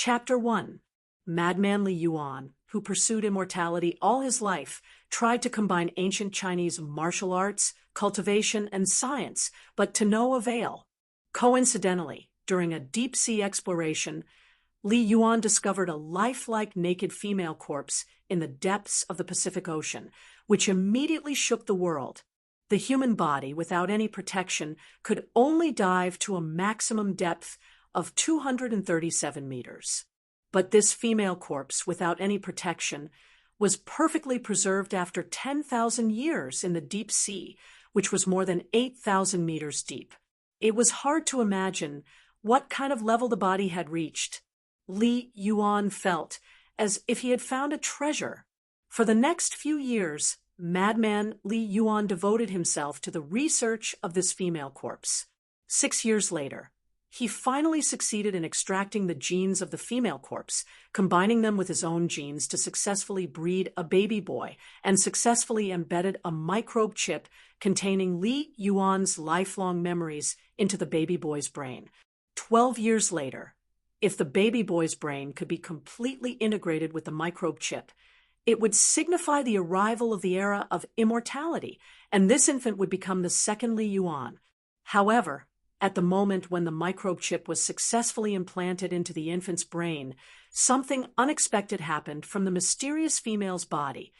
Chapter 1. Madman Li Yuan, who pursued immortality all his life, tried to combine ancient Chinese martial arts, cultivation, and science, but to no avail. Coincidentally, during a deep-sea exploration, Li Yuan discovered a lifelike naked female corpse in the depths of the Pacific Ocean, which immediately shook the world. The human body, without any protection, could only dive to a maximum depth of 237 meters. But this female corpse, without any protection, was perfectly preserved after 10,000 years in the deep sea, which was more than 8,000 meters deep. It was hard to imagine what kind of level the body had reached. Li Yuan felt as if he had found a treasure. For the next few years, Madman Li Yuan devoted himself to the research of this female corpse. 6 years later, he finally succeeded in extracting the genes of the female corpse, combining them with his own genes to successfully breed a baby boy, and successfully embedded a microbe chip containing Li Yuan's lifelong memories into the baby boy's brain. 12 years later, if the baby boy's brain could be completely integrated with the microbe chip, it would signify the arrival of the era of immortality, and this infant would become the second Li Yuan. However, at the moment when the microbe chip was successfully implanted into the infant's brain, something unexpected happened from the mysterious female's body.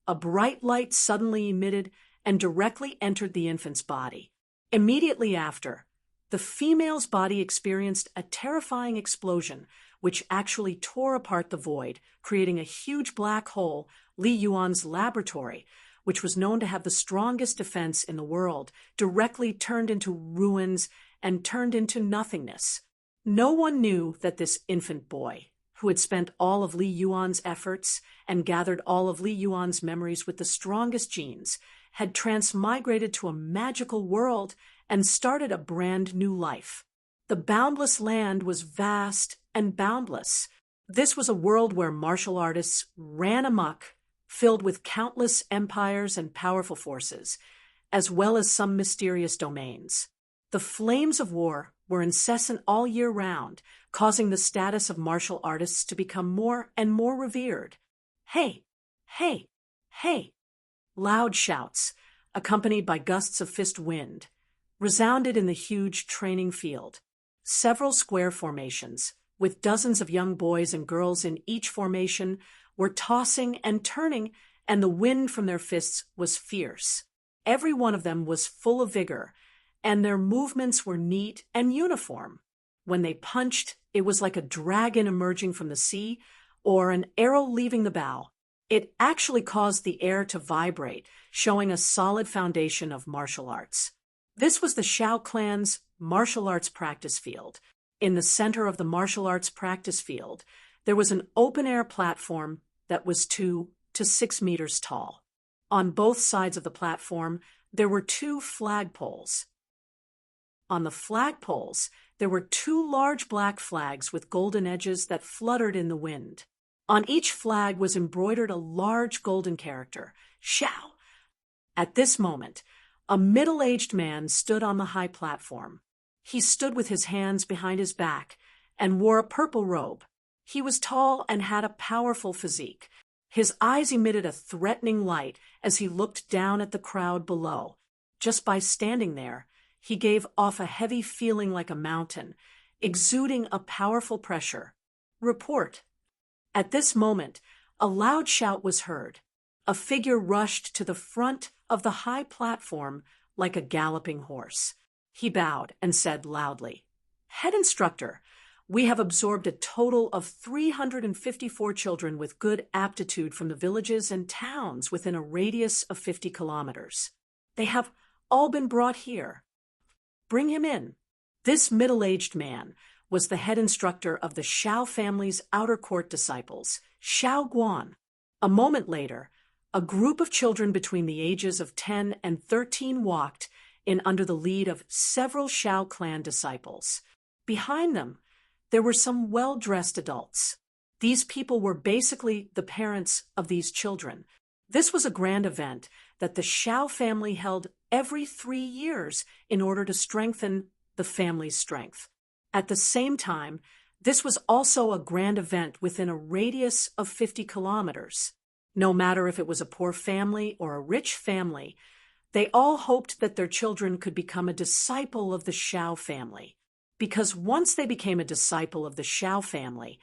A bright light suddenly emitted and directly entered the infant's body. Immediately after, the female's body experienced a terrifying explosion, which actually tore apart the void, creating a huge black hole, Li Yuan's laboratory, which was known to have the strongest defense in the world, directly turned into ruins and turned into nothingness. No one knew that this infant boy, who had spent all of Li Yuan's efforts and gathered all of Li Yuan's memories with the strongest genes, had transmigrated to a magical world and started a brand new life. The boundless land was vast and boundless. This was a world where martial artists ran amok, filled with countless empires and powerful forces, as well as some mysterious domains. The flames of war were incessant all year round, causing the status of martial artists to become more and more revered. Hey! Hey! Hey! Loud shouts, accompanied by gusts of fist wind, resounded in the huge training field. Several square formations, with dozens of young boys and girls in each formation, were tossing and turning, and the wind from their fists was fierce. Every one of them was full of vigor, and their movements were neat and uniform. When they punched, it was like a dragon emerging from the sea or an arrow leaving the bow. It actually caused the air to vibrate, showing a solid foundation of martial arts. This was the Shao clan's martial arts practice field. In the center of the martial arts practice field, there was an open-air platform that was 2 to 6 meters tall. On both sides of the platform, there were 2 flagpoles. On the flagpoles, there were 2 large black flags with golden edges that fluttered in the wind. On each flag was embroidered a large golden character, Shao. At this moment, a middle-aged man stood on the high platform. He stood with his hands behind his back and wore a purple robe. He was tall and had a powerful physique. His eyes emitted a threatening light as he looked down at the crowd below. Just by standing there, he gave off a heavy feeling like a mountain, exuding a powerful pressure. Report. At this moment, a loud shout was heard. A figure rushed to the front of the high platform like a galloping horse. He bowed and said loudly, "Head instructor, we have absorbed a total of 354 children with good aptitude from the villages and towns within a radius of 50 kilometers. They have all been brought here. Bring him in." This middle-aged man was the head instructor of the Shao family's outer court disciples, Shao Guan. A moment later, a group of children between the ages of 10 and 13 walked in under the lead of several Shao clan disciples. Behind them, there were some well-dressed adults. These people were basically the parents of these children. This was a grand event that the Shao family held every 3 years in order to strengthen the family's strength. At the same time, This was also a grand event within a radius of 50 kilometers. No matter if it was a poor family or a rich family, they all hoped that their children could become a disciple of the Shao family. Because once they became a disciple of the Shao family,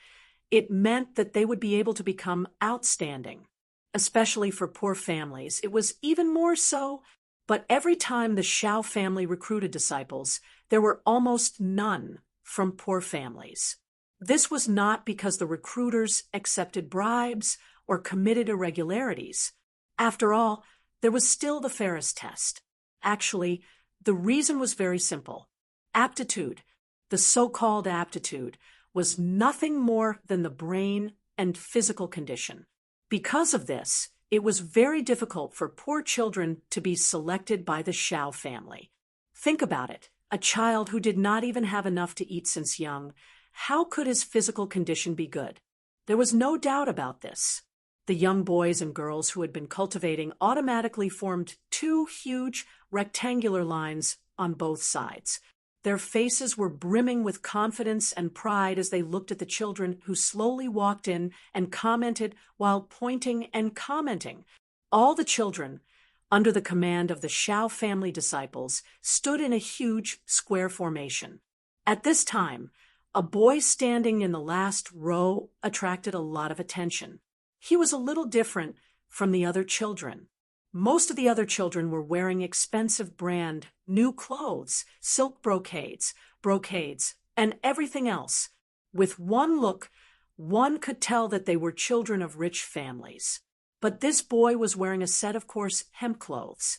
it meant that they would be able to become outstanding. Especially for poor families, it was even more so. But every time the Shao family recruited disciples, there were almost none from poor families. This was not because the recruiters accepted bribes or committed irregularities. After all, there was still the Ferris test. Actually, the reason was very simple. Aptitude, the so-called aptitude, was nothing more than the brain and physical condition. Because of this, it was very difficult for poor children to be selected by the Shao family. Think about it. A child who did not even have enough to eat since young, how could his physical condition be good? There was no doubt about this. The young boys and girls who had been cultivating automatically formed two huge rectangular lines on both sides. Their faces were brimming with confidence and pride as they looked at the children who slowly walked in and commented while pointing and commenting. All the children, under the command of the Shao family disciples, stood in a huge square formation. At this time, a boy standing in the last row attracted a lot of attention. He was a little different from the other children. Most of the other children were wearing expensive brand, new clothes, silk brocades, and everything else. With one look, one could tell that they were children of rich families. But this boy was wearing a set of coarse hemp clothes.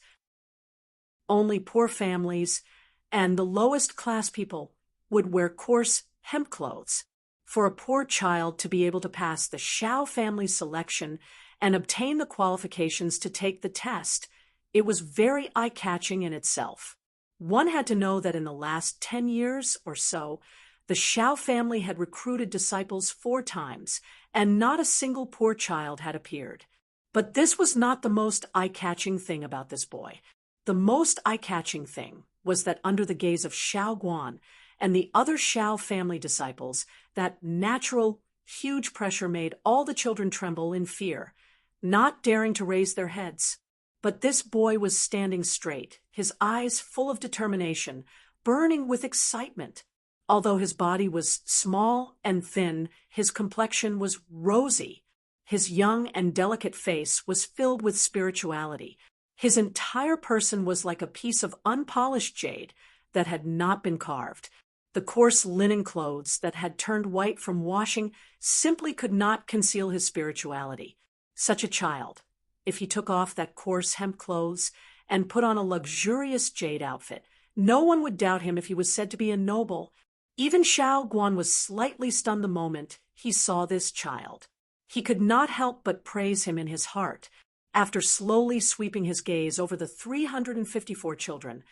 Only poor families and the lowest class people would wear coarse hemp clothes. For a poor child to be able to pass the Shao family selection and obtain the qualifications to take the test, it was very eye-catching in itself. One had to know that in the last 10 years or so, the Shao family had recruited disciples 4 times, and not a single poor child had appeared. But this was not the most eye-catching thing about this boy. The most eye-catching thing was that under the gaze of Shao Guan and the other Shao family disciples, that natural, huge pressure made all the children tremble in fear, not daring to raise their heads. But this boy was standing straight, his eyes full of determination, burning with excitement. Although his body was small and thin, his complexion was rosy. His young and delicate face was filled with spirituality. His entire person was like a piece of unpolished jade that had not been carved. The coarse linen clothes that had turned white from washing simply could not conceal his spirituality. Such a child, if he took off that coarse hemp clothes and put on a luxurious jade outfit, no one would doubt him if he was said to be a noble. Even Shao Guan was slightly stunned the moment he saw this child. He could not help but praise him in his heart. After slowly sweeping his gaze over the 354 children,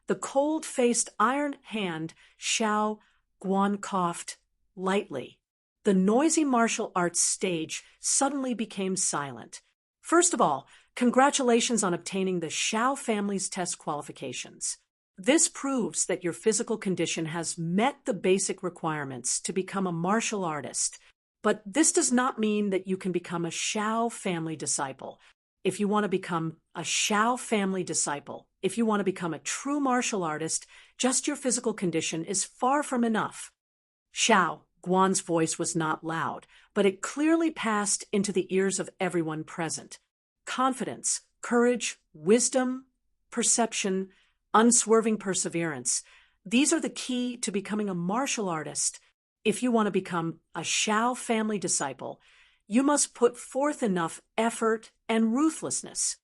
the cold-faced iron hand Shao Guan coughed lightly. The noisy martial arts stage suddenly became silent. First of all, congratulations on obtaining the Shao family's test qualifications. This proves that your physical condition has met the basic requirements to become a martial artist. But this does not mean that you can become a Shao family disciple. If you want to become a Shao family disciple, if you want to become a true martial artist, just your physical condition is far from enough. Shao Guan's voice was not loud, but it clearly passed into the ears of everyone present. Confidence, courage, wisdom, perception, unswerving perseverance. These are the key to becoming a martial artist. If you want to become a Shao family disciple, you must put forth enough effort and ruthlessness.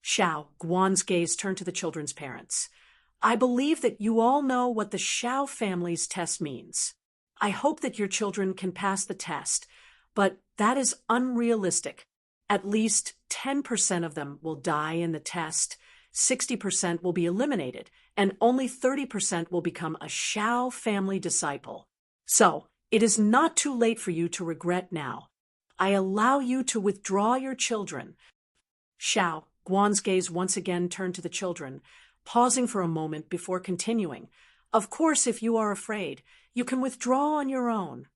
Shao Guan's gaze turned to the children's parents. I believe that you all know what the Shao family's test means. I hope that your children can pass the test, but that is unrealistic. At least 10% of them will die in the test, 60% will be eliminated, and only 30% will become a Shao family disciple. So, it is not too late for you to regret now. I allow you to withdraw your children. Shao Guan's gaze once again turned to the children, pausing for a moment before continuing. Of course, if you are afraid, you can withdraw on your own.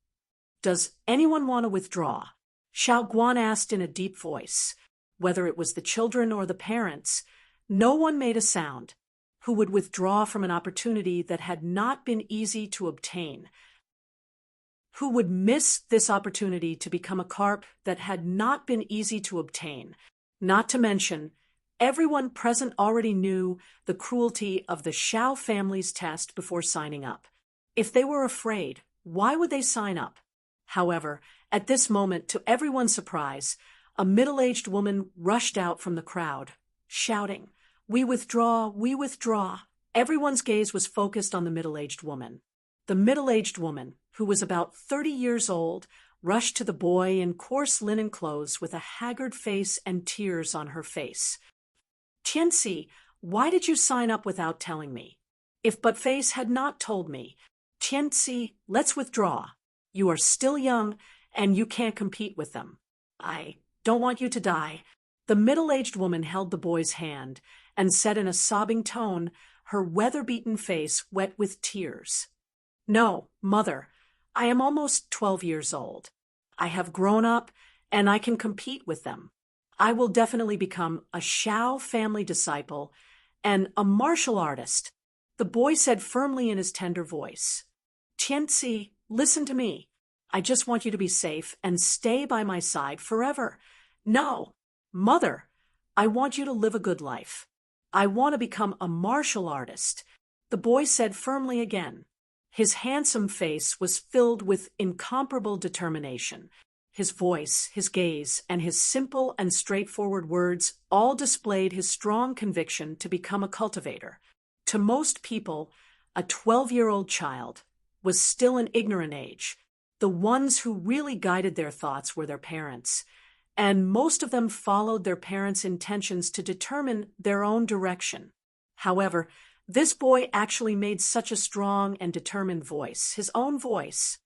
Does anyone want to withdraw? Xiao Guan asked in a deep voice. Whether it was the children or the parents, no one made a sound. Who would withdraw from an opportunity that had not been easy to obtain? Who would miss this opportunity to become a carp that had not been easy to obtain? Not to mention, everyone present already knew the cruelty of the Xiao family's test before signing up. If they were afraid, why would they sign up? However, at this moment, to everyone's surprise, a middle-aged woman rushed out from the crowd, shouting, "We withdraw, we withdraw." Everyone's gaze was focused on the middle-aged woman. The middle-aged woman, who was about 30 years old, rushed to the boy in coarse linen clothes with a haggard face and tears on her face. "Tianxi, why did you sign up without telling me? If Buttface had not told me, Tianxi, let's withdraw. You are still young, and you can't compete with them. I don't want you to die." The middle-aged woman held the boy's hand and said in a sobbing tone, her weather-beaten face wet with tears, "No, mother, I am almost 12 years old. I have grown up, and I can compete with them. I will definitely become a Xiao family disciple and a martial artist." The boy said firmly in his tender voice, "Tianxi, listen to me. I just want you to be safe and stay by my side forever." "No, mother, I want you to live a good life. I want to become a martial artist," the boy said firmly again. His handsome face was filled with incomparable determination. His voice, his gaze, and his simple and straightforward words all displayed his strong conviction to become a cultivator. To most people, a 12-year-old child was still an ignorant age. The ones who really guided their thoughts were their parents, and most of them followed their parents' intentions to determine their own direction. However, this boy actually made such a strong and determined voice, his own voice.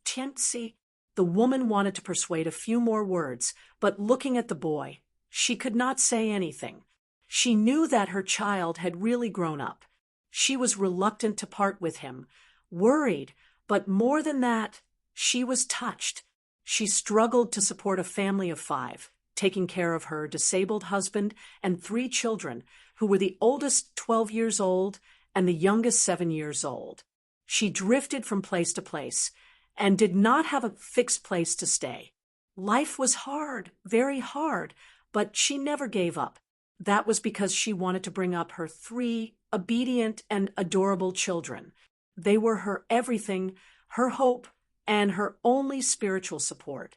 "Tianxi," the woman wanted to persuade a few more words, but looking at the boy, she could not say anything. She knew that her child had really grown up. She was reluctant to part with him, worried, but more than that, she was touched. She struggled to support a family of 5, taking care of her disabled husband and 3 children, who were the oldest 12 years old and the youngest 7 years old. She drifted from place to place and did not have a fixed place to stay. Life was hard, very hard, but she never gave up. That was because she wanted to bring up her 3 obedient and adorable children. They were her everything, her hope, and her only spiritual support.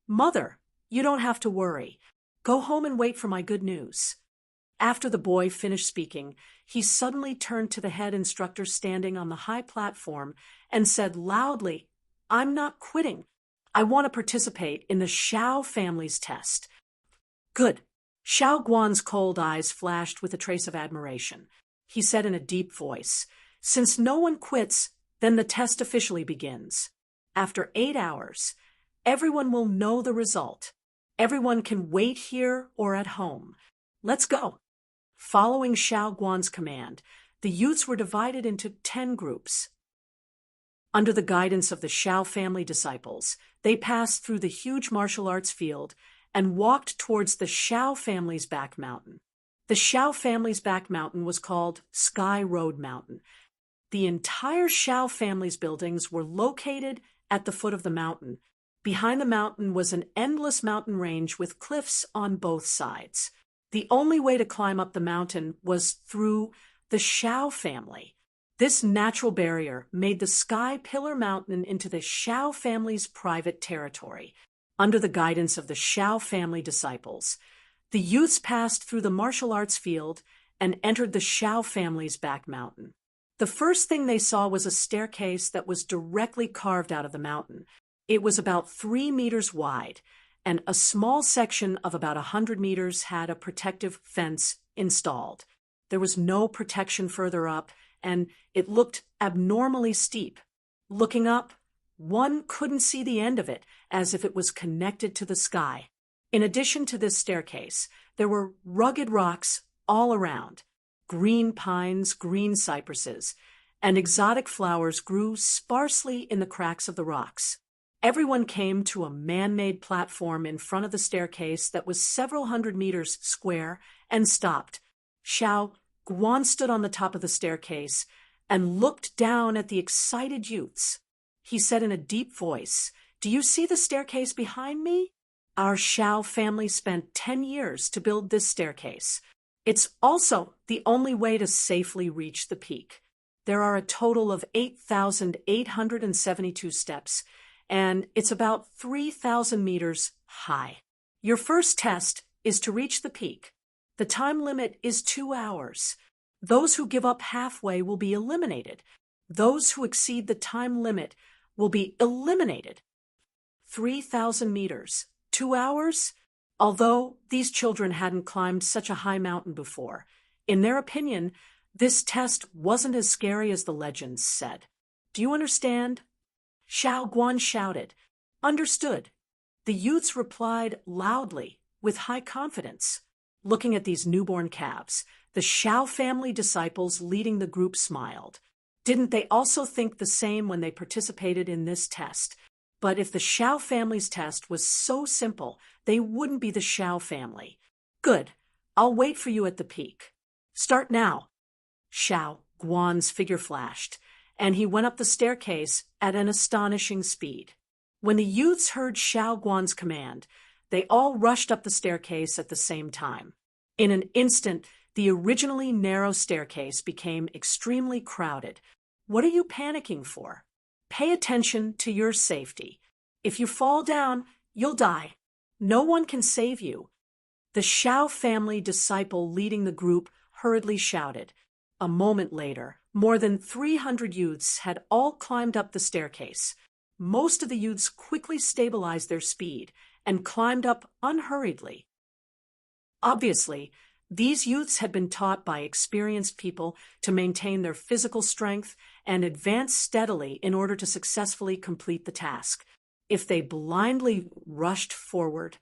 "Mother, you don't have to worry. Go home and wait for my good news." After the boy finished speaking, he suddenly turned to the head instructor standing on the high platform and said loudly, "I'm not quitting. I want to participate in the Xiao family's test." "Good." Xiao Guan's cold eyes flashed with a trace of admiration. He said in a deep voice, "Since no one quits, then the test officially begins. After 8 hours, everyone will know the result. Everyone can wait here or at home. Let's go." Following Xiao Guan's command, the youths were divided into 10 groups. Under the guidance of the Xiao family disciples, they passed through the huge martial arts field and walked towards the Xiao family's back mountain. The Xiao family's back mountain was called Sky Road Mountain. The entire Xiao family's buildings were located at the foot of the mountain. Behind the mountain was an endless mountain range with cliffs on both sides. The only way to climb up the mountain was through the Xiao family. This natural barrier made the Sky Pillar Mountain into the Xiao family's private territory. Under the guidance of the Xiao family disciples, the youths passed through the martial arts field and entered the Xiao family's back mountain. The first thing they saw was a staircase that was directly carved out of the mountain. It was about 3 meters wide, and a small section of about 100 meters had a protective fence installed. There was no protection further up, and it looked abnormally steep. Looking up, one couldn't see the end of it, as if it was connected to the sky. In addition to this staircase, there were rugged rocks all around. Green pines, green cypresses, and exotic flowers grew sparsely in the cracks of the rocks. Everyone came to a man-made platform in front of the staircase that was several hundred meters square and stopped. Xiao Guan stood on the top of the staircase and looked down at the excited youths. He said in a deep voice, "Do you see the staircase behind me? Our Xiao family spent 10 years to build this staircase. It's also the only way to safely reach the peak. There are a total of 8,872 steps, and it's about 3,000 meters high. Your first test is to reach the peak. The time limit is 2 hours. Those who give up halfway will be eliminated. Those who exceed the time limit will be eliminated." 3,000 meters, 2 hours? Although these children hadn't climbed such a high mountain before, in their opinion, this test wasn't as scary as the legends said. "Do you understand?" Xiao Guan shouted. "Understood." The youths replied loudly, with high confidence. Looking at these newborn calves, the Xiao family disciples leading the group smiled. Didn't they also think the same when they participated in this test? But if the Xiao family's test was so simple, they wouldn't be the Xiao family. "Good. I'll wait for you at the peak. Start now." Xiao Guan's figure flashed, and he went up the staircase at an astonishing speed. When the youths heard Xiao Guan's command, they all rushed up the staircase at the same time. In an instant, the originally narrow staircase became extremely crowded. What are you panicking for? Pay attention to your safety. If you fall down, you'll die. No one can save you. The Xiao family disciple leading the group hurriedly shouted. A moment later, more than 300 youths had all climbed up the staircase. Most of the youths quickly stabilized their speed and climbed up unhurriedly. Obviously, these youths had been taught by experienced people to maintain their physical strength and advance steadily in order to successfully complete the task. If they blindly rushed forward,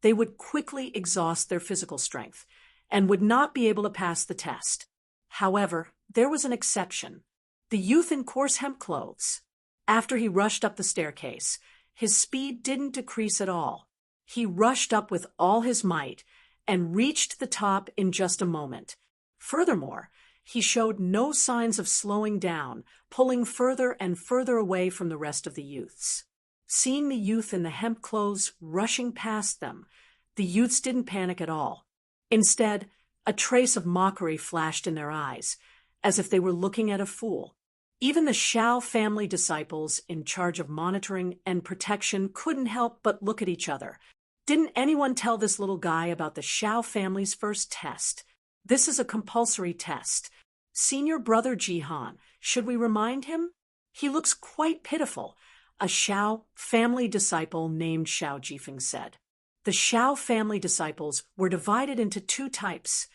they would quickly exhaust their physical strength and would not be able to pass the test. However, there was an exception. The youth in coarse hemp clothes. After he rushed up the staircase, his speed didn't decrease at all. He rushed up with all his might and reached the top in just a moment. Furthermore, he showed no signs of slowing down, pulling further and further away from the rest of the youths. Seeing the youth in the hemp clothes rushing past them, the youths didn't panic at all. Instead, a trace of mockery flashed in their eyes, as if they were looking at a fool. Even the Xiao family disciples in charge of monitoring and protection couldn't help but look at each other. Didn't anyone tell this little guy about the Xiao family's first test? This is a compulsory test. Senior brother Jihan, should we remind him? He looks quite pitiful, a Xiao family disciple named Xiao Jifeng said. The Xiao family disciples were divided into 2 types,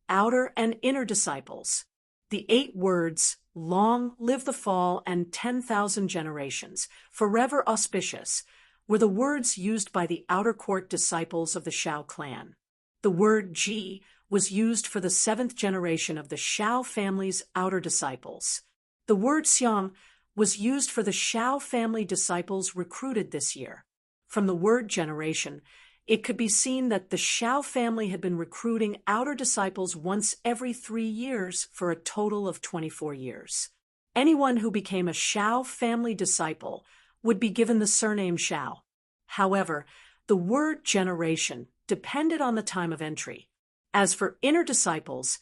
outer and inner disciples. The 8 words, "Long live the fall and 10,000 generations, forever auspicious," were the words used by the outer court disciples of the Xiao clan. The word Ji was used for the 7th generation of the Xiao family's outer disciples. The word Xiang was used for the Xiao family disciples recruited this year. From the word generation, it could be seen that the Xiao family had been recruiting outer disciples once every 3 years for a total of 24 years. Anyone who became a Xiao family disciple would be given the surname Xiao. However, the word generation depended on the time of entry. As for inner disciples,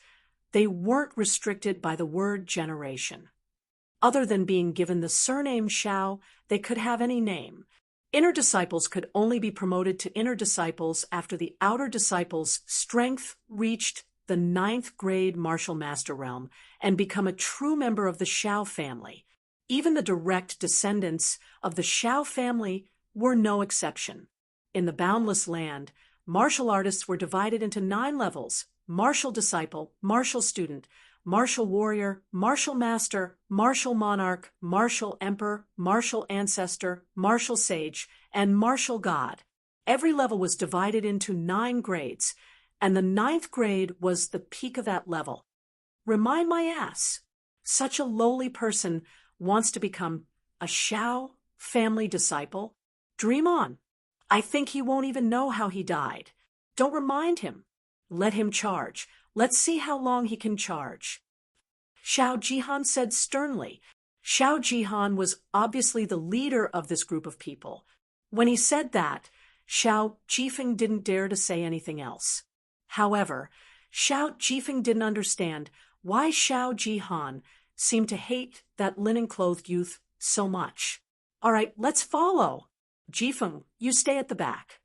they weren't restricted by the word generation. Other than being given the surname Xiao, they could have any name. Inner disciples could only be promoted to inner disciples after the outer disciples' strength reached the 9th grade martial master realm and become a true member of the Xiao family. Even the direct descendants of the Xiao family were no exception. In the Boundless Land, martial artists were divided into 9 levels: martial disciple, martial student, martial warrior, martial master, martial monarch, martial emperor, martial ancestor, martial sage, and martial god. Every level was divided into 9 grades, and the 9th grade was the peak of that level. Remind my ass, such a lowly person wants to become a Xiao family disciple. Dream on. I think he won't even know how he died. Don't remind him. Let him charge. Let's see how long he can charge. Xiao Jihan said sternly. Xiao Jihan was obviously the leader of this group of people. When he said that, Xiao Jifeng didn't dare to say anything else. However, Xiao Jifeng didn't understand why Xiao Jihan seemed to hate that linen-clothed youth so much. All right, let's follow. Jifeng, you stay at the back.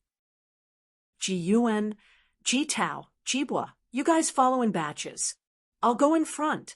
Ji Yuan, Ji Tao, Jibua, you guys follow in batches. I'll go in front.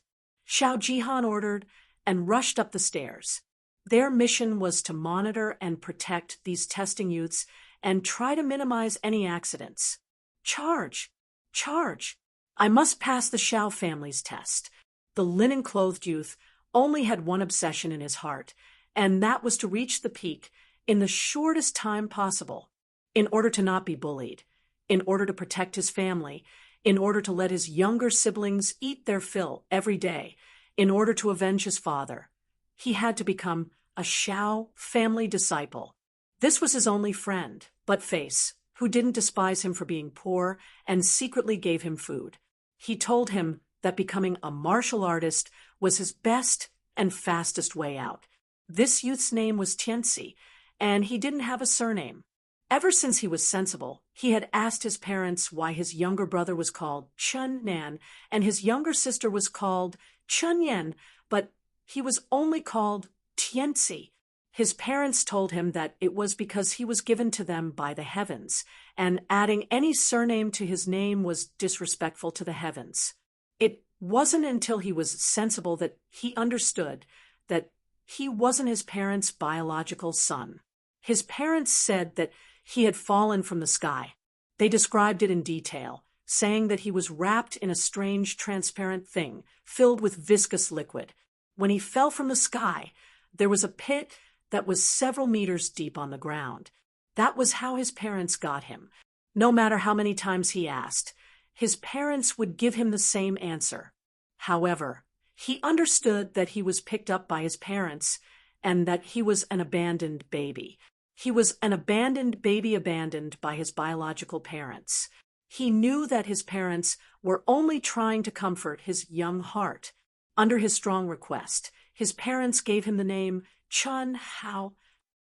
Xiao Jihan ordered and rushed up the stairs. Their mission was to monitor and protect these testing youths and try to minimize any accidents. Charge! Charge! I must pass the Xiao family's test. The linen-clothed youth only had one obsession in his heart, and that was to reach the peak in the shortest time possible, in order to not be bullied, in order to protect his family, in order to let his younger siblings eat their fill every day, in order to avenge his father. He had to become a Xiao family disciple. This was his only friend, but Face, who didn't despise him for being poor and secretly gave him food. He told him that becoming a martial artist was his best and fastest way out. This youth's name was Tianxi, and he didn't have a surname. Ever since he was sensible, he had asked his parents why his younger brother was called Chun Nan and his younger sister was called Chun Yan, but he was only called Tianxi. His parents told him that it was because he was given to them by the heavens, and adding any surname to his name was disrespectful to the heavens. It wasn't until he was sensible that he understood that he wasn't his parents' biological son. His parents said that he had fallen from the sky. They described it in detail, saying that he was wrapped in a strange transparent thing filled with viscous liquid. When he fell from the sky, there was a pit that was several meters deep on the ground. That was how his parents got him. No matter how many times he asked, his parents would give him the same answer. However, he understood that he was picked up by his parents and that he was an abandoned baby. He was an abandoned baby abandoned by his biological parents. He knew that his parents were only trying to comfort his young heart. Under his strong request, his parents gave him the name Chun Hao.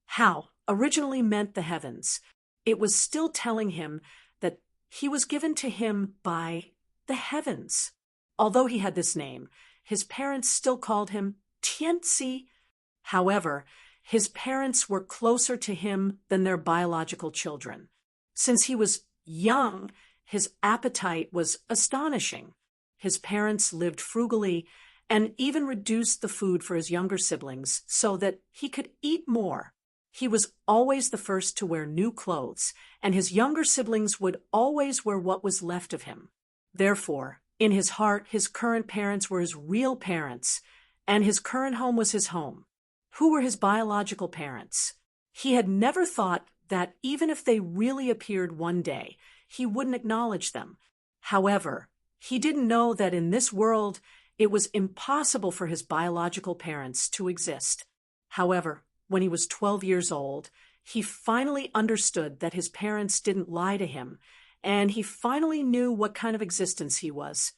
Hao originally meant the heavens. It was still telling him that he was given to him by the heavens. Although he had this name, his parents still called him Tianxi. However, his parents were closer to him than their biological children. Since he was young, his appetite was astonishing. His parents lived frugally and even reduced the food for his younger siblings so that he could eat more. He was always the first to wear new clothes, and his younger siblings would always wear what was left of him. Therefore, in his heart, his current parents were his real parents, and his current home was his home. Who were his biological parents? He had never thought that even if they really appeared one day, he wouldn't acknowledge them. However, he didn't know that in this world, it was impossible for his biological parents to exist. However, when he was 12 years old, he finally understood that his parents didn't lie to him, and he finally knew what kind of existence he was.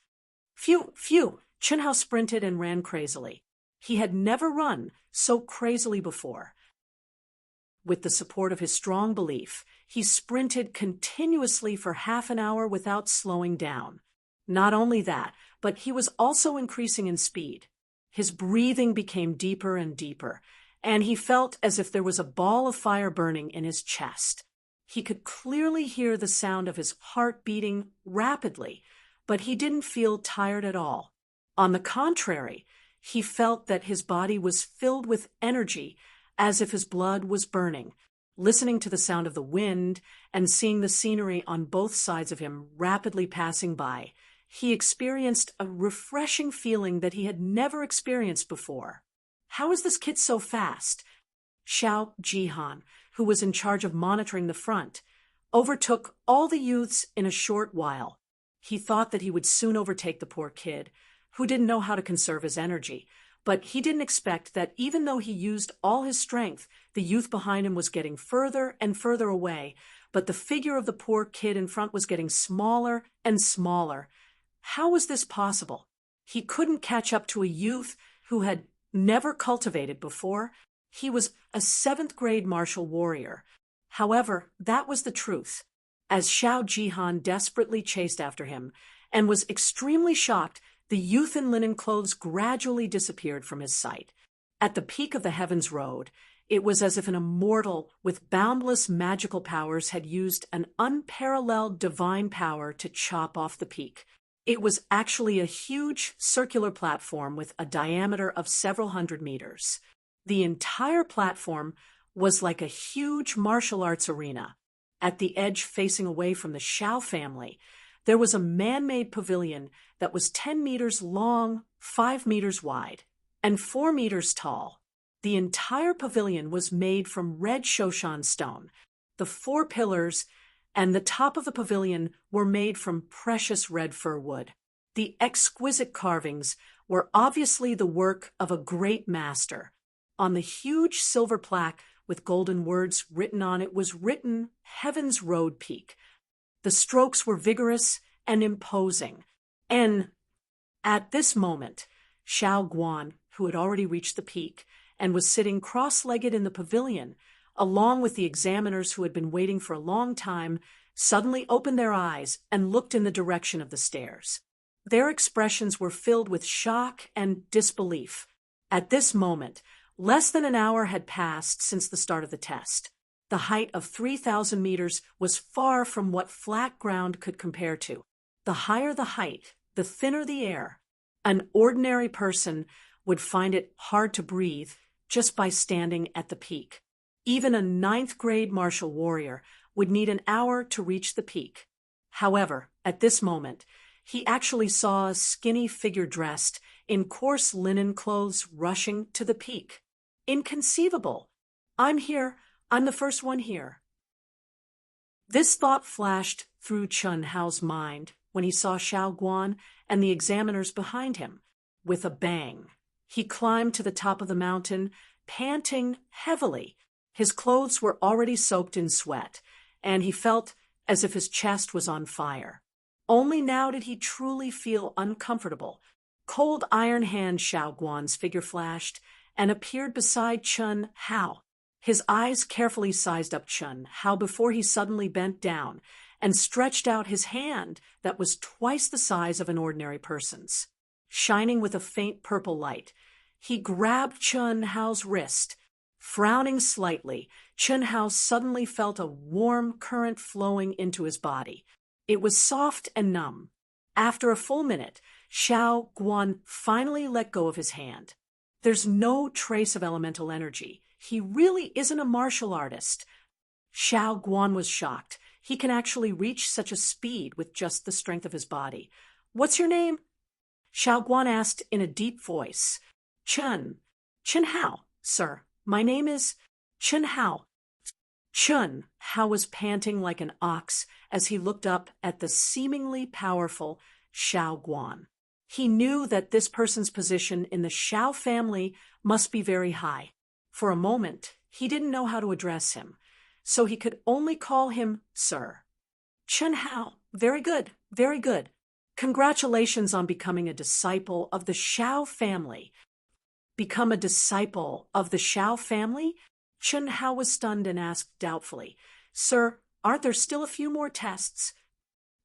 Phew, phew, Chunhao sprinted and ran crazily. He had never run so crazily before. With the support of his strong belief, he sprinted continuously for half an hour without slowing down. Not only that, but he was also increasing in speed. His breathing became deeper and deeper, and he felt as if there was a ball of fire burning in his chest. He could clearly hear the sound of his heart beating rapidly, but he didn't feel tired at all. On the contrary, he felt that his body was filled with energy, as if his blood was burning. Listening to the sound of the wind and seeing the scenery on both sides of him rapidly passing by, he experienced a refreshing feeling that he had never experienced before. How is this kid so fast? Xiao Jihan, who was in charge of monitoring the front, overtook all the youths in a short while. He thought that he would soon overtake the poor kid, who didn't know how to conserve his energy, But he didn't expect that even though he used all his strength, the youth behind him was getting further and further away, but the figure of the poor kid in front was getting smaller and smaller. How was this possible? He couldn't catch up to a youth who had never cultivated before. He was a 7th-grade martial warrior. However, that was the truth. As Xiao Jihan desperately chased after him and was extremely shocked, the youth in linen clothes gradually disappeared from his sight. At the peak of the Heavens Road, it was as if an immortal with boundless magical powers had used an unparalleled divine power to chop off the peak. It was actually a huge circular platform with a diameter of several hundred meters. The entire platform was like a huge martial arts arena. At the edge facing away from the Xiao family, there was a man-made pavilion that was 10 meters long, 5 meters wide, and 4 meters tall. The entire pavilion was made from red Shoshan stone. The 4 pillars and the top of the pavilion were made from precious red fir wood. The exquisite carvings were obviously the work of a great master. On the huge silver plaque with golden words written on it was written Heaven's Road Peak. The strokes were vigorous and imposing. And at this moment, Xiao Guan, who had already reached the peak and was sitting cross-legged in the pavilion, along with the examiners who had been waiting for a long time, suddenly opened their eyes and looked in the direction of the stairs. Their expressions were filled with shock and disbelief. At this moment, less than an hour had passed since the start of the test. The height of 3,000 meters was far from what flat ground could compare to. The higher the height, the thinner the air. An ordinary person would find it hard to breathe just by standing at the peak. Even a 9th-grade martial warrior would need an hour to reach the peak. However, at this moment, he actually saw a skinny figure dressed in coarse linen clothes rushing to the peak. Inconceivable! I'm here. I'm the first one here. This thought flashed through Chun Hao's mind when he saw Xiao Guan and the examiners behind him. With a bang, he climbed to the top of the mountain, panting heavily. His clothes were already soaked in sweat, and he felt as if his chest was on fire. Only now did he truly feel uncomfortable. Cold iron hand Xiao Guan's figure flashed and appeared beside Chun Hao. His eyes carefully sized up Chun Hao before he suddenly bent down and stretched out his hand that was twice the size of an ordinary person's. Shining with a faint purple light, he grabbed Chun Hao's wrist. Frowning slightly, Chun Hao suddenly felt a warm current flowing into his body. It was soft and numb. After a full minute, Xiao Guan finally let go of his hand. There's no trace of elemental energy. He really isn't a martial artist. Xiao Guan was shocked. He can actually reach such a speed with just the strength of his body. What's your name? Xiao Guan asked in a deep voice. Chun Hao, sir. My name is Chun Hao. Chun Hao was panting like an ox as he looked up at the seemingly powerful Xiao Guan. He knew that this person's position in the Xiao family must be very high. For a moment, he didn't know how to address him, so he could only call him sir. Chun Hao, very good, very good. Congratulations on becoming a disciple of the Xiao family. Become a disciple of the Xiao family? Chun Hao was stunned and asked doubtfully, Sir, aren't there still a few more tests?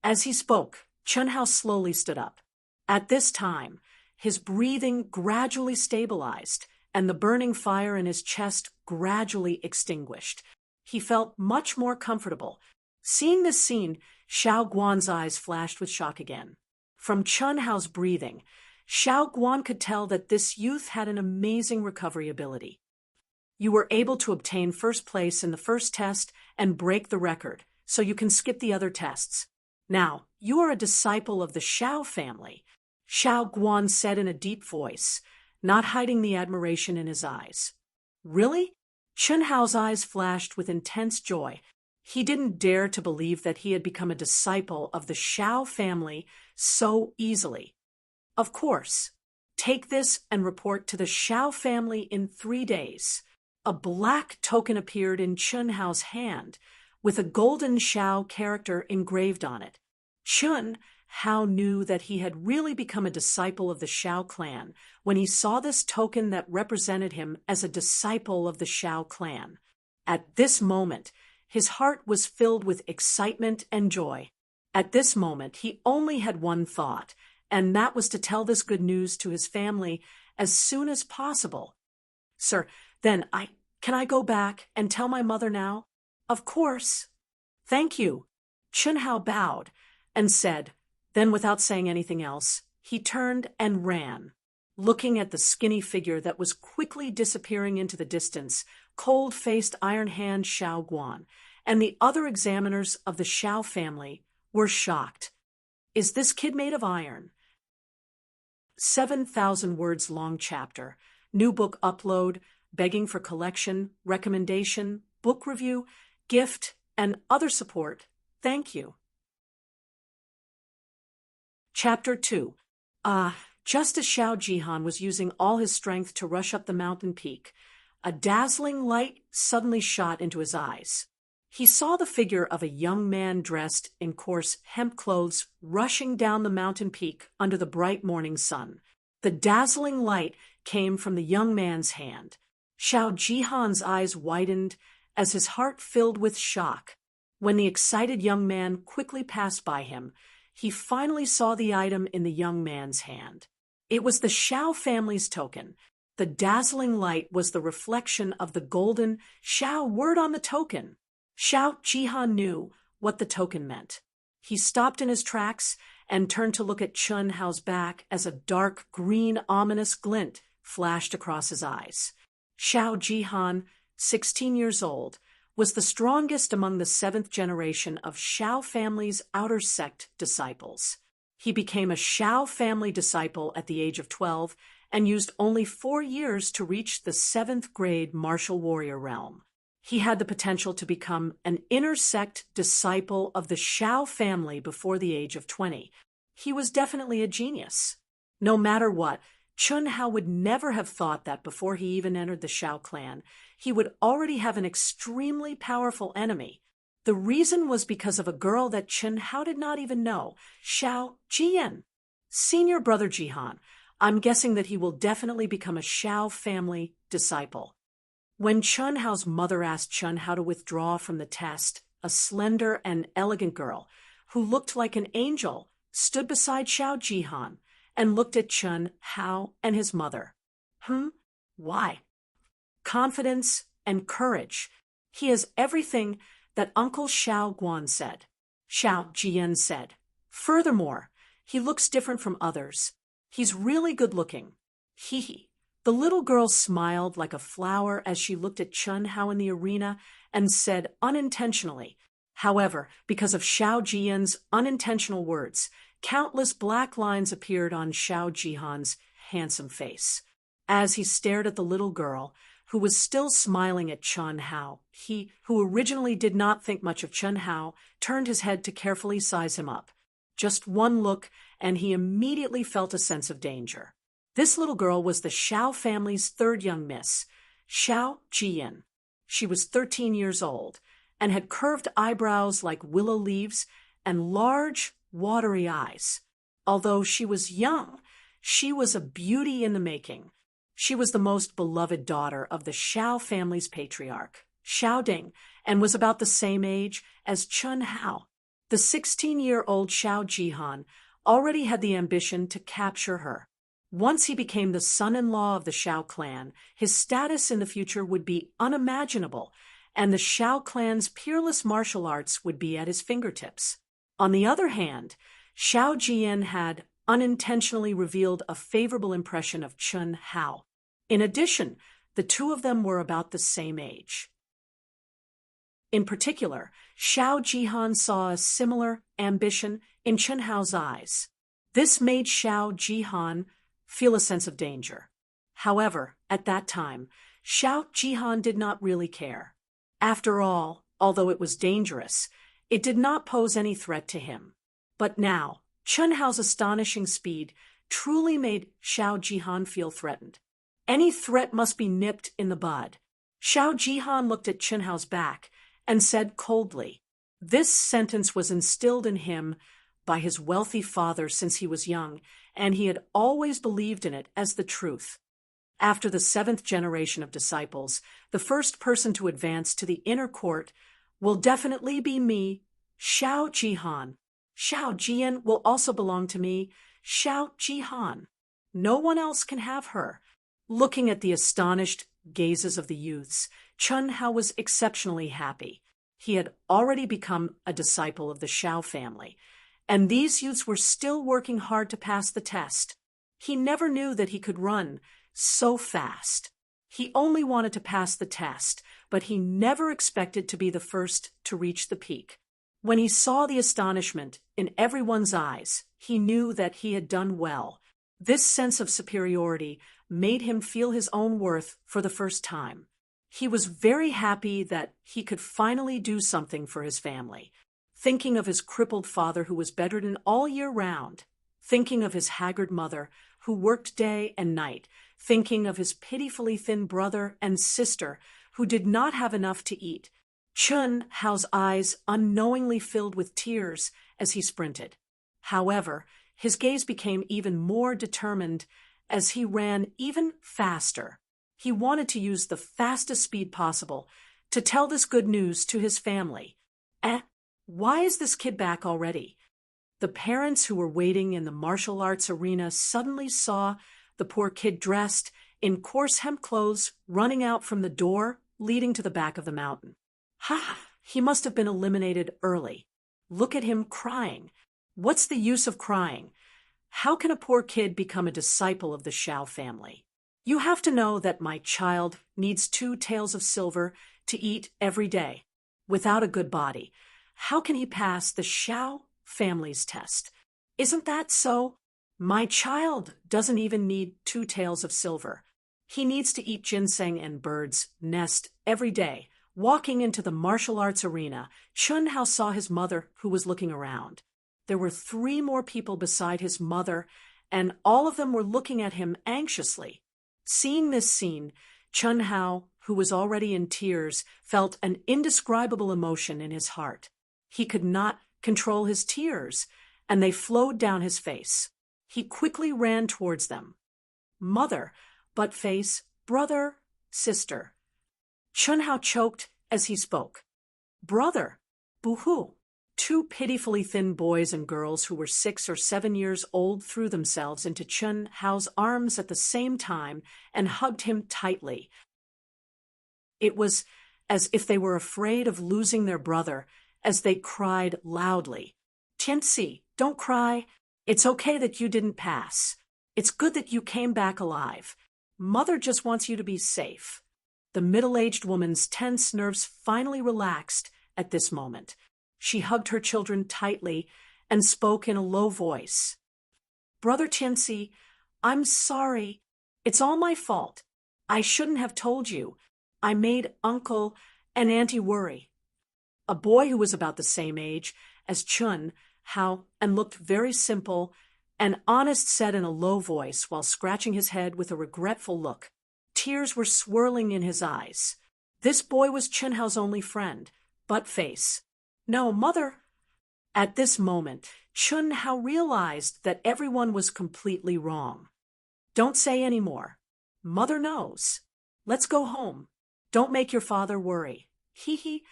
As he spoke, Chun Hao slowly stood up. At this time, his breathing gradually stabilized, and the burning fire in his chest gradually extinguished. He felt much more comfortable. Seeing this scene, Xiao Guan's eyes flashed with shock again. From Chun Hao's breathing, Xiao Guan could tell that this youth had an amazing recovery ability. You were able to obtain first place in the first test and break the record, so you can skip the other tests. Now, you are a disciple of the Xiao family, Xiao Guan said in a deep voice, not hiding the admiration in his eyes. Really? Chun Hao's eyes flashed with intense joy. He didn't dare to believe that he had become a disciple of the Xiao family so easily. Of course. Take this and report to the Xiao family in 3 days. A black token appeared in Chun Hao's hand, with a golden Xiao character engraved on it. Chun Hao knew that he had really become a disciple of the Xiao clan when he saw this token that represented him as a disciple of the Xiao clan. At this moment, his heart was filled with excitement and joy. At this moment, he only had one thought, and that was to tell this good news to his family as soon as possible. Sir, then can I go back and tell my mother now? Of course. Thank you. Chun Hao bowed and said, then without saying anything else, he turned and ran. Looking at the skinny figure that was quickly disappearing into the distance, cold-faced Iron Hand Xiao Guan and the other examiners of the Xiao family were shocked. Is this kid made of iron? 7,000 words long chapter. New book upload, begging for collection, recommendation, book review, gift, and other support. Thank you. Chapter 2. Just as Xiao Jihan was using all his strength to rush up the mountain peak, a dazzling light suddenly shot into his eyes. He saw the figure of a young man dressed in coarse hemp clothes rushing down the mountain peak under the bright morning sun. The dazzling light came from the young man's hand. Xiao Jihan's eyes widened as his heart filled with shock. When the excited young man quickly passed by him, he finally saw the item in the young man's hand. It was the Xiao family's token. The dazzling light was the reflection of the golden Xiao word on the token. Xiao Jihan knew what the token meant. He stopped in his tracks and turned to look at Chun Hao's back as a dark green ominous glint flashed across his eyes. Xiao Jihan, 16 years old, was the strongest among the 7th generation of Xiao family's outer sect disciples. He became a Xiao family disciple at the age of 12 and used only 4 years to reach the 7th grade martial warrior realm. He had the potential to become an inner sect disciple of the Xiao family before the age of 20. He was definitely a genius. No matter what, Chun Hao would never have thought that before he even entered the Xiao clan, he would already have an extremely powerful enemy. The reason was because of a girl that Chun Hao did not even know, Xiao Jian. Senior brother Jihan, I'm guessing that he will definitely become a Xiao family disciple. When Chun Hao's mother asked Chun Hao to withdraw from the test, a slender and elegant girl, who looked like an angel, stood beside Xiao Jihan and looked at Chun Hao and his mother. Why? Confidence and courage. He has everything that Uncle Xiao Guan said. Xiao Jian said. Furthermore, he looks different from others. He's really good looking. Hee. The little girl smiled like a flower as she looked at Chun Hao in the arena and said unintentionally. However, because of Xiao Jian's unintentional words, countless black lines appeared on Xiao Jihan's handsome face. As he stared at the little girl, who was still smiling at Chun Hao, he, who originally did not think much of Chun Hao, turned his head to carefully size him up. Just one look, and he immediately felt a sense of danger. This little girl was the Xiao family's 3rd young miss, Xiao Jian. She was 13 years old and had curved eyebrows like willow leaves and large, watery eyes. Although she was young, she was a beauty in the making. She was the most beloved daughter of the Xiao family's patriarch, Xiao Ding, and was about the same age as Chun Hao. The 16-year-old Xiao Jihan already had the ambition to capture her. Once he became the son-in-law of the Xiao clan, his status in the future would be unimaginable, and the Xiao clan's peerless martial arts would be at his fingertips. On the other hand, Xiao Jian had unintentionally revealed a favorable impression of Chun Hao. In addition, the two of them were about the same age. In particular, Xiao Jihan saw a similar ambition in Chun Hao's eyes. This made Xiao Jihan feel a sense of danger. However, at that time, Xiao Jihan did not really care. After all, although it was dangerous, it did not pose any threat to him. But now, Chun Hao's astonishing speed truly made Xiao Jihan feel threatened. Any threat must be nipped in the bud. Xiao Jihan looked at Chenhao's back and said coldly. This sentence was instilled in him by his wealthy father since he was young, and he had always believed in it as the truth. After the seventh generation of disciples, the first person to advance to the inner court will definitely be me, Xiao Jihan. Xiao Jian will also belong to me, Xiao Jihan. No one else can have her. Looking at the astonished gazes of the youths, Chen Hao was exceptionally happy. He had already become a disciple of the Xiao family, and these youths were still working hard to pass the test. He never knew that he could run so fast. He only wanted to pass the test, but he never expected to be the first to reach the peak. When he saw the astonishment in everyone's eyes, he knew that he had done well. This sense of superiority made him feel his own worth for the first time. He was very happy that he could finally do something for his family. Thinking of his crippled father who was bedridden all year round, thinking of his haggard mother who worked day and night, thinking of his pitifully thin brother and sister who did not have enough to eat, Chen Hao's eyes unknowingly filled with tears as he sprinted. However, his gaze became even more determined as he ran even faster. He wanted to use the fastest speed possible to tell this good news to his family. Why is this kid back already? The parents who were waiting in the martial arts arena suddenly saw the poor kid dressed in coarse hemp clothes running out from the door leading to the back of the mountain. Ha! He must have been eliminated early. Look at him crying. What's the use of crying? How can a poor kid become a disciple of the Xiao family? You have to know that my child needs 2 taels of silver to eat every day. Without a good body, how can he pass the Xiao family's test? Isn't that so? My child doesn't even need 2 taels of silver. He needs to eat ginseng and bird's nest every day. Walking into the martial arts arena, Chen Hao saw his mother, who was looking around. There were 3 more people beside his mother, and all of them were looking at him anxiously. Seeing this scene, Chen Hao, who was already in tears, felt an indescribable emotion in his heart. He could not control his tears, and they flowed down his face. He quickly ran towards them. Mother, butt face, brother, sister. Chen Hao choked as he spoke. Brother, boo-hoo. 2 pitifully thin boys and girls who were 6 or 7 years old threw themselves into Chen Hao's arms at the same time and hugged him tightly. It was as if they were afraid of losing their brother as they cried loudly. Tianxi, don't cry. It's okay that you didn't pass. It's good that you came back alive. Mother just wants you to be safe. The middle-aged woman's tense nerves finally relaxed at this moment. She hugged her children tightly and spoke in a low voice. Brother Tianxi, I'm sorry. It's all my fault. I shouldn't have told you. I made Uncle and Auntie worry. A boy who was about the same age as Chen Hao and looked very simple and honest said in a low voice while scratching his head with a regretful look. Tears were swirling in his eyes. This boy was Chen Hao's only friend, butt face. No, mother. At this moment, Chen Hao realized that everyone was completely wrong. Don't say any more. Mother knows. Let's go home. Don't make your father worry. Hee.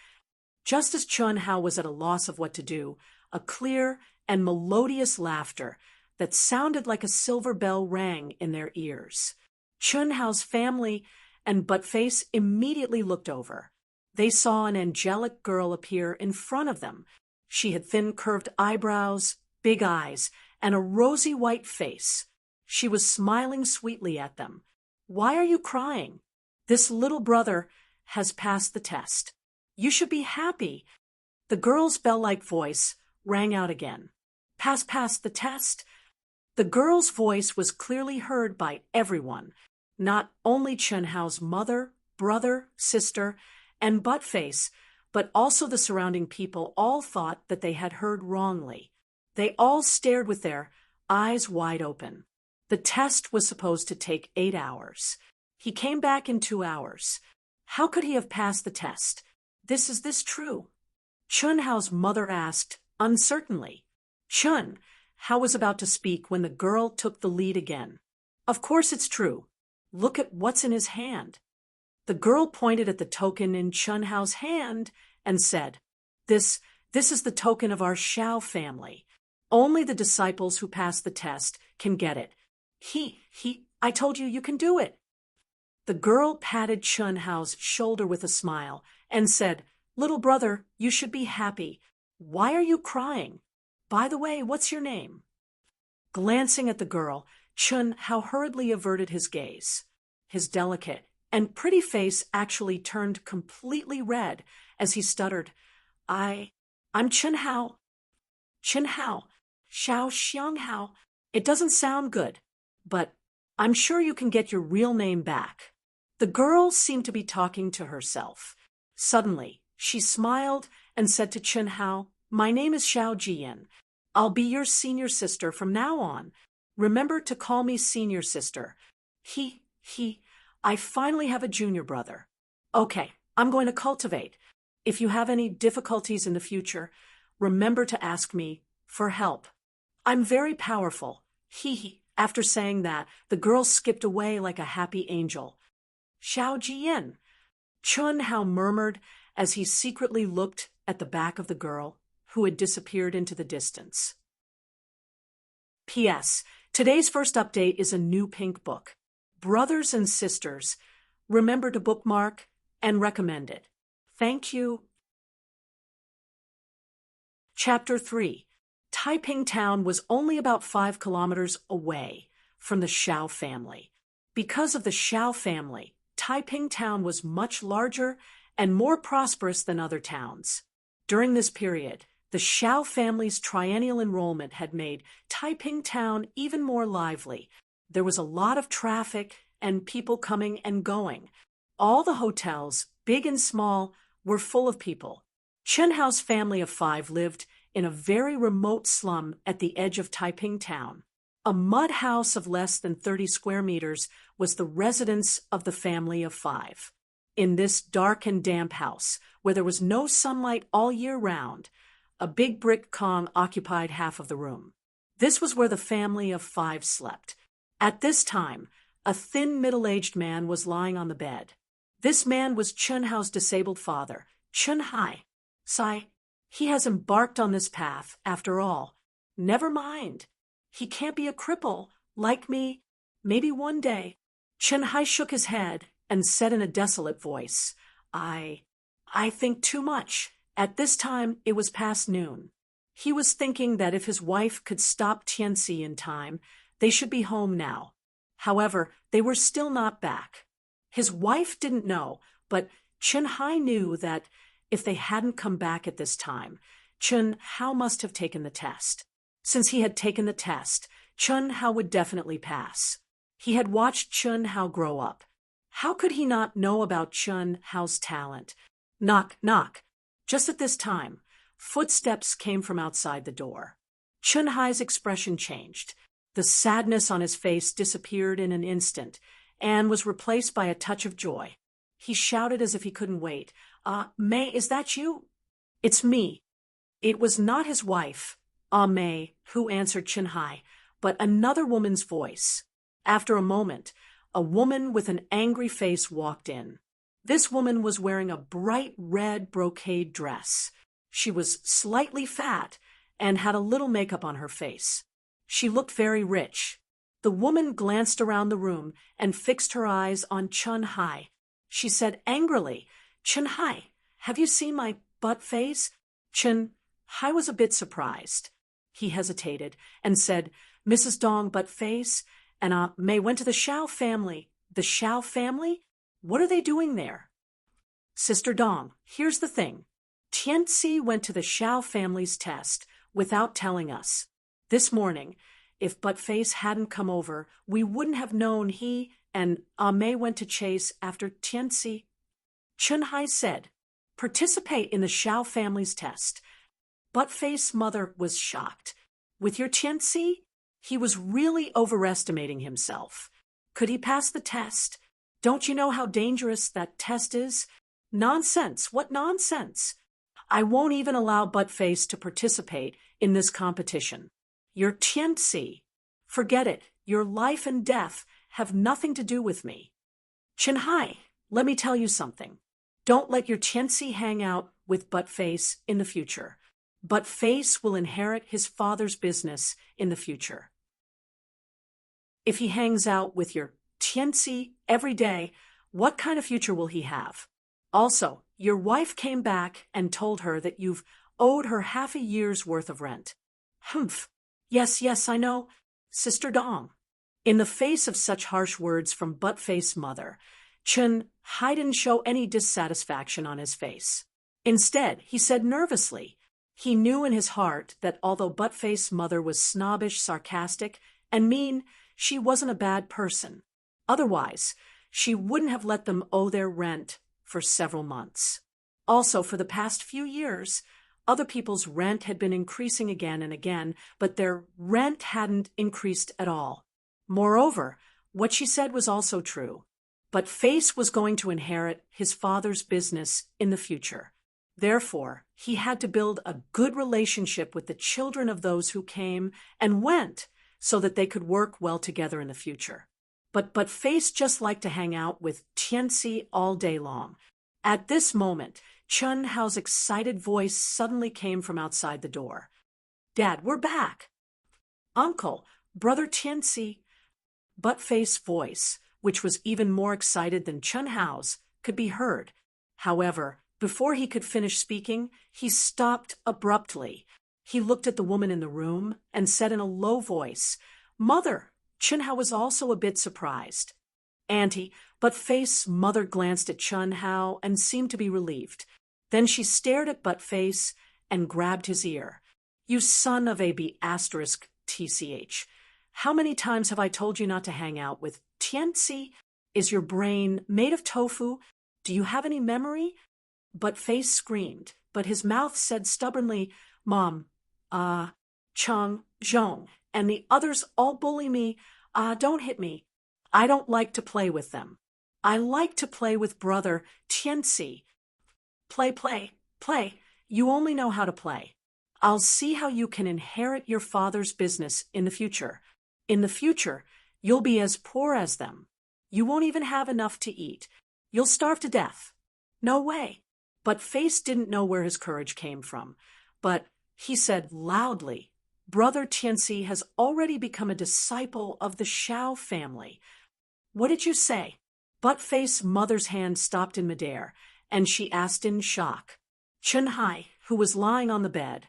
Just as Chen Hao was at a loss of what to do, a clear and melodious laughter that sounded like a silver bell rang in their ears. Chen Hao's family and Buttface immediately looked over. They saw an angelic girl appear in front of them. She had thin curved eyebrows, big eyes, and a rosy white face. She was smiling sweetly at them. Why are you crying? This little brother has passed the test. You should be happy. The girl's bell-like voice rang out again. Pass the test. The girl's voice was clearly heard by everyone. Not only Chen Hao's mother, brother, sister, and Buttface, but also the surrounding people all thought that they had heard wrongly. They all stared with their eyes wide open. The test was supposed to take 8 hours. He came back in 2 hours. How could he have passed the test? Is this true? Chun Hao's mother asked, uncertainly. Chun Hao was about to speak when the girl took the lead again. Of course it's true. Look at what's in his hand. The girl pointed at the token in Chun Hao's hand and said, This is the token of our Shao family. Only the disciples who pass the test can get it. I told you you can do it. The girl patted Chun Hao's shoulder with a smile and said, Little brother, you should be happy. Why are you crying? By the way, what's your name? Glancing at the girl, Chun Hao hurriedly averted his gaze. His delicate and pretty face actually turned completely red as he stuttered, I'm Chun Hao. Chun Hao. Xiao Xiang Hao. It doesn't sound good, but I'm sure you can get your real name back. The girl seemed to be talking to herself. Suddenly, she smiled and said to Chun Hao, My name is Xiao Jian. I'll be your senior sister from now on. Remember to call me senior sister. I finally have a junior brother. Okay, I'm going to cultivate. If you have any difficulties in the future, remember to ask me for help. I'm very powerful. After saying that, the girl skipped away like a happy angel. Xiao Jian, Chun Hao murmured as he secretly looked at the back of the girl, who had disappeared into the distance. P.S. Today's first update is a new pink book. Brothers and sisters, remember to bookmark and recommend it. Thank you. Chapter 3. Taiping Town was only about 5 kilometers away from the Shao family. Because of the Shao family, Taiping Town was much larger and more prosperous than other towns. During this period, the Shao family's triennial enrollment had made Taiping Town even more lively. There was a lot of traffic and people coming and going. All the hotels, big and small, were full of people. Chun Hao's family of 5 lived in a very remote slum at the edge of Taiping Town. A mud house of less than 30 square meters was the residence of the family of 5. In this dark and damp house, where there was no sunlight all year round, a big brick Kong occupied half of the room. This was where the family of 5 slept. At this time, a thin middle-aged man was lying on the bed. This man was Chun Hao's disabled father, Chun Hai. He has embarked on this path, after all. Never mind. He can't be a cripple, like me. Maybe one day. Chun Hai shook his head and said in a desolate voice, I think too much. At this time, it was past noon. He was thinking that if his wife could stop Tianxi in time, they should be home now. However, they were still not back. His wife didn't know, but Chun Hai knew that if they hadn't come back at this time, Chun Hao must have taken the test. Since he had taken the test, Chun Hao would definitely pass. He had watched Chun Hao grow up. How could he not know about Chun Hao's talent? Knock, knock. Just at this time, footsteps came from outside the door. Chun Hai's expression changed. The sadness on his face disappeared in an instant and was replaced by a touch of joy. He shouted as if he couldn't wait. May, is that you? It's me. It was not his wife, May, who answered Chun Hai, but another woman's voice. After a moment, a woman with an angry face walked in. This woman was wearing a bright red brocade dress. She was slightly fat and had a little makeup on her face. She looked very rich. The woman glanced around the room and fixed her eyes on Chun Hai. She said angrily, Chun Hai, have you seen my butt face? Chun Hai was a bit surprised. He hesitated and said, Mrs. Dong butt face, and May went to the Shao family. The Shao family? What are they doing there? Sister Dong, here's the thing. Tianxi went to the Shao family's test without telling us. This morning, if Buttface hadn't come over, we wouldn't have known he and May went to chase after Tianxi. Chun Hai said, participate in the Shao family's test. Buttface's mother was shocked. With your Tianxi? He was really overestimating himself. Could he pass the test? Don't you know how dangerous that test is? Nonsense! What nonsense! I won't even allow Buttface to participate in this competition. You're Tianci. Forget it. Your life and death have nothing to do with me. Chenhai, let me tell you something. Don't let your Tianci hang out with Buttface in the future. Buttface will inherit his father's business in the future. If he hangs out with your Tianci every day, what kind of future will he have? Also, your wife came back and told her that you've owed her half a year's worth of rent. Humph. Yes, I know. Sister Dong. In the face of such harsh words from Buttface's mother, Chen Hai didn't show any dissatisfaction on his face. Instead, he said nervously. He knew in his heart that although Buttface's mother was snobbish, sarcastic, and mean, she wasn't a bad person. Otherwise, she wouldn't have let them owe their rent for several months. Also, for the past few years, other people's rent had been increasing again and again, but their rent hadn't increased at all. Moreover, what she said was also true. Buttface was going to inherit his father's business in the future. Therefore, he had to build a good relationship with the children of those who came and went so that they could work well together in the future. But Buttface just liked to hang out with Tianci all day long. At this moment, Chun Hao's excited voice suddenly came from outside the door. Dad, we're back. Uncle, Brother Tianci. Buttface's voice, which was even more excited than Chun Hao's, could be heard. However, before he could finish speaking, he stopped abruptly. He looked at the woman in the room and said in a low voice, Mother! Chun Hao was also a bit surprised. Auntie, Buttface's mother glanced at Chun Hao and seemed to be relieved. Then she stared at Buttface and grabbed his ear. You son of a B***TCH. How many times have I told you not to hang out with Tianci? Is your brain made of tofu? Do you have any memory? Buttface screamed, but his mouth said stubbornly, Mom, Cheng, Zhong, and the others all bully me. Don't hit me. I don't like to play with them. I like to play with Brother Tianci. Play. You only know how to play. I'll see how you can inherit your father's business in the future. In the future, you'll be as poor as them. You won't even have enough to eat. You'll starve to death. No way. Buttface didn't know where his courage came from, but he said loudly, Brother Tianci has already become a disciple of the Shao family. What did you say? Buttface's mother's hand stopped in midair, and she asked in shock. Chun Hai, who was lying on the bed,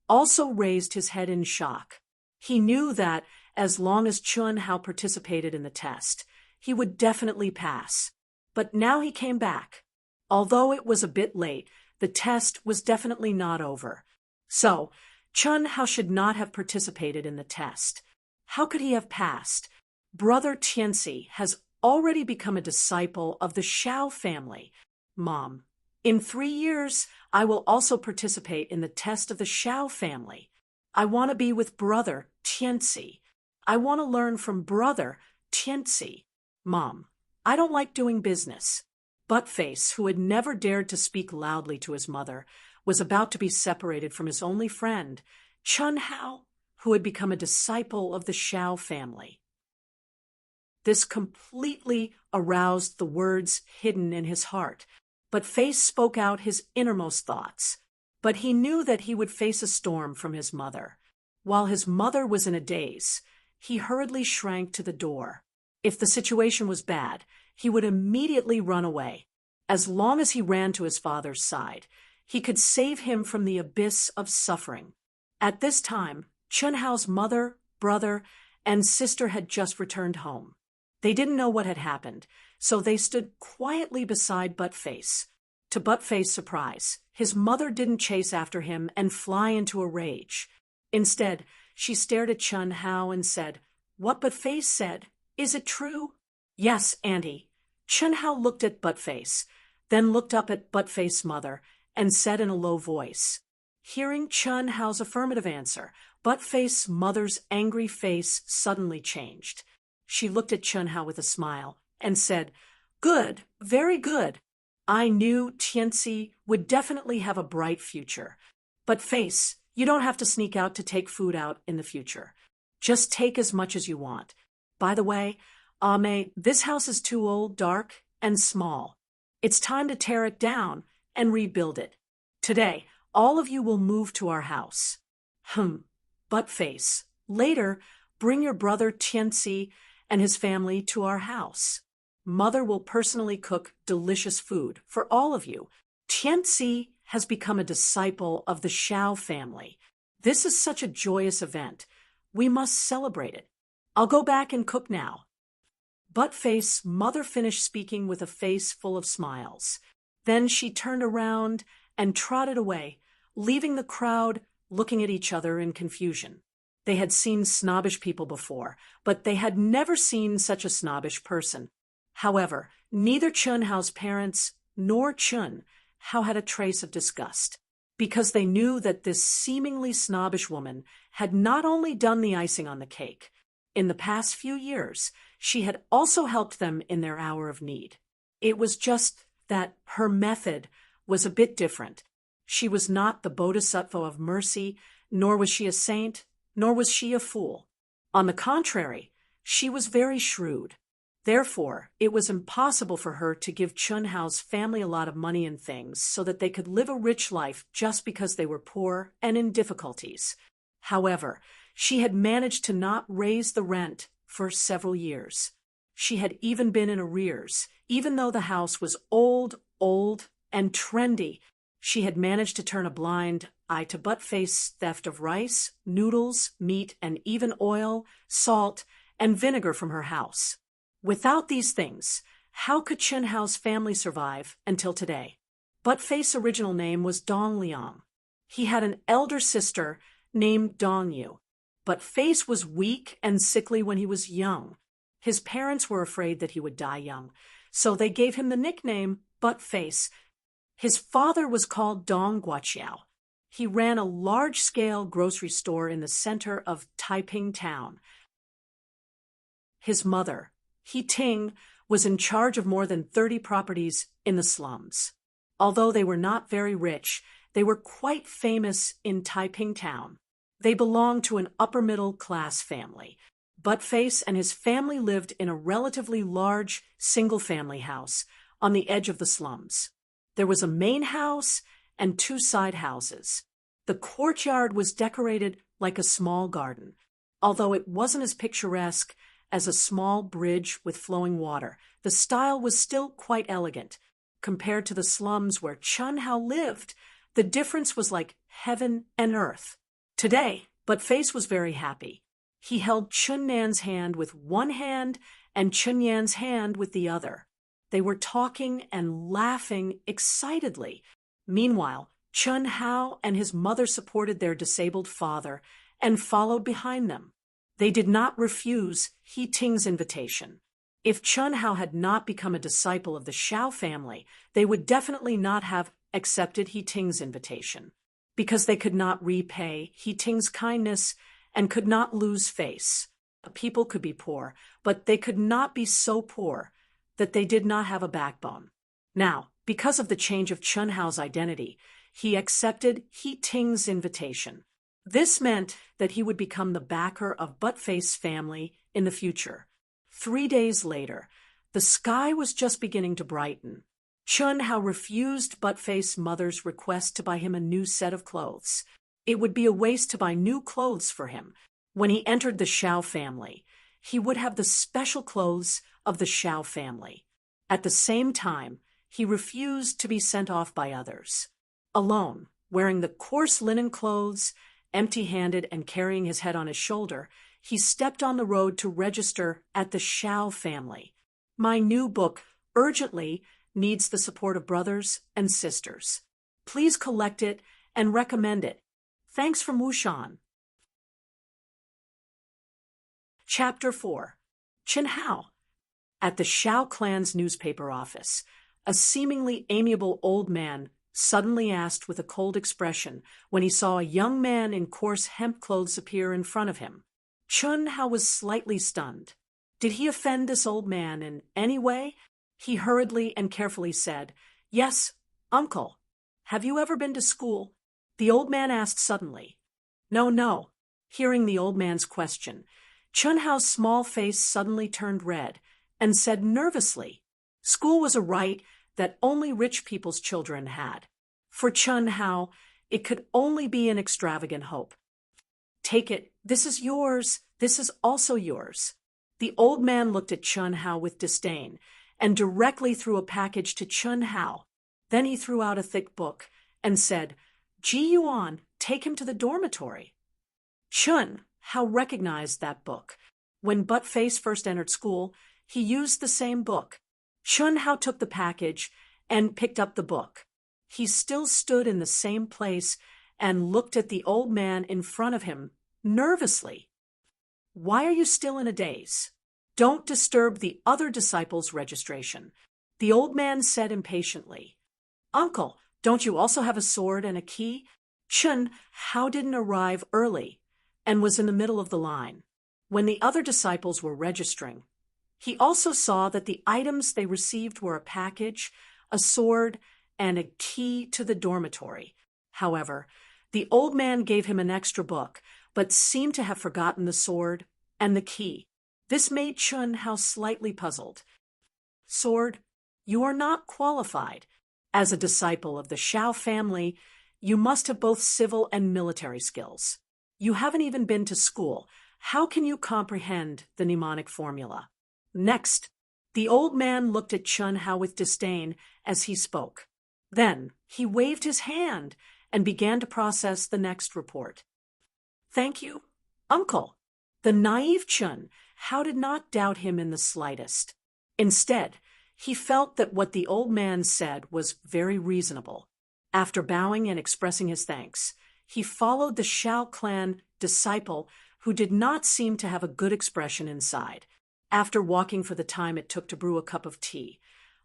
also raised his head in shock. He knew that as long as Chun Hao participated in the test, he would definitely pass. But now he came back. Although it was a bit late, the test was definitely not over. So, Chun Hao should not have participated in the test. How could he have passed? Brother Tianci has already become a disciple of the Shao family. Mom, in 3 years, I will also participate in the test of the Shao family. I want to be with Brother Tianci. I want to learn from Brother Tianci. Mom, I don't like doing business. Buttface, who had never dared to speak loudly to his mother, was about to be separated from his only friend, Chun Hao, who had become a disciple of the Shao family. This completely aroused the words hidden in his heart. Buttface spoke out his innermost thoughts. But he knew that he would face a storm from his mother. While his mother was in a daze, he hurriedly shrank to the door. If the situation was bad, he would immediately run away. As long as he ran to his father's side, he could save him from the abyss of suffering. At this time, Chun Hao's mother, brother, and sister had just returned home. They didn't know what had happened, so they stood quietly beside Buttface. To Buttface's surprise, his mother didn't chase after him and fly into a rage. Instead, she stared at Chun Hao and said, What Buttface said, is it true? Yes, Auntie. Chun Hao looked at Buttface, then looked up at Buttface's mother and said in a low voice, Hearing Chun Hao's affirmative answer, Buttface's mother's angry face suddenly changed. She looked at Chun Hao with a smile and said, "Good, very good. I knew Tianxi would definitely have a bright future. But Face, you don't have to sneak out to take food out in the future. Just take as much as you want. By the way, Ame, this house is too old, dark, and small. It's time to tear it down and rebuild it. Today, all of you will move to our house." Buttface. Later, bring your brother Tianxi and his family to our house. Mother will personally cook delicious food for all of you. Tianxi has become a disciple of the Shao family. This is such a joyous event. We must celebrate it. I'll go back and cook now. Buttface's mother finished speaking with a face full of smiles. Then she turned around and trotted away, leaving the crowd looking at each other in confusion. They had seen snobbish people before, but they had never seen such a snobbish person. However, neither Chun Hao's parents nor Chun Hao had a trace of disgust, because they knew that this seemingly snobbish woman had not only done the icing on the cake. In the past few years, she had also helped them in their hour of need. It was just that her method was a bit different. She was not the bodhisattva of mercy, nor was she a saint, nor was she a fool. On the contrary, she was very shrewd. Therefore, it was impossible for her to give Chun Hao's family a lot of money and things so that they could live a rich life just because they were poor and in difficulties. However, she had managed to not raise the rent for several years. She had even been in arrears. Even though the house was old, and trendy, she had managed to turn a blind eye to Buttface's theft of rice, noodles, meat, and even oil, salt, and vinegar from her house. Without these things, how could Chun Hao's family survive until today? Buttface's original name was Dong Liang. He had an elder sister named Dong Yu. Buttface was weak and sickly when he was young. His parents were afraid that he would die young, so they gave him the nickname Buttface. His father was called Dong Guaqiao. He ran a large-scale grocery store in the center of Taiping town. His mother, He Ting, was in charge of more than 30 properties in the slums. Although they were not very rich, they were quite famous in Taiping town. They belonged to an upper-middle-class family. Buttface and his family lived in a relatively large single-family house on the edge of the slums. There was a main house and 2 side houses. The courtyard was decorated like a small garden. Although it wasn't as picturesque as a small bridge with flowing water, the style was still quite elegant. Compared to the slums where Chun Hao lived, the difference was like heaven and earth. Today, Buttface was very happy. He held Chun Nan's hand with one hand and Chun Yan's hand with the other. They were talking and laughing excitedly. Meanwhile, Chun Hao and his mother supported their disabled father and followed behind them. They did not refuse He Ting's invitation. If Chun Hao had not become a disciple of the Shao family, they would definitely not have accepted He Ting's invitation, because they could not repay He Ting's kindness and could not lose face. People could be poor, but they could not be so poor that they did not have a backbone. Now, because of the change of Chun Hao's identity, he accepted He Ting's invitation. This meant that he would become the backer of Buttface's family in the future. 3 days later, the sky was just beginning to brighten. Chun Hao refused Buttface's mother's request to buy him a new set of clothes. It would be a waste to buy new clothes for him. When he entered the Shao family, he would have the special clothes of the Shao family. At the same time, he refused to be sent off by others. Alone, wearing the coarse linen clothes, empty-handed and carrying his head on his shoulder, he stepped on the road to register at the Shao family. My new book urgently needs the support of brothers and sisters. Please collect it and recommend it. Thanks from Wushan. Chapter 4. Chen Hao. At the Shao clan's newspaper office, a seemingly amiable old man suddenly asked with a cold expression when he saw a young man in coarse hemp clothes appear in front of him. Chun Hao was slightly stunned. Did he offend this old man in any way? He hurriedly and carefully said, "Yes, uncle. Have you ever been to school?" The old man asked suddenly. "No, no." Hearing the old man's question, Chun Hao's small face suddenly turned red and said nervously, school was a right that only rich people's children had. For Chun Hao, it could only be an extravagant hope. "Take it. This is yours. This is also yours." The old man looked at Chun Hao with disdain and directly threw a package to Chun Hao. Then he threw out a thick book and said, "Ji Yuan, take him to the dormitory." Chun Hao recognized that book. When Butt-Face first entered school, he used the same book. Chun Hao took the package and picked up the book. He still stood in the same place and looked at the old man in front of him, nervously. "Why are you still in a daze? Don't disturb the other disciples' registration," the old man said impatiently. "Uncle, don't you also have a sword and a key?" Chun Hao didn't arrive early and was in the middle of the line. When the other disciples were registering, he also saw that the items they received were a package, a sword, and a key to the dormitory. However, the old man gave him an extra book, but seemed to have forgotten the sword and the key. This made Chun Hao slightly puzzled. "Sword, you are not qualified. As a disciple of the Shao family, you must have both civil and military skills. You haven't even been to school. How can you comprehend the mnemonic formula?" Next, the old man looked at Chun Hao with disdain as he spoke. Then he waved his hand and began to process the next report. "Thank you, uncle." The naive Chun Hao did not doubt him in the slightest. Instead, he felt that what the old man said was very reasonable. After bowing and expressing his thanks, he followed the Shao clan disciple who did not seem to have a good expression inside. After walking for the time it took to brew a cup of tea,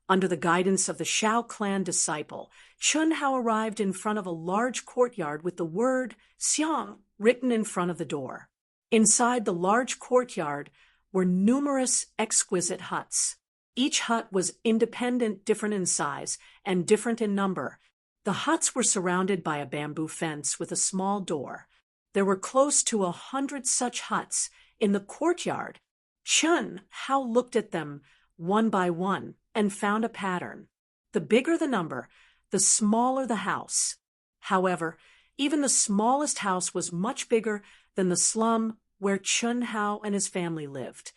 under the guidance of the Shao clan disciple, Chun Hao arrived in front of a large courtyard with the word "Xiang" written in front of the door. Inside the large courtyard were numerous exquisite huts. Each hut was independent, different in size, and different in number. The huts were surrounded by a bamboo fence with a small door. There were close to 100 such huts in the courtyard. Chun Hao looked at them one by one and found a pattern. The bigger the number, the smaller the house. However, even the smallest house was much bigger than the slum where Chun Hao and his family lived.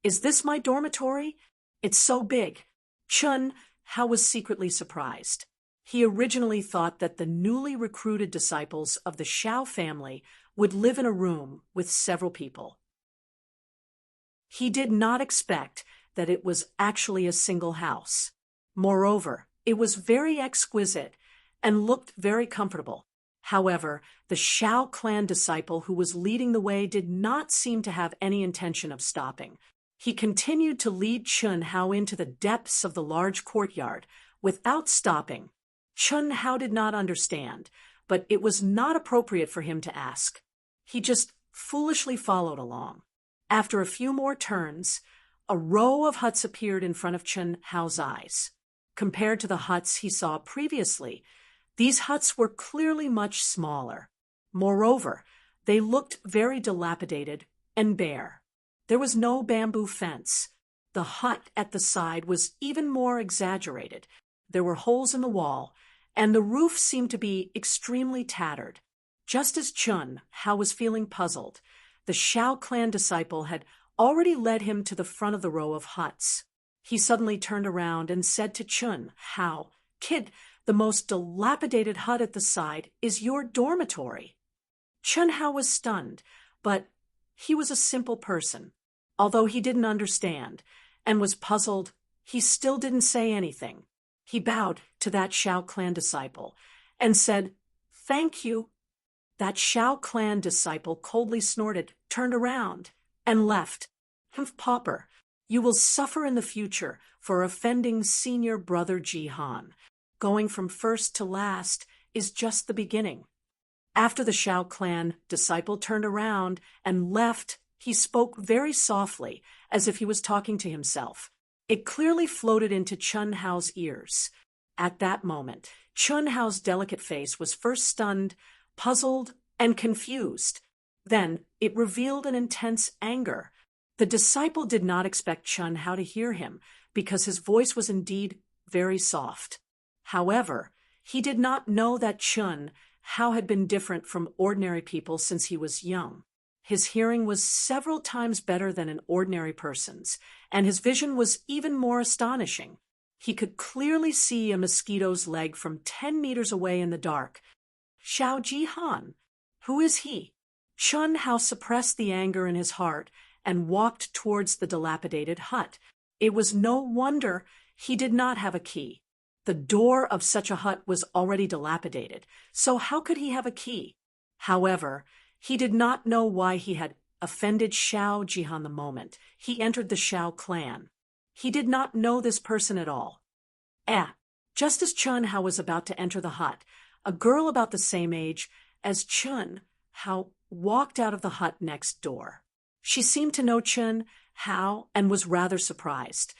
"Is this my dormitory? It's so big." Chun Hao was secretly surprised. He originally thought that the newly recruited disciples of the Shao family would live in a room with several people. He did not expect that it was actually a single house. Moreover, it was very exquisite and looked very comfortable. However, the Shao clan disciple who was leading the way did not seem to have any intention of stopping. He continued to lead Chun Hao into the depths of the large courtyard without stopping. Chun Hao did not understand, but it was not appropriate for him to ask. He just foolishly followed along. After a few more turns, a row of huts appeared in front of Chun Hao's eyes. Compared to the huts he saw previously, these huts were clearly much smaller. Moreover, they looked very dilapidated and bare. There was no bamboo fence. The hut at the side was even more exaggerated. There were holes in the wall, and the roof seemed to be extremely tattered. Just as Chun Hao was feeling puzzled, the Shao clan disciple had already led him to the front of the row of huts. He suddenly turned around and said to Chun Hao, "Kid, the most dilapidated hut at the side is your dormitory." Chun Hao was stunned, but he was a simple person. Although he didn't understand and was puzzled, he still didn't say anything. He bowed to that Shao clan disciple and said, "Thank you." That Shao clan disciple coldly snorted, turned around, and left. "Pauper, you will suffer in the future for offending senior brother Jihan. going from first to last is just the beginning. After the Shao clan disciple turned around and left, he spoke very softly, as if he was talking to himself. It clearly floated into Chun Hao's ears. At that moment, Chun Hao's delicate face was first stunned, puzzled, and confused. Then it revealed an intense anger. The disciple did not expect Chun Hao to hear him, because his voice was indeed very soft. However, he did not know that Chun Hao had been different from ordinary people since he was young. His hearing was several times better than an ordinary person's, and his vision was even more astonishing. He could clearly see a mosquito's leg from 10 meters away in the dark. Xiao Jihan, who is he? Chun Hao suppressed the anger in his heart and walked towards the dilapidated hut. It was no wonder he did not have a key. The door of such a hut was already dilapidated, so how could he have a key? However, he did not know why he had offended Xiao Jihan the moment he entered the Shao clan. He did not know this person at all. Just as Chun Hao was about to enter the hut, a girl about the same age as Chun Hao walked out of the hut next door. She seemed to know Chun Hao and was rather surprised.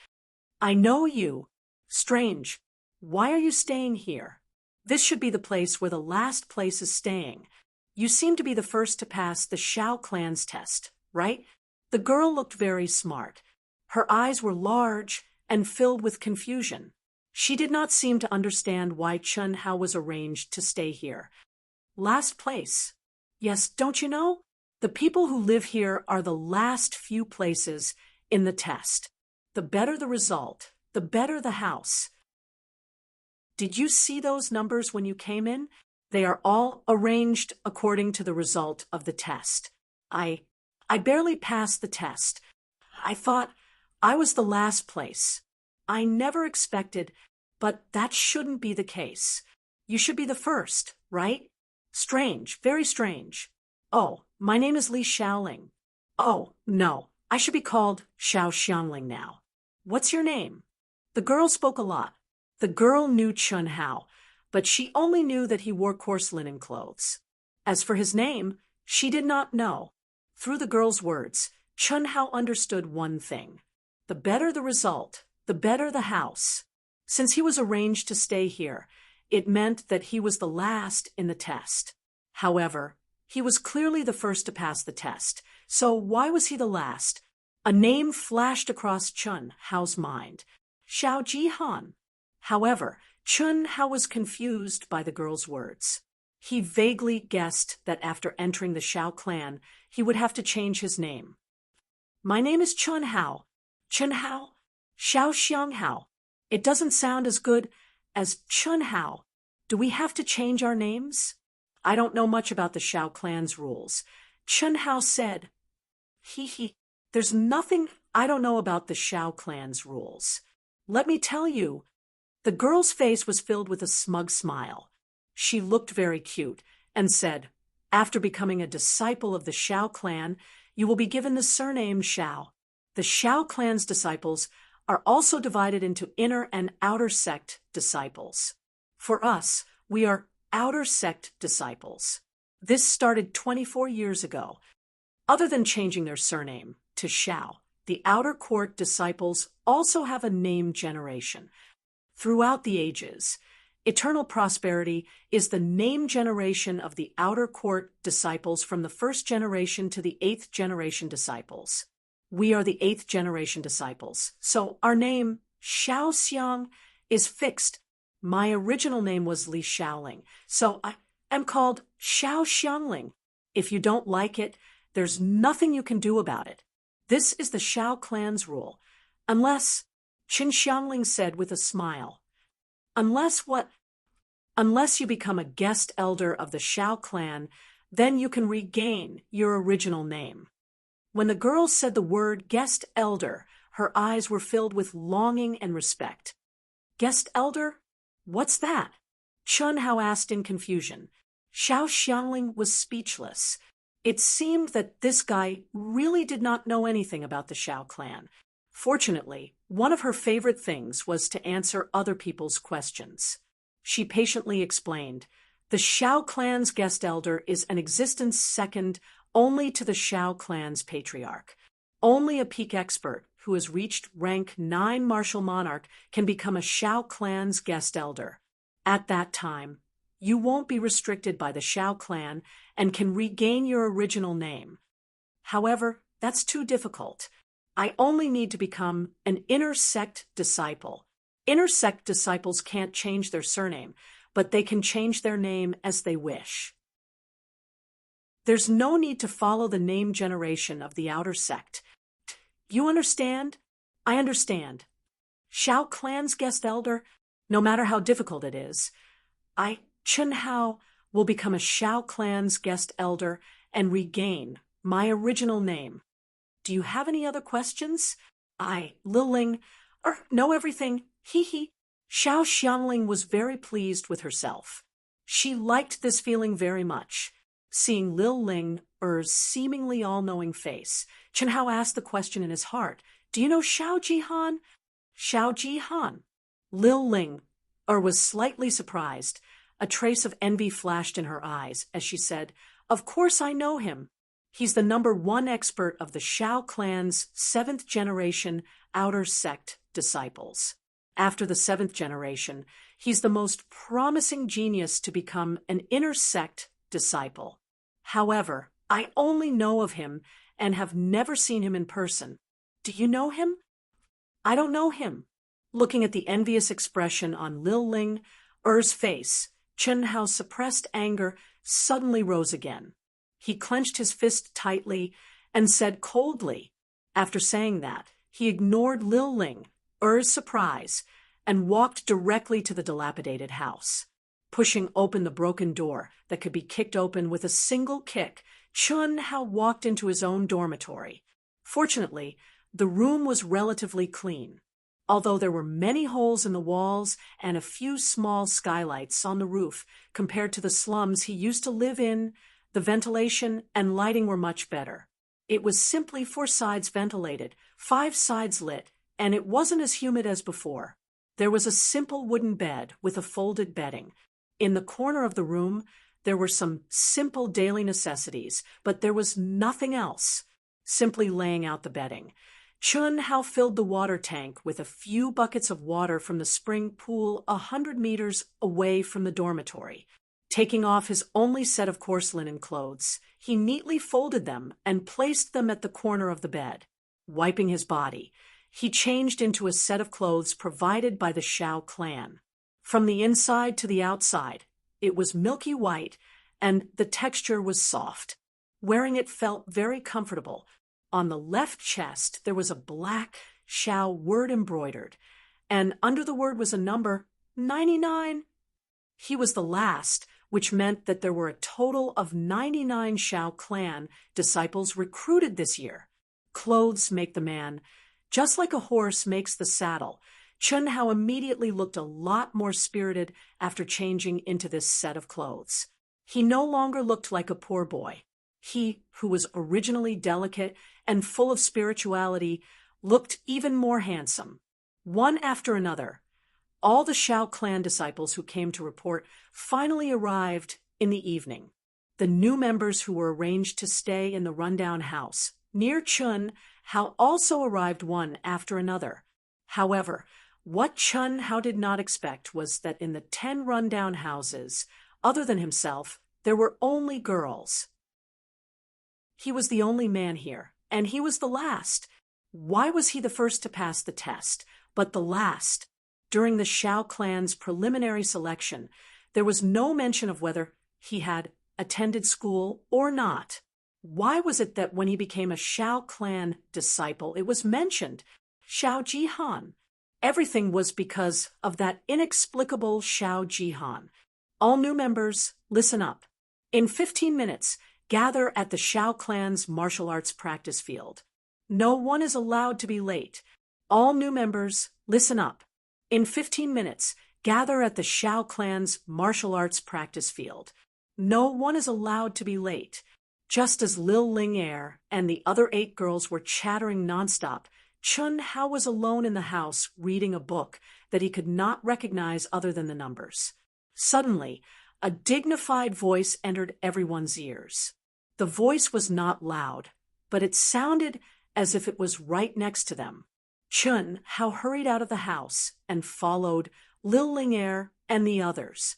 "I know you. Strange. Why are you staying here? This should be the place where the last place is staying. You seem to be the first to pass the Shao clan's test, right?" The girl looked very smart. Her eyes were large and filled with confusion. She did not seem to understand why Chun Hao was arranged to stay here. "Last place. Yes, don't you know? The people who live here are the last few places in the test. The better the result, the better the house. Did you see those numbers when you came in? They are all arranged according to the result of the test. I barely passed the test. I thought I was the last place. I never expected, but that shouldn't be the case. You should be the first, right? Strange, very strange. Oh, my name is Li Xiaoling. Oh, no, I should be called Xiao Xiangling now. What's your name?" The girl spoke a lot. The girl knew Chun Hao, but she only knew that he wore coarse linen clothes. As for his name, she did not know. Through the girl's words, Chun Hao understood one thing. The better the result, the better the house. Since he was arranged to stay here, it meant that he was the last in the test. However, he was clearly the first to pass the test, so why was he the last? A name flashed across Chun Hao's mind. Xiao Jihan. However, Chun Hao was confused by the girl's words. He vaguely guessed that after entering the Shao clan, he would have to change his name. "My name is Chun Hao. Chun Hao? Xiao Xiang Hao. It doesn't sound as good as Chun Hao. Do we have to change our names?" "I don't know much about the Shao clan's rules," Chun Hao said. There's nothing I don't know about the Shao clan's rules. Let me tell you." The girl's face was filled with a smug smile. She looked very cute and said, "After becoming a disciple of the Shao clan, you will be given the surname Shao. The Shao clan's disciples are also divided into inner and outer sect disciples. For us, we are outer sect disciples. This started 24 years ago. Other than changing their surname to Shao, the outer court disciples also have a name generation. Throughout the ages, eternal prosperity is the name generation of the outer court disciples from the first generation to the 8th generation disciples. We are the 8th generation disciples, so our name, Xiao Xiang, is fixed. My original name was Li Xiaoling, so I am called Xiao Xiangling. If you don't like it, there's nothing you can do about it. This is the Shao clan's rule. Unless," Qin Xiangling said with a smile, "Unless what? Unless you become a guest elder of the Shao clan, then you can regain your original name." When the girl said the word guest elder, her eyes were filled with longing and respect. "Guest elder? What's that?" Chun Hao asked in confusion. Xiao Xiangling was speechless. It seemed that this guy really did not know anything about the Shao clan. Fortunately, one of her favorite things was to answer other people's questions. She patiently explained. The Xiao clan's guest elder is an existence second only to the Xiao clan's patriarch. Only a peak expert who has reached rank 9 martial monarch can become a Xiao clan's guest elder. At that time, you won't be restricted by the Xiao clan and can regain your original name. However, that's too difficult. I only need to become an inner sect disciple. Inner sect disciples can't change their surname, but they can change their name as they wish. There's no need to follow the name generation of the outer sect. You understand? I understand. Xiao clan's guest elder, no matter how difficult it is, Chen Hao, will become a Xiao clan's guest elder and regain my original name. Do you have any other questions? Lil Ling, know everything. Hee hee. Xiao Xiangling was very pleased with herself. She liked this feeling very much. Seeing Lil Ling's seemingly all-knowing face, Chen Hao asked the question in his heart, "Do you know Xiao Jihan?" Xiao Jihan. Lil Ling was slightly surprised. A trace of envy flashed in her eyes as she said, "Of course I know him. He's the #1 expert of the Xiao clan's 7th generation outer sect disciples. After the 7th generation, he's the most promising genius to become an inner sect disciple. However, I only know of him and have never seen him in person. Do you know him?" "I don't know him." Looking at the envious expression on Lil Ling's face, Chen Hao's suppressed anger suddenly rose again. He clenched his fist tightly and said coldly. After saying that, he ignored Lil Ling's surprise and walked directly to the dilapidated house. Pushing open the broken door that could be kicked open with a single kick, Chen Hao walked into his own dormitory. Fortunately, the room was relatively clean. Although there were many holes in the walls and a few small skylights on the roof compared to the slums he used to live in, the ventilation and lighting were much better. It was simply 4 sides ventilated, 5 sides lit, and it wasn't as humid as before. There was a simple wooden bed with a folded bedding. In the corner of the room, there were some simple daily necessities, but there was nothing else. Simply laying out the bedding. Chen Hao filled the water tank with a few buckets of water from the spring pool 100 meters away from the dormitory. Taking off his only set of coarse linen clothes, he neatly folded them and placed them at the corner of the bed. Wiping his body, he changed into a set of clothes provided by the Xiao clan. From the inside to the outside, it was milky white and the texture was soft. Wearing it felt very comfortable. On the left chest, there was a black Xiao word embroidered, and under the word was a number, 99. He was the last, which meant that there were a total of 99 Xiao clan disciples recruited this year. Clothes make the man. Just like a horse makes the saddle, Chen Hao immediately looked a lot more spirited after changing into this set of clothes. He no longer looked like a poor boy. He, who was originally delicate and full of spirituality, looked even more handsome. One after another, all the Xiao clan disciples who came to report finally arrived in the evening. The new members who were arranged to stay in the rundown house near Chen Hao also arrived one after another. However, what Chen Hao did not expect was that in the 10 rundown houses, other than himself, there were only girls. He was the only man here, and he was the last. Why was he the first to pass the test, but the last? During the Xiao clan's preliminary selection, there was no mention of whether he had attended school or not. Why was it that when he became a Xiao clan disciple, it was mentioned, Xiao Jihan? Everything was because of that inexplicable Xiao Jihan. All new members, listen up. In 15 minutes, gather at the Xiao clan's martial arts practice field. No one is allowed to be late. All new members, listen up. In 15 minutes, gather at the Xiao clan's martial arts practice field. No one is allowed to be late. Just as Lil Ling and the other 8 girls were chattering nonstop, Chen Hao was alone in the house reading a book that he could not recognize other than the numbers. Suddenly, a dignified voice entered everyone's ears. The voice was not loud, but it sounded as if it was right next to them. Chun Hao hurried out of the house and followed Lil Ling and the others.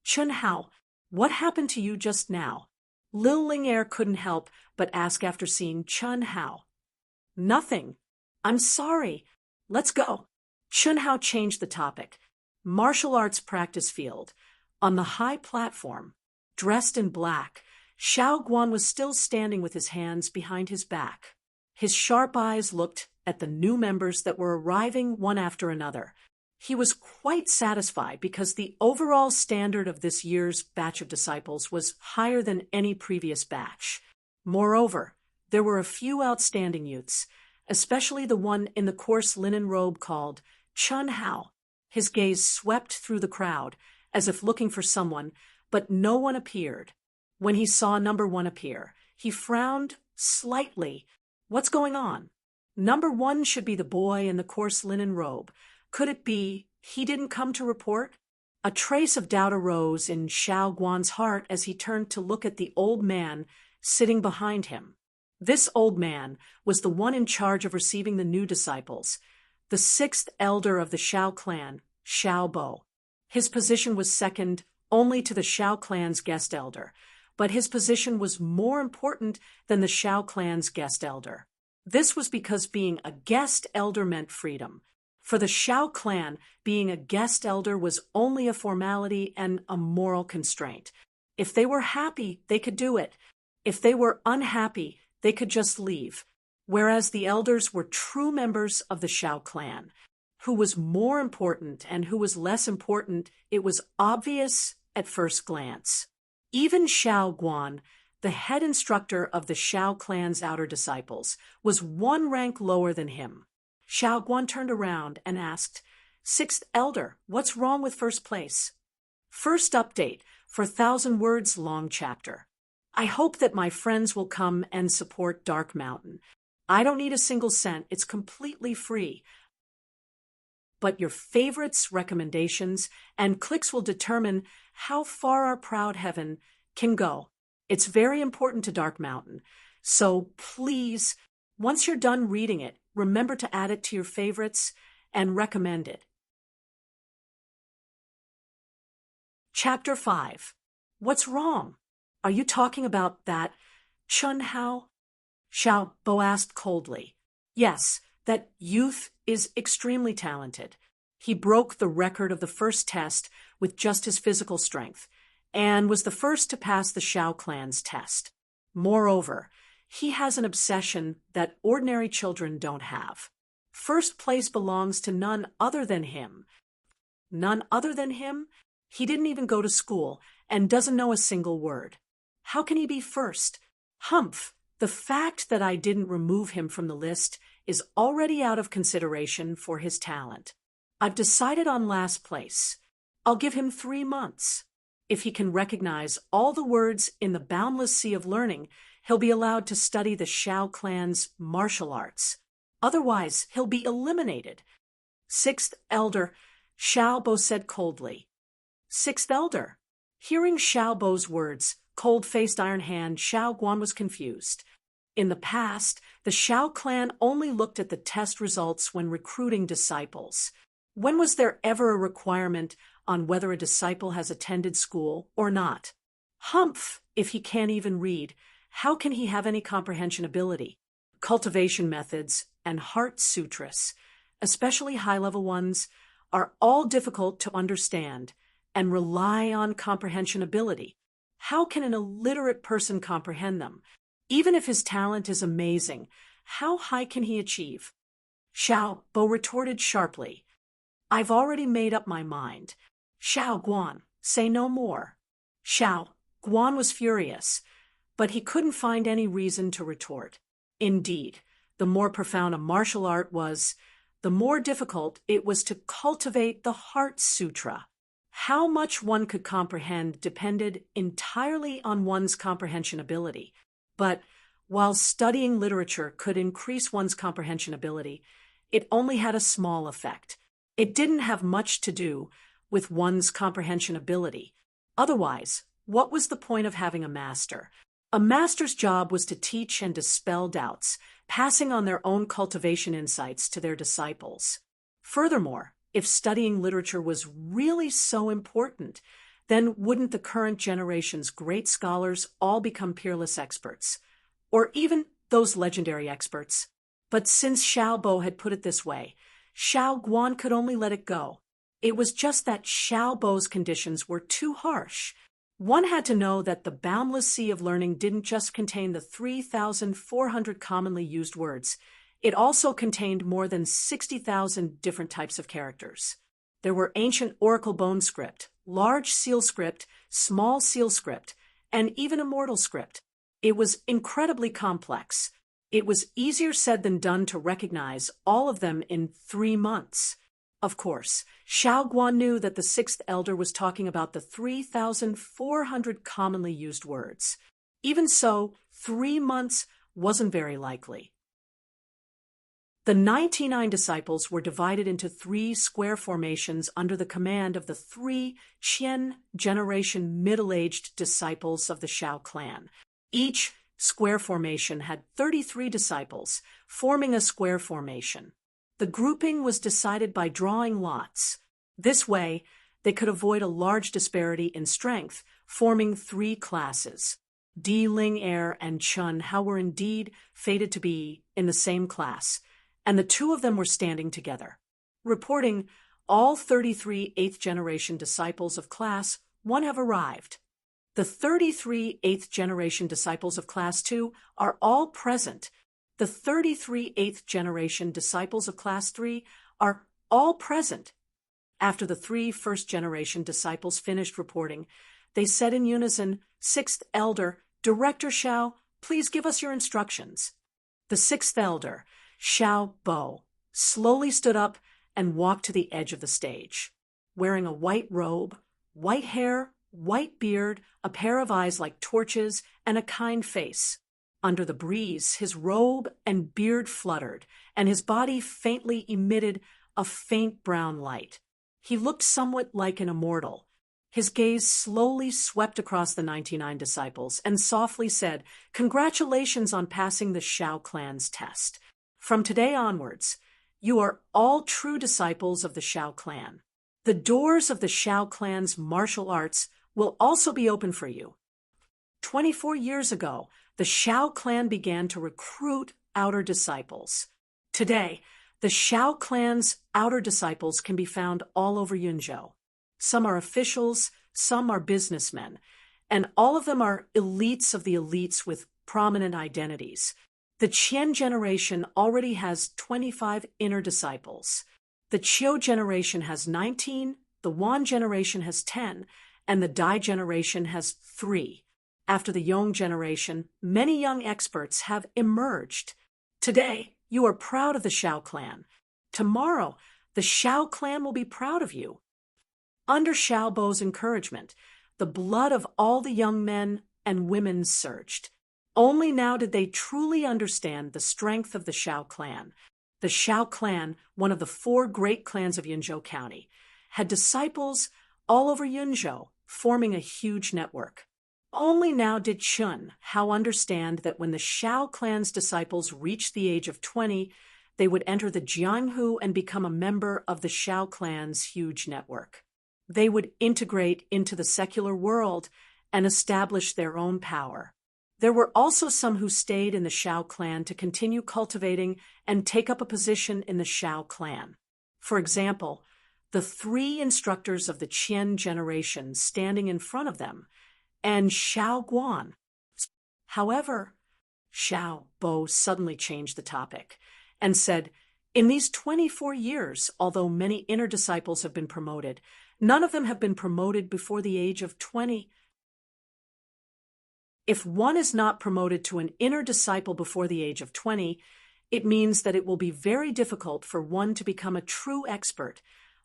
Chun Hao, what happened to you just now? Lil Ling couldn't help but ask after seeing Chun Hao. Nothing. I'm sorry. Let's go. Chun Hao changed the topic. Martial arts practice field. On the high platform, dressed in black, Xiao Guan was still standing with his hands behind his back. His sharp eyes looked at the new members that were arriving one after another. He was quite satisfied because the overall standard of this year's batch of disciples was higher than any previous batch. Moreover, there were a few outstanding youths, especially the one in the coarse linen robe called Chun Hao. His gaze swept through the crowd, as if looking for someone, but no one appeared. When he saw number 1 appear, he frowned slightly. What's going on? Number 1 should be the boy in the coarse linen robe. Could it be he didn't come to report? A trace of doubt arose in Xiao Guan's heart as he turned to look at the old man sitting behind him. This old man was the one in charge of receiving the new disciples, the 6th elder of the Xiao clan, Xiao Bo. His position was second only to the Xiao clan's guest elder, but his position was more important than the Xiao clan's guest elder. This was because being a guest elder meant freedom. For the Xiao clan, being a guest elder was only a formality and a moral constraint. If they were happy, they could do it. If they were unhappy, they could just leave. Whereas the elders were true members of the Xiao clan. Who was more important and who was less important, it was obvious at first glance. Even Xiao Guan, the head instructor of the Xiao clan's outer disciples, was 1 rank lower than him. Xiao Guan turned around and asked, 6th elder, what's wrong with first place? First update for 1,000 words long chapter. I hope that my friends will come and support Dark Mountain. I don't need a single cent. It's completely free. But your favorites, recommendations, and clicks will determine how far our proud heaven can go. It's very important to Dark Mountain. So please, once you're done reading it, remember to add it to your favorites and recommend it. Chapter 5. What's wrong? Are you talking about that Chun Hao? Xiao Bo asked coldly. Yes, that youth is extremely talented. He broke the record of the first test with just his physical strength, and was the first to pass the Xiao clan's test. Moreover, he has an obsession that ordinary children don't have. First place belongs to none other than him. None other than him? He didn't even go to school and doesn't know a single word. How can he be first? Humph! The fact that I didn't remove him from the list is already out of consideration for his talent. I've decided on last place. I'll give him 3 months. If he can recognize all the words in the boundless sea of learning, he'll be allowed to study the Xiao clan's martial arts. Otherwise, he'll be eliminated. 6th elder, Xiao Bo said coldly. 6th elder. Hearing Xiao Bo's words, cold-faced Iron Hand, Xiao Guan was confused. In the past, the Xiao clan only looked at the test results when recruiting disciples. When was there ever a requirement on whether a disciple has attended school or not? Humph! If he can't even read, how can he have any comprehension ability? Cultivation methods and heart sutras, especially high-level ones, are all difficult to understand and rely on comprehension ability. How can an illiterate person comprehend them? Even if his talent is amazing, how high can he achieve? Xiao Bo retorted sharply. I've already made up my mind. Xiao Guan, say no more. Xiao Guan was furious, but he couldn't find any reason to retort. Indeed, the more profound a martial art was, the more difficult it was to cultivate the Heart Sutra. How much one could comprehend depended entirely on one's comprehension ability. But while studying literature could increase one's comprehension ability, it only had a small effect. It didn't have much to do with one's comprehension ability. Otherwise, what was the point of having a master? A master's job was to teach and dispel doubts, passing on their own cultivation insights to their disciples. Furthermore, if studying literature was really so important, then wouldn't the current generation's great scholars all become peerless experts? Or even those legendary experts? But since Xiao Bo had put it this way, Xiao Guan could only let it go. It was just that Xiao Bo's conditions were too harsh. One had to know that the boundless sea of learning didn't just contain the 3,400 commonly used words. It also contained more than 60,000 different types of characters. There were ancient oracle bone script, large seal script, small seal script, and even immortal script. It was incredibly complex. It was easier said than done to recognize all of them in 3 months. Of course, Xiao Guan knew that the sixth elder was talking about the 3,400 commonly used words. Even so, 3 months wasn't very likely. The 99 disciples were divided into 3 square formations under the command of the 3 Qian generation middle-aged disciples of the Xiao clan. Each square formation had 33 disciples, forming a square formation. The grouping was decided by drawing lots. This way, they could avoid a large disparity in strength, forming 3 classes. Di Ling Er and Chun Hao were indeed fated to be in the same class, and the 2 of them were standing together. Reporting, all 33 8th-generation disciples of Class 1 have arrived. The 33 8th-generation disciples of Class 2 are all present. The 33 8th-generation disciples of Class 3 are all present. After the 3 first-generation disciples finished reporting, they said in unison, "Sixth Elder, Director Xiao, please give us your instructions." The 6th Elder, Xiao Bo, slowly stood up and walked to the edge of the stage. Wearing a white robe, white hair, white beard, a pair of eyes like torches, and a kind face. Under the breeze, his robe and beard fluttered, and his body faintly emitted a faint brown light. He looked somewhat like an immortal. His gaze slowly swept across the 99 disciples and softly said, "Congratulations on passing the Xiao clan's test. From today onwards, you are all true disciples of the Xiao clan. The doors of the Xiao clan's martial arts will also be open for you." 24 years ago, the Xiao clan began to recruit outer disciples. Today, the Xiao clan's outer disciples can be found all over Yunzhou. Some are officials, some are businessmen, and all of them are elites of the elites with prominent identities. The Qian generation already has 25 inner disciples. The Qiu generation has 19, the Wan generation has 10, and the Dai generation has 3. After the Yong generation, many young experts have emerged. Today, you are proud of the Xiao clan. Tomorrow, the Xiao clan will be proud of you. Under Xiao Bo's encouragement, the blood of all the young men and women surged. Only now did they truly understand the strength of the Xiao clan. The Xiao clan, one of the 4 great clans of Yunzhou County, had disciples all over Yunzhou, forming a huge network. Only now did Chun Hao understand that when the Xiao clan's disciples reached the age of 20, they would enter the Jianghu and become a member of the Xiao clan's huge network. They would integrate into the secular world and establish their own power. There were also some who stayed in the Xiao clan to continue cultivating and take up a position in the Xiao clan. For example, the 3 instructors of the Qian generation standing in front of them, and Xiao Guan. However, Xiao Bo suddenly changed the topic and said, "In these 24 years, although many inner disciples have been promoted, none of them have been promoted before the age of 20. If one is not promoted to an inner disciple before the age of 20, it means that it will be very difficult for one to become a true expert,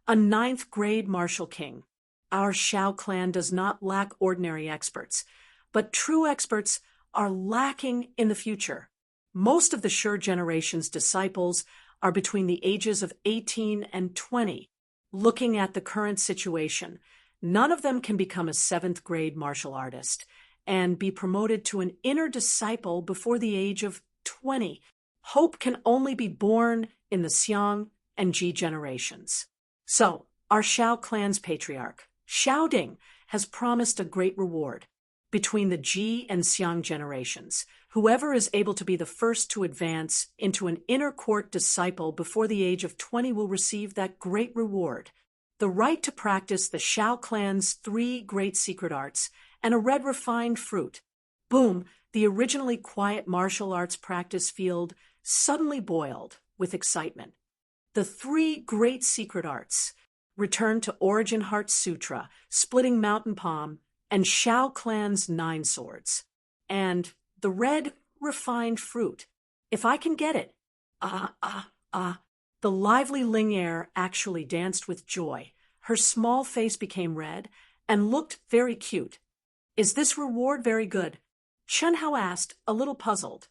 a 9th grade martial king. Our Xiao clan does not lack ordinary experts, but true experts are lacking in the future. Most of the Shi generation's disciples are between the ages of 18 and 20. Looking at the current situation, none of them can become a seventh-grade martial artist and be promoted to an inner disciple before the age of 20. Hope can only be born in the Xiang and Ji generations. So, our Shao clan's patriarch, Xiao Ding, has promised a great reward. Between the Ji and Xiang generations, whoever is able to be the first to advance into an inner court disciple before the age of 20 will receive that great reward: the right to practice the Shao clan's 3 great secret arts and a red refined fruit. Boom, the originally quiet martial arts practice field suddenly boiled with excitement. The 3 great secret arts: Return to Origin Heart Sutra, Splitting Mountain Palm, and Shao clan's 9 swords. And the red refined fruit. If I can get it. The lively Ling Er actually danced with joy. Her small face became red and looked very cute. Is this reward very good? Chen Hao asked, a little puzzled.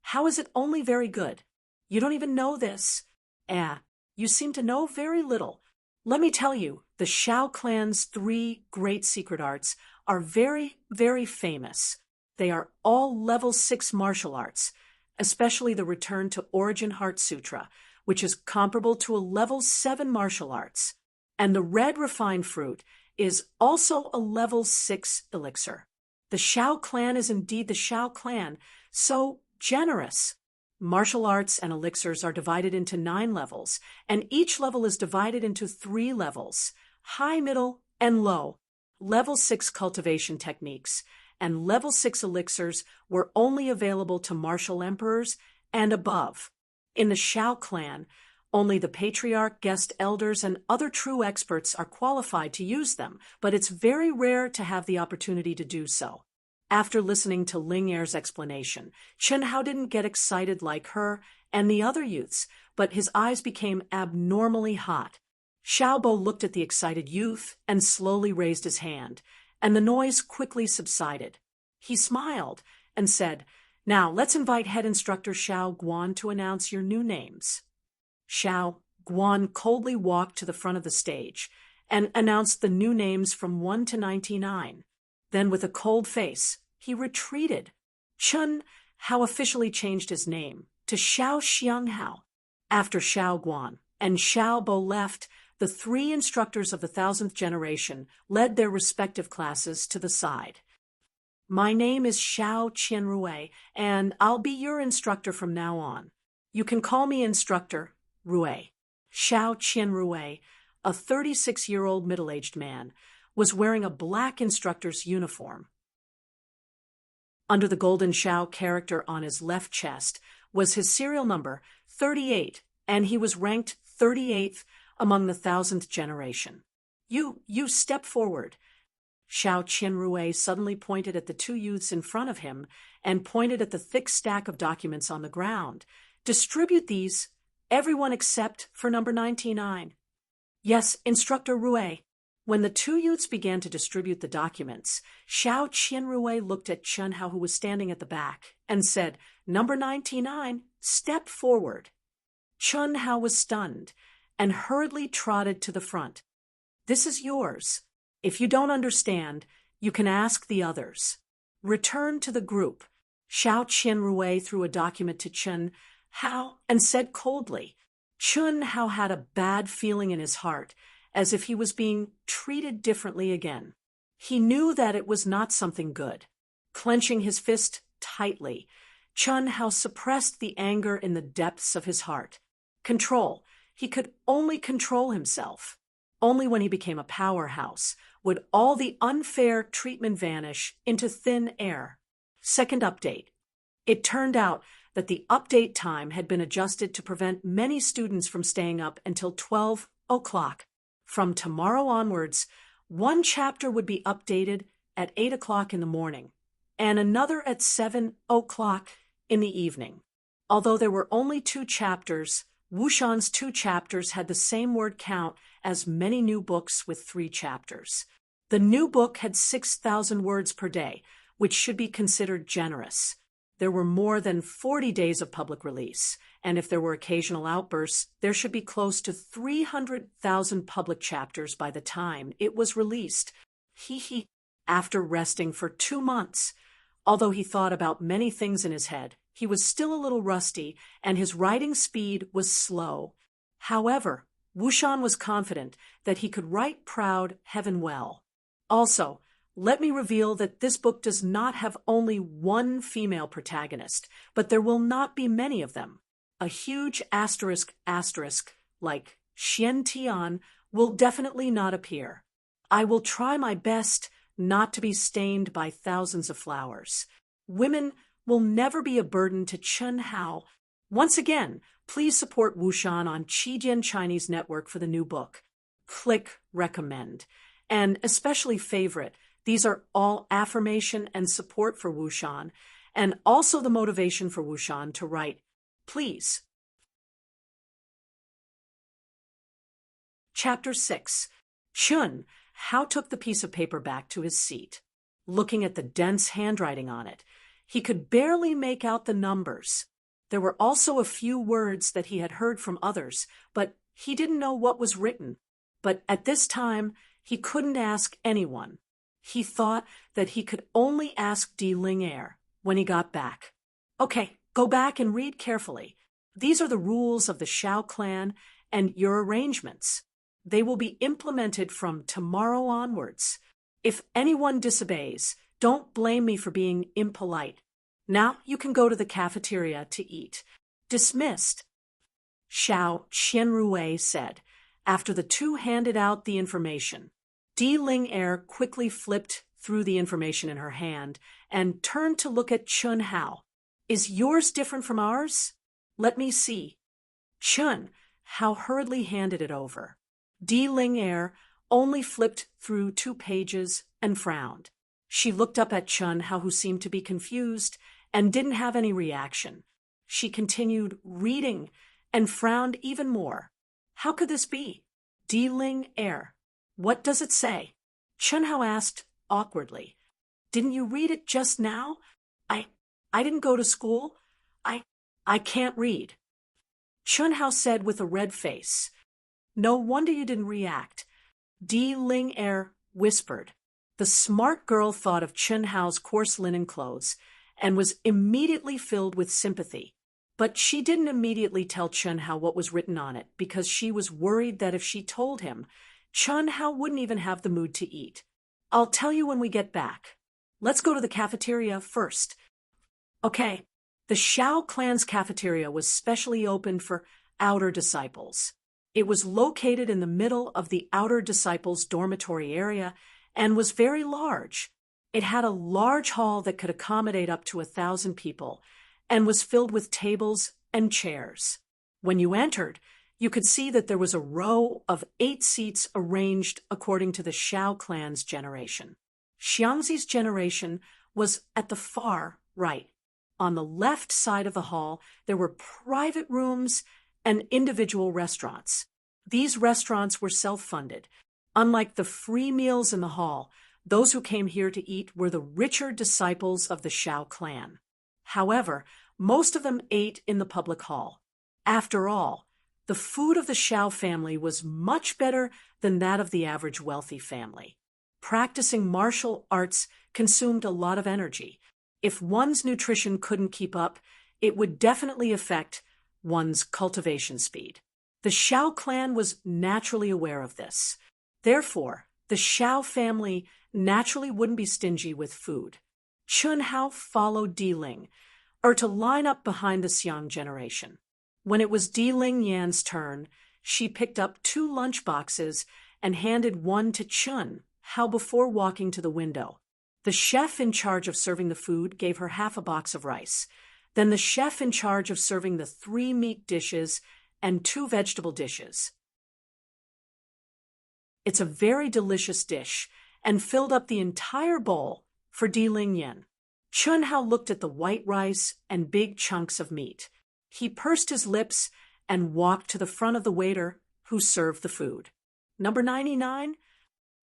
How is it only very good? You don't even know this. You seem to know very little. Let me tell you, the Shao clan's 3 great secret arts are very, very famous. They are all level 6 martial arts, especially the Return to Origin Heart Sutra, which is comparable to a level 7 martial arts. And the red refined fruit is also a level 6 elixir. The Shao clan is indeed the Shao clan, so generous. Martial arts and elixirs are divided into 9 levels, and each level is divided into 3 levels: high, middle, and low. Level 6 cultivation techniques and level 6 elixirs were only available to martial emperors and above. In the Shao clan, only the patriarch, guest elders, and other true experts are qualified to use them, but it's very rare to have the opportunity to do so. After listening to Ling Er's explanation, Chen Hao didn't get excited like her and the other youths, but his eyes became abnormally hot. Xiaobo looked at the excited youth and slowly raised his hand, and the noise quickly subsided. He smiled and said, "Now let's invite head instructor Xiao Guan to announce your new names." Xiao Guan coldly walked to the front of the stage and announced the new names from 1 to 99. Then, with a cold face, he retreated. Chen Hao officially changed his name to Xiao Xianghao. After Xiao Guan and Xiao Bo left, the 3 instructors of the 1000th generation led their respective classes to the side. "My name is Xiao Qianrui, and I'll be your instructor from now on. You can call me Instructor Rui." Xiao Qianrui, a 36-year-old middle-aged man, was wearing a black instructor's uniform. Under the golden Shao character on his left chest was his serial number, 38, and he was ranked 38th among the 1000th generation. You step forward." Xiao Qianrui suddenly pointed at the 2 youths in front of him and pointed at the thick stack of documents on the ground. "Distribute these, everyone except for number 99. "Yes, Instructor Rui." When the 2 youths began to distribute the documents, Xiao Qianrui looked at Chen Hao, who was standing at the back, and said, "Number 99, step forward." Chen Hao was stunned and hurriedly trotted to the front. "This is yours. If you don't understand, you can ask the others. Return to the group." Xiao Qianrui threw a document to Chen Hao and said coldly. Chen Hao had a bad feeling in his heart, as if he was being treated differently again. He knew that it was not something good. Clenching his fist tightly, Chen Hao suppressed the anger in the depths of his heart. Control. He could only control himself. Only when he became a powerhouse would all the unfair treatment vanish into thin air. Second update. It turned out that the update time had been adjusted to prevent many students from staying up until 12 o'clock. From tomorrow onwards, 1 chapter would be updated at 8 o'clock in the morning, and another at 7 o'clock in the evening. Although there were only 2 chapters, Wushan's 2 chapters had the same word count as many new books with 3 chapters. The new book had 6,000 words per day, which should be considered generous. There were more than 40 days of public release, and if there were occasional outbursts, there should be close to 300,000 public chapters by the time it was released. After resting for 2 months. Although he thought about many things in his head, he was still a little rusty, and his writing speed was slow. However, Wushan was confident that he could write proud heaven well. Also, let me reveal that this book does not have only one female protagonist, but there will not be many of them. A huge asterisk like Xian Tian will definitely not appear. I will try my best not to be stained by thousands of flowers. Women will never be a burden to Chen Hao. Once again, please support Wushan on Qijian Chinese Network for the new book. Click recommend. And especially favorite. These are all affirmation and support for Wushan, and also the motivation for Wushan to write. Please. Chapter 6. Chun Hao took the piece of paper back to his seat. Looking at the dense handwriting on it, he could barely make out the numbers. There were also a few words that he had heard from others, but he didn't know what was written. But at this time, he couldn't ask anyone. He thought that he could only ask Di Ling-er when he got back. Okay, go back and read carefully. These are the rules of the Shao clan and your arrangements. They will be implemented from tomorrow onwards. If anyone disobeys, don't blame me for being impolite. Now you can go to the cafeteria to eat. Dismissed. Xiao Qianrui said, after the two handed out the information. Di Ling-er quickly flipped through the information in her hand and turned to look at Chun Hao. Is yours different from ours? Let me see. Chun Hao hurriedly handed it over. Di Ling-er only flipped through 2 pages and frowned. She looked up at Chun Hao, who seemed to be confused and didn't have any reaction. She continued reading and frowned even more. How could this be? Di Ling-er. What does it say? Chun Hao asked awkwardly. Didn't you read it just now? I didn't go to school. I can't read. Chun Hao said with a red face. No wonder you didn't react. Di Ling-er whispered. The smart girl thought of Chun Hao's coarse linen clothes and was immediately filled with sympathy. But she didn't immediately tell Chun Hao what was written on it because she was worried that if she told him, Chun Hao wouldn't even have the mood to eat. I'll tell you when we get back. Let's go to the cafeteria first. Okay, the Shao clan's cafeteria was specially opened for outer disciples. It was located in the middle of the outer disciples' dormitory area and was very large. It had a large hall that could accommodate up to 1,000 people and was filled with tables and chairs. When you entered, you could see that there was a row of 8 seats arranged according to the Shao clan's generation. Xiangzi's generation was at the far right. On the left side of the hall, there were private rooms and individual restaurants. These restaurants were self-funded. Unlike the free meals in the hall, those who came here to eat were the richer disciples of the Shao clan. However, most of them ate in the public hall. After all, the food of the Shao family was much better than that of the average wealthy family. Practicing martial arts consumed a lot of energy. If one's nutrition couldn't keep up, it would definitely affect one's cultivation speed. The Shao clan was naturally aware of this. Therefore, the Shao family naturally wouldn't be stingy with food. Chun Hao followed Di Ling, to line up behind the Xiang generation. When it was Di Ling Yan's turn, she picked up 2 lunch boxes and handed one to Chun Hao before walking to the window. The chef in charge of serving the food gave her half a box of rice. Then the chef in charge of serving the 3 meat dishes and 2 vegetable dishes. It's a very delicious dish and filled up the entire bowl for Di Ling Yan. Chun Hao looked at the white rice and big chunks of meat. He pursed his lips and walked to the front of the waiter who served the food. Number 99?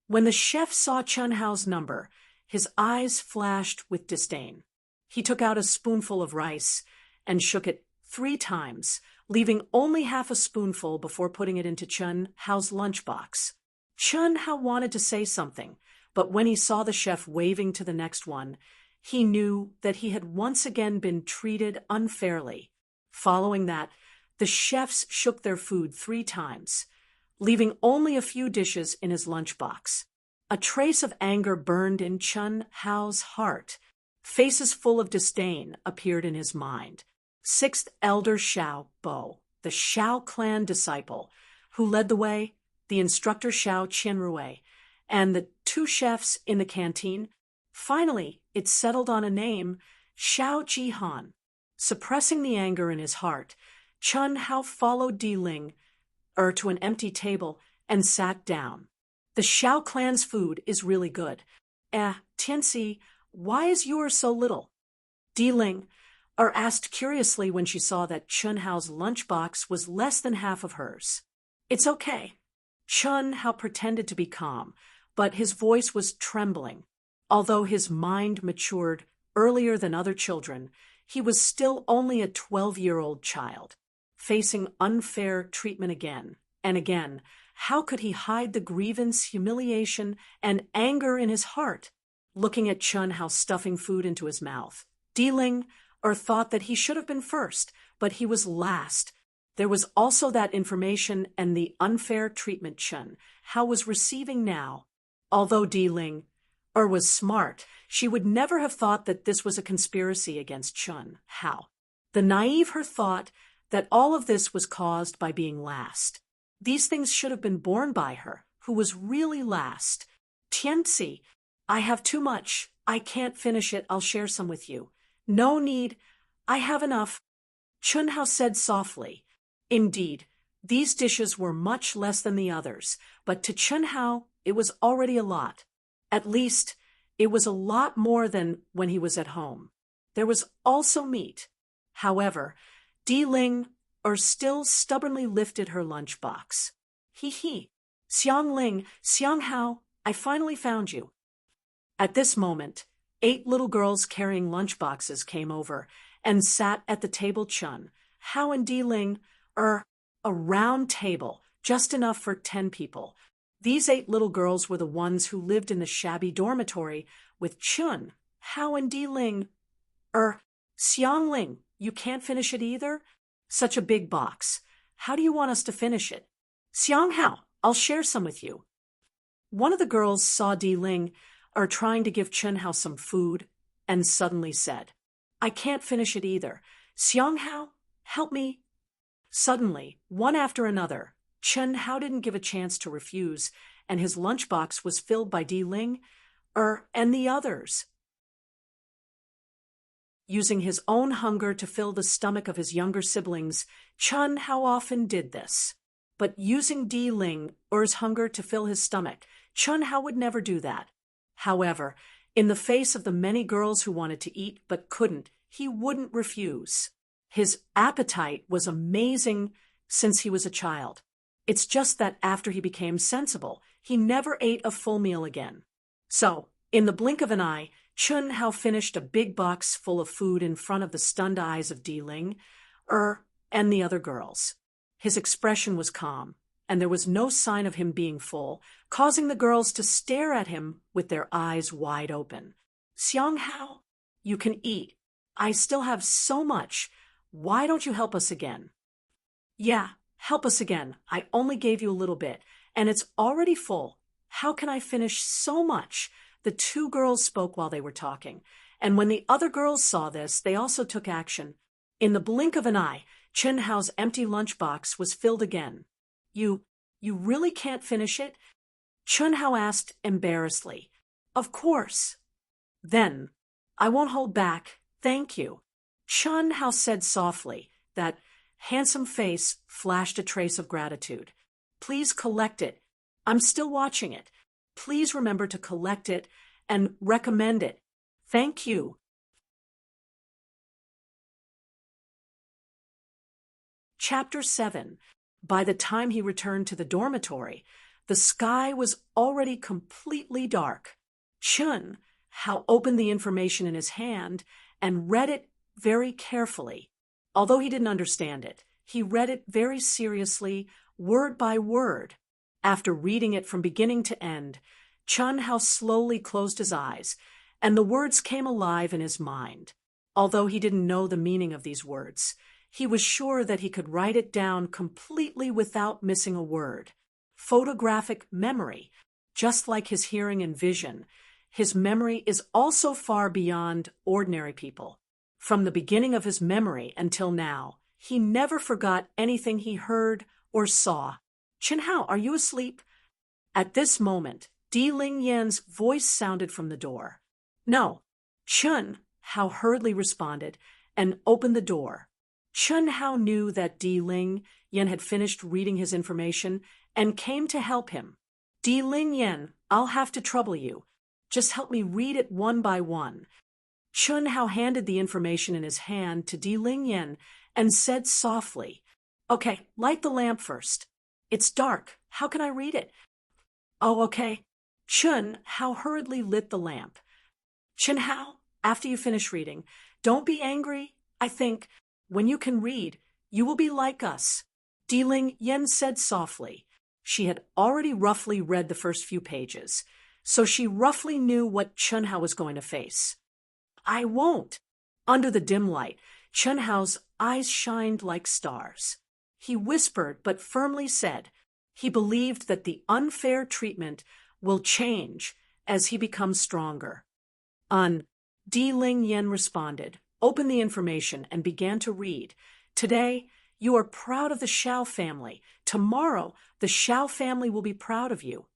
When the chef saw Chun Hao's number, his eyes flashed with disdain. He took out a spoonful of rice and shook it 3 times, leaving only half a spoonful before putting it into Chun Hao's lunchbox. Chun Hao wanted to say something, but when he saw the chef waving to the next one, he knew that he had once again been treated unfairly. Following that, the chefs shook their food 3 times, leaving only a few dishes in his lunchbox. A trace of anger burned in Chun Hao's heart. Faces full of disdain appeared in his mind. Sixth Elder Xiao Bo, the Xiao clan disciple, who led the way, the instructor Xiao Qianrui, and the 2 chefs in the canteen. Finally, it settled on a name, Xiao Jihan. Suppressing the anger in his heart, Chun Hao followed Di Ling to an empty table and sat down. The Xiao clan's food is really good. Tianxi, why is yours so little? Di Ling asked curiously when she saw that Chun Hao's lunchbox was less than half of hers. It's okay. Chun Hao pretended to be calm, but his voice was trembling. Although his mind matured earlier than other children, he was still only a 12-year-old child. Facing unfair treatment again and again, how could he hide the grievance, humiliation, and anger in his heart? Looking at Chun Hao stuffing food into his mouth, Di Ling thought that he should have been first, but he was last. There was also that information and the unfair treatment Chun Hao was receiving now. Although Di Ling was smart, she would never have thought that this was a conspiracy against Chun Hao. The naive her thought that all of this was caused by being last. These things should have been borne by her, who was really last. Tianxi, I have too much. I can't finish it. I'll share some with you. No need. I have enough. Chun Hao said softly. Indeed, these dishes were much less than the others, but to Chun Hao, it was already a lot. At least, it was a lot more than when he was at home. There was also meat. However, Di Ling still stubbornly lifted her lunchbox. He. Xiang Ling, Xiang Hao, I finally found you. At this moment, 8 little girls carrying lunchboxes came over and sat at the table Chun Hao and Di Ling a round table, just enough for 10 people. These 8 little girls were the ones who lived in the shabby dormitory with Chun Hao and Di Ling. Xiang Ling, you can't finish it either? Such a big box. How do you want us to finish it? Xiang Hao, I'll share some with you. One of the girls saw Di Ling trying to give Chun Hao some food and suddenly said, I can't finish it either. Xiang Hao, help me. Suddenly, one after another, Chun Hao didn't give a chance to refuse, and his lunchbox was filled by Di Ling and the others. Using his own hunger to fill the stomach of his younger siblings, Chun Hao often did this. But using Di Ling's hunger to fill his stomach, Chun Hao would never do that. However, in the face of the many girls who wanted to eat but couldn't, he wouldn't refuse. His appetite was amazing since he was a child. It's just that after he became sensible, he never ate a full meal again. So, in the blink of an eye, Chun Hao finished a big box full of food in front of the stunned eyes of Di Ling and the other girls. His expression was calm, and there was no sign of him being full, causing the girls to stare at him with their eyes wide open. Xiang Hao, you can eat. I still have so much. Why don't you help us again? Yeah, help us again. I only gave you a little bit, and it's already full. How can I finish so much? The 2 girls spoke while they were talking, and when the other girls saw this, they also took action. In the blink of an eye, Chun Hao's empty lunchbox was filled again. You really can't finish it? Chun Hao asked embarrassedly. Of course. Then, I won't hold back, thank you. Chun Hao said softly. That handsome face flashed a trace of gratitude. Please collect it. I'm still watching it. Please remember to collect it and recommend it. Thank you. Chapter 7. By the time he returned to the dormitory, the sky was already completely dark. Chun Hao opened the information in his hand and read it very carefully. Although he didn't understand it, he read it very seriously, word by word. After reading it from beginning to end, Chun Hao slowly closed his eyes, and the words came alive in his mind. Although he didn't know the meaning of these words, he was sure that he could write it down completely without missing a word. Photographic memory, just like his hearing and vision, his memory is also far beyond ordinary people. From the beginning of his memory until now, he never forgot anything he heard or saw. "Chen Hao, are you asleep?" At this moment, Di Ling Yan's voice sounded from the door. "No." Chun Hao hurriedly responded and opened the door. Chun Hao knew that Di Ling Yan had finished reading his information and came to help him. "Di Ling Yan, I'll have to trouble you. Just help me read it one by one." Chun Hao handed the information in his hand to Di Ling Yan and said softly, "Okay, light the lamp first. It's dark. How can I read it?" "Oh, okay." Chun Hao hurriedly lit the lamp. "Chen Hao, after you finish reading, don't be angry. I think, when you can read, you will be like us," Di Ling Yan said softly. She had already roughly read the first few pages, so she roughly knew what Chun Hao was going to face. "I won't." Under the dim light, Chun Hao's eyes shined like stars. He whispered but firmly said he believed that the unfair treatment will change as he becomes stronger. Di Ling Yan responded, opened the information, and began to read. "Today, you are proud of the Shao family. Tomorrow, the Shao family will be proud of you."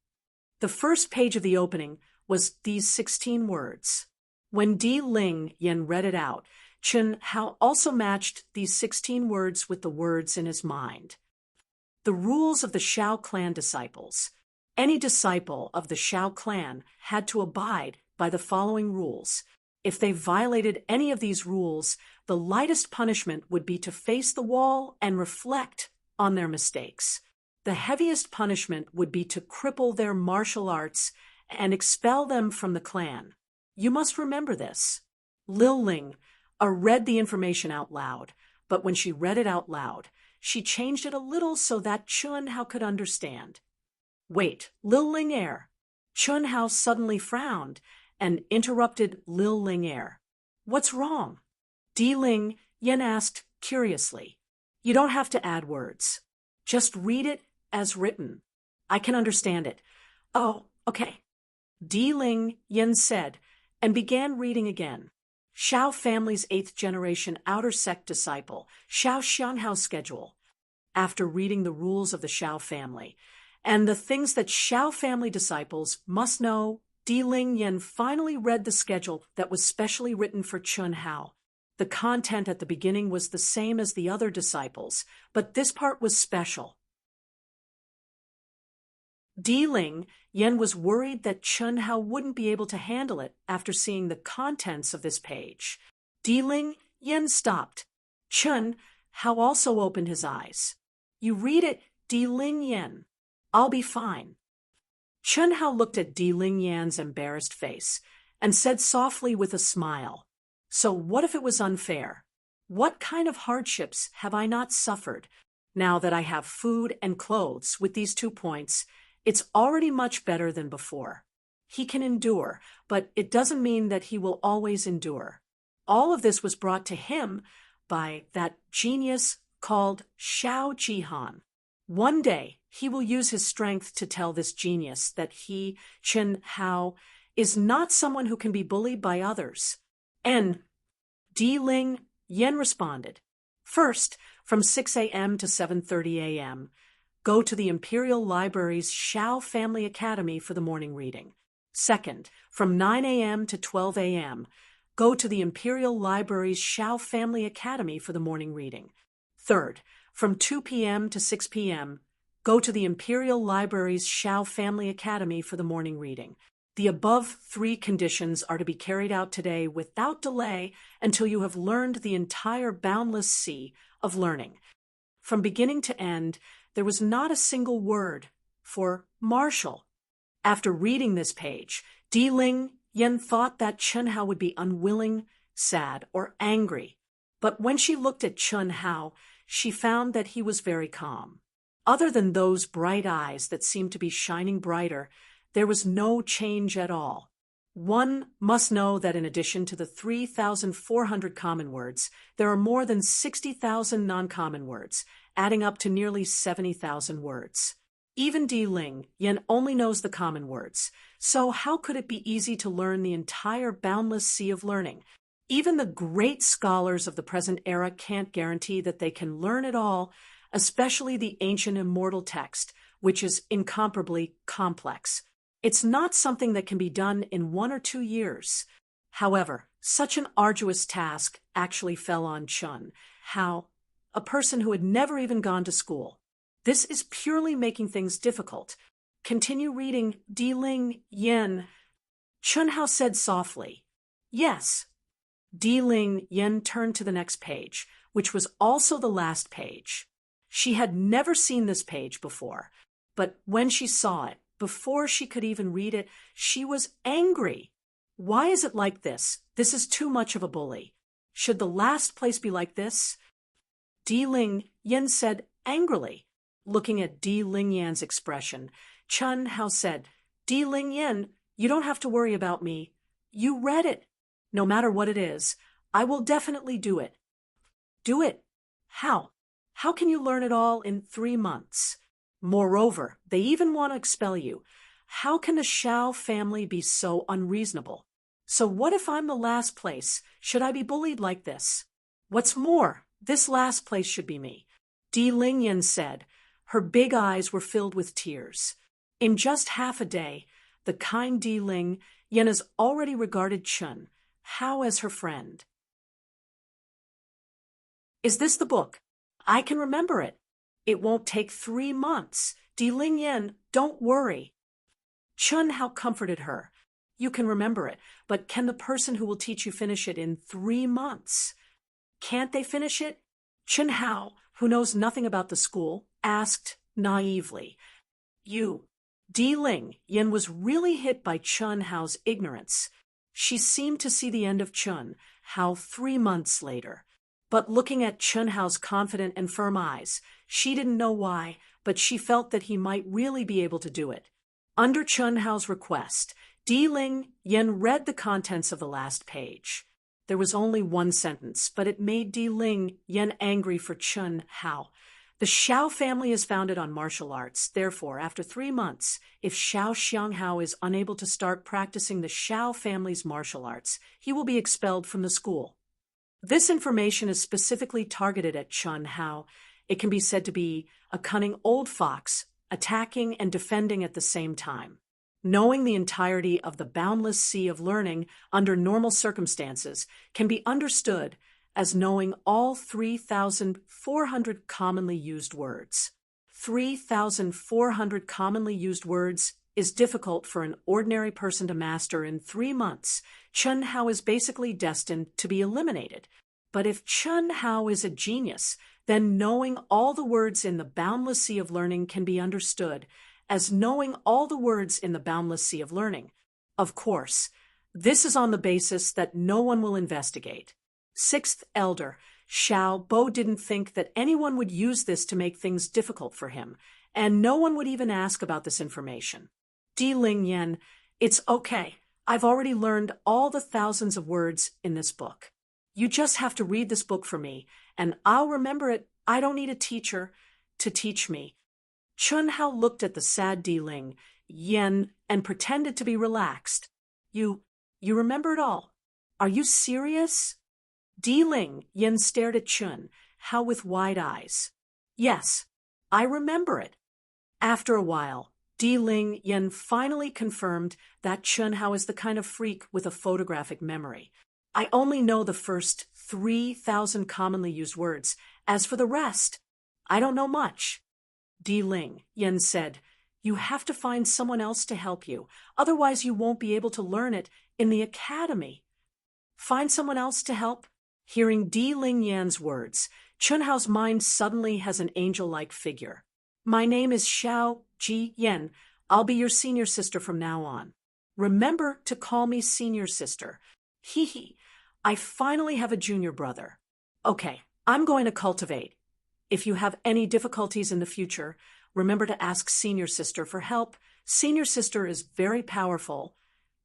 The first page of the opening was these 16 words. When Di Ling Yan read it out, Chun Hao also matched these 16 words with the words in his mind. The rules of the Shao clan disciples. Any disciple of the Shao clan had to abide by the following rules. If they violated any of these rules, the lightest punishment would be to face the wall and reflect on their mistakes. The heaviest punishment would be to cripple their martial arts and expel them from the clan. You must remember this. Lil Ling read the information out loud, but when she read it out loud, she changed it a little so that Chun Hao could understand. "Wait, Lil Ling Chun Hao suddenly frowned and interrupted Lil Ling "What's wrong?" Di Ling Yan asked curiously. "You don't have to add words. Just read it as written. I can understand it." "Oh, okay." Di Ling Yan said, and began reading again. Shao family's 8th generation outer sect disciple, Shao Xianhao schedule. After reading the rules of the Shao family and the things that Shao family disciples must know, Di Ling Yan finally read the schedule that was specially written for Chun Hao. The content at the beginning was the same as the other disciples, but this part was special. Di Ling Yan was worried that Chun Hao wouldn't be able to handle it after seeing the contents of this page. Di Ling Yan stopped. Chun Hao also opened his eyes. "You read it, Di Ling Yan. I'll be fine." Chun Hao looked at Di Ling Yan's embarrassed face and said softly with a smile, "So what if it was unfair? What kind of hardships have I not suffered? Now that I have food and clothes with these 2 points, it's already much better than before." He can endure, but it doesn't mean that he will always endure. All of this was brought to him by that genius called Shao Jihan. One day, he will use his strength to tell this genius that he, Chun Hao, is not someone who can be bullied by others. And Di Ling Yan responded, "First, from 6 a.m. to 7:30 a.m., go to the Imperial Library's Shao Family Academy for the morning reading. Second, from 9 a.m. to 12 a.m., go to the Imperial Library's Shao Family Academy for the morning reading. Third, from 2 p.m. to 6 p.m., go to the Imperial Library's Shao Family Academy for the morning reading. The above 3 conditions are to be carried out today without delay until you have learned the entire boundless sea of learning." From beginning to end, there was not a single word for martial. After reading this page, Di Ling Yan thought that Chun Hao would be unwilling sad, or angry. But when she looked at Chun Hao, she found that he was very calm. Other than those bright eyes that seemed to be shining brighter, there was no change at all. One must know that in addition to the 3,400 common words, there are more than 60,000 non-common words, adding up to nearly 70,000 words. Even Di Ling Yan only knows the common words, so how could it be easy to learn the entire boundless sea of learning? Even the great scholars of the present era can't guarantee that they can learn it all, especially the ancient immortal text, which is incomparably complex. It's not something that can be done in 1 or 2 years. However, such an arduous task actually fell on Chun Hao, a person who had never even gone to school. This is purely making things difficult. Continue reading Di Ling Yan. Chun Hao said softly, "Yes." Di Ling Yan turned to the next page, which was also the last page. She had never seen this page before, but when she saw it, before she could even read it, she was angry. Why is it like this? This is too much of a bully. Should the last place be like this? Di Ling Yan said angrily. Looking at Di Ling Yan's expression, Chun Hao said, "Di Ling Yan, you don't have to worry about me. You read it. No matter what it is, I will definitely do it." "Do it? How? How can you learn it all in 3 months? Moreover, they even want to expel you. How can the Shao family be so unreasonable? So what if I'm the last place? Should I be bullied like this? What's more, this last place should be me." Di Ling Yan said. Her big eyes were filled with tears. In just half a day, the kind Di Ling Yan has already regarded Chun Hao as her friend. "Is this the book? I can remember it. It won't take 3 months. Di Ling Yan, don't worry." Chun Hao comforted her. "You can remember it, but can the person who will teach you finish it in 3 months? Can't they finish it?" Chun Hao, who knows nothing about the school, asked naively. Di Ling Yan was really hit by Chun Hao's ignorance. She seemed to see the end of Chun Hao 3 months later. But looking at Chun Hao's confident and firm eyes, she didn't know why, but she felt that he might really be able to do it. Under Chun Hao's request, Di Ling Yan read the contents of the last page. There was only 1 sentence, but it made Di Ling Yan angry for Chun Hao. "The Shao family is founded on martial arts. Therefore, after 3 months, if Shao Xianghao is unable to start practicing the Shao family's martial arts, he will be expelled from the school." This information is specifically targeted at Chun Hao. It can be said to be a cunning old fox, attacking and defending at the same time. Knowing the entirety of the boundless sea of learning under normal circumstances can be understood as knowing all 3,400 commonly used words. 3,400 commonly used words is difficult for an ordinary person to master in 3 months. Chun Hao is basically destined to be eliminated. But if Chun Hao is a genius, then knowing all the words in the boundless sea of learning can be understood as knowing all the words in the boundless sea of learning. Of course, this is on the basis that no one will investigate. 6th Elder Shao Bo didn't think that anyone would use this to make things difficult for him, and no one would even ask about this information. Di Ling Yan, it's okay. I've already learned all the thousands of words in this book. You just have to read this book for me, and I'll remember it. I don't need a teacher to teach me. Chun Hao looked at the sad Di Ling Yan and pretended to be relaxed. You remember it all? Are you serious?" Di Ling Yan stared at Chun Hao with wide eyes. "Yes, I remember it." After a while, Di Ling Yan finally confirmed that Chun Hao is the kind of freak with a photographic memory. "I only know the first 3,000 commonly used words. As for the rest, I don't know much." Di Ling Yan said, "You have to find someone else to help you. Otherwise, you won't be able to learn it in the academy." "Find someone else to help?" Hearing Di Ling Yan's words, Chun Hao's mind suddenly has an angel-like figure. "My name is Xiao Ji Yan. I'll be your senior sister from now on. Remember to call me senior sister. Hee hee. I finally have a junior brother. Okay, I'm going to cultivate. If you have any difficulties in the future, remember to ask senior sister for help. Senior sister is very powerful.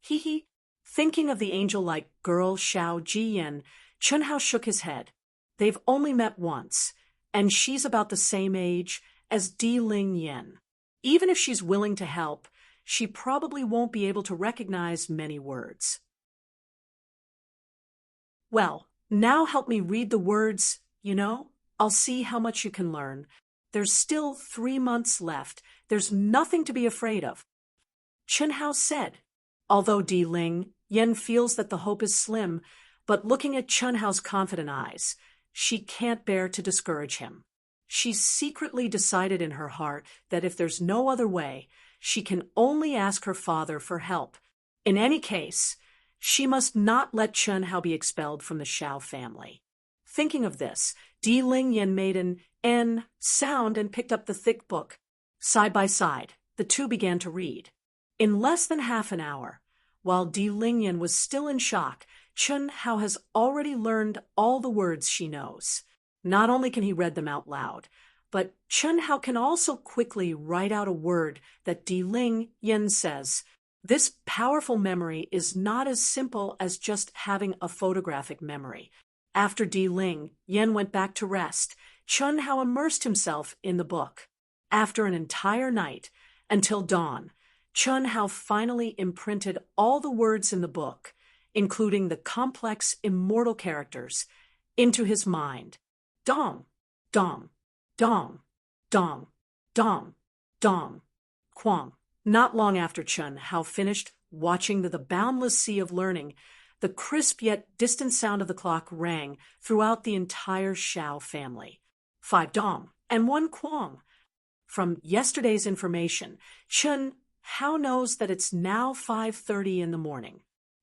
Hee hee. Thinking of the angel-like girl Xiao Jiyan, Chunhao shook his head. They've only met once, and she's about the same age as Di Ling Yen. Even if she's willing to help, she probably won't be able to recognize many words. Well, now help me read the words, I'll see how much you can learn. There's still 3 months left. There's nothing to be afraid of. Chunhao said. Although Di Ling Yen feels that the hope is slim, but looking at Chunhao's confident eyes, she can't bear to discourage him. She secretly decided in her heart that if there's no other way, she can only ask her father for help. In any case, she must not let Chunhao be expelled from the Xiao family. Thinking of this, Di Ling Yen made an N sound and picked up the thick book. Side by side, the two began to read. In less than half an hour, while Di Ling Yen was still in shock, Chunhao has already learned all the words she knows. Not only can he read them out loud, but Chunhao can also quickly write out a word that Di Ling Yen says. This powerful memory is not as simple as just having a photographic memory. After Di Ling Yen went back to rest, Chunhao immersed himself in the book. After an entire night, until dawn, Chunhao finally imprinted all the words in the book, including the complex immortal characters, into his mind. Dong, dong, dong, dong, dong, dong, quang. Not long after Chunhao finished watching the boundless sea of learning, the crisp yet distant sound of the clock rang throughout the entire Xiao family. 5 dong and 1 quang. From yesterday's information, Chunhao knows that it's now 5:30 in the morning.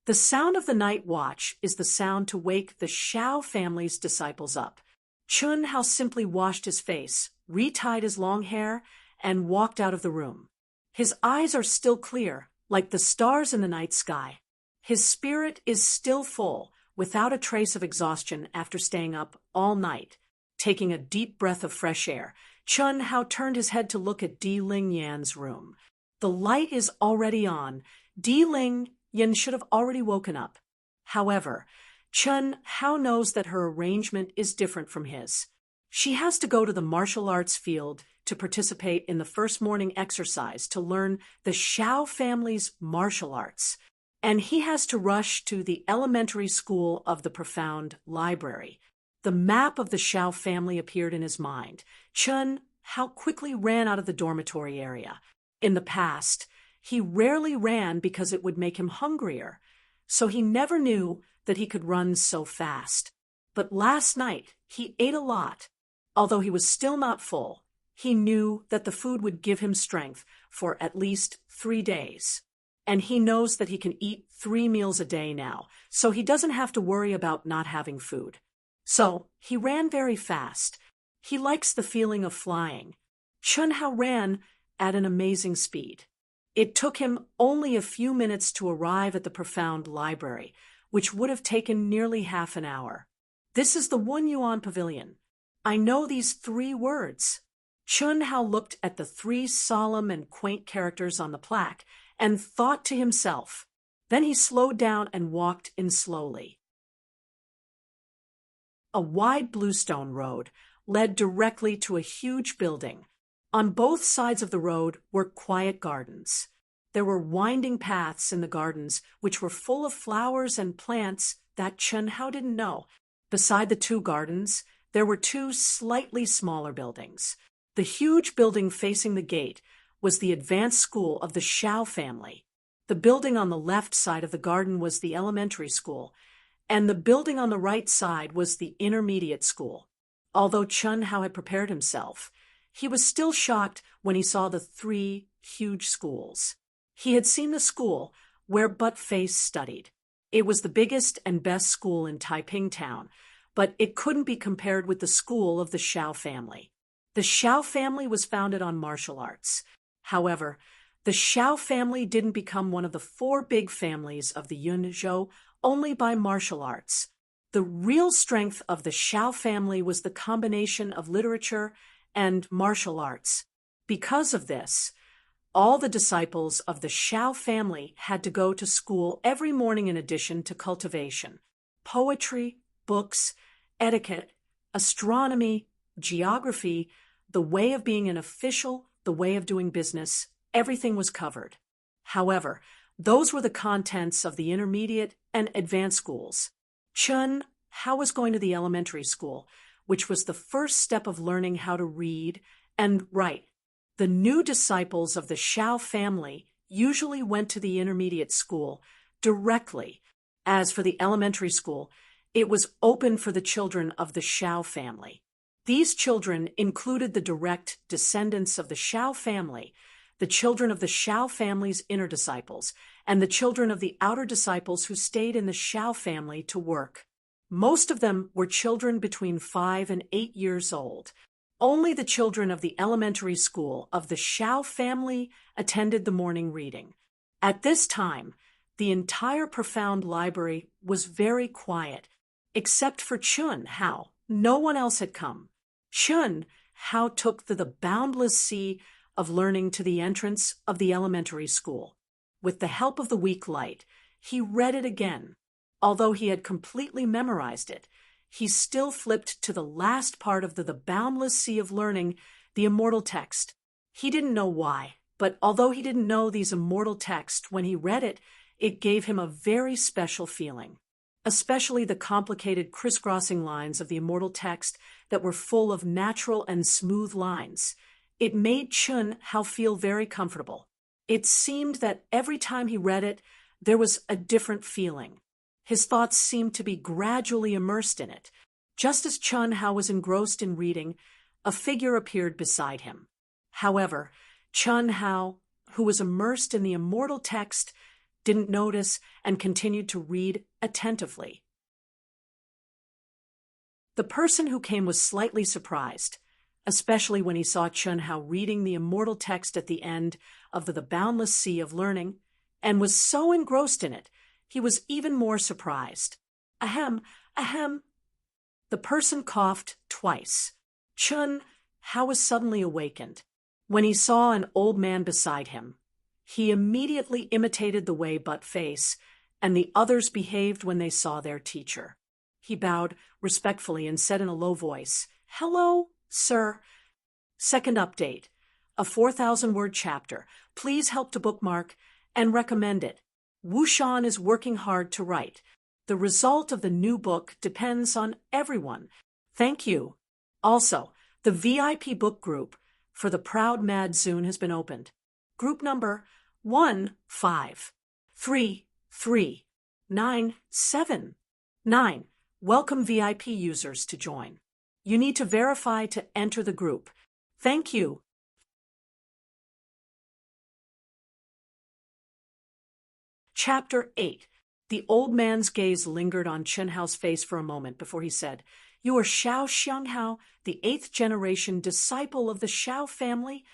The sound of the night watch is the sound to wake the Xiao family's disciples up. Chunhao simply washed his face, retied his long hair, and walked out of the room. His eyes are still clear, like the stars in the night sky. His spirit is still full, without a trace of exhaustion after staying up all night. Taking a deep breath of fresh air, Chunhao turned his head to look at Di Ling Yan's room. The light is already on. Di Ling Yan should have already woken up. However, Chunhao knows that her arrangement is different from his. She has to go to the martial arts field to participate in the first morning exercise to learn the Xiao family's martial arts, and he has to rush to the elementary school of the profound library. The map of the Xiao family appeared in his mind. Chunhao quickly ran out of the dormitory area. In the past, he rarely ran because it would make him hungrier, so he never knew that he could run so fast. But last night, he ate a lot. Although he was still not full, he knew that the food would give him strength for at least 3 days. And he knows that he can eat 3 meals a day now, so he doesn't have to worry about not having food. So he ran very fast. He likes the feeling of flying. Chunhao ran at an amazing speed. It took him only a few minutes to arrive at the profound library, which would have taken nearly half an hour. This is the 1 yuan pavilion. I know these 3 words. Chunhao looked at the 3 solemn and quaint characters on the plaque and thought to himself. Then he slowed down and walked in slowly. A wide bluestone road led directly to a huge building. On both sides of the road were quiet gardens. There were winding paths in the gardens which were full of flowers and plants that Chunhao didn't know. Beside the 2 gardens, there were 2 slightly smaller buildings. The huge building facing the gate was the advanced school of the Xiao family. The building on the left side of the garden was the elementary school, and the building on the right side was the intermediate school. Although Chunhao had prepared himself, he was still shocked when he saw the 3 huge schools. He had seen the school where Butt-Face studied. It was the biggest and best school in Taiping town, but it couldn't be compared with the school of the Xiao family. The Xiao family was founded on martial arts. However, the Xiao family didn't become one of the 4 big families of the Yunzhou only by martial arts. The real strength of the Xiao family was the combination of literature and martial arts. Because of this, all the disciples of the Xiao family had to go to school every morning in addition to cultivation. Poetry, books, etiquette, astronomy, geography, the way of being an official, the way of doing business, everything was covered. However, those were the contents of the intermediate and advanced schools. Chun Hao was going to the elementary school, which was the first step of learning how to read and write. The new disciples of the Xiao family usually went to the intermediate school directly. As for the elementary school, it was open for the children of the Xiao family. These children included the direct descendants of the Xiao family, the children of the Xiao family's inner disciples, and the children of the outer disciples who stayed in the Xiao family to work. Most of them were children between 5 and 8 years old. Only the children of the elementary school of the Xiao family attended the morning reading. At this time, the entire profound library was very quiet, except for Chun Hao. No one else had come. Chun Hao took the boundless sea of learning to the entrance of the elementary school. With the help of the weak light, he read it again. Although he had completely memorized it, he still flipped to the last part of the boundless sea of learning, the immortal text. He didn't know why, but although he didn't know these immortal texts, when he read it, it gave him a very special feeling. Especially the complicated crisscrossing lines of the immortal text that were full of natural and smooth lines. It made Chun Hao feel very comfortable. It seemed that every time he read it, there was a different feeling. His thoughts seemed to be gradually immersed in it. Just as Chun Hao was engrossed in reading, a figure appeared beside him. However, Chun Hao, who was immersed in the immortal text, didn't notice and continued to read attentively. The person who came was slightly surprised, especially when he saw Chun Hao reading the immortal text at the end of the boundless sea of learning, and was so engrossed in it, he was even more surprised. Ahem, ahem. The person coughed twice. Chun Hao was suddenly awakened. When he saw an old man beside him, he immediately imitated the way Butt-Face and the others behaved when they saw their teacher. He bowed respectfully and said in a low voice, "Hello, sir. Second update, a 4,000-word chapter. Please help to bookmark and recommend it. Wushan is working hard to write. The result of the new book depends on everyone. Thank you. Also, the VIP book group for the Proud Mad Zune has been opened. Group number 1533979. Welcome VIP users to join. You need to verify to enter the group. Thank you." Chapter 8. The old man's gaze lingered on Chun Hao's face for a moment before he said, "You are Xiao Xianghao, the 8th generation disciple of the Xiao family?"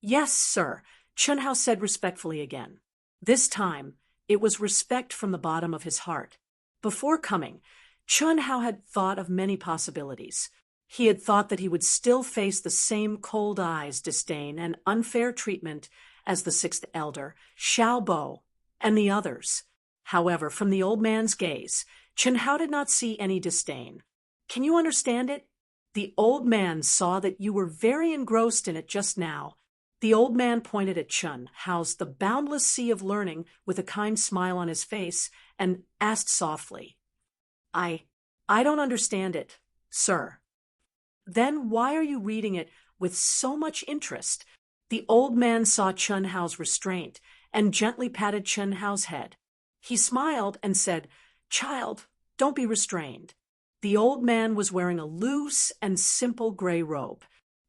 "Yes, sir," Chun Hao said respectfully again. This time, it was respect from the bottom of his heart. Before coming, Chun Hao had thought of many possibilities. He had thought that he would still face the same cold eyes, disdain, and unfair treatment as the 6th elder, Xiao Bo, and the others. However, from the old man's gaze, Chun Hao did not see any disdain. "Can you understand it? The old man saw that you were very engrossed in it just now." The old man pointed at Chun Hao's the boundless sea of learning with a kind smile on his face and asked softly, I don't understand it, sir." "Then why are you reading it with so much interest?" The old man saw Chun Hao's restraint and gently patted Chun Hao's head. He smiled and said, "Child, don't be restrained." The old man was wearing a loose and simple gray robe.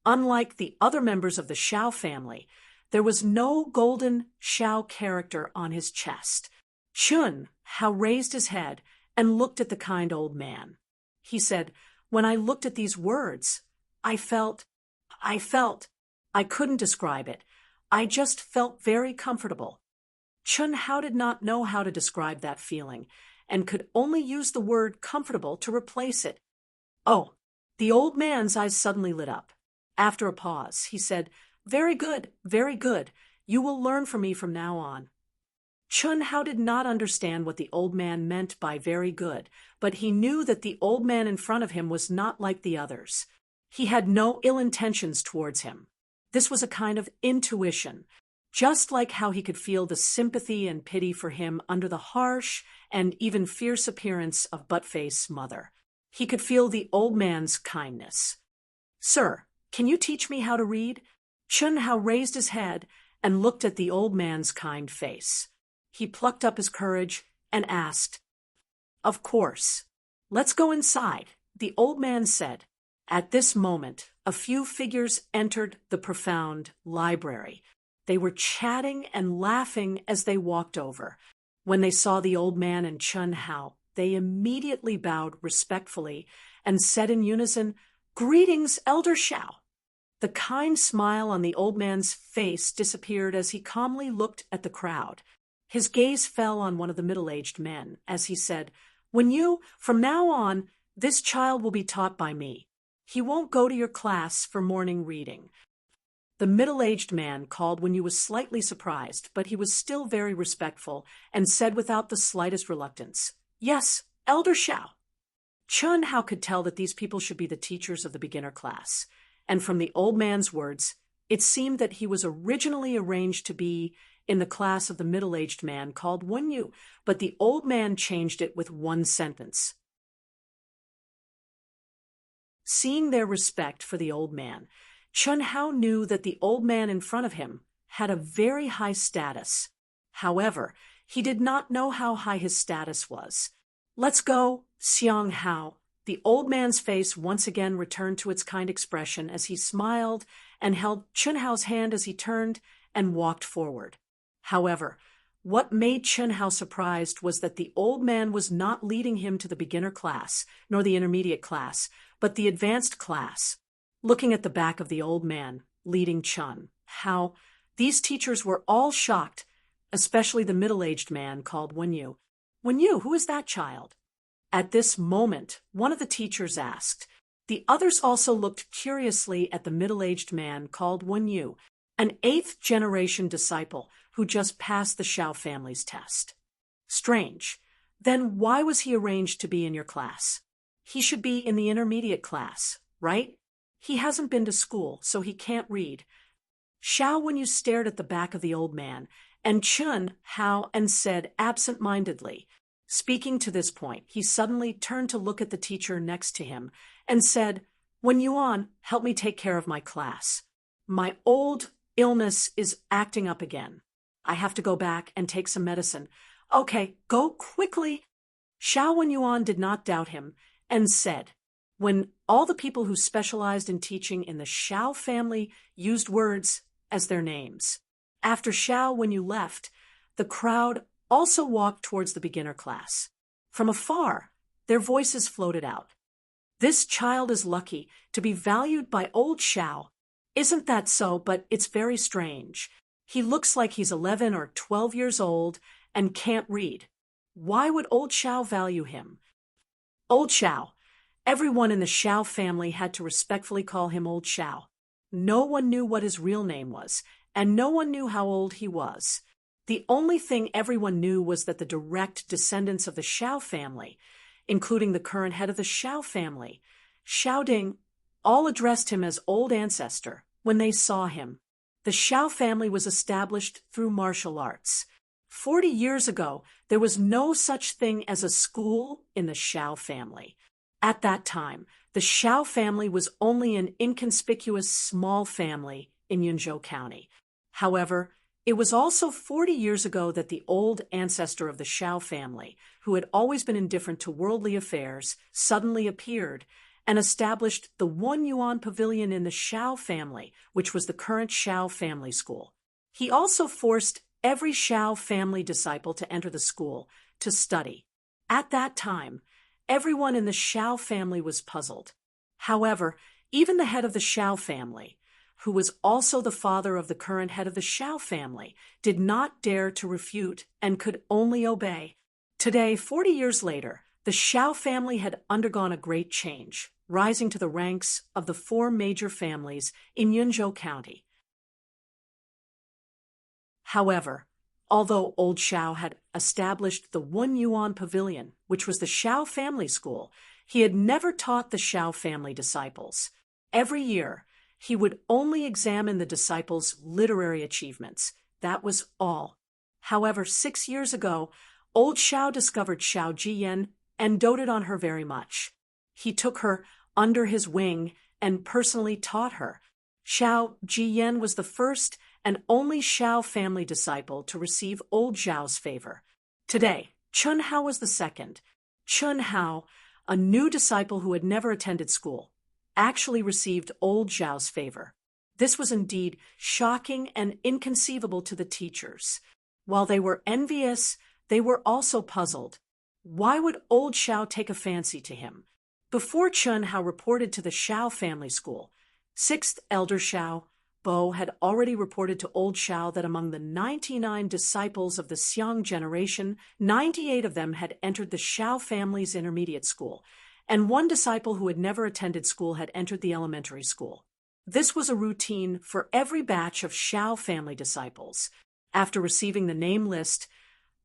Unlike the other members of the Xiao family, there was no golden Xiao character on his chest. Chun Hao raised his head and looked at the kind old man. He said, "When I looked at these words, I couldn't describe it. I just felt very comfortable." Chun Hao did not know how to describe that feeling, and could only use the word comfortable to replace it. Oh, the old man's eyes suddenly lit up. After a pause, he said, "Very good, very good. You will learn from me from now on." Chun Hao did not understand what the old man meant by very good, but he knew that the old man in front of him was not like the others. He had no ill intentions towards him. This was a kind of intuition, just like how he could feel the sympathy and pity for him under the harsh and even fierce appearance of Buttface's mother. He could feel the old man's kindness. "Sir, can you teach me how to read?" Chun Hao raised his head and looked at the old man's kind face. He plucked up his courage and asked, "Of course. Let's go inside," the old man said. At this moment, a few figures entered the profound library. They were chatting and laughing as they walked over. When they saw the old man and Chun Hao, they immediately bowed respectfully and said in unison, "Greetings, Elder Shao." The kind smile on the old man's face disappeared as he calmly looked at the crowd. His gaze fell on one of the middle-aged men as he said, "From now on, this child will be taught by me. He won't go to your class for morning reading." The middle-aged man called Wenyu was slightly surprised, but he was still very respectful and said without the slightest reluctance, "Yes, Elder Shao." Chun Hao could tell that these people should be the teachers of the beginner class, and from the old man's words, it seemed that he was originally arranged to be in the class of the middle-aged man called Wenyu, but the old man changed it with one sentence. Seeing their respect for the old man, Chun Hao knew that the old man in front of him had a very high status. However, he did not know how high his status was. "Let's go, Xiang Hao." The old man's face once again returned to its kind expression as he smiled and held Chun Hao's hand as he turned and walked forward. However, what made Chun Hao surprised was that the old man was not leading him to the beginner class, nor the intermediate class, but the advanced class. Looking at the back of the old man, leading Chun Hao, these teachers were all shocked, especially the middle-aged man called Wenyu. "Wenyu, who is that child?" At this moment, one of the teachers asked. The others also looked curiously at the middle-aged man called Wenyu, an 8th-generation disciple who just passed the Shao family's test. "Strange. Then why was he arranged to be in your class? He should be in the intermediate class, right? He hasn't been to school, so he can't read." Shao Wenyu stared at the back of the old man and Chun Hao and said absent-mindedly. Speaking to this point, he suddenly turned to look at the teacher next to him and said, "Wenyuan, help me take care of my class. My old illness is acting up again. I have to go back and take some medicine." "Okay, go quickly." Shao Wenyuan did not doubt him and said, when all the people who specialized in teaching in the Shao family used words as their names. After Shao Wenyu left, the crowd also walked towards the beginner class. From afar, their voices floated out. "This child is lucky to be valued by old Shao. Isn't that so? But it's very strange. He looks like he's 11 or 12 years old and can't read. Why would old Shao value him?" Old Shao. Everyone in the Shao family had to respectfully call him Old Shao. No one knew what his real name was, and no one knew how old he was. The only thing everyone knew was that the direct descendants of the Shao family, including the current head of the Shao family, Shao Ding, all addressed him as Old Ancestor when they saw him. The Shao family was established through martial arts. 40 years ago, there was no such thing as a school in the Shao family. At that time, the Shao family was only an inconspicuous small family in Yunzhou County. However, it was also 40 years ago that the old ancestor of the Shao family, who had always been indifferent to worldly affairs, suddenly appeared and established the One Yuan Pavilion in the Shao family, which was the current Shao family school. He also forced every Shao family disciple to enter the school to study. At that time, everyone in the Shao family was puzzled. However, even the head of the Shao family, who was also the father of the current head of the Shao family, did not dare to refute and could only obey. Today, 40 years later, the Xiao family had undergone a great change, rising to the ranks of the four major families in Yunzhou County. However, although old Xiao had established the One Yuan Pavilion, which was the Xiao family school, he had never taught the Xiao family disciples. Every year, he would only examine the disciples' literary achievements. That was all. However, 6 years ago, old Xiao discovered Xiao Jiyan and doted on her very much. He took her under his wing and personally taught her. Xiao Jiyan was the first and only Xiao family disciple to receive old Xiao's favor. Today, Chun Hao was the second. Chun Hao, a new disciple who had never attended school, actually received old Xiao's favor. This was indeed shocking and inconceivable to the teachers. While they were envious, they were also puzzled. Why would old Xiao take a fancy to him? Before Chun Hao reported to the Xiao family school, 6th elder Xiao Bo had already reported to old Xiao that among the 99 disciples of the Xiang generation, 98 of them had entered the Xiao family's intermediate school, and one disciple who had never attended school had entered the elementary school. This was a routine for every batch of Xiao family disciples. After receiving the name list,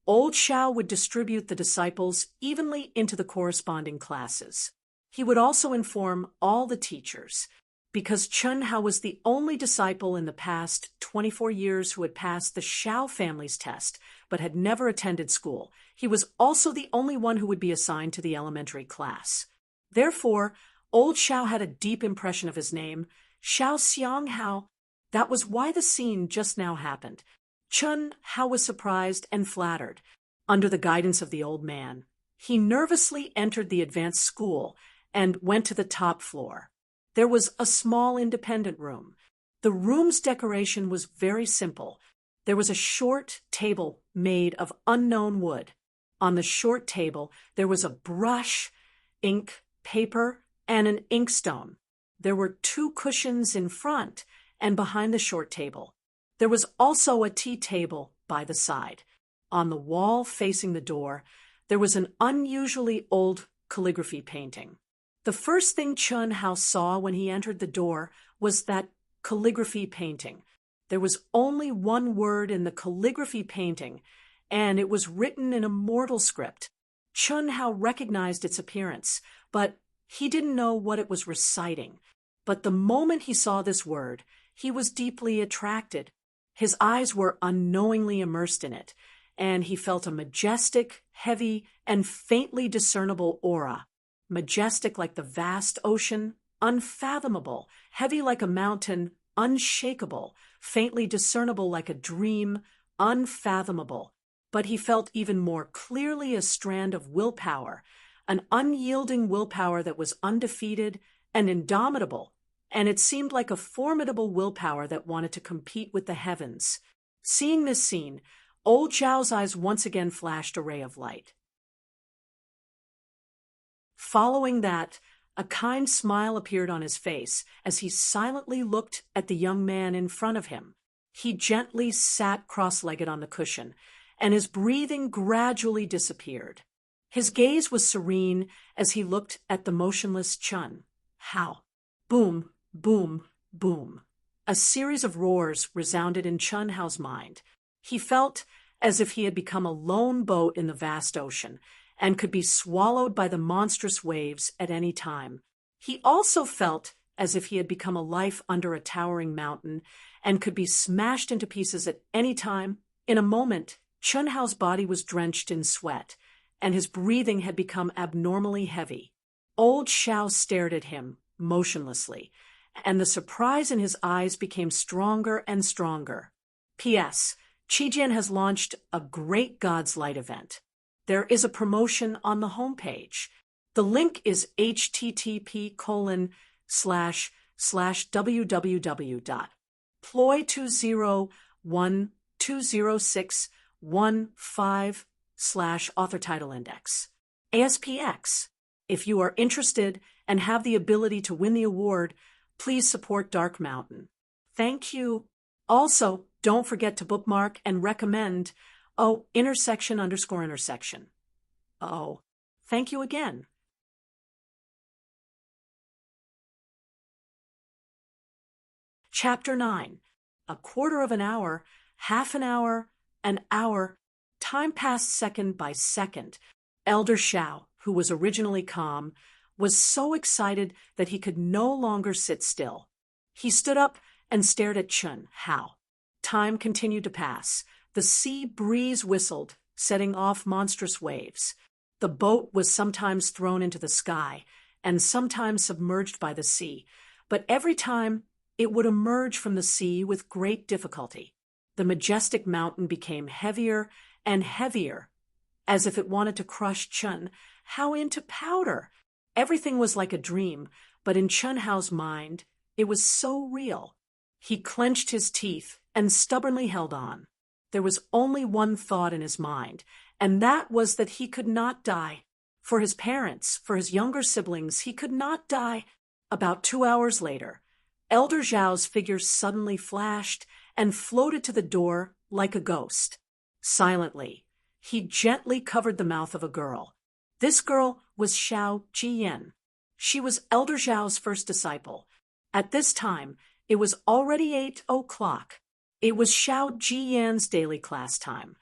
old Xiao would distribute the disciples evenly into the corresponding classes. He would also inform all the teachers. Because Chun Hao was the only disciple in the past 24 years who had passed the Xiao family's test but had never attended school, he was also the only one who would be assigned to the elementary class. Therefore, old Xiao had a deep impression of his name, Xiao Xiang Hao. That was why the scene just now happened. Chun Hao was surprised and flattered. Under the guidance of the old man, he nervously entered the advanced school and went to the top floor. There was a small independent room. The room's decoration was very simple. There was a short table made of unknown wood. On the short table, there was a brush, ink, paper, and an inkstone. There were 2 cushions in front and behind the short table. There was also a tea table by the side. On the wall facing the door, there was an unusually old calligraphy painting. The first thing Chun Hao saw when he entered the door was that calligraphy painting. There was only one word in the calligraphy painting, and it was written in a mortal script. Chun Hao recognized its appearance, but he didn't know what it was reciting. But the moment he saw this word, he was deeply attracted. His eyes were unknowingly immersed in it, and he felt a majestic, heavy, and faintly discernible aura. Majestic like the vast ocean, unfathomable, heavy like a mountain, unshakable, faintly discernible like a dream, unfathomable. But he felt even more clearly a strand of willpower, an unyielding willpower that was undefeated and indomitable, and it seemed like a formidable willpower that wanted to compete with the heavens. Seeing this scene, old Zhao's eyes once again flashed a ray of light. Following that, a kind smile appeared on his face as he silently looked at the young man in front of him. He gently sat cross-legged on the cushion, and his breathing gradually disappeared. His gaze was serene as he looked at the motionless Chun Hao. Boom, boom, boom. A series of roars resounded in Chun Hao's mind. He felt as if he had become a lone boat in the vast ocean, and could be swallowed by the monstrous waves at any time. He also felt as if he had become a life under a towering mountain and could be smashed into pieces at any time. In a moment, Chun Hao's body was drenched in sweat, and his breathing had become abnormally heavy. Old Xiao stared at him, motionlessly, and the surprise in his eyes became stronger and stronger. P.S. Qijian has launched a Great God's Light event. There is a promotion on the homepage. The link is http://www.ploy20120615/author title index. ASPX. If you are interested and have the ability to win the award, please support Dark Mountain. Thank you. Also, don't forget to bookmark and recommend _intersection. Oh, thank you again. Chapter 9. A quarter of an hour, half an hour. Time passed second by second. Elder Shao, who was originally calm, was so excited that he could no longer sit still. He stood up and stared at Chun Hao. Time continued to pass. The sea breeze whistled, setting off monstrous waves. The boat was sometimes thrown into the sky and sometimes submerged by the sea, but every time it would emerge from the sea with great difficulty. The majestic mountain became heavier and heavier, as if it wanted to crush Chun Hao into powder. Everything was like a dream, but in Chun Hao's mind, it was so real. He clenched his teeth and stubbornly held on. There was only one thought in his mind, and that was that he could not die. For his parents, for his younger siblings, he could not die. About 2 hours later, Elder Zhao's figure suddenly flashed and floated to the door like a ghost. Silently, he gently covered the mouth of a girl. This girl was Xiao Jiyan. She was Elder Zhao's first disciple. At this time, it was already 8 o'clock. It was Xiao Jiyan's daily class time.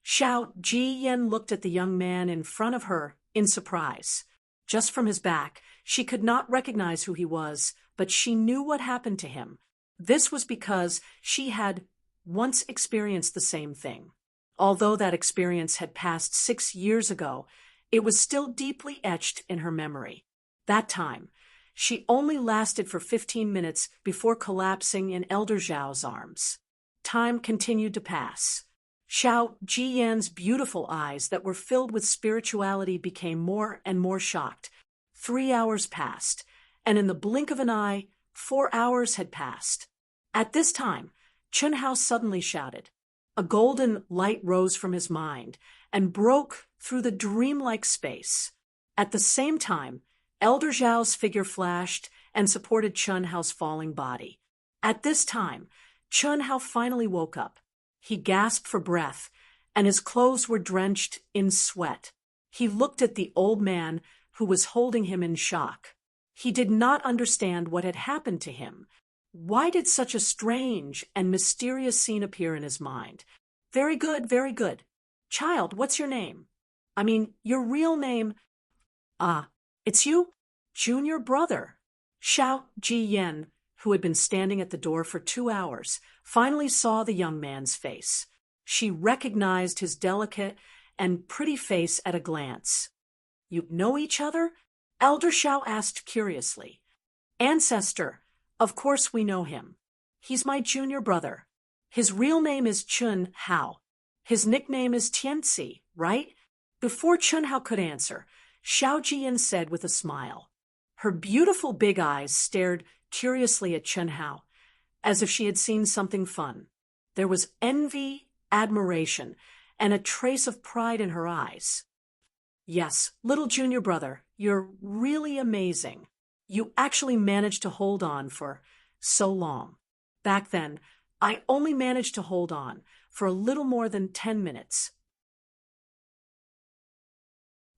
Xiao Jiyan looked at the young man in front of her in surprise. Just from his back, she could not recognize who he was, but she knew what happened to him. This was because she had once experienced the same thing. Although that experience had passed 6 years ago, it was still deeply etched in her memory. That time, she only lasted for 15 minutes before collapsing in Elder Zhao's arms. Time continued to pass. Xiao Jiyan's beautiful eyes that were filled with spirituality became more and more shocked. 3 hours passed, and in the blink of an eye, 4 hours had passed. At this time, Chun Hao suddenly shouted. A golden light rose from his mind and broke through the dreamlike space. At the same time, Elder Zhao's figure flashed and supported Chun Hao's falling body. At this time, Chun Hao finally woke up. He gasped for breath, and his clothes were drenched in sweat. He looked at the old man who was holding him in shock. He did not understand what had happened to him. Why did such a strange and mysterious scene appear in his mind? Very good, very good. Child, what's your name? I mean, your real name. Ah, it's you? Junior brother. Xiao Jiyan, who had been standing at the door for 2 hours, finally saw the young man's face. She recognized his delicate and pretty face at a glance. You know each other? Elder Xiao asked curiously. Ancestor, of course we know him. He's my junior brother. His real name is Chun Hao. His nickname is Tianci, right? Before Chun Hao could answer, Xiao Jiyan said with a smile. Her beautiful big eyes stared curiously at Chun Hao, as if she had seen something fun. There was envy, admiration, and a trace of pride in her eyes. Yes, little junior brother, you're really amazing. You actually managed to hold on for so long. Back then, I only managed to hold on for a little more than 10 minutes.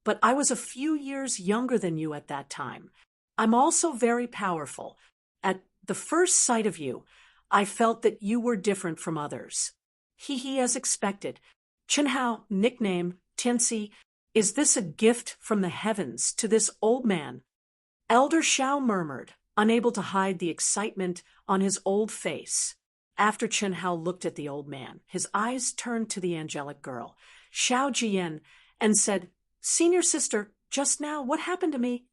But I was a few years younger than you at that time. I'm also very powerful. At the first sight of you, I felt that you were different from others. He as expected. Chun Hao, nickname, Tianci, is this a gift from the heavens to this old man? Elder Xiao murmured, unable to hide the excitement on his old face. After Chun Hao looked at the old man, his eyes turned to the angelic girl, Xiao Jiyan, and said, Senior sister, just now, what happened to me?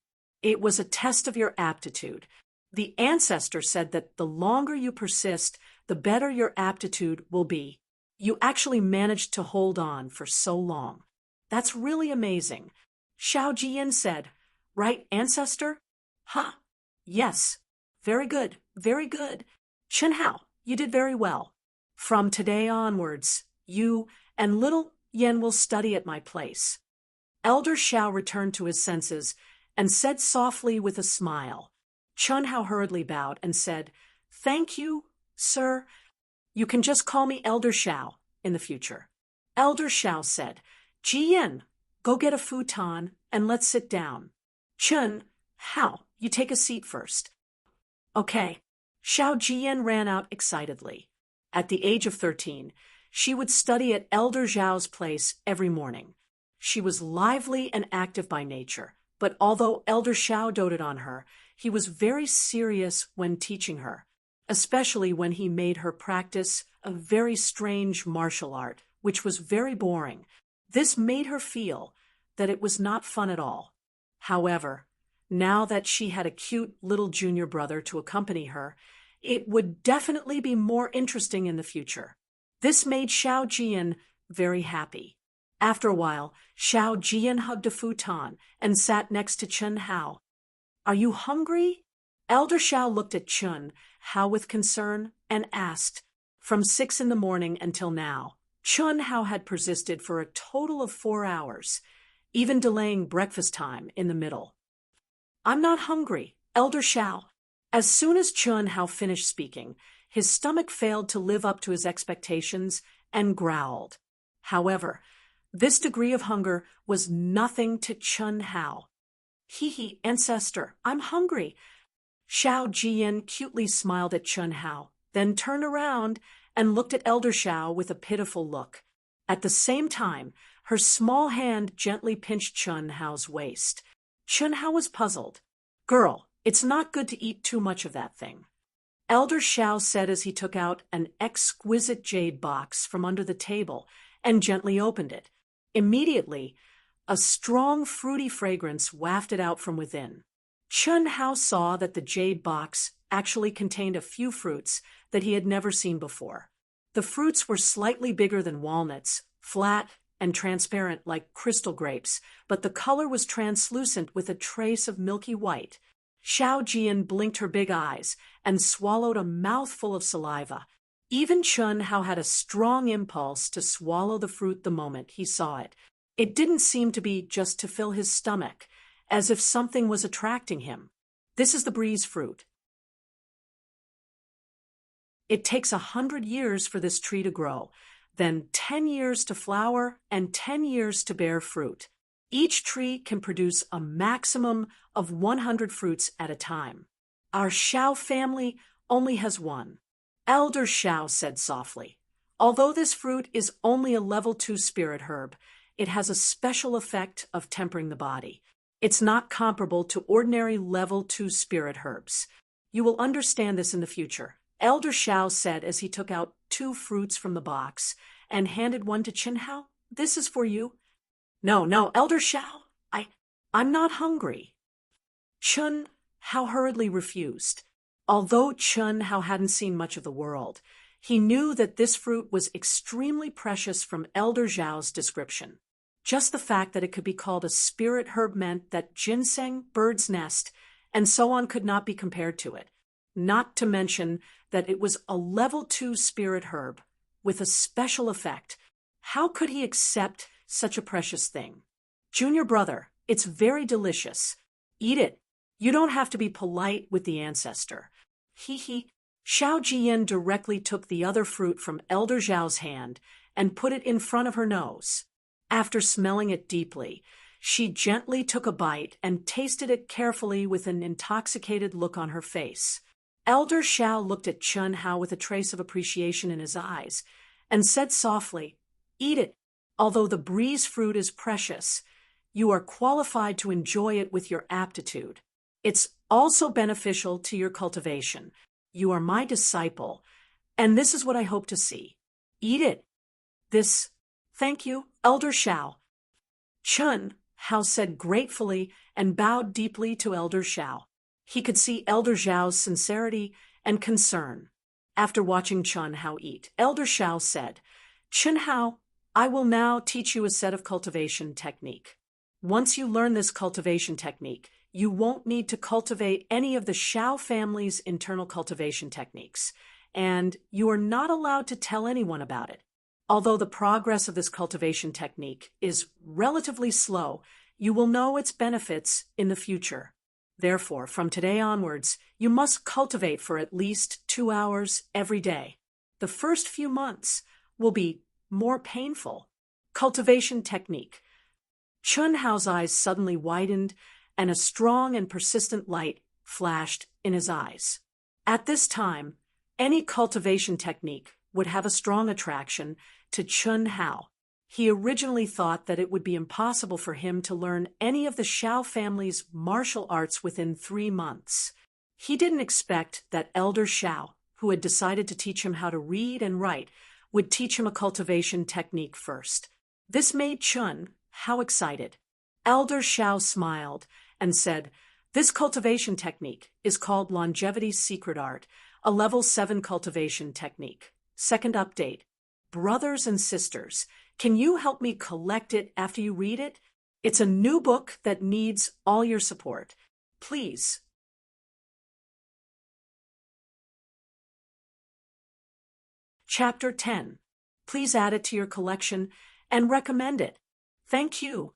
It was a test of your aptitude. The ancestor said that the longer you persist, the better your aptitude will be. You actually managed to hold on for so long. That's really amazing. Xiao Jiyan said, Right, ancestor? Huh. Yes. Very good, very good. Chun Hao, you did very well. From today onwards, you and little Yen will study at my place. Elder Xiao returned to his senses and said softly with a smile. Chun Hao hurriedly bowed and said, Thank you, sir. You can just call me Elder Xiao in the future. Elder Xiao said, Jiyan, Go get a futon and let's sit down. Chun Hao, you take a seat first. Okay. Xiao Jian ran out excitedly. At the age of 13, she would study at Elder Zhao's place every morning. She was lively and active by nature, but although Elder Xiao doted on her, he was very serious when teaching her, especially when he made her practice a very strange martial art, which was very boring. This made her feel that it was not fun at all. However, now that she had a cute little junior brother to accompany her, it would definitely be more interesting in the future. This made Xiao Jian very happy. After a while, Xiao Jian hugged a futon and sat next to Chun Hao. Are you hungry? Elder Xiao looked at Chun Hao with concern and asked. From 6 in the morning until now, Chun Hao had persisted for a total of 4 hours, even delaying breakfast time in the middle. I'm not hungry, Elder Xiao. As soon as Chun Hao finished speaking, his stomach failed to live up to his expectations and growled. However, this degree of hunger was nothing to Chun Hao. Hee, ancestor, I'm hungry. Xiao Jian cutely smiled at Chun Hao, then turned around and looked at Elder Xiao with a pitiful look. At the same time, her small hand gently pinched Chun Hao's waist. Chun Hao was puzzled. Girl, it's not good to eat too much of that thing. Elder Xiao said as he took out an exquisite jade box from under the table and gently opened it. Immediately, a strong fruity fragrance wafted out from within. Chun Hao saw that the jade box actually contained a few fruits that he had never seen before. The fruits were slightly bigger than walnuts, flat and transparent like crystal grapes, but the color was translucent with a trace of milky white. Xiao Jian blinked her big eyes and swallowed a mouthful of saliva. Even Chun Hao had a strong impulse to swallow the fruit the moment he saw it. It didn't seem to be just to fill his stomach, as if something was attracting him. This is the breeze fruit. It takes 100 years for this tree to grow, then 10 years to flower and 10 years to bear fruit. Each tree can produce a maximum of 100 fruits at a time. Our Xiao family only has one. Elder Xiao said softly. Although this fruit is only a level 2 spirit herb, it has a special effect of tempering the body. It's not comparable to ordinary level 2 spirit herbs. You will understand this in the future, Elder Xiao said as he took out 2 fruits from the box and handed one to Chun Hao. This is for you. No, Elder Xiao, I'm not hungry. Chun Hao hurriedly refused. Although Chun Hao hadn't seen much of the world, he knew that this fruit was extremely precious from Elder Zhao's description. Just the fact that it could be called a spirit herb meant that ginseng, bird's nest, and so on could not be compared to it. Not to mention that it was a level 2 spirit herb with a special effect. How could he accept such a precious thing? Junior brother, it's very delicious. Eat it. You don't have to be polite with the ancestor. Xiao Jian directly took the other fruit from Elder Zhao's hand and put it in front of her nose. After smelling it deeply, she gently took a bite and tasted it carefully with an intoxicated look on her face. Elder Xiao looked at Chun Hao with a trace of appreciation in his eyes and said softly, Eat it. Although the breeze fruit is precious, you are qualified to enjoy it with your aptitude. It's also beneficial to your cultivation. You are my disciple, and this is what I hope to see. Eat it. Thank you, Elder Xiao. Chun Hao said gratefully and bowed deeply to Elder Xiao. He could see Elder Zhao's sincerity and concern. After watching Chun Hao eat, Elder Xiao said, Chun Hao, I will now teach you a set of cultivation technique. Once you learn this cultivation technique, you won't need to cultivate any of the Xiao family's internal cultivation techniques, and you are not allowed to tell anyone about it. Although the progress of this cultivation technique is relatively slow, you will know its benefits in the future. Therefore, from today onwards, you must cultivate for at least 2 hours every day. The first few months will be more painful. Cultivation technique. Chun Hao's eyes suddenly widened, and a strong and persistent light flashed in his eyes. At this time, any cultivation technique would have a strong attraction to Chun Hao. He originally thought that it would be impossible for him to learn any of the Shao family's martial arts within 3 months. He didn't expect that Elder Shao, who had decided to teach him how to read and write, would teach him a cultivation technique first. This made Chun Hao excited. Elder Shao smiled and said, "This cultivation technique is called Longevity's Secret Art, a level 7 cultivation technique. Second update. Brothers and sisters, can you help me collect it after you read it? It's a new book that needs all your support. Please." Chapter 10. Please add it to your collection and recommend it. Thank you.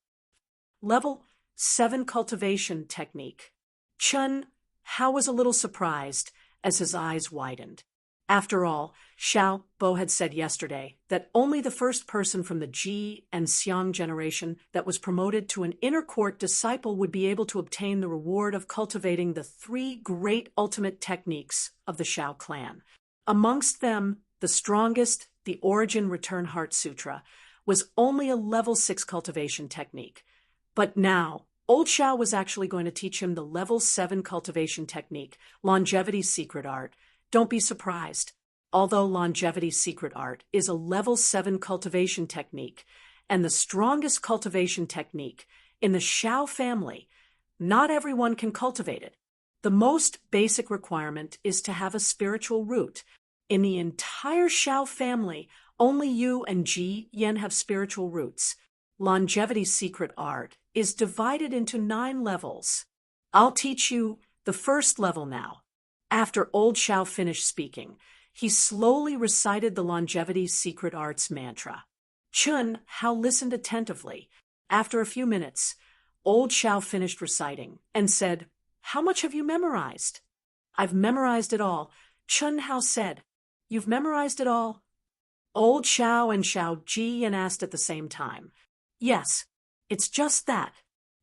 Level 7 Cultivation Technique. Chun Hao was a little surprised as his eyes widened. After all, Xiao Bo had said yesterday that only the first person from the Ji and Xiang generation that was promoted to an inner court disciple would be able to obtain the reward of cultivating the 3 great ultimate techniques of the Xiao clan. Amongst them, the strongest, the Origin Return Heart Sutra, was only a level 6 cultivation technique. But now, Old Xiao was actually going to teach him the level 7 cultivation technique, Longevity's Secret Art. Don't be surprised. Although Longevity's Secret Art is a level 7 cultivation technique and the strongest cultivation technique in the Xiao family, not everyone can cultivate it. The most basic requirement is to have a spiritual root. In the entire Xiao family, only you and Ji Yan have spiritual roots. Longevity's Secret Art is divided into 9 levels. I'll teach you the first level now. After Old Xiao finished speaking, he slowly recited the Longevity's Secret Arts mantra. Chun Hao listened attentively. After a few minutes, Old Xiao finished reciting and said, "How much have you memorized?" "I've memorized it all," Chun Hao said. "You've memorized it all?" Old Xiao and Xiao Jiyan asked at the same time. "Yes, it's just that.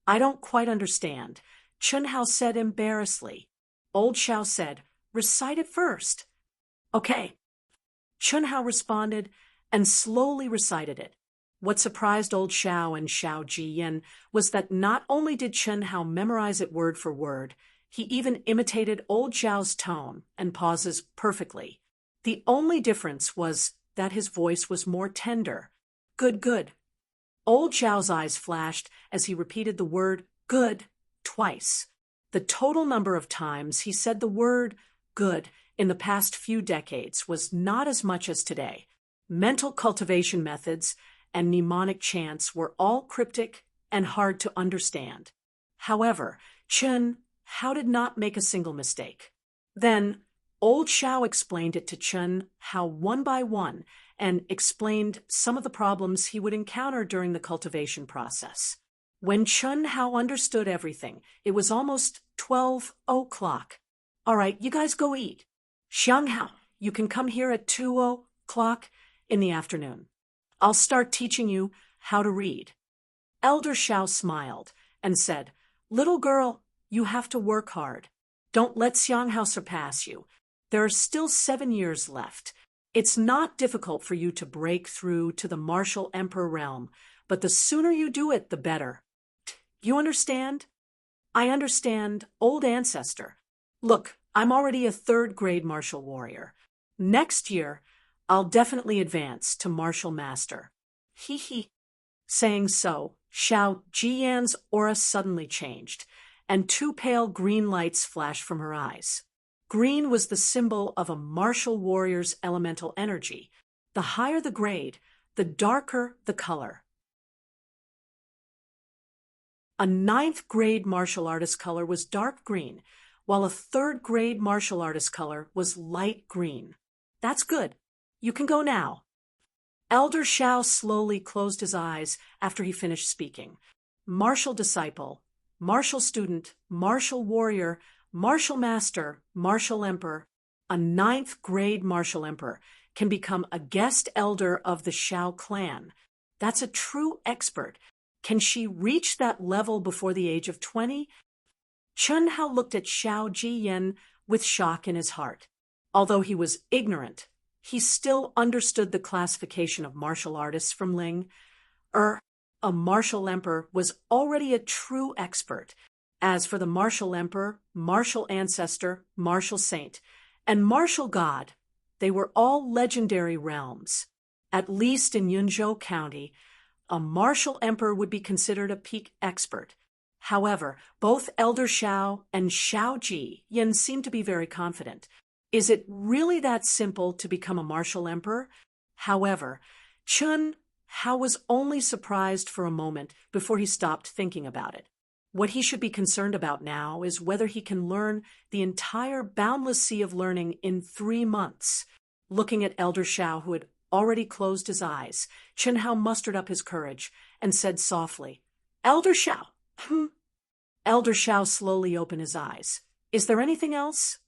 I don't quite understand," Chun Hao said embarrassedly. Old Xiao said, "Recite it first." "Okay." Chun Hao responded and slowly recited it. What surprised Old Xiao and Xiao Jiyan was that not only did Chun Hao memorize it word for word, he even imitated Old Xiao's tone and pauses perfectly. The only difference was that his voice was more tender. "Good, good." Old Xiao's eyes flashed as he repeated the word "good" twice. The total number of times he said the word "good" in the past few decades was not as much as today. Mental cultivation methods and mnemonic chants were all cryptic and hard to understand. However, Chun Hao did not make a single mistake. Then, Old Xiao explained it to Chun Hao one by one and explained some of the problems he would encounter during the cultivation process. When Chun Hao understood everything, it was almost 12 o'clock. "All right, you guys go eat. Xiang Hao, you can come here at 2 o'clock in the afternoon. I'll start teaching you how to read." Elder Xiao smiled and said, "Little girl, you have to work hard. Don't let Xiang Hao surpass you. There are still 7 years left. It's not difficult for you to break through to the martial emperor realm, but the sooner you do it, the better. You understand?" "I understand, old ancestor. Look, I'm already a 3rd-grade martial warrior. Next year, I'll definitely advance to martial master." Hee hee. Saying so, Xiao Jiyan's aura suddenly changed, and 2 pale green lights flashed from her eyes. Green was the symbol of a martial warrior's elemental energy. The higher the grade, the darker the color. A 9th-grade martial artist color was dark green, while a 3rd-grade martial artist color was light green. "That's good. You can go now." Elder Xiao slowly closed his eyes after he finished speaking. Martial disciple, martial student, martial warrior, martial master, martial emperor. A 9th-grade martial emperor can become a guest elder of the Xiao clan. That's a true expert. Can she reach that level before the age of 20? Chun Hao looked at Xiao Jiyan with shock in his heart. Although he was ignorant, he still understood the classification of martial artists from Ling. A martial emperor was already a true expert. As for the martial emperor, martial ancestor, martial saint, and martial god, they were all legendary realms. At least in Yunzhou County, a martial emperor would be considered a peak expert. However, both Elder Xiao and Xiao Ji Yin seemed to be very confident. Is it really that simple to become a martial emperor? However, Chun Hao was only surprised for a moment before he stopped thinking about it. What he should be concerned about now is whether he can learn the entire boundless sea of learning in 3 months. Looking at Elder Xiao, who had already closed his eyes, Chun Hao mustered up his courage and said softly, "Elder Xiao." Elder Xiao slowly opened his eyes. "Is there anything else?"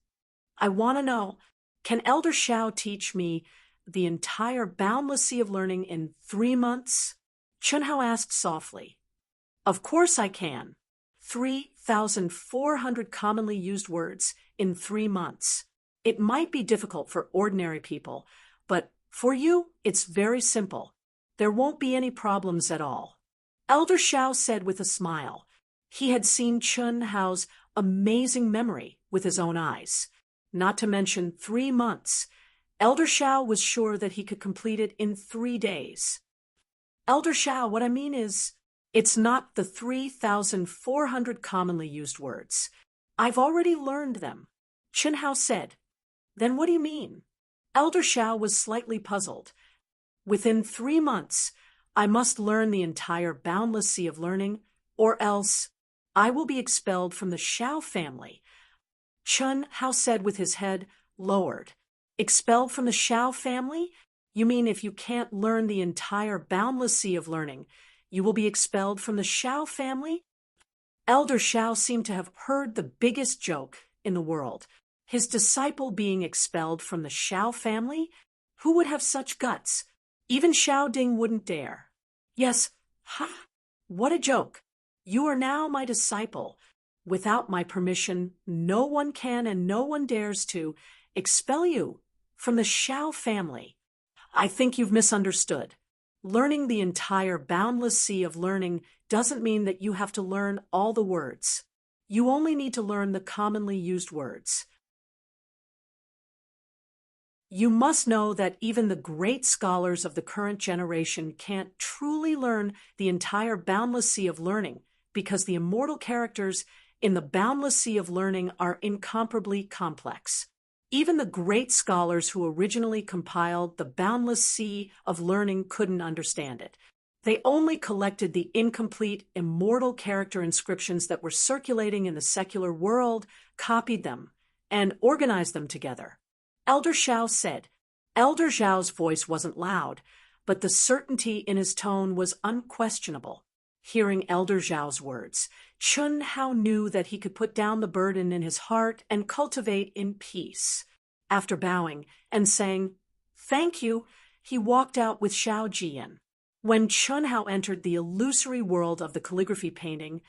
"I want to know, can Elder Xiao teach me the entire boundless sea of learning in 3 months?" Chun Hao asked softly. "Of course I can. 3,400 commonly used words in 3 months. It might be difficult for ordinary people, but for you, it's very simple. There won't be any problems at all." Elder Xiao said with a smile. He had seen Chun Hao's amazing memory with his own eyes. Not to mention 3 months. Elder Xiao was sure that he could complete it in 3 days. "Elder Xiao, what I mean is, it's not the 3,400 commonly used words. I've already learned them," Chun Hao said. "Then what do you mean?" Elder Xiao was slightly puzzled. "Within 3 months, I must learn the entire boundless sea of learning, or else I will be expelled from the Xiao family," Chun Hao said with his head lowered. "Expelled from the Xiao family? You mean if you can't learn the entire boundless sea of learning, you will be expelled from the Xiao family?" Elder Xiao seemed to have heard the biggest joke in the world. His disciple being expelled from the Xiao family? Who would have such guts? Even Xiao Ding wouldn't dare. "Yes, ha! What a joke! You are now my disciple. Without my permission, no one can and no one dares to expel you from the Xiao family. I think you've misunderstood. Learning the entire boundless sea of learning doesn't mean that you have to learn all the words. You only need to learn the commonly used words. You must know that even the great scholars of the current generation can't truly learn the entire boundless sea of learning because the immortal characters in the boundless sea of learning are incomparably complex. Even the great scholars who originally compiled the boundless sea of learning couldn't understand it. They only collected the incomplete, immortal character inscriptions that were circulating in the secular world, copied them, and organized them together. Elder Xiao said. Elder Xiao's voice wasn't loud, but the certainty in his tone was unquestionable. Hearing Elder Xiao's words, Chun Hao knew that he could put down the burden in his heart and cultivate in peace. After bowing and saying, "Thank you," he walked out with Xiao Jiyan. When Chun Hao entered the illusory world of the calligraphy painting,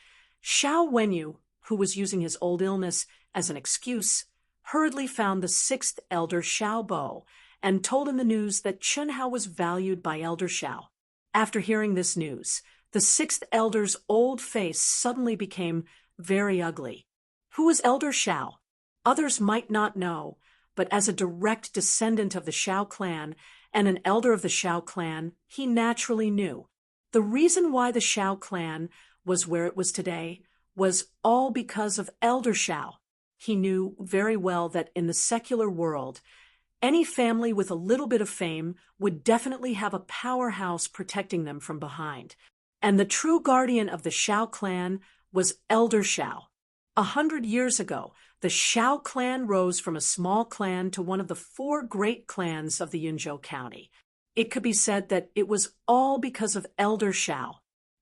Xiao Wenyu, who was using his old illness as an excuse, hurriedly found the 6th elder Xiao Bo and told him the news that Chun Hao was valued by Elder Xiao. After hearing this news, the 6th elder's old face suddenly became very ugly. Who was Elder Xiao? Others might not know, but as a direct descendant of the Xiao clan and an elder of the Xiao clan, he naturally knew. The reason why the Xiao clan was where it was today was all because of Elder Xiao. He knew very well that in the secular world, any family with a little bit of fame would definitely have a powerhouse protecting them from behind. And the true guardian of the Xiao clan was Elder Xiao. 100 years ago, the Xiao clan rose from a small clan to one of the 4 great clans of the Yunzhou County. It could be said that it was all because of Elder Xiao.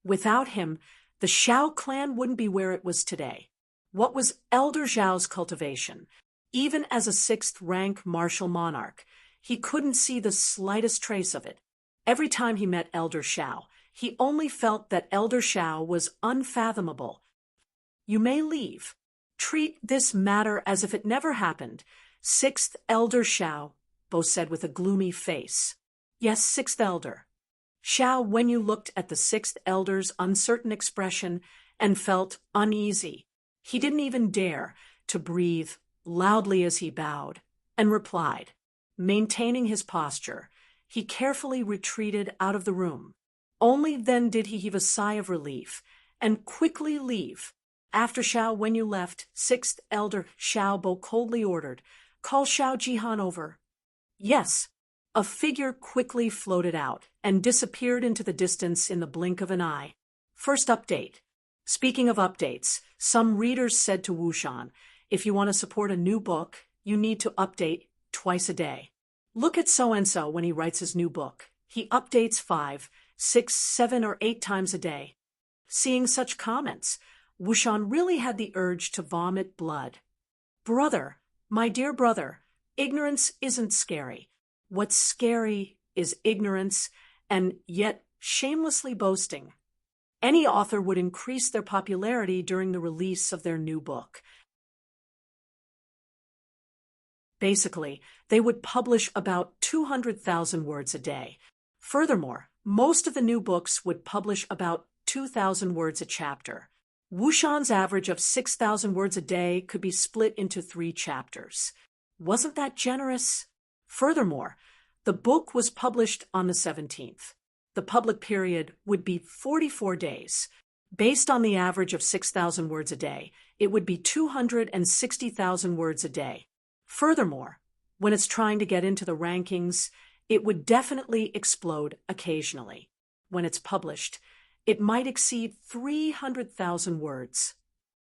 Without him, the Xiao clan wouldn't be where it was today. What was Elder Xiao's cultivation? Even as a 6th-rank martial monarch, he couldn't see the slightest trace of it. Every time he met Elder Xiao, He only felt that Elder Xiao was unfathomable. You may leave. Treat this matter as if it never happened. Sixth Elder Xiao, Bo said with a gloomy face. Yes, Sixth Elder. Xiao Wenyu looked at the Sixth Elder's uncertain expression and felt uneasy. He didn't even dare to breathe loudly as he bowed, and replied. Maintaining his posture, he carefully retreated out of the room. Only then did he heave a sigh of relief and quickly leave. After Xiao Wenyu left, Sixth Elder Xiao Bo coldly ordered, "Call Xiao Jihan over." Yes. A figure quickly floated out and disappeared into the distance in the blink of an eye. First update. Speaking of updates, some readers said to Wushan, if you want to support a new book, you need to update twice a day. Look at so-and-so when he writes his new book. He updates 5, 6, 7, or 8 times a day. Seeing such comments, Wushan really had the urge to vomit blood. Brother, my dear brother, ignorance isn't scary. What's scary is ignorance and yet shamelessly boasting. Any author would increase their popularity during the release of their new book. Basically, they would publish about 200,000 words a day. Furthermore, most of the new books would publish about 2,000 words a chapter. Wushan's average of 6,000 words a day could be split into 3 chapters. Wasn't that generous? Furthermore, the book was published on the 17th. The public period would be 44 days. Based on the average of 6,000 words a day, it would be 260,000 words a day. Furthermore, when it's trying to get into the rankings, it would definitely explode occasionally. When it's published, it might exceed 300,000 words.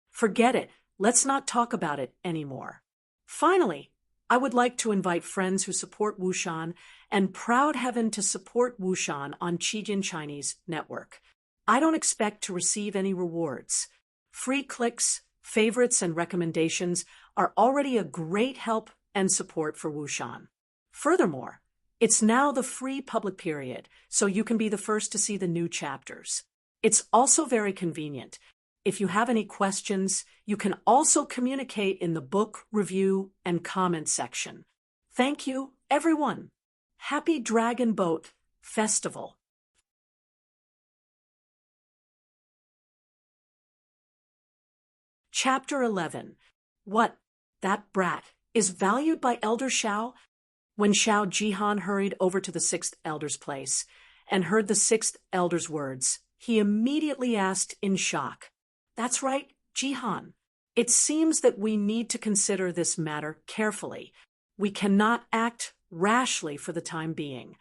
Forget it. Let's not talk about it anymore. Finally, I would like to invite friends who support Wushan and proud heaven to support Wushan on Qijin Chinese Network. I don't expect to receive any rewards. Free clicks, favorites, and recommendations are already a great help and support for Wushan. Furthermore, it's now the free public period, so you can be the first to see the new chapters. It's also very convenient. If you have any questions, you can also communicate in the book review and comment section. Thank you, everyone. Happy Dragon Boat Festival. Chapter 11. What? That brat is valued by Elder Xiao? When Xiao Jihan hurried over to the 6th Elder's place and heard the 6th Elder's words, he immediately asked in shock, "That's right, Jihan. It seems that we need to consider this matter carefully. We cannot act rashly for the time being.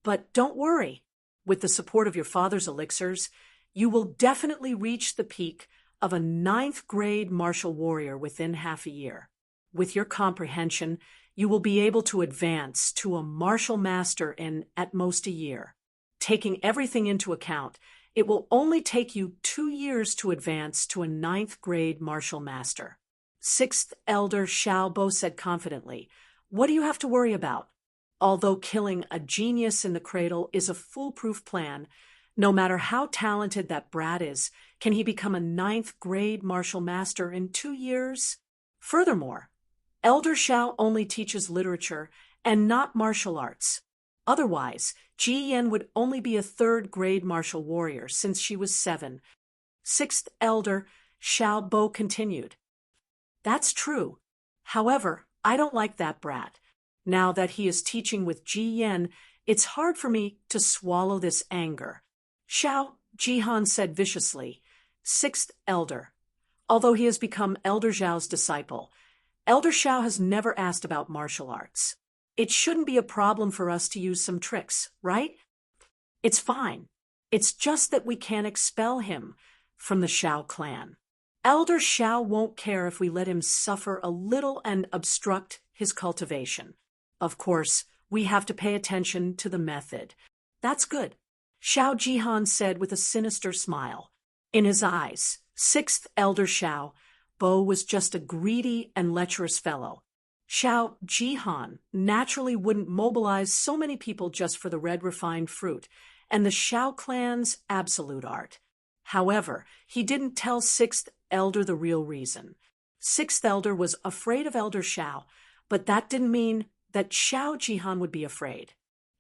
But don't worry. With the support of your father's elixirs, you will definitely reach the peak of a 9th grade martial warrior within half a year. With your comprehension, you will be able to advance to a martial master in at most a year. Taking everything into account, it will only take you 2 years to advance to a 9th grade martial master." 6th Elder Xiao Bo said confidently, "What do you have to worry about? Although killing a genius in the cradle is a foolproof plan, no matter how talented that brat is, can he become a 9th grade martial master in 2 years? Furthermore, Elder Xiao only teaches literature and not martial arts. Otherwise, Ji Yan would only be a 3rd grade martial warrior since she was 7. 6th Elder Xiao Bo continued. "That's true. However, I don't like that brat. Now that he is teaching with Ji Yan, it's hard for me to swallow this anger." Xiao Jihan said viciously. 6th Elder. Although he has become Elder Xiao's disciple, Elder Xiao has never asked about martial arts. It shouldn't be a problem for us to use some tricks, right? It's fine. It's just that we can't expel him from the Xiao clan. Elder Xiao won't care if we let him suffer a little and obstruct his cultivation. Of course, we have to pay attention to the method. That's good, Xiao Jihan said with a sinister smile. In his eyes, 6th Elder Xiao Bo was just a greedy and lecherous fellow. Xiao Jihan naturally wouldn't mobilize so many people just for the red refined fruit, and the Shao clan's absolute art. However, he didn't tell Sixth Elder the real reason. Sixth Elder was afraid of Elder Shao, but that didn't mean that Shao Jihan would be afraid,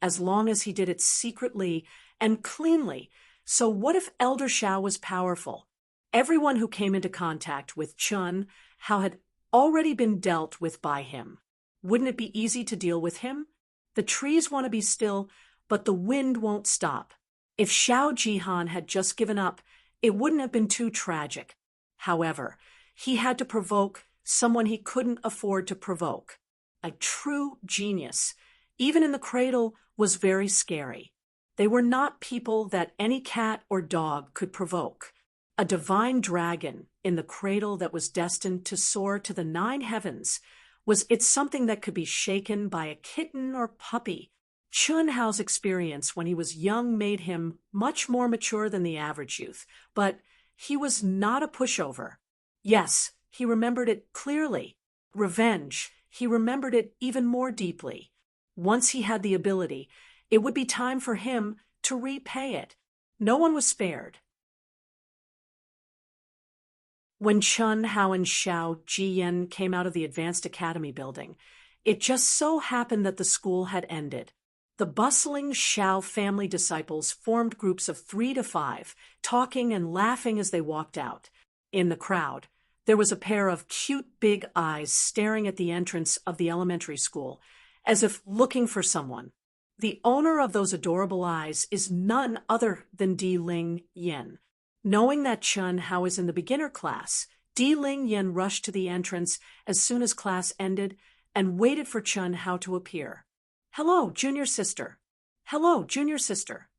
as long as he did it secretly and cleanly. So what if Elder Shao was powerful? Everyone who came into contact with Chun Hao had already been dealt with by him. Wouldn't it be easy to deal with him? The trees want to be still, but the wind won't stop. If Shao Jihan had just given up, it wouldn't have been too tragic. However, he had to provoke someone he couldn't afford to provoke. A true genius, even in the cradle, was very scary. They were not people that any cat or dog could provoke. A divine dragon in the cradle that was destined to soar to the 9 heavens. Was it something that could be shaken by a kitten or puppy? Chun Hao's experience when he was young made him much more mature than the average youth, but he was not a pushover. Yes, he remembered it clearly. Revenge, he remembered it even more deeply. Once he had the ability, it would be time for him to repay it. No one was spared. When Chun Hao and Xiao Jiyan came out of the Advanced Academy building, it just so happened that the school had ended. The bustling Xiao family disciples formed groups of 3 to 5, talking and laughing as they walked out. In the crowd, there was a pair of cute big eyes staring at the entrance of the elementary school, as if looking for someone. The owner of those adorable eyes is none other than Di Ling Yen. Knowing that Chun Hao is in the beginner class, Di Ling Yen rushed to the entrance as soon as class ended and waited for Chun Hao to appear. "Hello, junior sister." "Hello, junior sister."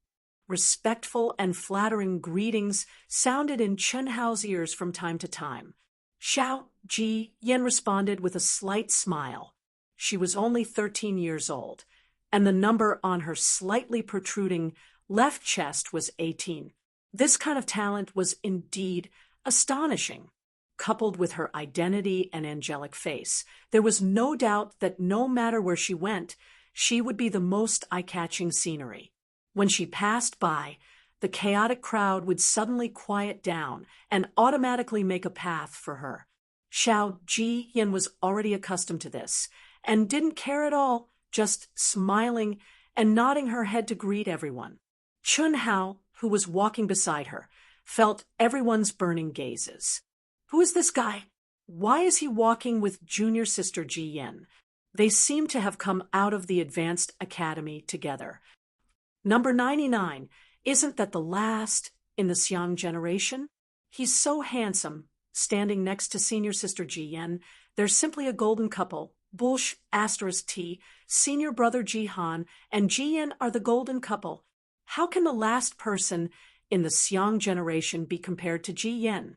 Respectful and flattering greetings sounded in Chun Hao's ears from time to time. Xiao Ji Yen responded with a slight smile. She was only 13 years old, and the number on her slightly protruding left chest was 18. This kind of talent was indeed astonishing. Coupled with her identity and angelic face, there was no doubt that no matter where she went, she would be the most eye-catching scenery. When she passed by, the chaotic crowd would suddenly quiet down and automatically make a path for her. Xiao Ji Yin was already accustomed to this and didn't care at all, just smiling and nodding her head to greet everyone. Chun Hao, who was walking beside her, felt everyone's burning gazes. Who is this guy? Why is he walking with junior sister Ji Yen? They seem to have come out of the Advanced Academy together. Number 99, isn't that the last in the Xiang generation? He's so handsome, standing next to senior sister Ji Yen. They're simply a golden couple. Bulsh *T, senior brother Jihan and Ji Yen are the golden couple. How can the last person in the Xiang generation be compared to Ji Yen?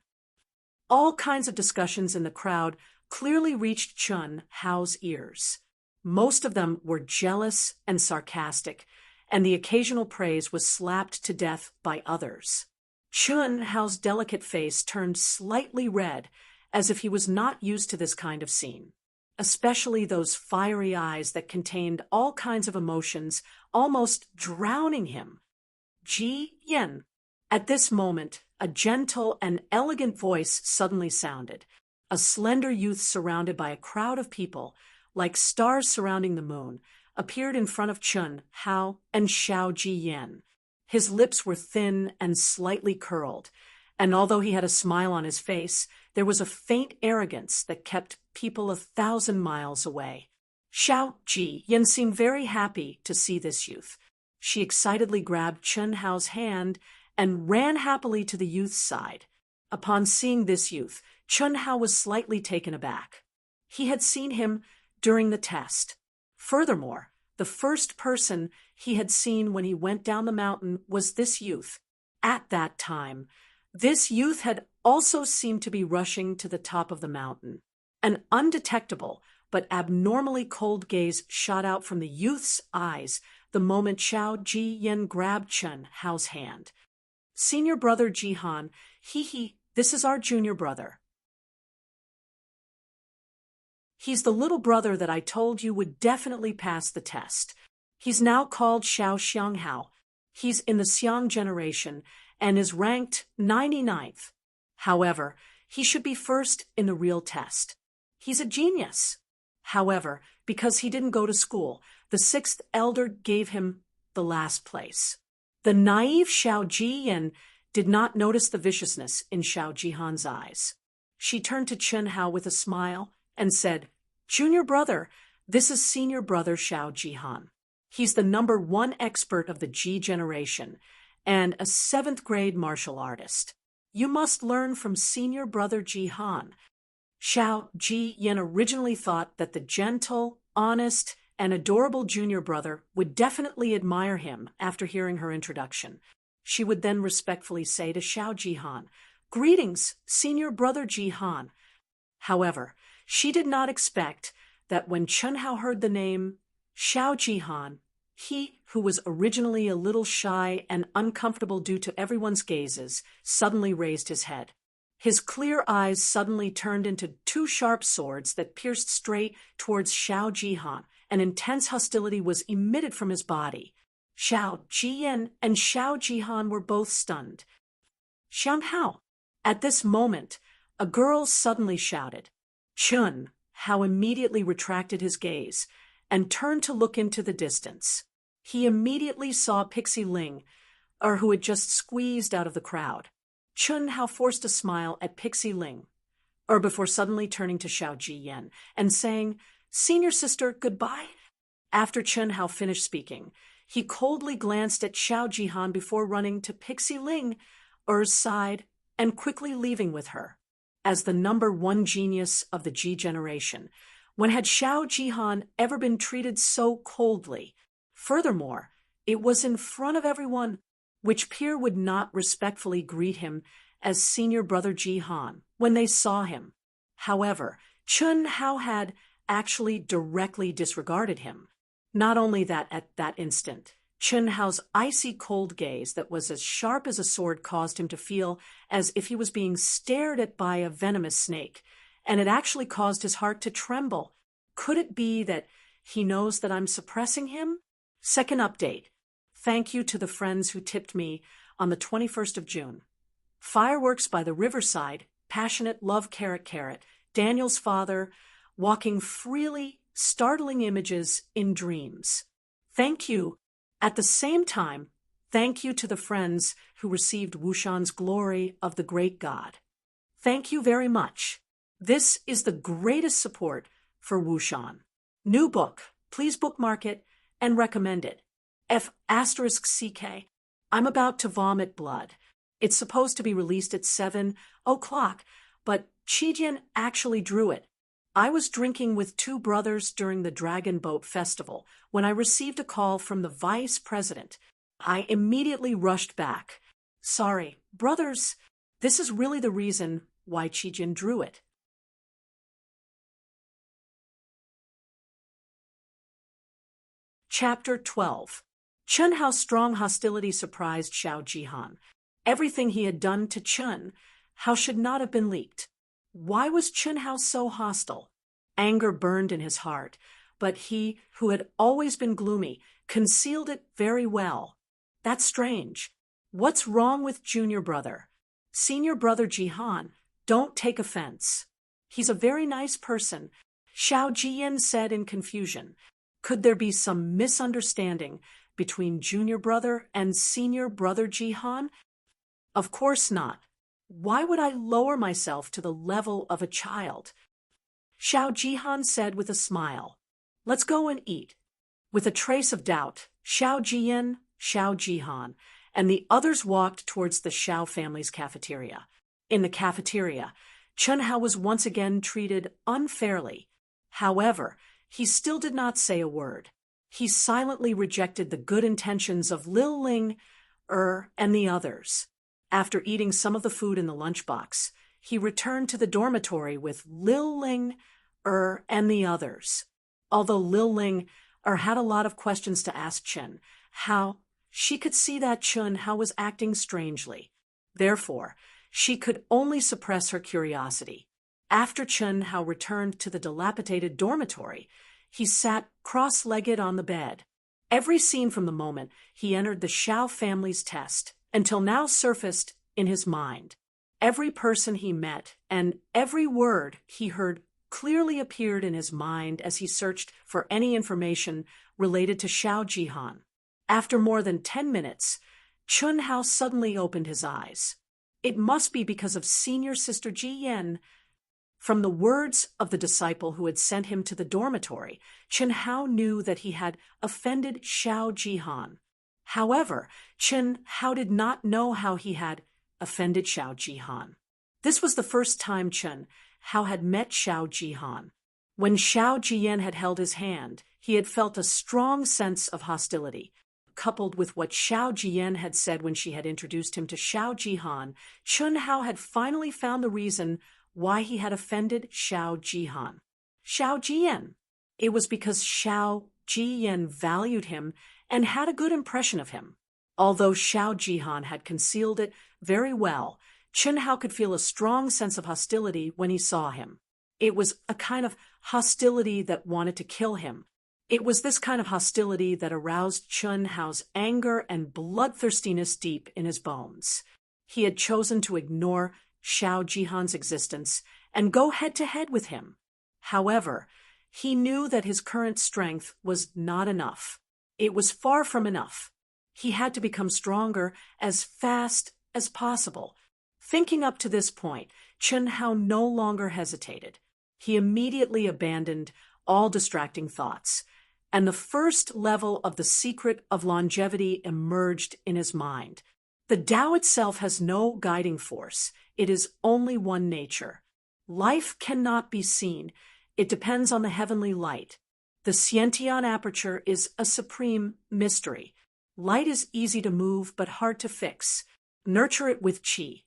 All kinds of discussions in the crowd clearly reached Chun Hao's ears. Most of them were jealous and sarcastic, and the occasional praise was slapped to death by others. Chun Hao's delicate face turned slightly red, as if he was not used to this kind of scene, especially those fiery eyes that contained all kinds of emotions, almost drowning him. Ji Yen. At this moment, a gentle and elegant voice suddenly sounded. A slender youth surrounded by a crowd of people, like stars surrounding the moon, appeared in front of Chun Hao and Xiao Ji Yen. His lips were thin and slightly curled, and although he had a smile on his face, there was a faint arrogance that kept people 1,000 miles away. Xiao Ji Yen seemed very happy to see this youth. She excitedly grabbed Chun Hao's hand and ran happily to the youth's side. Upon seeing this youth, Chun Hao was slightly taken aback. He had seen him during the test. Furthermore, the first person he had seen when he went down the mountain was this youth. At that time, this youth had also seemed to be rushing to the top of the mountain. An undetectable but abnormally cold gaze shot out from the youth's eyes the moment Xiao Ji Yen grabbed Chun Hao's hand. "Senior brother Jihan, this is our junior brother. He's the little brother that I told you would definitely pass the test. He's now called Xiao Xianghao. He's in the Xiang generation and is ranked 99th. However, he should be first in the real test. He's a genius. However, because he didn't go to school, the sixth elder gave him the last place. The naive Xiao Jiyan did not notice the viciousness in Xiao Jihan's eyes. She turned to Chen Hao with a smile and said, "Junior brother, this is senior brother Xiao Jihan. He's the #1 expert of the Ji generation and a 7th grade martial artist. You must learn from senior brother Jihan." Xiao Jiyan originally thought that the gentle, honest, and adorable junior brother would definitely admire him after hearing her introduction. She would then respectfully say to Xiao Jihan, "Greetings, senior brother Jihan." However, she did not expect that when Chen Hao heard the name Xiao Jihan, he, who was originally a little shy and uncomfortable due to everyone's gazes, suddenly raised his head. His clear eyes suddenly turned into 2 sharp swords that pierced straight towards Xiao Jihan, and intense hostility was emitted from his body. Xiao Jiyan and Xiao Jihan were both stunned. "Xiang Hao!" At this moment, a girl suddenly shouted. Chen Hao immediately retracted his gaze and turned to look into the distance. He immediately saw Pixie Ling, who had just squeezed out of the crowd. Chen Hao forced a smile at Pixie Ling, before suddenly turning to Xiao Jiyan and saying, "Senior sister, goodbye." After Chen Hao finished speaking, he coldly glanced at Xiao Jihan before running to Pixie Ling, side, and quickly leaving with her. As the #1 genius of the Ji generation, when had Xiao Jihan ever been treated so coldly? Furthermore, it was in front of everyone, which peer would not respectfully greet him as senior brother Jihan when they saw him. However, Chen Hao had actually directly disregarded him. Not only that, at that instant, Chen Hao's icy cold gaze that was as sharp as a sword caused him to feel as if he was being stared at by a venomous snake, and it actually caused his heart to tremble. Could it be that he knows that I'm suppressing him? Second update. Thank you to the friends who tipped me on the 21st of June. Fireworks by the riverside, passionate love carrot, Daniel's father, walking freely, startling images in dreams. Thank you. At the same time, thank you to the friends who received Wushan's glory of the great God. Thank you very much. This is the greatest support for Wushan. New book. Please bookmark it and recommend it. F***CK. I'm about to vomit blood. It's supposed to be released at 7 o'clock, but Qijian actually drew it. I was drinking with 2 brothers during the Dragon Boat Festival when I received a call from the vice president. I immediately rushed back. Sorry, brothers, this is really the reason why Qijian drew it. Chapter 12. Chen Hao's strong hostility surprised Xiao Jihan. Everything he had done to Chen Hao should not have been leaked. Why was Chen Hao so hostile? Anger burned in his heart, but he, who had always been gloomy, concealed it very well. That's strange. What's wrong with junior brother? Senior brother Jihan, don't take offense. He's a very nice person, Xiao Jiyan said in confusion. Could there be some misunderstanding between junior brother and senior brother Jihan? Of course not. Why would I lower myself to the level of a child? Xiao Jihan said with a smile. Let's go and eat. With a trace of doubt, Xiao Jiyan, Xiao Jihan, and the others walked towards the Xiao family's cafeteria. In the cafeteria, Chen Hao was once again treated unfairly. However, he still did not say a word. He silently rejected the good intentions of Lil Ling, and the others. After eating some of the food in the lunchbox, he returned to the dormitory with Lil Ling, and the others. Although Lil Ling, had a lot of questions to ask Chen Hao, she could see that Chen Hao was acting strangely. Therefore, she could only suppress her curiosity. After Chen Hao returned to the dilapidated dormitory, he sat cross-legged on the bed. Every scene from the moment he entered the Shao family's test until now surfaced in his mind. Every person he met and every word he heard clearly appeared in his mind as he searched for any information related to Shao Jihan. After more than 10 minutes, Chun Hao suddenly opened his eyes. It must be because of senior sister Ji Yen. From the words of the disciple who had sent him to the dormitory, Chun Hao knew that he had offended Shao Jihan. However, Chun Hao did not know how he had offended Shao Jihan. This was the first time Chun Hao had met Shao Jihan. When Shao Jiyan had held his hand, he had felt a strong sense of hostility. Coupled with what Shao Jiyan had said when she had introduced him to Shao Jihan, Chun Hao had finally found the reason why he had offended Shao Jihan. Shao Jiyan. It was because Shao Jiyan valued him and had a good impression of him. Although Shao Jihan had concealed it very well, Chun Hao could feel a strong sense of hostility when he saw him. It was a kind of hostility that wanted to kill him. It was this kind of hostility that aroused Chun Hao's anger and bloodthirstiness deep in his bones. He had chosen to ignore Shao Jihan's existence and go head-to-head with him. However, he knew that his current strength was not enough. It was far from enough. He had to become stronger as fast as possible. Thinking up to this point, Chun Hao no longer hesitated. He immediately abandoned all distracting thoughts, and the first level of the secret of longevity emerged in his mind. The Tao itself has no guiding force. It is only one nature. Life cannot be seen. It depends on the heavenly light. The Xiantian aperture is a supreme mystery. Light is easy to move but hard to fix. Nurture it with qi.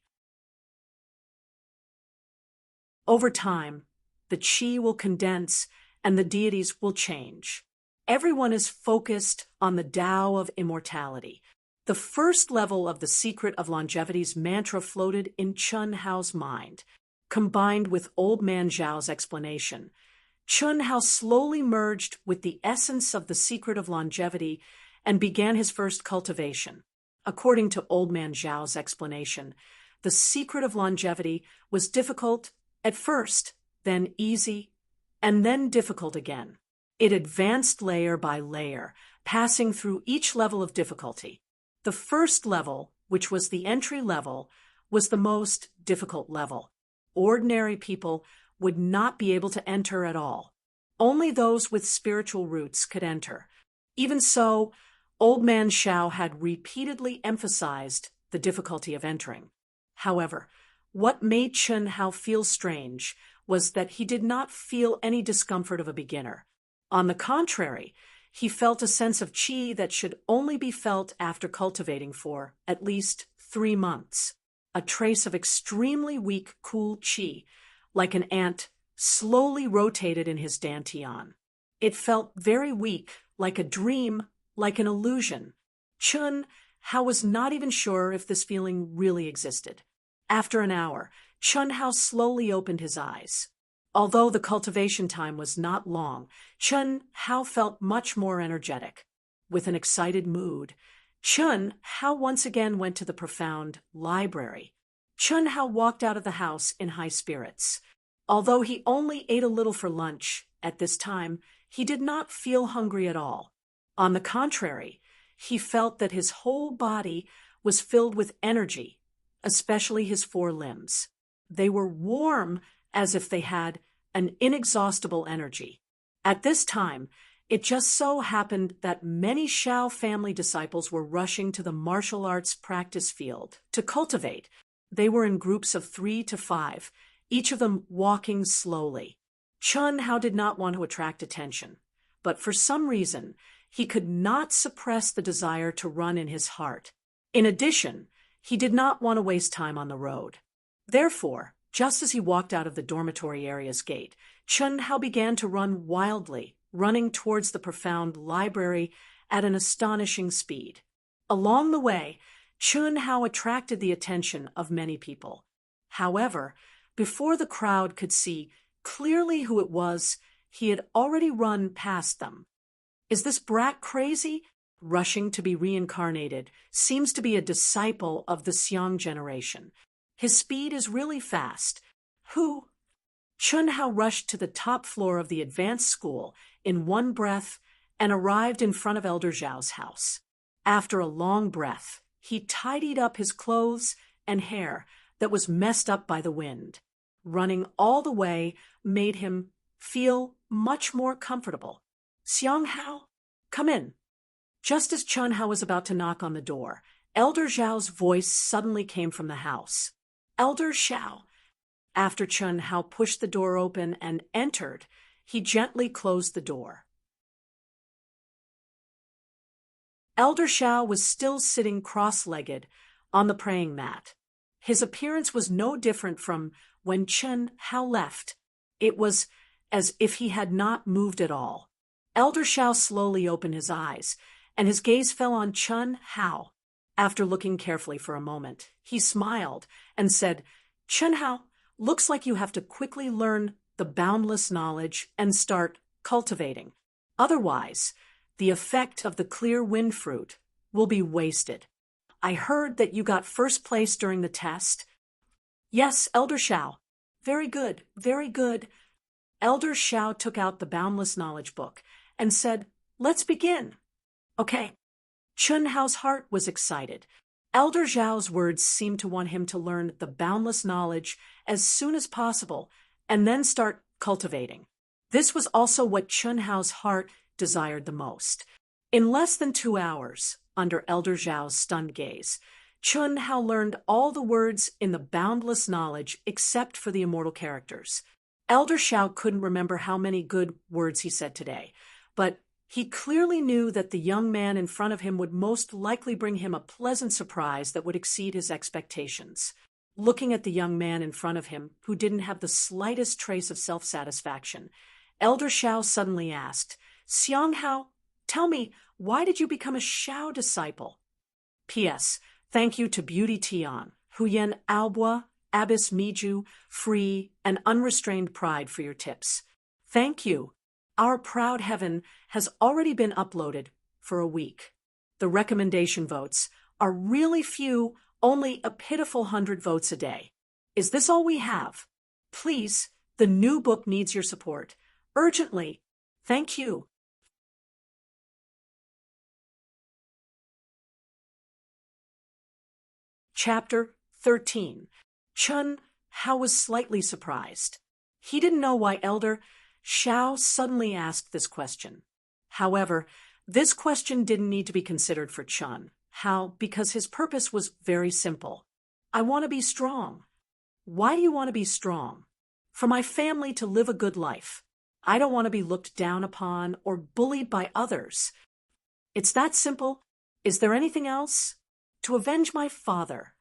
Over time, the qi will condense and the deities will change. Everyone is focused on the Tao of immortality. The first level of the secret of longevity's mantra floated in Chun Hao's mind. Combined with Old Man Zhao's explanation, Chun Hao slowly merged with the essence of the secret of longevity and began his first cultivation. According to Old Man Zhao's explanation, the secret of longevity was difficult at first, then easy, and then difficult again. It advanced layer by layer, passing through each level of difficulty. The first level, which was the entry level, was the most difficult level. Ordinary people would not be able to enter at all. Only those with spiritual roots could enter. Even so, Old Man Zhao had repeatedly emphasized the difficulty of entering. However, what made Chun Hao feel strange was that he did not feel any discomfort of a beginner. On the contrary, he felt a sense of qi that should only be felt after cultivating for at least 3 months. A trace of extremely weak, cool qi, like an ant, slowly rotated in his dantian. It felt very weak, like a dream, like an illusion. Chun Hao was not even sure if this feeling really existed. After an hour, Chun Hao slowly opened his eyes. Although the cultivation time was not long, Chun Hao felt much more energetic. With an excited mood, Chun Hao once again went to the profound library. Chun Hao walked out of the house in high spirits. Although he only ate a little for lunch at this time, he did not feel hungry at all. On the contrary, he felt that his whole body was filled with energy, especially his 4 limbs. They were warm as if they had an inexhaustible energy. At this time, it just so happened that many Shao family disciples were rushing to the martial arts practice field to cultivate. They were in groups of 3 to 5, each of them walking slowly. Chun Hao did not want to attract attention, but for some reason, he could not suppress the desire to run in his heart. In addition, he did not want to waste time on the road. Therefore, just as he walked out of the dormitory area's gate, Chun Hao began to run wildly, running towards the profound library at an astonishing speed. Along the way, Chun Hao attracted the attention of many people. However, before the crowd could see clearly who it was, he had already run past them. "Is this brat crazy?" rushing to be reincarnated, seems to be a disciple of the Xiang generation. His speed is really fast. Who? Chun Hao rushed to the top floor of the advanced school in one breath and arrived in front of Elder Zhao's house. After a long breath, he tidied up his clothes and hair that was messed up by the wind. Running all the way made him feel much more comfortable. Xiang Hao, come in. Just as Chun Hao was about to knock on the door, Elder Zhao's voice suddenly came from the house. Elder Zhao. After Chun Hao pushed the door open and entered, he gently closed the door. Elder Zhao was still sitting cross-legged on the praying mat. His appearance was no different from when Chun Hao left. It was as if he had not moved at all. Elder Zhao slowly opened his eyes, and his gaze fell on Chun Hao. After looking carefully for a moment, he smiled and said, Chun Hao, looks like you have to quickly learn the boundless knowledge and start cultivating. Otherwise, the effect of the clear wind fruit will be wasted. I heard that you got first place during the test. Yes, Elder Zhao. Very good, very good. Elder Zhao took out the Boundless Knowledge book and said, let's begin. Okay. Chun Hao's heart was excited. Elder Zhao's words seemed to want him to learn the boundless knowledge as soon as possible and then start cultivating. This was also what Chun Hao's heart desired the most. In less than 2 hours, under Elder Zhao's stunned gaze, Chun Hao learned all the words in the boundless knowledge except for the immortal characters. Elder Zhao couldn't remember how many good words he said today, but he clearly knew that the young man in front of him would most likely bring him a pleasant surprise that would exceed his expectations. Looking at the young man in front of him, who didn't have the slightest trace of self-satisfaction, Elder Zhao suddenly asked, Xiang Hao, tell me, why did you become a Xiao disciple? P.S. Thank you to Beauty Tian, Huyen Aobua, Abbess Miju, Free, and Unrestrained Pride for your tips. Thank you. Our proud heaven has already been uploaded for a week. The recommendation votes are really few, only a pitiful 100 votes a day. Is this all we have? Please, the new book needs your support. Urgently. Thank you. Chapter 13. Chun Hao was slightly surprised. He didn't know why Elder Zhao suddenly asked this question. However, this question didn't need to be considered for Chun Hao because his purpose was very simple. I want to be strong. Why do you want to be strong? For my family to live a good life. I don't want to be looked down upon or bullied by others. It's that simple. Is there anything else? To avenge my father.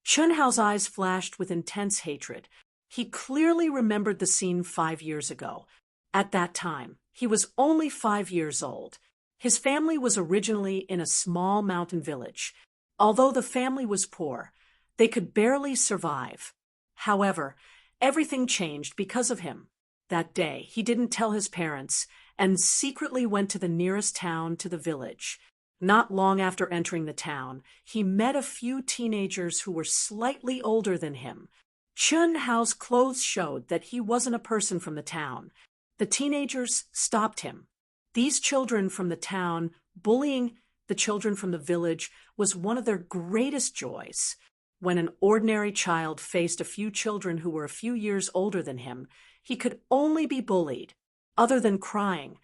Chun Hao's eyes flashed with intense hatred. He clearly remembered the scene 5 years ago. At that time, he was only 5 years old. His family was originally in a small mountain village. Although the family was poor, they could barely survive. However, everything changed because of him. That day, he didn't tell his parents and secretly went to the nearest town to the village. Not long after entering the town, he met a few teenagers who were slightly older than him. Chun Hao's clothes showed that he wasn't a person from the town. The teenagers stopped him. These children from the town bullying the children from the village was one of their greatest joys. When an ordinary child faced a few children who were a few years older than him, he could only be bullied. Other than crying,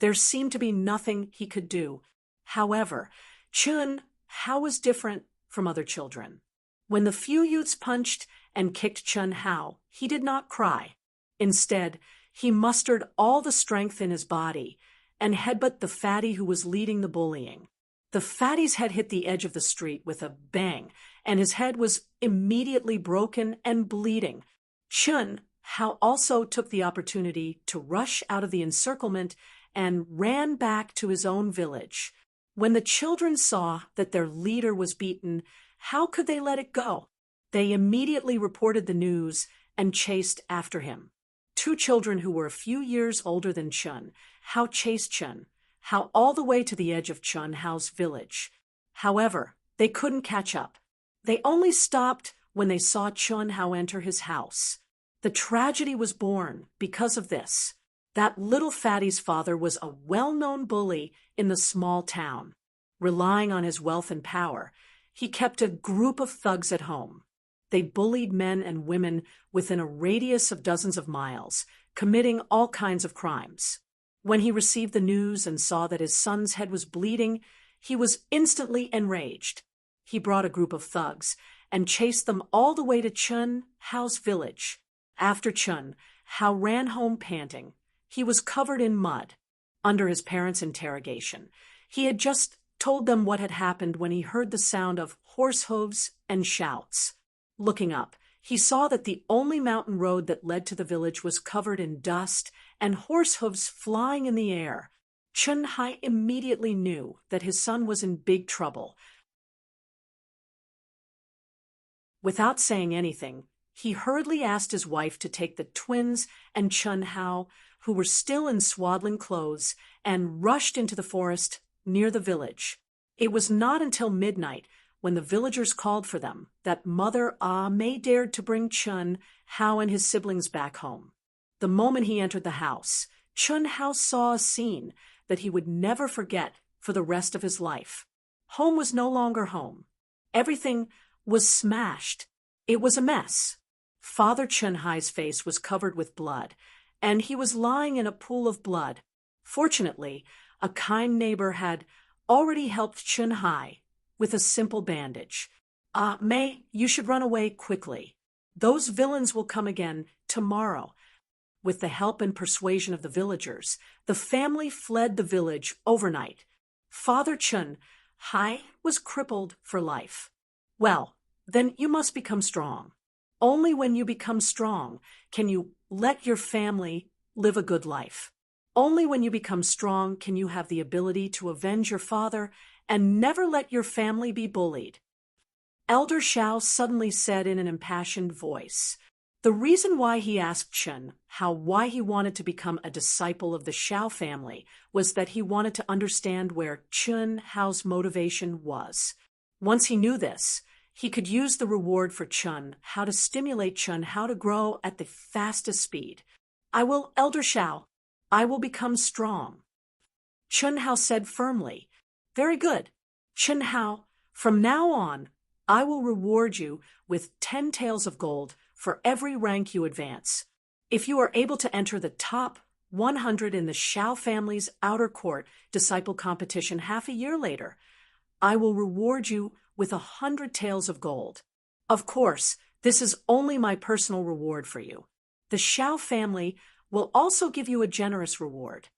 there seemed to be nothing he could do. However, Chun Hao was different from other children. When the few youths punched and kicked Chun Hao, he did not cry. Instead, he mustered all the strength in his body and headbutted the fatty who was leading the bullying. The fatty's head hit the edge of the street with a bang, and his head was immediately broken and bleeding. Chun Hao also took the opportunity to rush out of the encirclement and ran back to his own village. When the children saw that their leader was beaten, how could they let it go? They immediately reported the news and chased after him. 2 children who were a few years older than Chun Hao chased Chun Hao all the way to the edge of Chun Hao's village. However, they couldn't catch up. They only stopped when they saw Chun Hao enter his house. The tragedy was born because of this. That little fatty's father was a well-known bully in the small town. Relying on his wealth and power, he kept a group of thugs at home. They bullied men and women within a radius of dozens of miles, committing all kinds of crimes. When he received the news and saw that his son's head was bleeding, he was instantly enraged. He brought a group of thugs and chased them all the way to Chun Hao's village. After Chun Hao ran home panting. He was covered in mud. Under his parents' interrogation, he had just told them what had happened when he heard the sound of horse hooves and shouts. Looking up, he saw that the only mountain road that led to the village was covered in dust and horse hooves flying in the air. Chun Hai immediately knew that his son was in big trouble. Without saying anything, he hurriedly asked his wife to take the twins and Chun Hao, who were still in swaddling clothes, and rushed into the forest near the village. It was not until midnight, when the villagers called for them, that Mother Mei dared to bring Chun Hao and his siblings back home. The moment he entered the house, Chun Hao saw a scene that he would never forget for the rest of his life. Home was no longer home. Everything was smashed. It was a mess. Father Chun Hai's face was covered with blood, and he was lying in a pool of blood. Fortunately, a kind neighbor had already helped Chun Hai with a simple bandage. Mei, you should run away quickly. Those villains will come again tomorrow. With the help and persuasion of the villagers, the family fled the village overnight. Father Chun Hai was crippled for life. Well, then you must become strong. Only when you become strong can you let your family live a good life. Only when you become strong can you have the ability to avenge your father and never let your family be bullied. Elder Shao suddenly said in an impassioned voice. The reason why he asked Chun Hao why he wanted to become a disciple of the Shao family was that he wanted to understand where Chun Hao's motivation was. Once he knew this, he could use the reward for Chun Hao to stimulate Chun Hao to grow at the fastest speed. I will, Elder Shao. I will become strong. Chun Hao said firmly. Very good. Chun Hao, from now on, I will reward you with 10 taels of gold for every rank you advance. If you are able to enter the top 100 in the Shao family's outer court disciple competition half a year later, I will reward you with 100 taels of gold. Of course, this is only my personal reward for you. The Shao family will also give you a generous reward.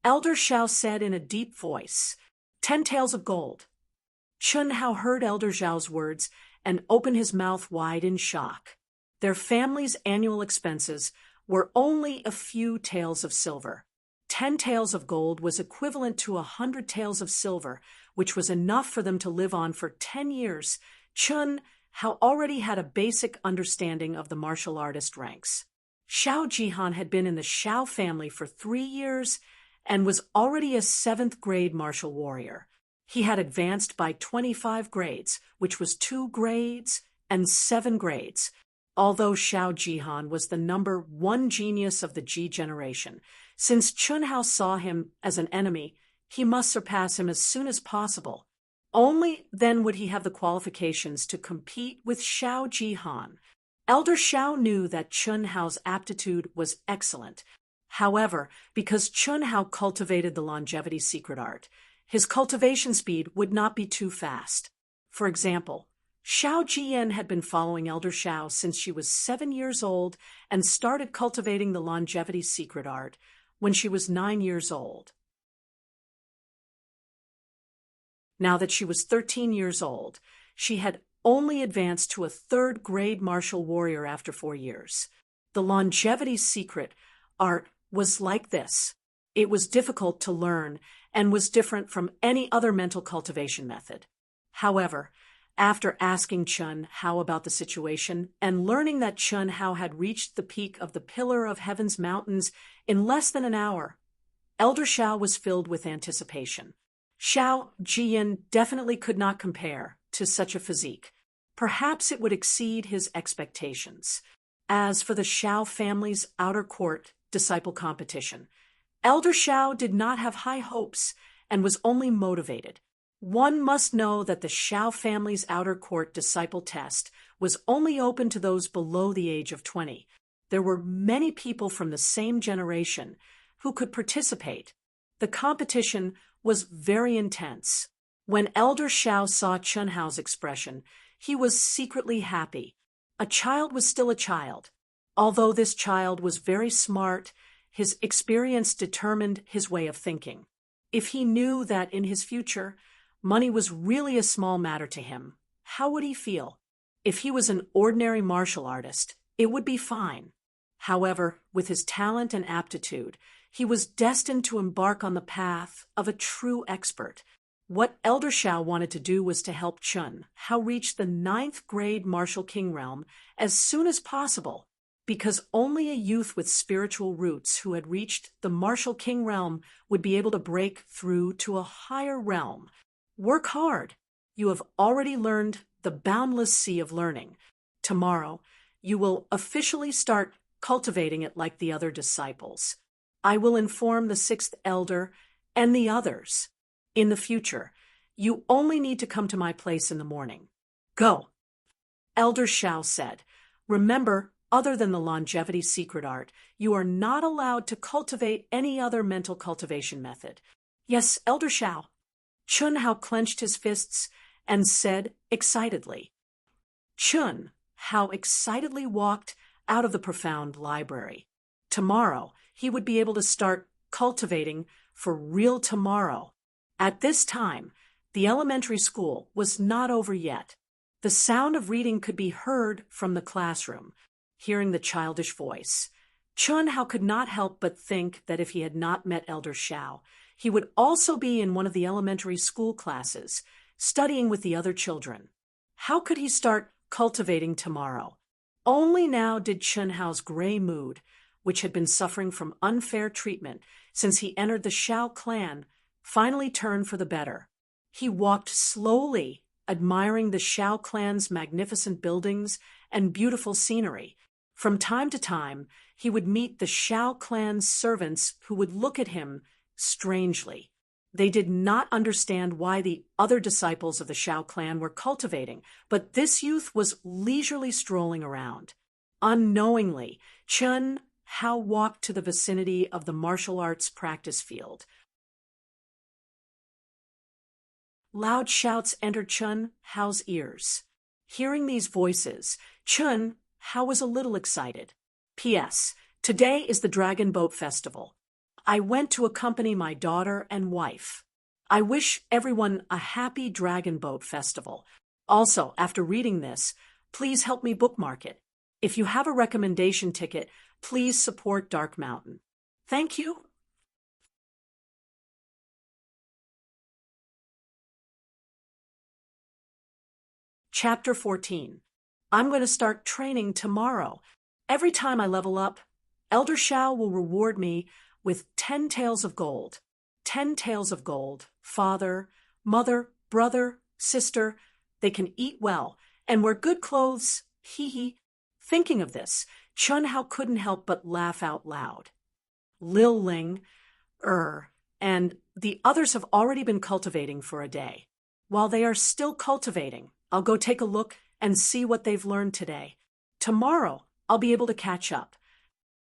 Elder Shao said in a deep voice, 10 taels of gold. Chun Hao heard Elder Zhao's words and opened his mouth wide in shock. Their family's annual expenses were only a few taels of silver. 10 taels of gold was equivalent to 100 taels of silver, which was enough for them to live on for 10 years. Chun Hao already had a basic understanding of the martial artist ranks. Shao Jihan had been in the Shao family for 3 years and was already a 7th grade martial warrior. He had advanced by 25 grades, which was 2 grades and 7 grades. Although Shao Jihan was the number 1 genius of the Ji generation, since Chun Hao saw him as an enemy, he must surpass him as soon as possible. Only then would he have the qualifications to compete with Shao Jihan. Elder Shao knew that Chun Hao's aptitude was excellent. However, because Chun Hao cultivated the longevity secret art, his cultivation speed would not be too fast. For example, Shao Jian had been following Elder Shao since she was 7 years old and started cultivating the longevity secret art when she was 9 years old. Now that she was 13 years old, she had only advanced to a 3rd grade martial warrior after 4 years. The longevity secret art was like this. It was difficult to learn and was different from any other mental cultivation method. However, after asking Chun Hao about the situation and learning that Chun Hao had reached the peak of the Pillar of Heaven's mountains in less than an hour, Elder Xiao was filled with anticipation. Xiao Jian definitely could not compare to such a physique. Perhaps it would exceed his expectations. As for the Xiao family's outer court disciple competition, Elder Xiao did not have high hopes and was only motivated. One must know that the Xiao family's outer court disciple test was only open to those below the age of 20. There were many people from the same generation who could participate. The competition was very intense. When Elder Xiao saw Chun Hao's expression, he was secretly happy. A child was still a child. Although this child was very smart, his experience determined his way of thinking. If he knew that in his future, money was really a small matter to him, how would he feel? If he was an ordinary martial artist, it would be fine. However, with his talent and aptitude, he was destined to embark on the path of a true expert. What Elder Xiao wanted to do was to help Chun Hao reach the 9th grade martial king realm as soon as possible, because only a youth with spiritual roots who had reached the martial king realm would be able to break through to a higher realm. Work hard. You have already learned the boundless sea of learning. Tomorrow, you will officially start cultivating it like the other disciples. I will inform the 6th elder and the others. In the future, you only need to come to my place in the morning. Go. Elder Xiao said, remember, other than the longevity secret art, you are not allowed to cultivate any other mental cultivation method. Yes, Elder Xiao. Chun Hao clenched his fists and said excitedly. Chun Hao excitedly walked out of the profound library. Tomorrow, he would be able to start cultivating for real tomorrow. At this time, the elementary school was not over yet. The sound of reading could be heard from the classroom. Hearing the childish voice, Chun Hao could not help but think that if he had not met Elder Xiao, he would also be in one of the elementary school classes, studying with the other children. How could he start cultivating tomorrow? Only now did Chun Hao's gray mood, which had been suffering from unfair treatment since he entered the Xiao clan, finally turn for the better. He walked slowly, admiring the Xiao clan's magnificent buildings and beautiful scenery. From time to time, he would meet the Xiao clan's servants who would look at him strangely. They did not understand why the other disciples of the Xiao clan were cultivating, but this youth was leisurely strolling around. Unknowingly, Chun Hao walked to the vicinity of the martial arts practice field. Loud shouts entered Chun Hao's ears. Hearing these voices, Chun Hao was a little excited. P.S. Today is the Dragon Boat Festival. I went to accompany my daughter and wife. I wish everyone a happy Dragon Boat Festival. Also, after reading this, please help me bookmark it. If you have a recommendation ticket, please support Dark Mountain. Thank you. Chapter 14. I'm going to start training tomorrow. Every time I level up, Elder Xiao will reward me with 10 taels of gold. 10 taels of gold. Father, mother, brother, sister, they can eat well and wear good clothes. Hee hee. Thinking of this, Chun Hao couldn't help but laugh out loud. Lil Ling, and the others have already been cultivating for a day. While they are still cultivating, I'll go take a look and see what they've learned today. Tomorrow, I'll be able to catch up.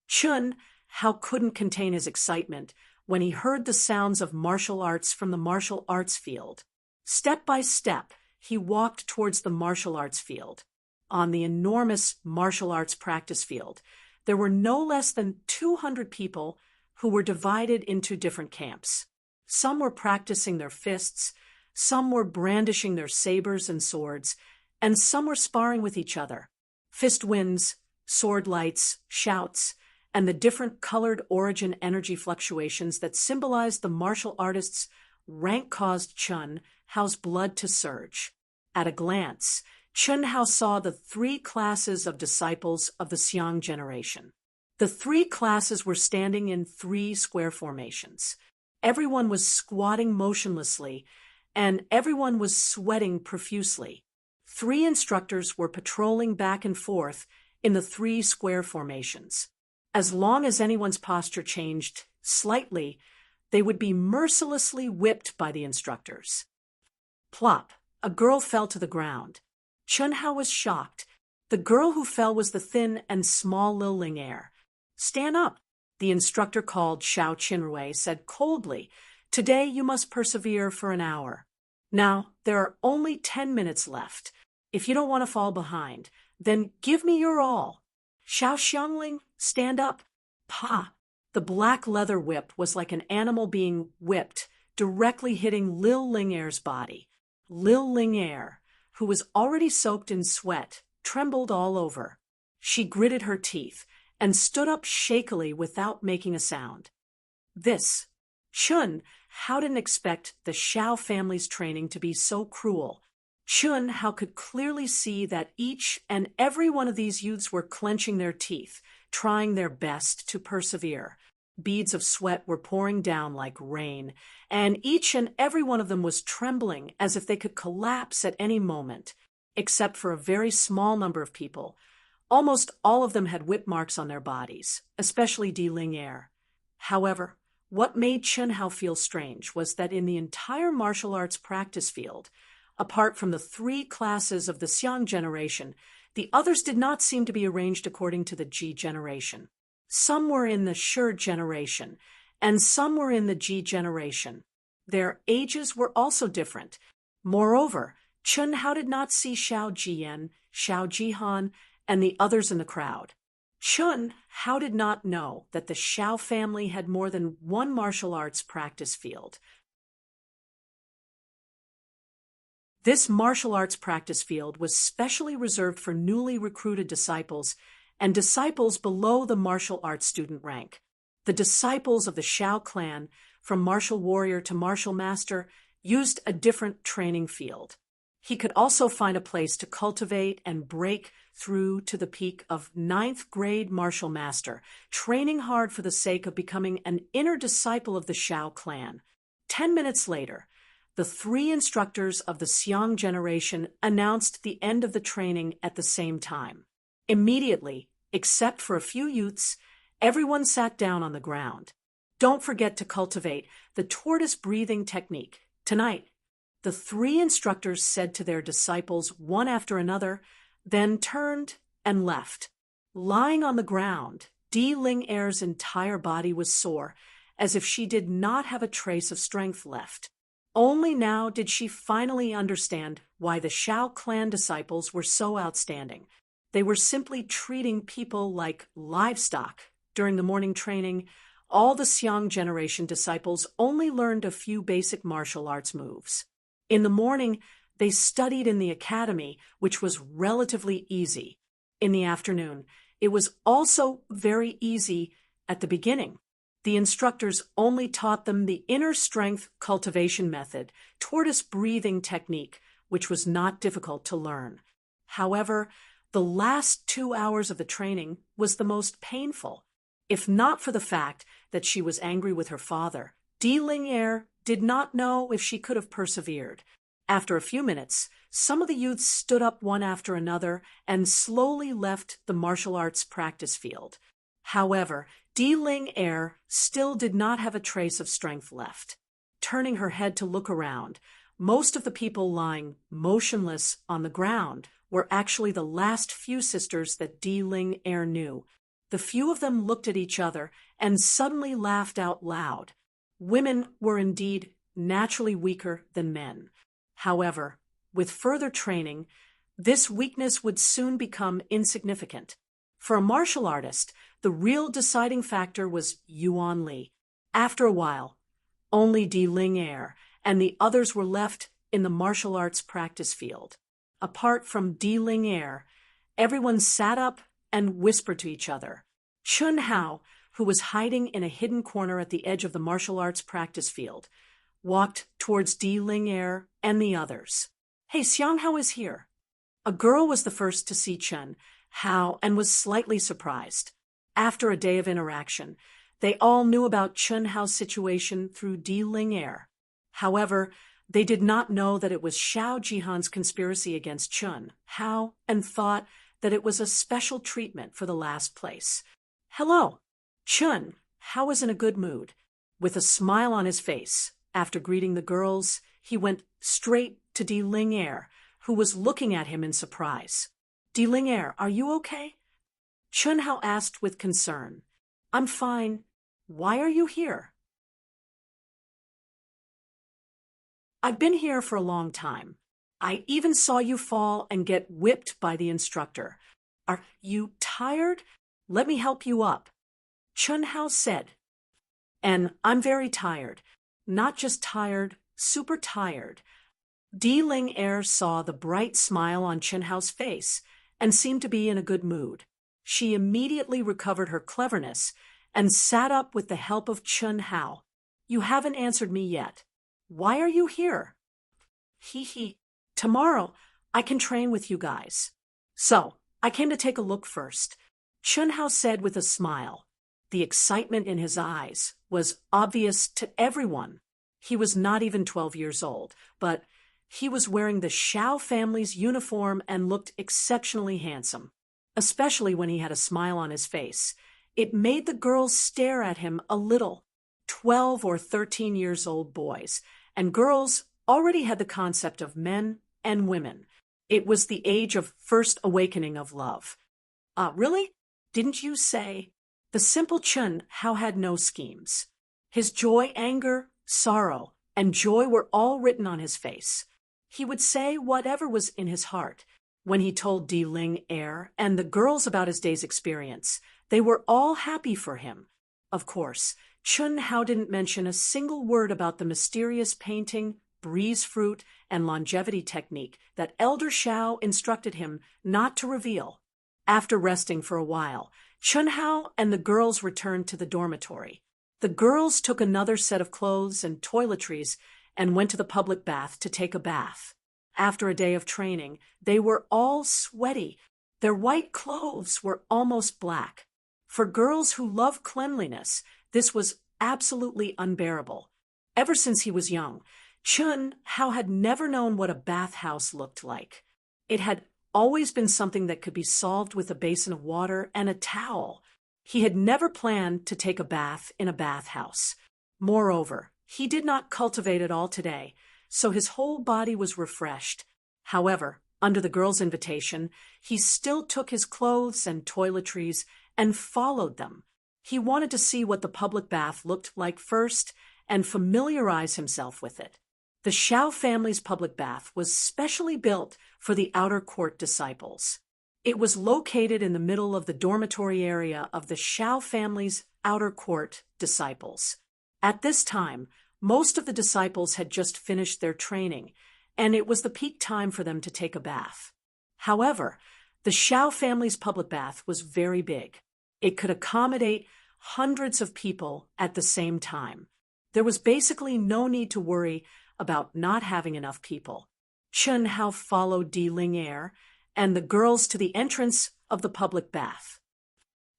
Chun Hao couldn't contain his excitement when he heard the sounds of martial arts from the martial arts field. Step by step, he walked towards the martial arts field. On the enormous martial arts practice field, there were no less than 200 people who were divided into different camps. Some were practicing their fists, some were brandishing their sabers and swords, and some were sparring with each other. Fist winds, sword lights, shouts, and the different colored origin energy fluctuations that symbolized the martial artist's rank caused Chun Hao's blood to surge. At a glance, Chun Hao saw the 3 classes of disciples of the Xiang generation. The three classes were standing in three square formations. Everyone was squatting motionlessly, and everyone was sweating profusely. Three instructors were patrolling back and forth in the three square formations. As long as anyone's posture changed slightly, they would be mercilessly whipped by the instructors. Plop! A girl fell to the ground. Chunhao was shocked. The girl who fell was the thin and small Lil Ling-er. "Stand up," the instructor called Xiao Qinrui said coldly. "Today you must persevere for an hour. Now, there are only 10 minutes left. If you don't want to fall behind, then give me your all. Xiao Xiangling, stand up." Pa! The black leather whip was like an animal being whipped, directly hitting Lil Ling-er's body. Lil Ling-er, who was already soaked in sweat, trembled all over. She gritted her teeth and stood up shakily without making a sound. Chun-Hao didn't expect the Xiao family's training to be so cruel. Chun-Hao could clearly see that each and every one of these youths were clenching their teeth, trying their best to persevere. Beads of sweat were pouring down like rain, and each and every one of them was trembling as if they could collapse at any moment, except for a very small number of people. Almost all of them had whip marks on their bodies, especially Di Ling-er. However, what made Chun-Hao feel strange was that in the entire martial arts practice field, apart from the three classes of the Xiang generation, the others did not seem to be arranged according to the Ji generation. Some were in the Shi generation, and some were in the Ji generation. Their ages were also different. Moreover, Chun-Hao did not see Xiao Jian, Xiao Jihan, and the others in the crowd. Chun-Hao did not know that the Xiao family had more than one martial arts practice field. This martial arts practice field was specially reserved for newly recruited disciples and disciples below the martial arts student rank. The disciples of the Xiao clan, from martial warrior to martial master, used a different training field. He could also find a place to cultivate and break through to the peak of 9th grade martial master, training hard for the sake of becoming an inner disciple of the Xiao clan. 10 minutes later, the three instructors of the Xiang generation announced the end of the training at the same time. Immediately, except for a few youths, everyone sat down on the ground. Don't forget to cultivate the tortoise breathing technique. Tonight, the three instructors said to their disciples one after another, then turned and left. Lying on the ground, Di Ling-er's entire body was sore, as if she did not have a trace of strength left. Only now did she finally understand why the Xiao clan disciples were so outstanding. They were simply treating people like livestock. During the morning training, all the Xiang generation disciples only learned a few basic martial arts moves. In the morning, they studied in the academy, which was relatively easy. In the afternoon, it was also very easy at the beginning. The instructors only taught them the inner strength cultivation method, tortoise breathing technique, which was not difficult to learn. However, the last 2 hours of the training was the most painful. If not for the fact that she was angry with her father, Di Ling-er did not know if she could have persevered. After a few minutes, some of the youths stood up one after another and slowly left the martial arts practice field. However, Di Ling-er still did not have a trace of strength left. Turning her head to look around, most of the people lying motionless on the ground were actually the last few sisters that Di Ling-er knew. The few of them looked at each other and suddenly laughed out loud. Women were indeed naturally weaker than men. However, with further training, this weakness would soon become insignificant. For a martial artist, the real deciding factor was Yuan Li. After a while, only Di Ling-er and the others were left in the martial arts practice field. Apart from Di Ling-er, everyone sat up and whispered to each other. Chun-Hao, who was hiding in a hidden corner at the edge of the martial arts practice field, walked towards Di Ling-er and the others. "Hey, Xianghao is here." A girl was the first to see Chun-Hao and was slightly surprised. After a day of interaction, they all knew about Chun Hao's situation through Di Ling Air. However, they did not know that it was Xiao Jihan's conspiracy against Chun Hao and thought that it was a special treatment for the last place. Hello. Chun Hao was in a good mood. With a smile on his face, after greeting the girls, he went straight to Di Ling Air, who was looking at him in surprise. Di Ling Air, are you okay? Chun Hao asked with concern. I'm fine. Why are you here? I've been here for a long time. I even saw you fall and get whipped by the instructor. Are you tired? Let me help you up. Chun Hao said. And I'm very tired. Not just tired, super tired. Di Ling Air saw the bright smile on Chun Hao's face and seemed to be in a good mood. She immediately recovered her cleverness and sat up with the help of Chun Hao. You haven't answered me yet. Why are you here? Hee. Tomorrow, I can train with you guys. So, I came to take a look first. Chun Hao said with a smile. The excitement in his eyes was obvious to everyone. He was not even 12 years old, but he was wearing the Xiao family's uniform and looked exceptionally handsome, especially when he had a smile on his face. It made the girls stare at him a little. 12 or 13 years old boys, and girls already had the concept of men and women. It was the age of first awakening of love. Really? Didn't you say? The simple Chun Hao had no schemes. His joy, anger, sorrow, and joy were all written on his face. He would say whatever was in his heart. When he told Di Ling Air and the girls about his day's experience, they were all happy for him. Of course, Chun Hao didn't mention a single word about the mysterious painting, breeze fruit, and longevity technique that Elder Xiao instructed him not to reveal. After resting for a while, Chun Hao and the girls returned to the dormitory. The girls took another set of clothes and toiletries and went to the public bath to take a bath. After a day of training, they were all sweaty. Their white clothes were almost black. For girls who love cleanliness, this was absolutely unbearable. Ever since he was young, Chun Hao had never known what a bathhouse looked like. It had always been something that could be solved with a basin of water and a towel. He had never planned to take a bath in a bathhouse. Moreover, he did not cultivate at all today, so his whole body was refreshed. However, under the girls' invitation, he still took his clothes and toiletries and followed them. He wanted to see what the public bath looked like first and familiarize himself with it. The Xiao family's public bath was specially built for the outer court disciples. It was located in the middle of the dormitory area of the Xiao family's outer court disciples. At this time, most of the disciples had just finished their training, and it was the peak time for them to take a bath. However, the Xiao family's public bath was very big. It could accommodate hundreds of people at the same time. There was basically no need to worry about not having enough people. Chun Hao followed Di Ling Air and the girls to the entrance of the public bath.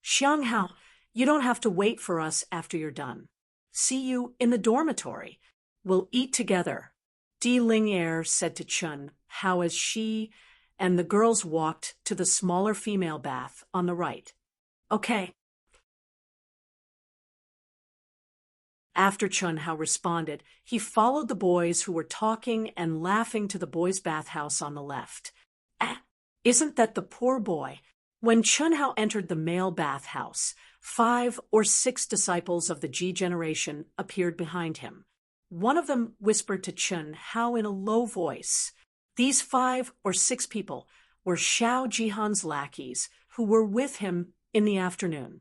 Xiang Hao, you don't have to wait for us after you're done. See you in the dormitory. We'll eat together. Di Ling Air said to Chun Hao as she and the girls walked to the smaller female bath on the right. Okay. After Chun Hao responded, he followed the boys who were talking and laughing to the boys' bathhouse on the left. Isn't that the poor boy? When Chun Hao entered the male bathhouse, 5 or 6 disciples of the Ji generation appeared behind him. One of them whispered to Chun Hao in a low voice. These 5 or 6 people were Xiao Jihan's lackeys who were with him in the afternoon.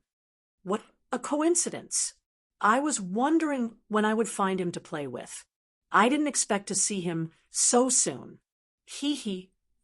What a coincidence! I was wondering when I would find him to play with. I didn't expect to see him so soon.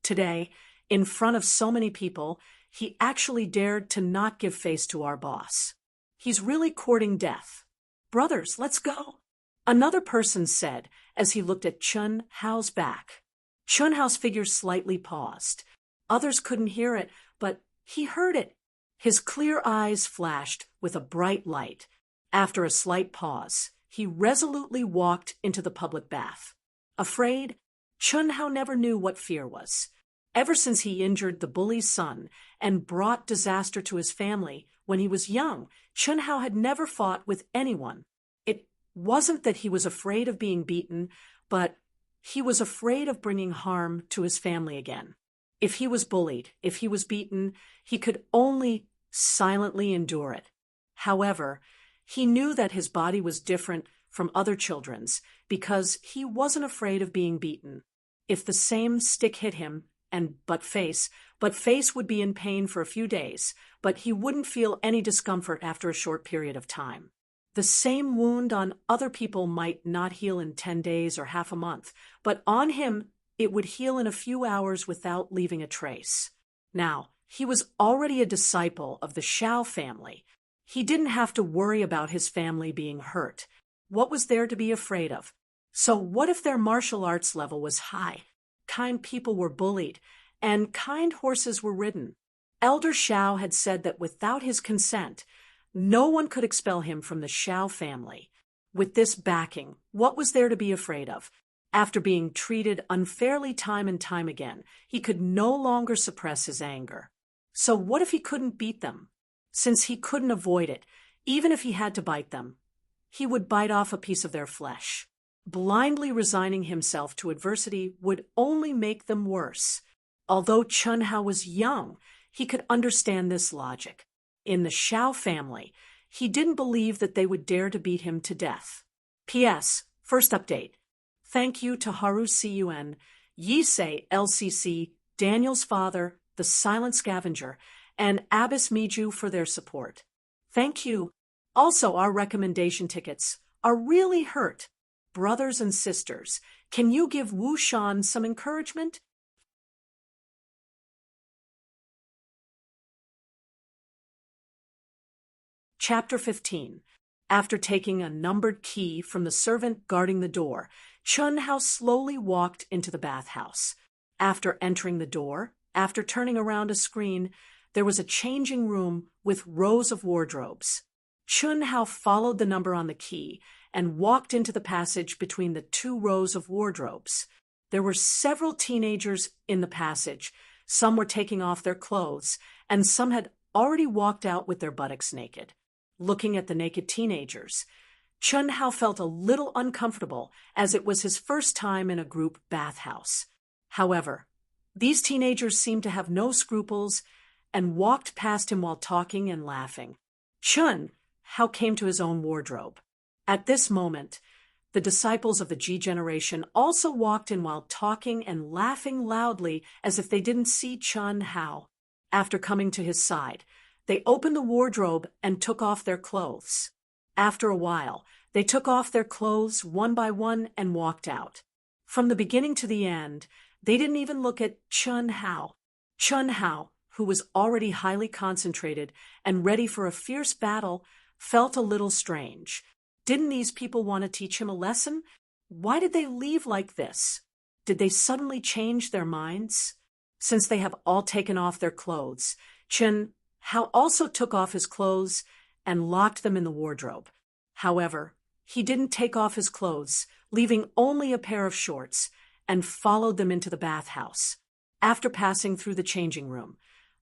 Today, in front of so many people, he actually dared to not give face to our boss. He's really courting death. Brothers, let's go. Another person said as he looked at Chun Hao's back. Chun Hao's figure slightly paused. Others couldn't hear it, but he heard it. His clear eyes flashed with a bright light. After a slight pause, he resolutely walked into the public bath. Afraid, Chun Hao never knew what fear was. Ever since he injured the bully's son and brought disaster to his family when he was young, Chun Hao had never fought with anyone. It wasn't that he was afraid of being beaten, but he was afraid of bringing harm to his family again. If he was bullied, if he was beaten, he could only silently endure it. However, he knew that his body was different from other children's because he wasn't afraid of being beaten. If the same stick hit him, and but face would be in pain for a few days, but he wouldn't feel any discomfort after a short period of time. The same wound on other people might not heal in 10 days or half a month, but on him it would heal in a few hours without leaving a trace. Now, he was already a disciple of the Shao family. He didn't have to worry about his family being hurt. What was there to be afraid of? So what if their martial arts level was high? Kind people were bullied, and kind horses were ridden. Elder Shao had said that without his consent, no one could expel him from the Shao family. With this backing, what was there to be afraid of? After being treated unfairly time and time again, he could no longer suppress his anger. So what if he couldn't beat them? Since he couldn't avoid it, even if he had to bite them, he would bite off a piece of their flesh. Blindly resigning himself to adversity would only make them worse. Although Chun Hao was young, he could understand this logic. In the Shao family, he didn't believe that they would dare to beat him to death. P.S. First update. Thank you to Haru Cun, Yisei LCC, Daniel's father, the Silent Scavenger, and Abbas Miju for their support. Thank you. Also, our recommendation tickets are really hurt. Brothers and sisters, can you give Wu Shan some encouragement? Chapter 15. After taking a numbered key from the servant guarding the door, Chun Hao slowly walked into the bathhouse. After entering the door, after turning around a screen, there was a changing room with rows of wardrobes. Chun Hao followed the number on the key and walked into the passage between the 2 rows of wardrobes. There were several teenagers in the passage. Some were taking off their clothes, and some had already walked out with their buttocks naked. Looking at the naked teenagers, Chun Hao felt a little uncomfortable as it was his first time in a group bathhouse. However, these teenagers seemed to have no scruples and walked past him while talking and laughing. Chun Hao came to his own wardrobe. At this moment, the disciples of the G generation also walked in while talking and laughing loudly as if they didn't see Chun Hao. After coming to his side, they opened the wardrobe and took off their clothes. After a while, they took off their clothes one by one and walked out. From the beginning to the end, they didn't even look at Chun Hao. Chun Hao, who was already highly concentrated and ready for a fierce battle, felt a little strange. Didn't these people want to teach him a lesson? Why did they leave like this? Did they suddenly change their minds? Since they have all taken off their clothes, Chun Hao also took off his clothes and locked them in the wardrobe. However, he didn't take off his clothes, leaving only a pair of shorts, and followed them into the bathhouse. After passing through the changing room,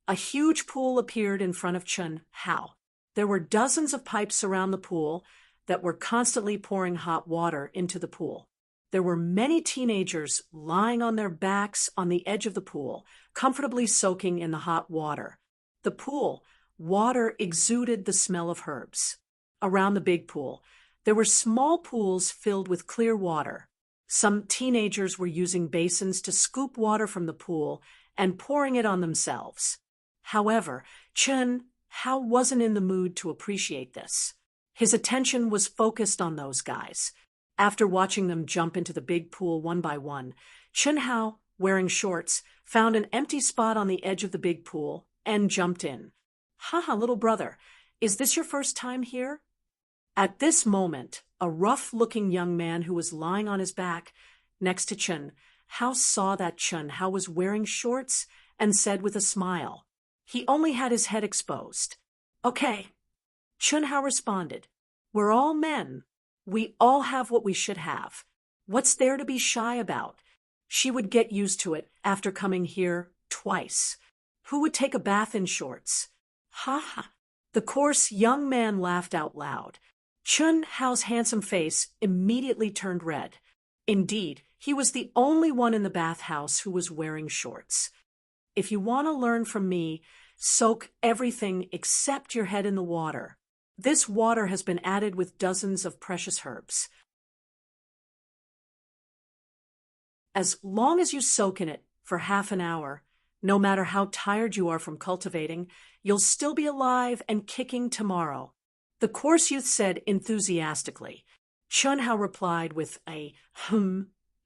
a huge pool appeared in front of Chun Hao. There were dozens of pipes around the pool that were constantly pouring hot water into the pool. There were many teenagers lying on their backs on the edge of the pool, comfortably soaking in the hot water. The pool water exuded the smell of herbs. Around the big pool, there were small pools filled with clear water. Some teenagers were using basins to scoop water from the pool and pouring it on themselves. However, Chun Hao wasn't in the mood to appreciate this. His attention was focused on those guys. After watching them jump into the big pool one by one, Chun Hao, wearing shorts, found an empty spot on the edge of the big pool and jumped in. "Haha, little brother, is this your first time here?" At this moment, a rough-looking young man who was lying on his back next to Chun Hao saw that Chun Hao was wearing shorts and said with a smile, He only had his head exposed. Okay, Chun Hao responded. We're all men. We all have what we should have. What's there to be shy about? She would get used to it after coming here twice. Who would take a bath in shorts? Ha ha. The coarse young man laughed out loud. Chun Hao's handsome face immediately turned red. Indeed, he was the only one in the bathhouse who was wearing shorts. If you want to learn from me, soak everything except your head in the water. This water has been added with dozens of precious herbs. As long as you soak in it for half an hour, no matter how tired you are from cultivating, you'll still be alive and kicking tomorrow. The coarse youth said enthusiastically. Chun Hao replied with a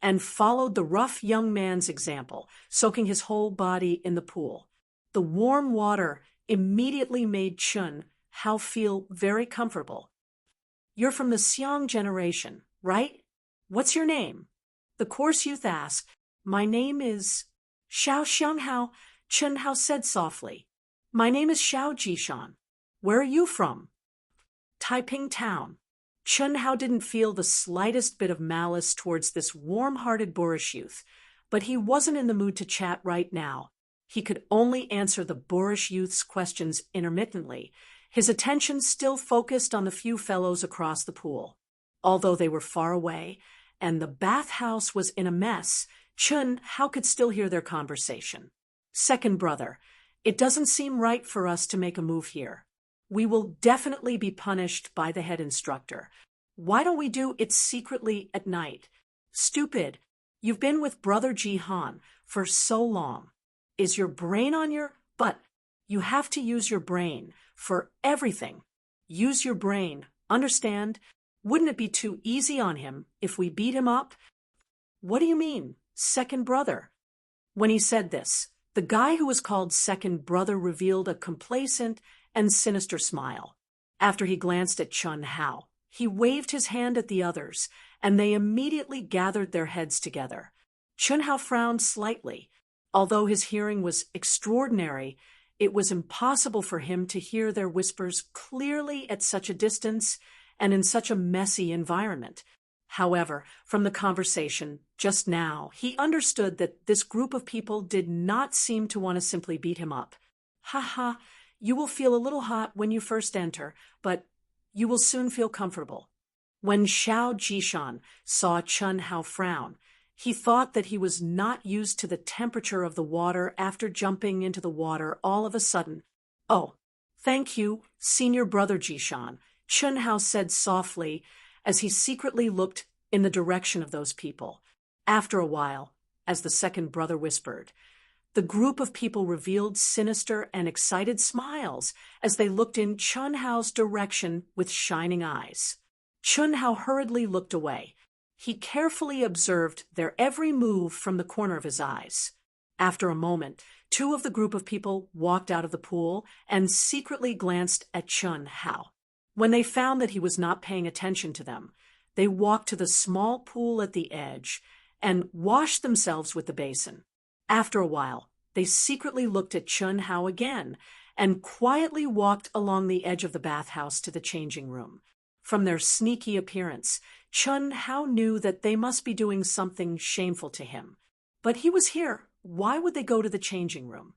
and followed the rough young man's example, soaking his whole body in the pool. The warm water immediately made Chun Hao feel very comfortable. You're from the Xiang generation, right? What's your name? The coarse youth asked. My name is Xiao Xianghao, Chun Hao said softly. My name is Xiao Jishan. Where are you from? Taiping Town. Chun Hao didn't feel the slightest bit of malice towards this warm-hearted boorish youth, but he wasn't in the mood to chat right now. He could only answer the boorish youth's questions intermittently, his attention still focused on the few fellows across the pool. Although they were far away, and the bathhouse was in a mess, Chun Hao could still hear their conversation. Second brother, it doesn't seem right for us to make a move here. We will definitely be punished by the head instructor. Why don't we do it secretly at night? Stupid. You've been with Brother Jihan for so long. Is your brain on your butt? You have to use your brain for everything. Use your brain, understand? Wouldn't it be too easy on him if we beat him up? What do you mean, second brother? When he said this, the guy who was called second brother revealed a complacent and sinister smile. After he glanced at Chun Hao, he waved his hand at the others, and they immediately gathered their heads together. Chun Hao frowned slightly. Although his hearing was extraordinary, it was impossible for him to hear their whispers clearly at such a distance and in such a messy environment. However, from the conversation just now, he understood that this group of people did not seem to want to simply beat him up. Ha ha, you will feel a little hot when you first enter, but you will soon feel comfortable. When Xiao Jishan saw Chun Hao frown, he thought that he was not used to the temperature of the water after jumping into the water all of a sudden. Oh, thank you, senior brother Jishan, Chun Hao said softly as he secretly looked in the direction of those people. After a while, as the second brother whispered, the group of people revealed sinister and excited smiles as they looked in Chun Hao's direction with shining eyes. Chun Hao hurriedly looked away. He carefully observed their every move from the corner of his eyes. After a moment, two of the group of people walked out of the pool and secretly glanced at Chun Hao. When they found that he was not paying attention to them, they walked to the small pool at the edge and washed themselves with the basin. After a while, they secretly looked at Chun Hao again and quietly walked along the edge of the bathhouse to the changing room. From their sneaky appearance, Chun Hao knew that they must be doing something shameful to him. But he was here. Why would they go to the changing room?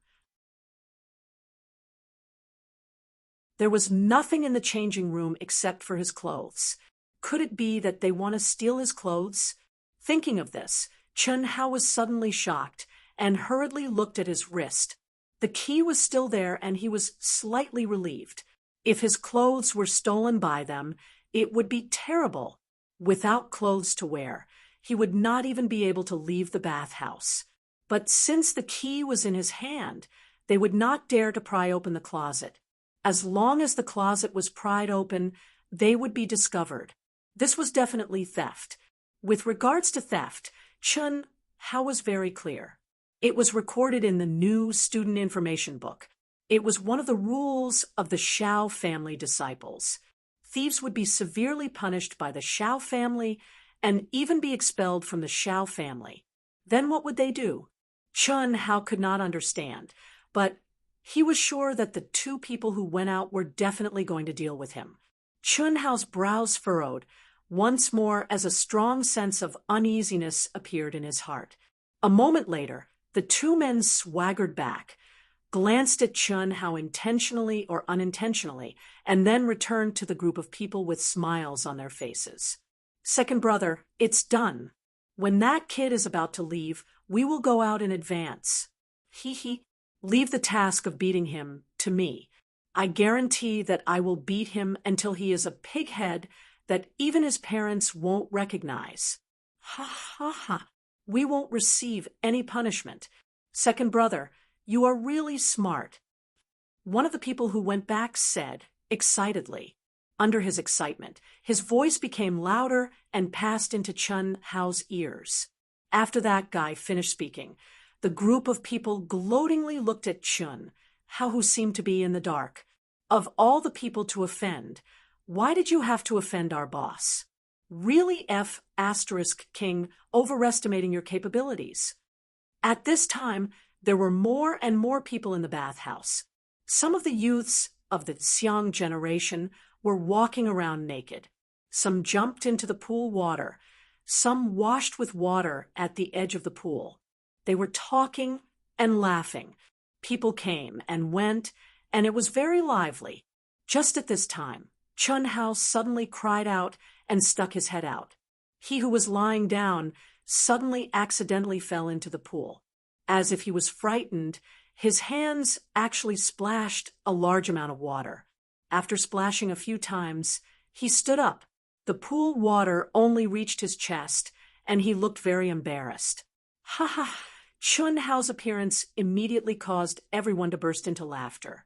There was nothing in the changing room except for his clothes. Could it be that they want to steal his clothes? Thinking of this, Chun Hao was suddenly shocked and hurriedly looked at his wrist. The key was still there and he was slightly relieved. If his clothes were stolen by them, it would be terrible. Without clothes to wear, he would not even be able to leave the bathhouse. But since the key was in his hand, they would not dare to pry open the closet. As long as the closet was pried open, they would be discovered. This was definitely theft. With regards to theft, Chun Hao was very clear. It was recorded in the new student information book. It was one of the rules of the Xiao family disciples. Thieves would be severely punished by the Xiao family and even be expelled from the Xiao family. Then what would they do? Chun Hao could not understand, but He was sure that the two people who went out were definitely going to deal with him. Chun Hao's brows furrowed once more as a strong sense of uneasiness appeared in his heart. A moment later, the two men swaggered back, glanced at Chun Hao intentionally or unintentionally, and then returned to the group of people with smiles on their faces. Second brother, it's done. When that kid is about to leave, we will go out in advance. He. Leave the task of beating him to me. I guarantee that I will beat him until he is a pighead that even his parents won't recognize. Ha ha ha. We won't receive any punishment. Second brother, you are really smart. One of the people who went back said, excitedly. Under his excitement, his voice became louder and passed into Chun Hao's ears. After that guy finished speaking, the group of people gloatingly looked at Chun Hao, who seemed to be in the dark. Of all the people to offend, why did you have to offend our boss? Really King, overestimating your capabilities. At this time, there were more and more people in the bathhouse. Some of the youths of the Xiang generation were walking around naked. Some jumped into the pool water. Some washed with water at the edge of the pool. They were talking and laughing. People came and went, and it was very lively. Just at this time, Chun Hao suddenly cried out and stuck his head out. He who was lying down suddenly accidentally fell into the pool. As if he was frightened, his hands actually splashed a large amount of water. After splashing a few times, he stood up. The pool water only reached his chest, and he looked very embarrassed. Ha ha! Chun Hao's appearance immediately caused everyone to burst into laughter.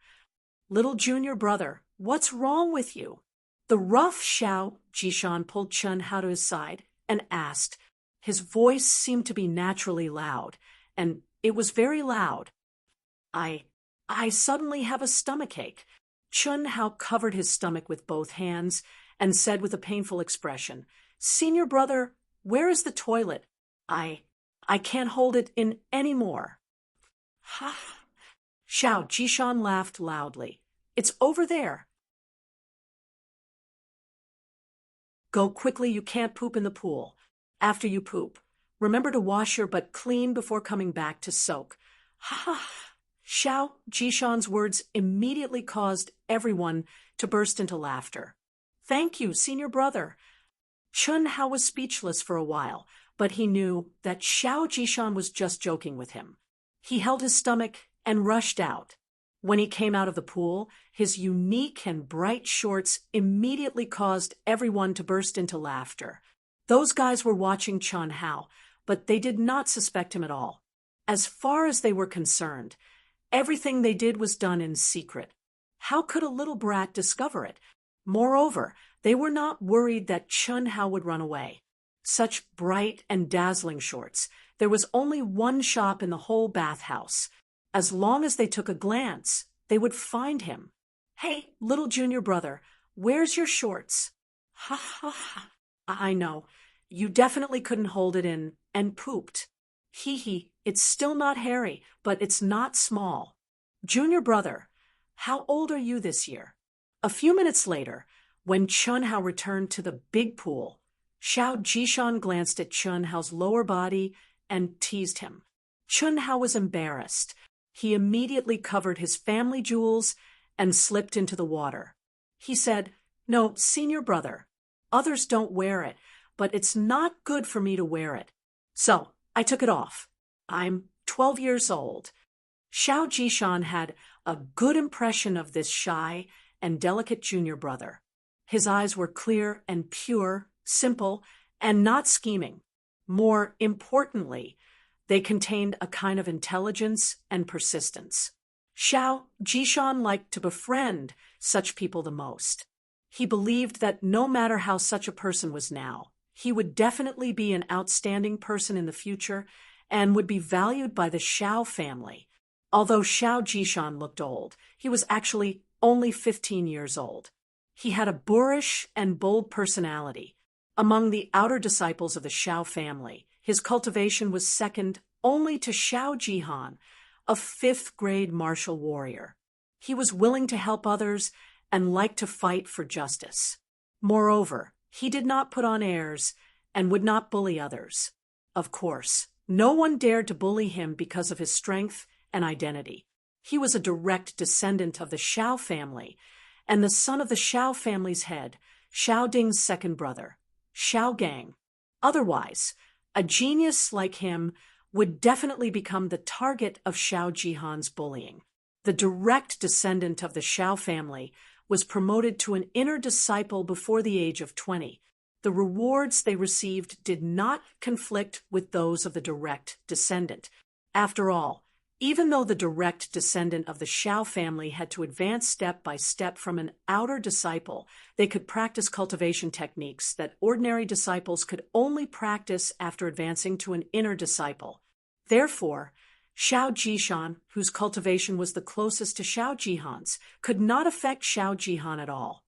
Little junior brother, what's wrong with you? The rough Xiao Jishan pulled Chun Hao to his side and asked. His voice seemed to be naturally loud, and it was very loud. I suddenly have a stomachache. Chun Hao covered his stomach with both hands and said with a painful expression, Senior brother, where is the toilet? I can't hold it in any more. Ha! Xiao Jishan laughed loudly. It's over there. Go quickly, you can't poop in the pool. After you poop, remember to wash your butt clean before coming back to soak. Ha ha! Xiao Jishan's words immediately caused everyone to burst into laughter. Thank you, senior brother. Chun Hao was speechless for a while, but he knew that Xiao Jishan was just joking with him. He held his stomach and rushed out. When he came out of the pool, his unique and bright shorts immediately caused everyone to burst into laughter. Those guys were watching Chun Hao, but they did not suspect him at all. As far as they were concerned, everything they did was done in secret. How could a little brat discover it? Moreover, they were not worried that Chun Hao would run away. Such bright and dazzling shorts. There was only one shop in the whole bathhouse. As long as they took a glance, they would find him. Hey, little junior brother, where's your shorts? Ha ha ha. I know. You definitely couldn't hold it in and pooped. Hee, it's still not hairy, but it's not small. Junior brother, how old are you this year? A few minutes later, when Chun Hao returned to the big pool, Xiao Jishan glanced at Chun Hao's lower body and teased him. Chun Hao was embarrassed. He immediately covered his family jewels and slipped into the water. He said, No, senior brother, others don't wear it, but it's not good for me to wear it. So I took it off. I'm 12 years old. Xiao Jishan had a good impression of this shy and delicate junior brother. His eyes were clear and pure, simple, and not scheming. More importantly, they contained a kind of intelligence and persistence. Xiao Jishan liked to befriend such people the most. He believed that no matter how such a person was now, he would definitely be an outstanding person in the future and would be valued by the Xiao family. Although Xiao Jishan looked old, he was actually only 15 years old. He had a boorish and bold personality. Among the outer disciples of the Xiao family, his cultivation was second only to Xiao Jihan, a fifth-grade martial warrior. He was willing to help others and liked to fight for justice. Moreover, he did not put on airs and would not bully others. Of course, no one dared to bully him because of his strength and identity. He was a direct descendant of the Shao family and the son of the Shao family's head, Shao Ding's second brother, Shao Gang. Otherwise, a genius like him would definitely become the target of Shao Jihan's bullying. The direct descendant of the Shao family was promoted to an inner disciple before the age of 20. The rewards they received did not conflict with those of the direct descendant. After all, even though the direct descendant of the Shao family had to advance step by step from an outer disciple, they could practice cultivation techniques that ordinary disciples could only practice after advancing to an inner disciple. Therefore, Shao Jishan, whose cultivation was the closest to Shao Jihan's, could not affect Shao Jihan at all.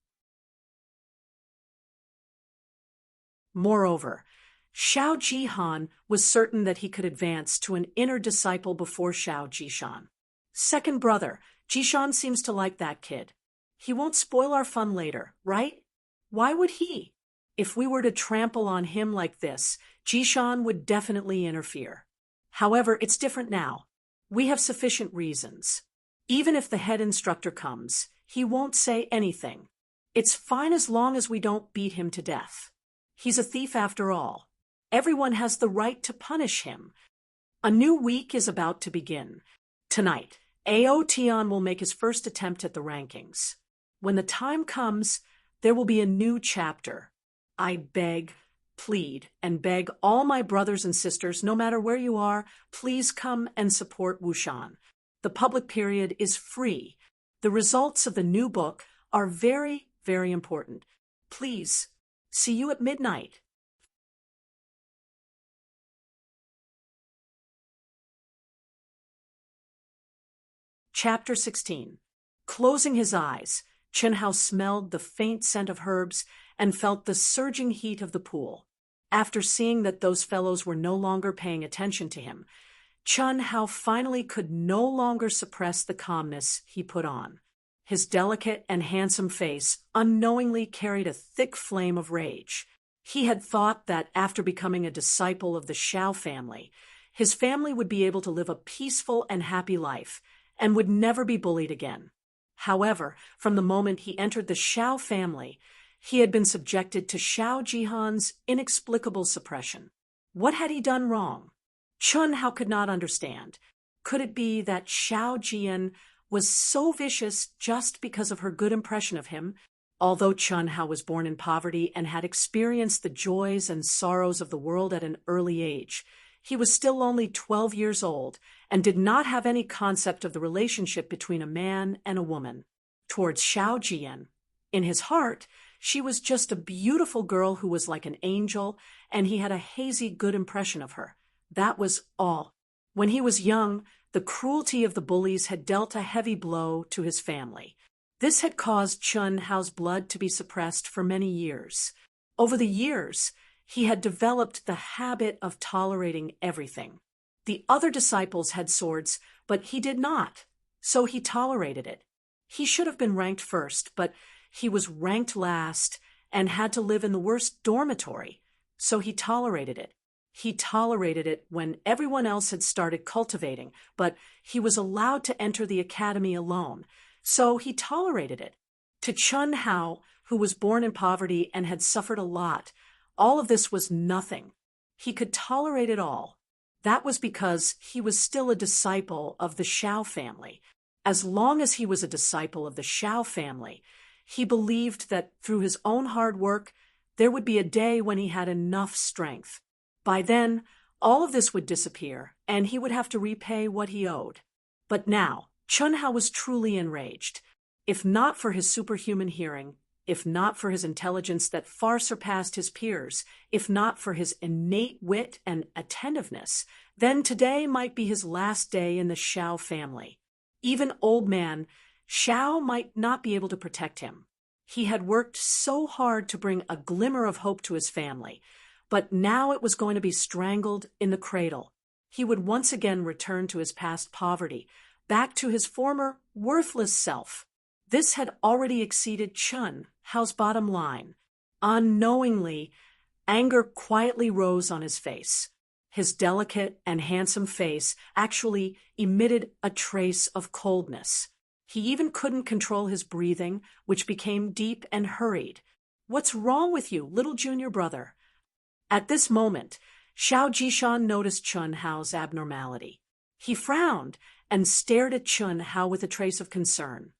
Moreover, Shao Jihan was certain that he could advance to an inner disciple before Shao Jishan. Second brother, Jishan seems to like that kid. He won't spoil our fun later, right? Why would he? If we were to trample on him like this, Jishan would definitely interfere. However, it's different now. We have sufficient reasons. Even if the head instructor comes, he won't say anything. It's fine as long as we don't beat him to death. He's a thief after all. Everyone has the right to punish him. A new week is about to begin. Tonight, A.O. Tian will make his first attempt at the rankings. When the time comes, there will be a new chapter. I beg, plead, and beg all my brothers and sisters, no matter where you are, please come and support Wushan. The public period is free. The results of the new book are very, very important. Please, see you at midnight. Chapter 16. Closing his eyes, Chen Hao smelled the faint scent of herbs and felt the surging heat of the pool. After seeing that those fellows were no longer paying attention to him, Chen Hao finally could no longer suppress the calmness he put on. His delicate and handsome face unknowingly carried a thick flame of rage. He had thought that after becoming a disciple of the Shao family, his family would be able to live a peaceful and happy life, and would never be bullied again. However, from the moment he entered the Shao family, he had been subjected to Shao Jihan's inexplicable suppression. What had he done wrong? Chen Hao could not understand. Could it be that Shao Jian was so vicious just because of her good impression of him? Although Chen Hao was born in poverty and had experienced the joys and sorrows of the world at an early age, he was still only 12 years old and did not have any concept of the relationship between a man and a woman. Towards Shao Jian, in his heart, she was just a beautiful girl who was like an angel, and he had a hazy good impression of her. That was all. When he was young, the cruelty of the bullies had dealt a heavy blow to his family. This had caused Chen Hao's blood to be suppressed for many years. Over the years, he had developed the habit of tolerating everything. The other disciples had swords, but he did not, so he tolerated it. He should have been ranked first, but he was ranked last and had to live in the worst dormitory, so he tolerated it. He tolerated it when everyone else had started cultivating, but he was allowed to enter the academy alone, so he tolerated it. To Chen Hao, who was born in poverty and had suffered a lot, all of this was nothing. He could tolerate it all. That was because he was still a disciple of the Shao family. As long as he was a disciple of the Shao family, he believed that through his own hard work, there would be a day when he had enough strength. By then, all of this would disappear, and he would have to repay what he owed. But now, Chen Hao was truly enraged. If not for his superhuman hearing, if not for his intelligence that far surpassed his peers, if not for his innate wit and attentiveness, then today might be his last day in the Shao family. Even old man Shao might not be able to protect him. He had worked so hard to bring a glimmer of hope to his family, but now it was going to be strangled in the cradle. he would once again return to his past poverty, back to his former worthless self. This had already exceeded Chun Hao's bottom line. Unknowingly, anger quietly rose on his face. His delicate and handsome face actually emitted a trace of coldness. He even couldn't control his breathing, which became deep and hurried. "What's wrong with you, little junior brother?" At this moment, Xiao Jishan noticed Chun Hao's abnormality. He frowned and stared at Chun Hao with a trace of concern.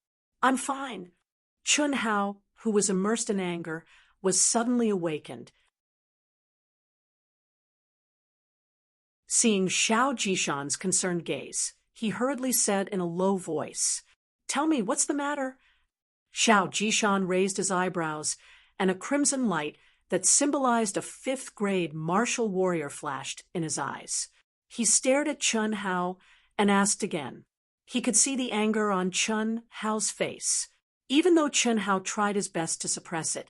"I'm fine." Chun Hao, who was immersed in anger, was suddenly awakened. Seeing Xiao Jishan's concerned gaze, he hurriedly said in a low voice, "Tell me, what's the matter?" Xiao Jishan raised his eyebrows, and a crimson light that symbolized a fifth-grade martial warrior flashed in his eyes. He stared at Chun Hao and asked again. He could see the anger on Chun Hao's face. Even though Chun Hao tried his best to suppress it,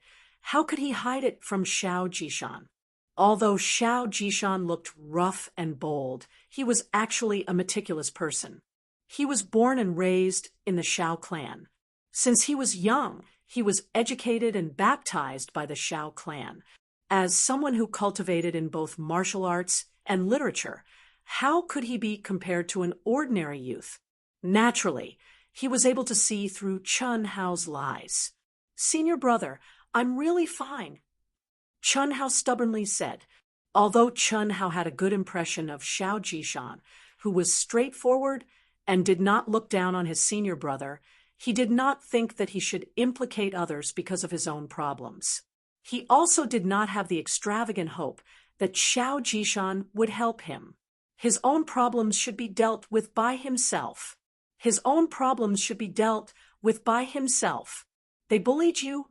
how could he hide it from Xiao Jishan? Although Xiao Jishan looked rough and bold, he was actually a meticulous person. He was born and raised in the Xiao clan. Since he was young, he was educated and baptized by the Xiao clan. As someone who cultivated in both martial arts and literature, how could he be compared to an ordinary youth? Naturally, he was able to see through Chun Hao's lies. "Senior brother, I'm really fine," Chun Hao stubbornly said. Although Chun Hao had a good impression of Xiao Jishan, who was straightforward and did not look down on his senior brother, he did not think that he should implicate others because of his own problems. He also did not have the extravagant hope that Xiao Jishan would help him. His own problems should be dealt with by himself. His own problems should be dealt with by himself. "They bullied you?"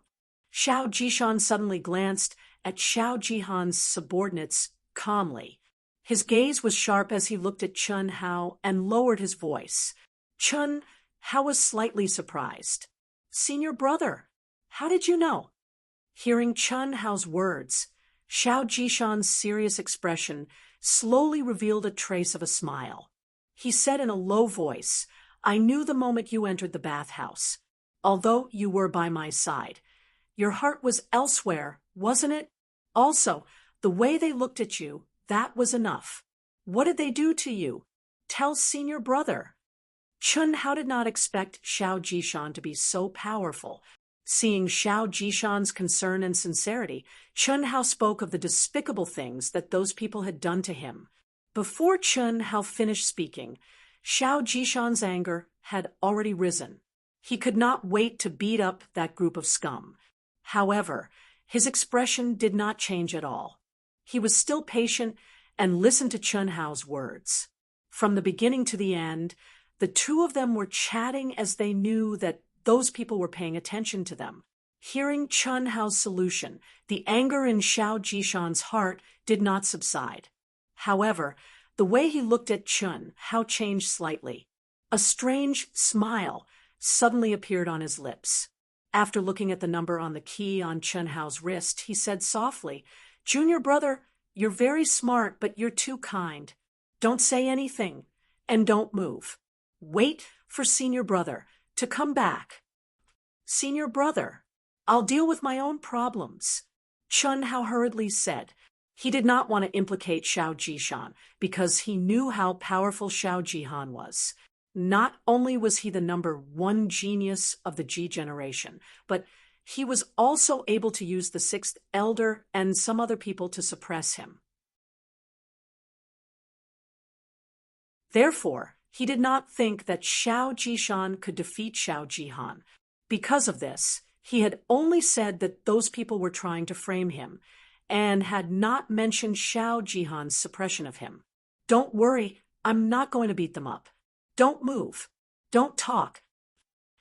Xiao Jishan suddenly glanced at Xiao Jihan's subordinates calmly. His gaze was sharp as he looked at Chun Hao and lowered his voice. Chun Hao was slightly surprised. "Senior brother, how did you know?" Hearing Chun Hao's words, Xiao Jishan's serious expression slowly revealed a trace of a smile. He said in a low voice, "I knew the moment you entered the bathhouse. Although you were by my side, your heart was elsewhere, wasn't it? Also, the way they looked at you, that was enough. What did they do to you? Tell senior brother." Chun Hao did not expect Xiao Jishan to be so powerful. Seeing Xiao Jishan's concern and sincerity, Chun Hao spoke of the despicable things that those people had done to him. Before Chun Hao finished speaking, Xiao Jishan's anger had already risen. He could not wait to beat up that group of scum. However, his expression did not change at all. He was still patient and listened to Chun Hao's words. From the beginning to the end, the two of them were chatting as they knew that those people were paying attention to them. Hearing Chun Hao's solution, the anger in Xiao Jishan's heart did not subside. However, the way he looked at Chun Hao changed slightly. A strange smile suddenly appeared on his lips. After looking at the number on the key on Chun Hao's wrist, he said softly, "Junior brother, you're very smart, but you're too kind. Don't say anything, and don't move. Wait for senior brother to come back." "Senior brother, I'll deal with my own problems," Chun Hao hurriedly said. He did not want to implicate Xiao Jishan because he knew how powerful Xiao Jihan was. Not only was he the #1 genius of the Ji generation, but he was also able to use the Sixth Elder and some other people to suppress him. Therefore, he did not think that Xiao Jishan could defeat Xiao Jihan. Because of this, he had only said that those people were trying to frame him, and had not mentioned Xiao Jihan's suppression of him. "Don't worry, I'm not going to beat them up. Don't move. Don't talk."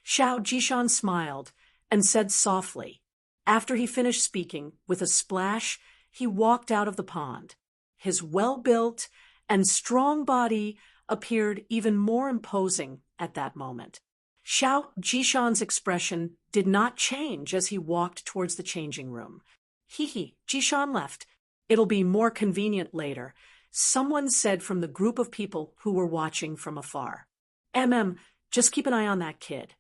Xiao Jishan smiled and said softly. After he finished speaking, with a splash, he walked out of the pond. His well-built and strong body appeared even more imposing at that moment. Xiao Jishan's expression did not change as he walked towards the changing room. "Jishan left. It'll be more convenient later. someone said from the group of people who were watching from afar. Just keep an eye on that kid.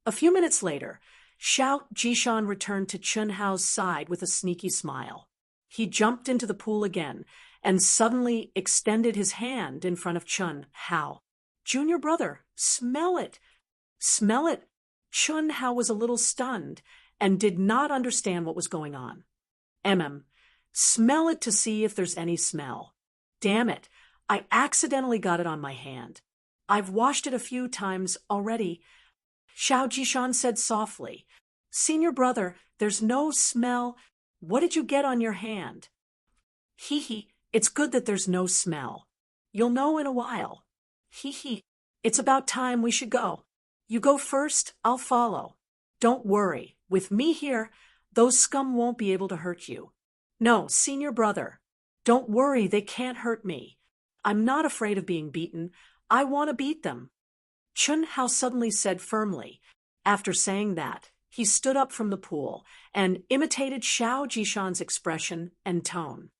A few minutes later, Xiao Jishan returned to Chun Hao's side with a sneaky smile. He jumped into the pool again and suddenly extended his hand in front of Chun Hao. "Junior brother, smell it! Smell it!" Chun Hao was a little stunned and did not understand what was going on. Smell it to see if there's any smell. Damn it, I accidentally got it on my hand. I've washed it a few times already. Xiao Jishan said softly. "Senior brother, there's no smell. What did you get on your hand?" "Hee, it's good that there's no smell. You'll know in a while. Hee, it's about time we should go. You go first, I'll follow. Don't worry, with me here, those scum won't be able to hurt you. No, senior brother, don't worry, they can't hurt me. I'm not afraid of being beaten. I want to beat them." Chun Hao suddenly said firmly. After saying that, he stood up from the pool and imitated Xiao Jishan's expression and tone.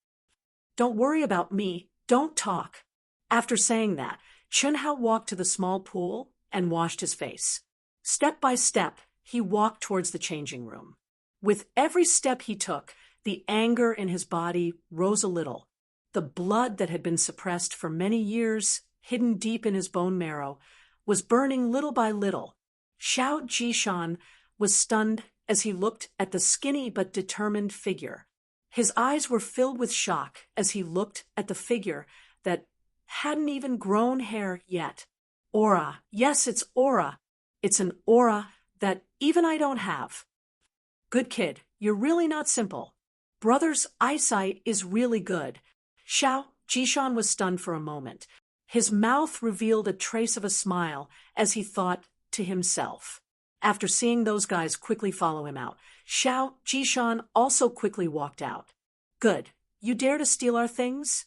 "Don't worry about me. Don't talk." After saying that, Chun Hao walked to the small pool and washed his face. Step by step, he walked towards the changing room. With every step he took, the anger in his body rose a little. The blood that had been suppressed for many years, hidden deep in his bone marrow, was burning little by little. Xiao Jishan was stunned as he looked at the skinny but determined figure. His eyes were filled with shock as he looked at the figure that hadn't even grown hair yet. Aura. Yes, it's aura. It's an aura that even I don't have. Good kid, you're really not simple. Brother's eyesight is really good. Xiao Jishan was stunned for a moment. His mouth revealed a trace of a smile as he thought to himself. After seeing those guys quickly follow him out, Xiao Jishan also quickly walked out. "Good. You dare to steal our things?"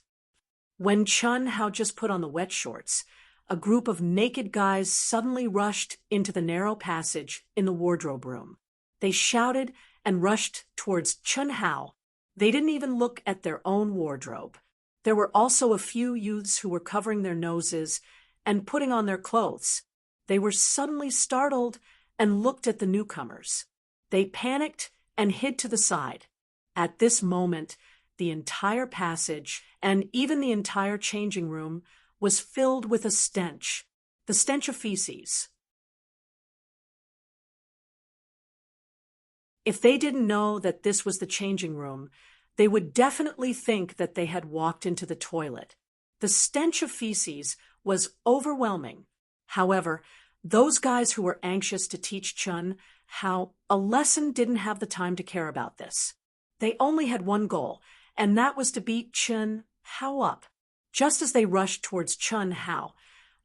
When Chun Hao just put on the wet shorts, a group of naked guys suddenly rushed into the narrow passage in the wardrobe room. They shouted and rushed towards Chun Hao. They didn't even look at their own wardrobe. There were also a few youths who were covering their noses and putting on their clothes. They were suddenly startled and looked at the newcomers. They panicked and hid to the side. At this moment, the entire passage and even the entire changing room was filled with a stench, the stench of feces. If they didn't know that this was the changing room, they would definitely think that they had walked into the toilet. The stench of feces was overwhelming. However, those guys who were anxious to teach Chun Hao a lesson didn't have the time to care about this. They only had one goal, and that was to beat Chun Hao up. Just as they rushed towards Chun Hao,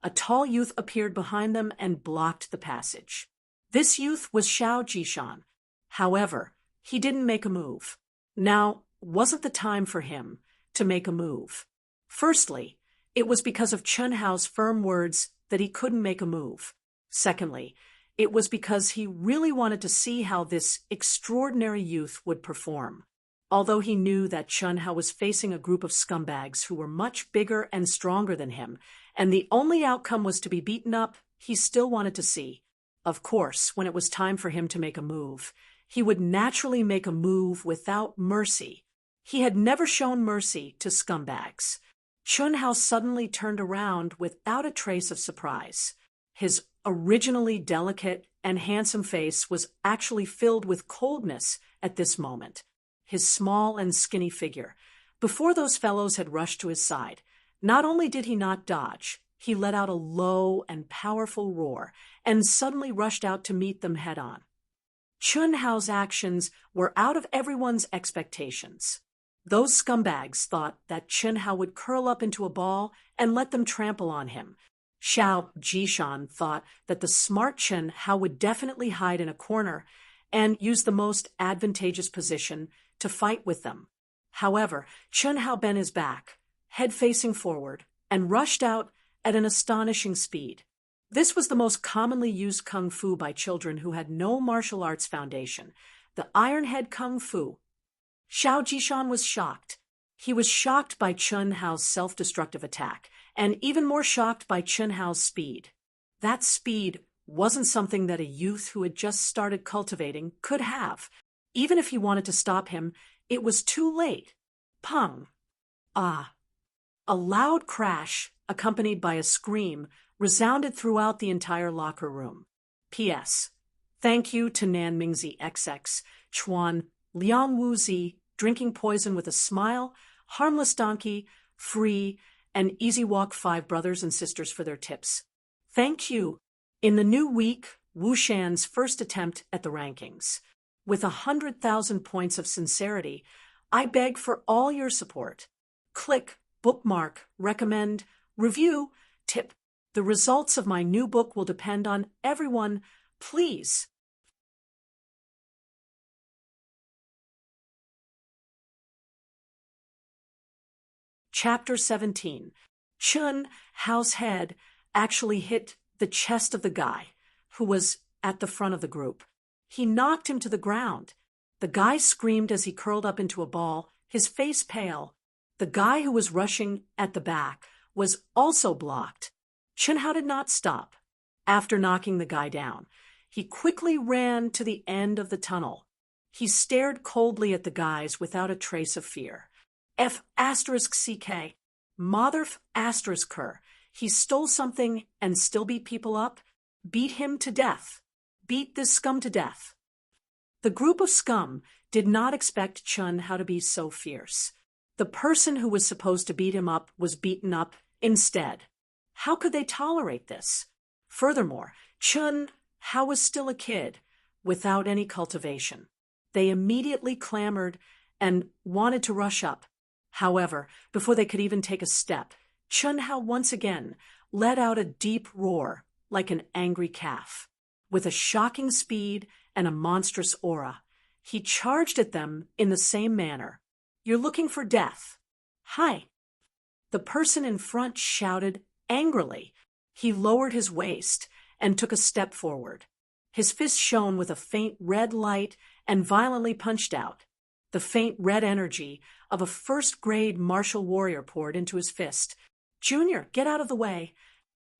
a tall youth appeared behind them and blocked the passage. This youth was Xiao Jishan. However, he didn't make a move. Now wasn't the time for him to make a move. Firstly, it was because of Chun Hao's firm words that he couldn't make a move. Secondly, it was because he really wanted to see how this extraordinary youth would perform. Although he knew that Chun Hao was facing a group of scumbags who were much bigger and stronger than him, and the only outcome was to be beaten up, he still wanted to see. Of course, when it was time for him to make a move, he would naturally make a move without mercy. He had never shown mercy to scumbags. Chun Hao suddenly turned around without a trace of surprise. His originally delicate and handsome face was actually filled with coldness at this moment. His small and skinny figure, before those fellows had rushed to his side, not only did he not dodge, he let out a low and powerful roar and suddenly rushed out to meet them head-on. Chun Hao's actions were out of everyone's expectations. Those scumbags thought that Chun Hao would curl up into a ball and let them trample on him. Xiao Jishan thought that the smart Chun Hao would definitely hide in a corner and use the most advantageous position to fight with them. However, Chun Hao bent his back, head facing forward, and rushed out at an astonishing speed. This was the most commonly used kung fu by children who had no martial arts foundation, the Iron Head Kung Fu. Xiao Jishan was shocked. He was shocked by Chun Hao's self-destructive attack, and even more shocked by Chun Hao's speed. That speed wasn't something that a youth who had just started cultivating could have. Even if he wanted to stop him, it was too late. Pung! Ah! A loud crash, accompanied by a scream, resounded throughout the entire locker room. P.S. Thank you to Nan Mingzi XX, Chuan, Liang Wuzi, Drinking Poison with a Smile, Harmless Donkey, Free, and Easy Walk 5 brothers and sisters for their tips. Thank you. In the new week, Wu Shan's first attempt at the rankings. With 100,000 points of sincerity, I beg for all your support. Click, bookmark, recommend, review, tip. The results of my new book will depend on everyone. Please. Chapter 17. Chun Hao's head actually hit the chest of the guy who was at the front of the group. He knocked him to the ground. The guy screamed as he curled up into a ball, his face pale. The guy who was rushing at the back was also blocked. Chun Hao did not stop. After knocking the guy down, he quickly ran to the end of the tunnel. He stared coldly at the guys without a trace of fear. F***CK. Mother****. He stole something and still beat people up? Beat him to death. Beat this scum to death. The group of scum did not expect Chun Hao to be so fierce. The person who was supposed to beat him up was beaten up instead. How could they tolerate this? Furthermore, Chun Hao was still a kid, without any cultivation. They immediately clamored and wanted to rush up. However, before they could even take a step, Chun Hao once again let out a deep roar like an angry calf. With a shocking speed and a monstrous aura, he charged at them in the same manner. You're looking for death. Hi. The person in front shouted angrily. He lowered his waist and took a step forward. His fist shone with a faint red light and violently punched out. The faint red energy of a first-grade martial warrior poured into his fist. Junior, get out of the way.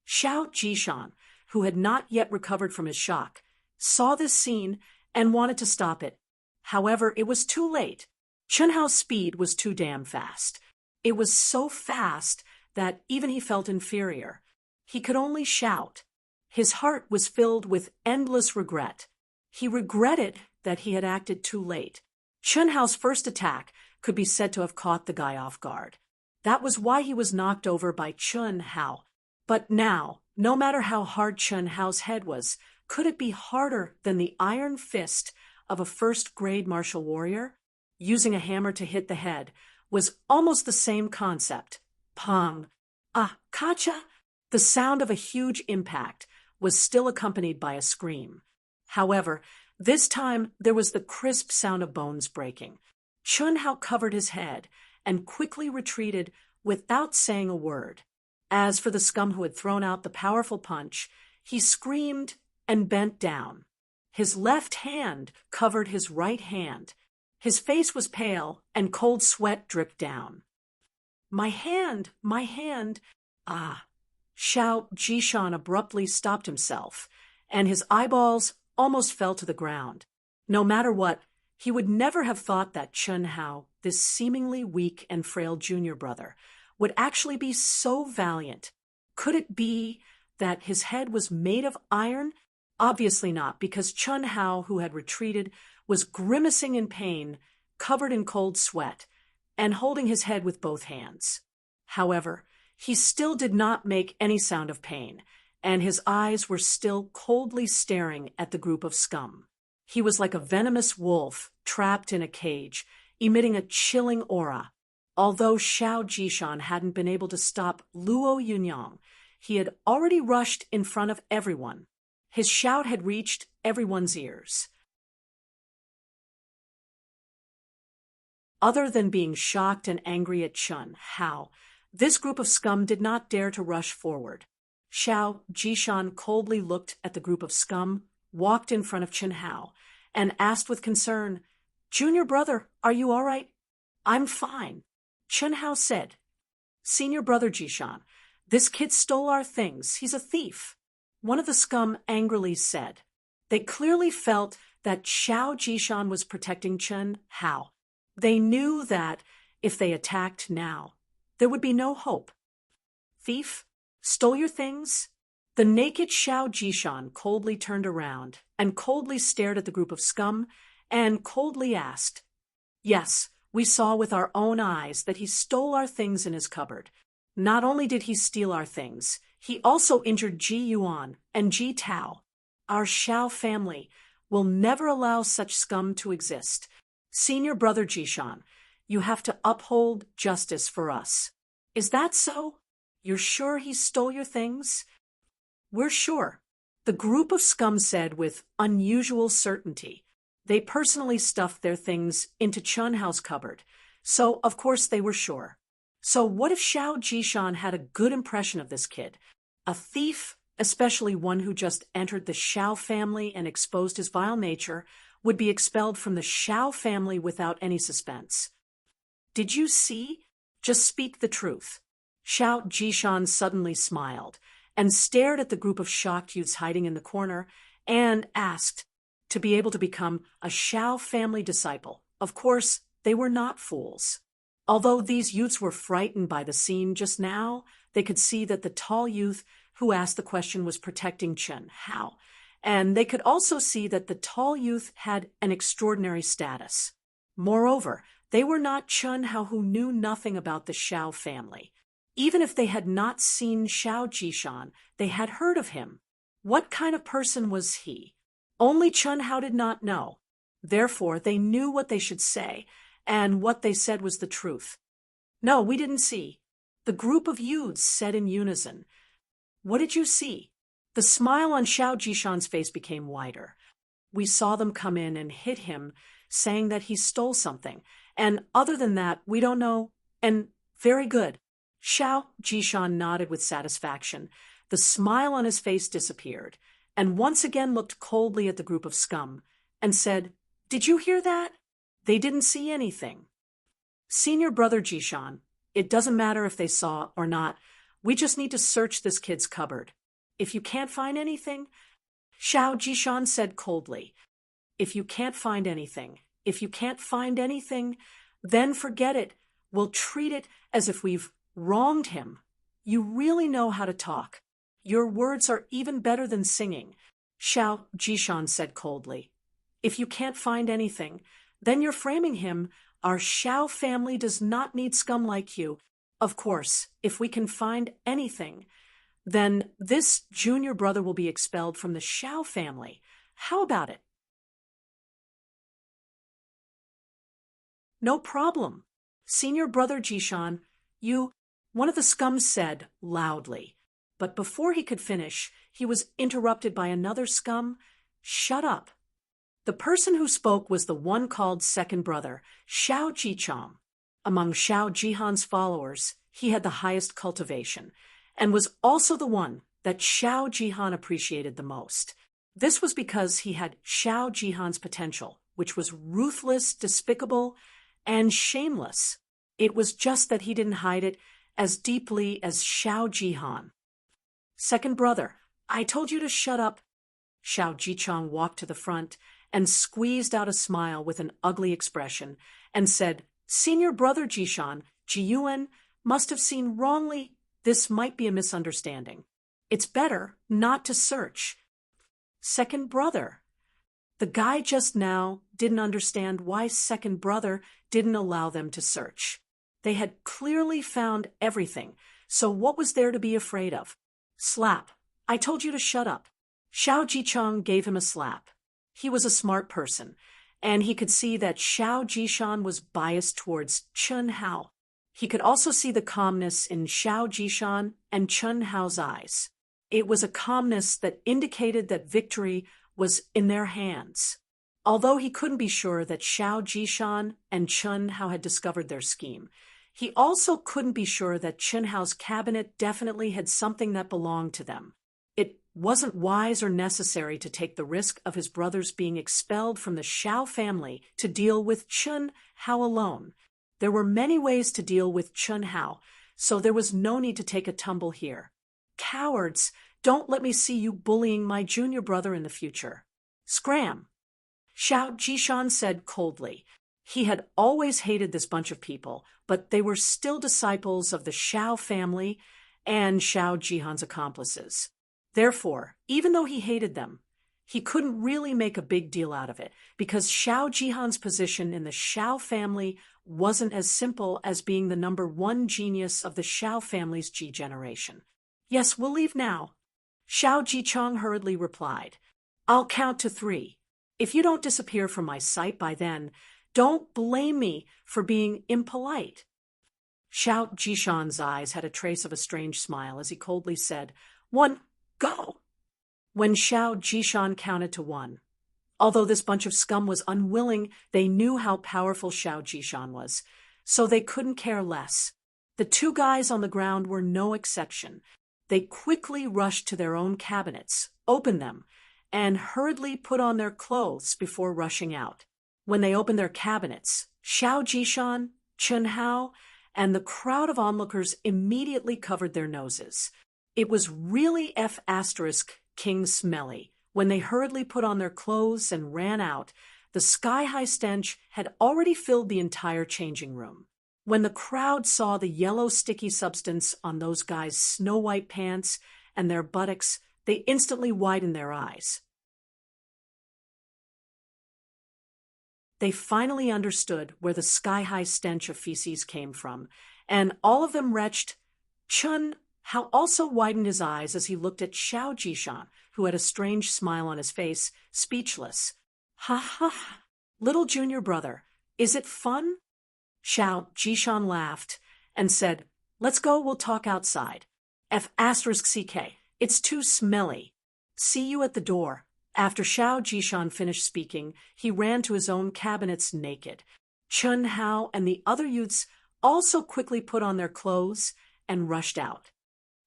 Xiao Jishan, who had not yet recovered from his shock, saw this scene and wanted to stop it. However, it was too late. Chun Hao's speed was too damn fast. It was so fast that even he felt inferior. He could only shout. His heart was filled with endless regret. He regretted that he had acted too late. Chun Hao's first attack could be said to have caught the guy off guard. That was why he was knocked over by Chun Hao. But now, no matter how hard Chun Hao's head was, could it be harder than the iron fist of a first-grade martial warrior? Using a hammer to hit the head was almost the same concept. Pong. Ah, kacha! The sound of a huge impact was still accompanied by a scream. However, this time there was the crisp sound of bones breaking. Chun Hao covered his head and quickly retreated without saying a word. As for the scum who had thrown out the powerful punch, he screamed and bent down. His left hand covered his right hand. His face was pale and cold sweat dripped down. My hand! My hand! Ah! Xiao Jishan abruptly stopped himself, and his eyeballs almost fell to the ground. No matter what, he would never have thought that Chun Hao, this seemingly weak and frail junior brother, would actually be so valiant. Could it be that his head was made of iron? Obviously not, because Chun Hao, who had retreated, was grimacing in pain, covered in cold sweat, and holding his head with both hands. However, he still did not make any sound of pain, and his eyes were still coldly staring at the group of scum. He was like a venomous wolf trapped in a cage, emitting a chilling aura. Although Xiao Jishan hadn't been able to stop Luo Yunyang, he had already rushed in front of everyone. His shout had reached everyone's ears. Other than being shocked and angry at Chun Hao, this group of scum did not dare to rush forward. Xiao Jishan coldly looked at the group of scum, walked in front of Chun Hao, and asked with concern, "Junior brother, are you all right?" "I'm fine." Chen Hao said. Senior brother Jishan, this kid stole our things. He's a thief. One of the scum angrily said. They clearly felt that Xiao Jishan was protecting Chen Hao. They knew that if they attacked now, there would be no hope. Thief? Stole your things? The naked Xiao Jishan coldly turned around and coldly stared at the group of scum and coldly asked, Yes, we saw with our own eyes that he stole our things in his cupboard. Not only did he steal our things, he also injured Ji Yuan and Ji Tao. Our Xiao family will never allow such scum to exist. Senior brother Jishan, you have to uphold justice for us. Is that so? You're sure he stole your things? We're sure. The group of scum said with unusual certainty. They personally stuffed their things into Chen Hao's cupboard, so of course they were sure. So what if Xiao Jishan had a good impression of this kid? A thief, especially one who just entered the Xiao family and exposed his vile nature, would be expelled from the Xiao family without any suspense. Did you see? Just speak the truth. Xiao Jishan suddenly smiled and stared at the group of shocked youths hiding in the corner and asked, to be able to become a Xiao family disciple. Of course, they were not fools. Although these youths were frightened by the scene just now, they could see that the tall youth who asked the question was protecting Chen Hao, and they could also see that the tall youth had an extraordinary status. Moreover, they were not Chen Hao, who knew nothing about the Xiao family. Even if they had not seen Xiao Jishan, they had heard of him. What kind of person was he? Only Chen Hao did not know. Therefore, they knew what they should say, and what they said was the truth. No, we didn't see. The group of youths said in unison. What did you see? The smile on Xiao Jishan's face became wider. We saw them come in and hit him, saying that he stole something, and other than that, we don't know, and very good. Xiao Jishan nodded with satisfaction. The smile on his face disappeared, and once again looked coldly at the group of scum, and said, Did you hear that? They didn't see anything. Senior brother Jishan, it doesn't matter if they saw or not. We just need to search this kid's cupboard. If you can't find anything, Xiao Jishan said coldly, if you can't find anything, then forget it. We'll treat it as if we've wronged him. You really know how to talk. Your words are even better than singing, Xiao Jishan said coldly. If you can't find anything, then you're framing him. Our Xiao family does not need scum like you. Of course, if we can find anything, then this junior brother will be expelled from the Xiao family. How about it? No problem. Senior brother Jishan, one of the scum said loudly. But before he could finish, he was interrupted by another scum. Shut up. The person who spoke was the one called second brother, Xiao Jichang. Among Xiao Jihan's followers, he had the highest cultivation, and was also the one that Xiao Jihan appreciated the most. This was because he had Xiao Jihan's potential, which was ruthless, despicable, and shameless. It was just that he didn't hide it as deeply as Xiao Jihan. Second brother, I told you to shut up. Xiao Jichang walked to the front and squeezed out a smile with an ugly expression and said, Senior brother Jishan, Jiyuan must have seen wrongly. This might be a misunderstanding. It's better not to search. Second brother. The guy just now didn't understand why second brother didn't allow them to search. They had clearly found everything, so what was there to be afraid of? Slap. I told you to shut up. Xiao Jichang gave him a slap. He was a smart person, and he could see that Xiao Jishan was biased towards Chen Hao. He could also see the calmness in Xiao Jishan and Chen Hao's eyes. It was a calmness that indicated that victory was in their hands. Although he couldn't be sure that Xiao Jishan and Chen Hao had discovered their scheme, he also couldn't be sure that Chen Hao's cabinet definitely had something that belonged to them. It wasn't wise or necessary to take the risk of his brothers being expelled from the Xiao family to deal with Chen Hao alone. There were many ways to deal with Chun Hao, so there was no need to take a tumble here. Cowards, don't let me see you bullying my junior brother in the future. Scram! Xiao Jishan said coldly. He had always hated this bunch of people, but they were still disciples of the Xiao family and Xiao Jihan's accomplices. Therefore, even though he hated them, he couldn't really make a big deal out of it, because Xiao Jihan's position in the Xiao family wasn't as simple as being the #1 genius of the Xiao family's Ji generation. Yes, we'll leave now. Xiao Jichong hurriedly replied. I'll count to 3. If you don't disappear from my sight by then, don't blame me for being impolite. Xiao Jishan's eyes had a trace of a strange smile as he coldly said, 1, go! When Xiao Jishan counted to 1. Although this bunch of scum was unwilling, they knew how powerful Xiao Jishan was, so they couldn't care less. The 2 guys on the ground were no exception. They quickly rushed to their own cabinets, opened them, and hurriedly put on their clothes before rushing out. When they opened their cabinets, Xiao Jishan, Chun Hao, and the crowd of onlookers immediately covered their noses. It was really King smelly. When they hurriedly put on their clothes and ran out, the sky-high stench had already filled the entire changing room. When the crowd saw the yellow sticky substance on those guys' snow-white pants and their buttocks, they instantly widened their eyes. They finally understood where the sky-high stench of feces came from, and all of them retched. Chun Hao also widened his eyes as he looked at Xiao Jishan, who had a strange smile on his face, speechless. Ha ha ha! Little junior brother, is it fun? Xiao Jishan laughed and said, let's go, we'll talk outside. F***CK, it's too smelly. See you at the door. After Xiao Jishan finished speaking, he ran to his own cabinets naked. Chun Hao and the other youths also quickly put on their clothes and rushed out.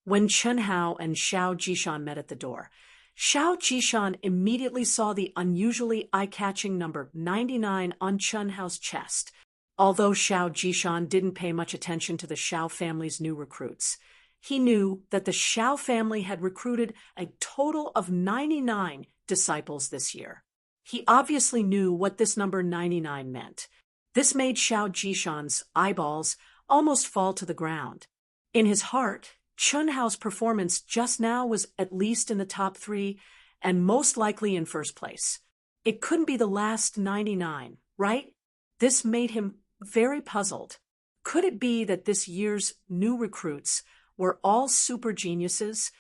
When Chun Hao and Xiao Jishan met at the door, Xiao Jishan immediately saw the unusually eye-catching number 99 on Chun Hao's chest. Although Xiao Jishan didn't pay much attention to the Xiao family's new recruits, he knew that the Xiao family had recruited a total of 99 disciples this year. He obviously knew what this number 99 meant. This made Xiao Jishan's eyeballs almost fall to the ground. In his heart, Chun Hao's performance just now was at least in the top 3 and most likely in first place. It couldn't be the last 99, right? This made him very puzzled. Could it be that this year's new recruits were all super geniuses?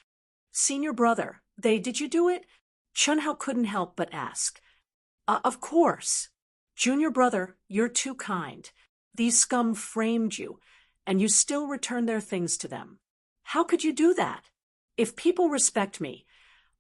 Senior brother, did you do it? Chun Hao couldn't help but ask. Of course. Junior brother, you're too kind. These scum framed you, and you still returned their things to them. How could you do that? If people respect me,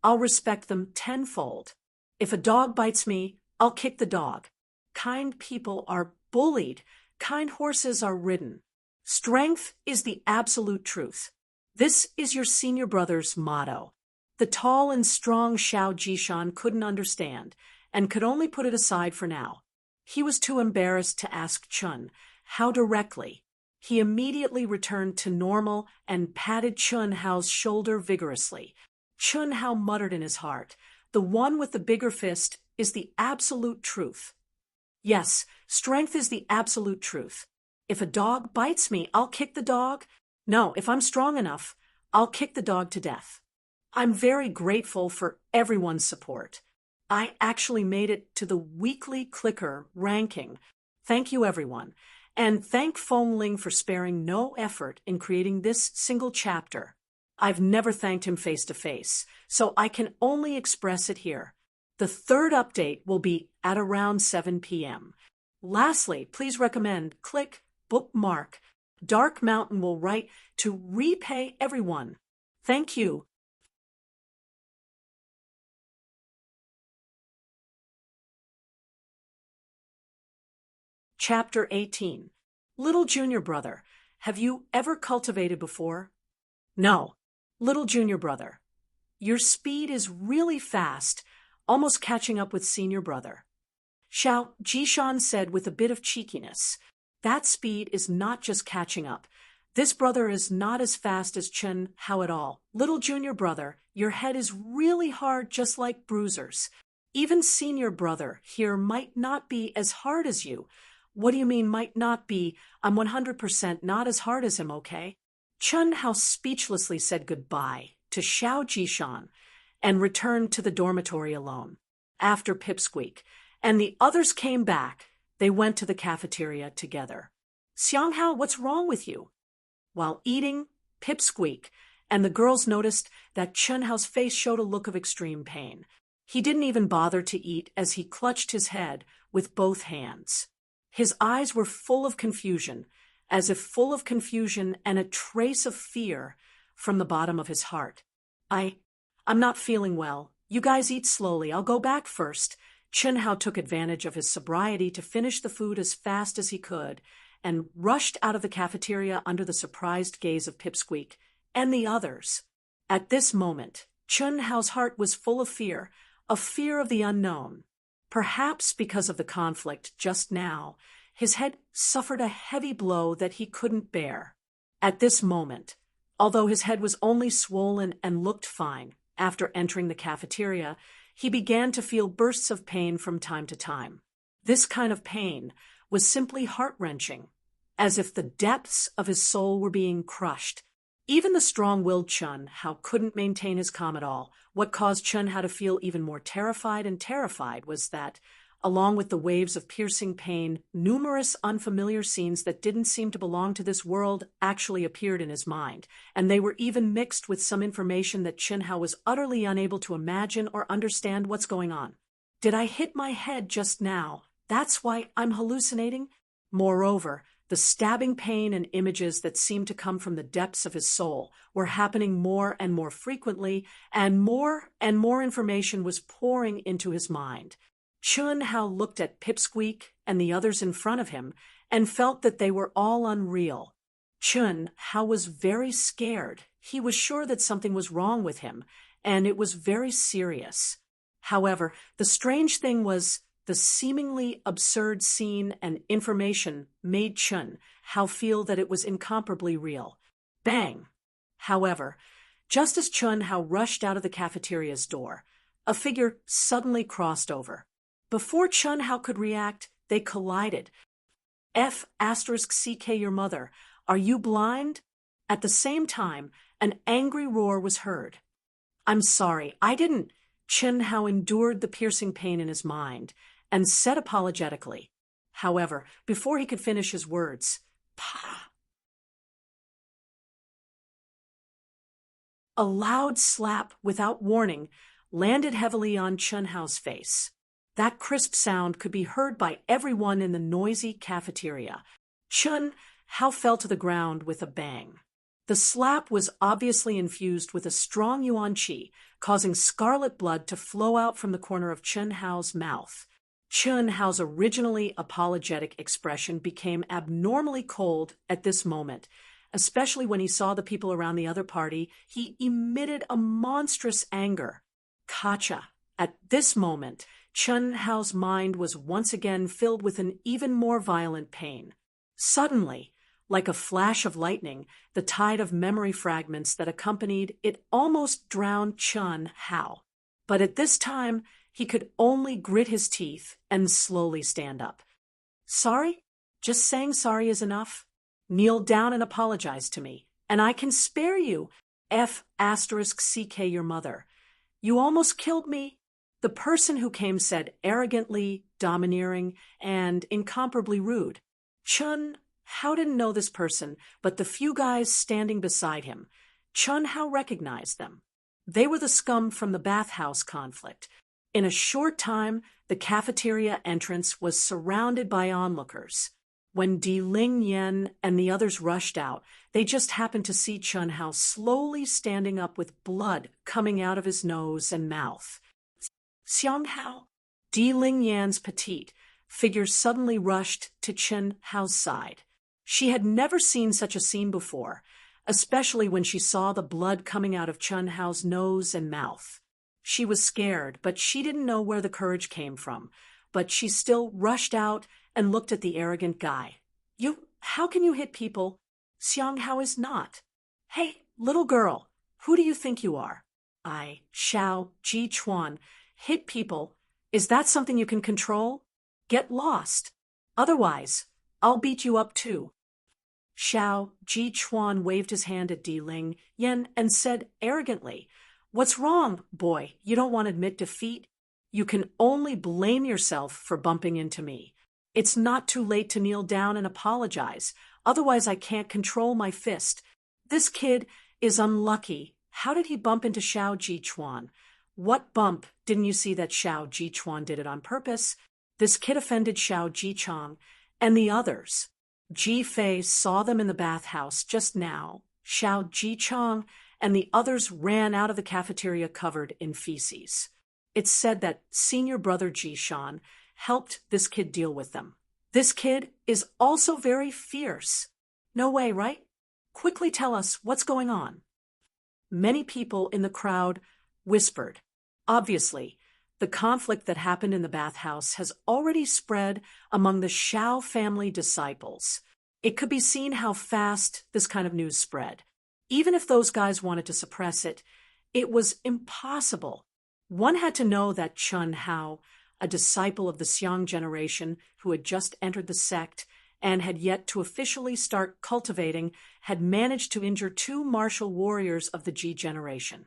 I'll respect them tenfold. If a dog bites me, I'll kick the dog. Kind people are bullied. Kind horses are ridden. Strength is the absolute truth. This is your senior brother's motto. The tall and strong Xiao Jishan couldn't understand and could only put it aside for now. He was too embarrassed to ask Chun how directly. He immediately returned to normal and patted Chun Hao's shoulder vigorously. Chun Hao muttered in his heart, the one with the bigger fist is the absolute truth. Yes, strength is the absolute truth. If a dog bites me, I'll kick the dog. No, if I'm strong enough, I'll kick the dog to death. I'm very grateful for everyone's support. I actually made it to the weekly clicker ranking. Thank you, everyone. And thank Feng Ling for sparing no effort in creating this single chapter. I've never thanked him face to face, so I can only express it here. The third update will be at around 7 p.m. Lastly, please recommend, click, bookmark. Dark Mountain will write to repay everyone. Thank you. Chapter 18. Little junior brother, have you ever cultivated before? No. Little junior brother, your speed is really fast, almost catching up with senior brother. Xiao Jishan said with a bit of cheekiness. That speed is not just catching up. This brother is not as fast as Chen Hao at all. Little junior brother, your head is really hard just like Bruiser's. Even senior brother here might not be as hard as you. What do you mean might not be? I'm 100% not as hard as him, okay? Chen Hao speechlessly said goodbye to Xiao Jishan and returned to the dormitory alone. After Pipsqueak and the others came back, they went to the cafeteria together. Xianghao, what's wrong with you? While eating, Pipsqueak and the girls noticed that Chen Hao's face showed a look of extreme pain. He didn't even bother to eat as he clutched his head with both hands. His eyes were full of confusion, as if full of confusion and a trace of fear from the bottom of his heart. I'm not feeling well. You guys eat slowly. I'll go back first. Chen Hao took advantage of his sobriety to finish the food as fast as he could and rushed out of the cafeteria under the surprised gaze of Pipsqueak and the others. At this moment, Chen Hao's heart was full of fear of the unknown. Perhaps because of the conflict just now, his head suffered a heavy blow that he couldn't bear. At this moment, although his head was only swollen and looked fine, after entering the cafeteria, he began to feel bursts of pain from time to time. This kind of pain was simply heart-wrenching, as if the depths of his soul were being crushed. Even the strong-willed Chen Hao couldn't maintain his calm at all. What caused Chen Hao to feel even more terrified was that, along with the waves of piercing pain, numerous unfamiliar scenes that didn't seem to belong to this world actually appeared in his mind, and they were even mixed with some information that Chen Hao was utterly unable to imagine or understand what's going on. Did I hit my head just now? That's why I'm hallucinating? Moreover, the stabbing pain and images that seemed to come from the depths of his soul were happening more and more frequently, and more information was pouring into his mind. Chen Hao looked at Pipsqueak and the others in front of him and felt that they were all unreal. Chen Hao was very scared. He was sure that something was wrong with him, and it was very serious. However, the strange thing was the seemingly absurd scene and information made Chen Hao feel that it was incomparably real. Bang! However, just as Chen Hao rushed out of the cafeteria's door, a figure suddenly crossed over. Before Chen Hao could react, they collided. F***CK your mother. Are you blind? At the same time, an angry roar was heard. I'm sorry, I didn't. Chen Hao endured the piercing pain in his mind and said apologetically. However, before he could finish his words, "Pah!" A loud slap without warning landed heavily on Chen Hao's face. That crisp sound could be heard by everyone in the noisy cafeteria. Chen Hao fell to the ground with a bang. The slap was obviously infused with a strong yuan qi, causing scarlet blood to flow out from the corner of Chen Hao's mouth. Chen Hao's originally apologetic expression became abnormally cold at this moment. Especially when he saw the people around the other party, he emitted a monstrous anger. Gotcha! At this moment, Chen Hao's mind was once again filled with an even more violent pain. Suddenly, like a flash of lightning, the tide of memory fragments that accompanied it almost drowned Chen Hao. But at this time, he could only grit his teeth and slowly stand up. Sorry? Just saying sorry is enough? Kneel down and apologize to me, and I can spare you. F***CK your mother. You almost killed me. The person who came said arrogantly, domineering, and incomparably rude. Chen Hao didn't know this person, but the few guys standing beside him, Chen Hao recognized them. They were the scum from the bathhouse conflict. In a short time, the cafeteria entrance was surrounded by onlookers. When Di Ling Yan and the others rushed out, they just happened to see Chen Hao slowly standing up with blood coming out of his nose and mouth. Xianghao, Di Ling Yan's petite figure suddenly rushed to Chen Hao's side. She had never seen such a scene before, especially when she saw the blood coming out of Chen Hao's nose and mouth. She was scared, but she didn't know where the courage came from. But she still rushed out and looked at the arrogant guy. How can you hit people? Xiang Hao is not. Hey, little girl, who do you think you are? I, Xiao Ji Chuan, hit people. Is that something you can control? Get lost. Otherwise, I'll beat you up too. Xiao Ji Chuan waved his hand at Di Ling Yen and said arrogantly, What's wrong, boy? You don't want to admit defeat? You can only blame yourself for bumping into me. It's not too late to kneel down and apologize. Otherwise, I can't control my fist. This kid is unlucky. How did he bump into Xiao Ji Chuan? What bump? Didn't you see that Xiao Ji Chuan did it on purpose? This kid offended Xiao Ji Chang and the others. Ji Fei saw them in the bathhouse just now. Xiao Ji Chang and the others ran out of the cafeteria covered in feces. It's said that senior brother Ji Shan helped this kid deal with them. This kid is also very fierce. No way, right? Quickly tell us what's going on. Many people in the crowd whispered. Obviously, the conflict that happened in the bathhouse has already spread among the Shao family disciples. It could be seen how fast this kind of news spread. Even if those guys wanted to suppress it, it was impossible. One had to know that Chun Hao, a disciple of the Xiang generation who had just entered the sect and had yet to officially start cultivating, had managed to injure 2 martial warriors of the Ji generation.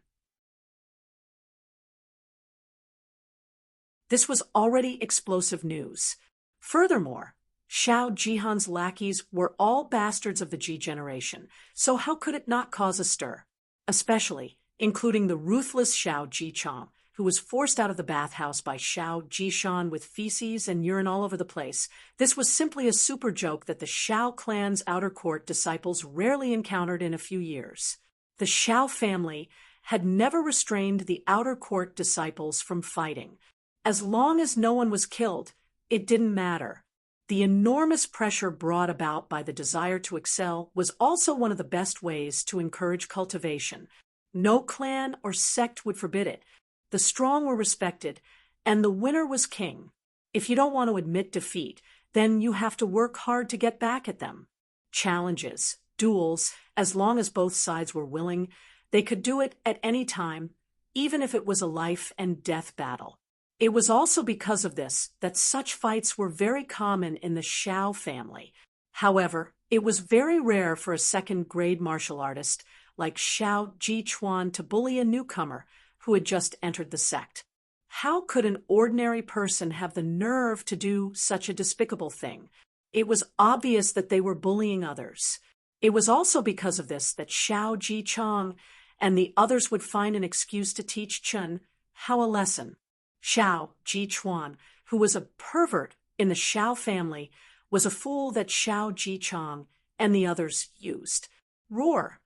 This was already explosive news. Furthermore, Xiao Jihan's lackeys were all bastards of the Ji generation, so how could it not cause a stir? Especially, including the ruthless Xiao Jichang, who was forced out of the bathhouse by Xiao Jishan with feces and urine all over the place. This was simply a super joke that the Xiao clan's outer court disciples rarely encountered in a few years. The Xiao family had never restrained the outer court disciples from fighting. As long as no one was killed, it didn't matter. The enormous pressure brought about by the desire to excel was also one of the best ways to encourage cultivation. No clan or sect would forbid it. The strong were respected, and the winner was king. If you don't want to admit defeat, then you have to work hard to get back at them. Challenges, duels, as long as both sides were willing, they could do it at any time, even if it was a life and death battle. It was also because of this that such fights were very common in the Xiao family. However, it was very rare for a second-grade martial artist like Xiao Jichuan to bully a newcomer who had just entered the sect. How could an ordinary person have the nerve to do such a despicable thing? It was obvious that they were bullying others. It was also because of this that Xiao Ji Chang and the others would find an excuse to teach Chun Hao a lesson. Xiao Ji Chuan, who was a pervert in the Xiao family, was a fool that Xiao Ji Chang and the others used. Roar!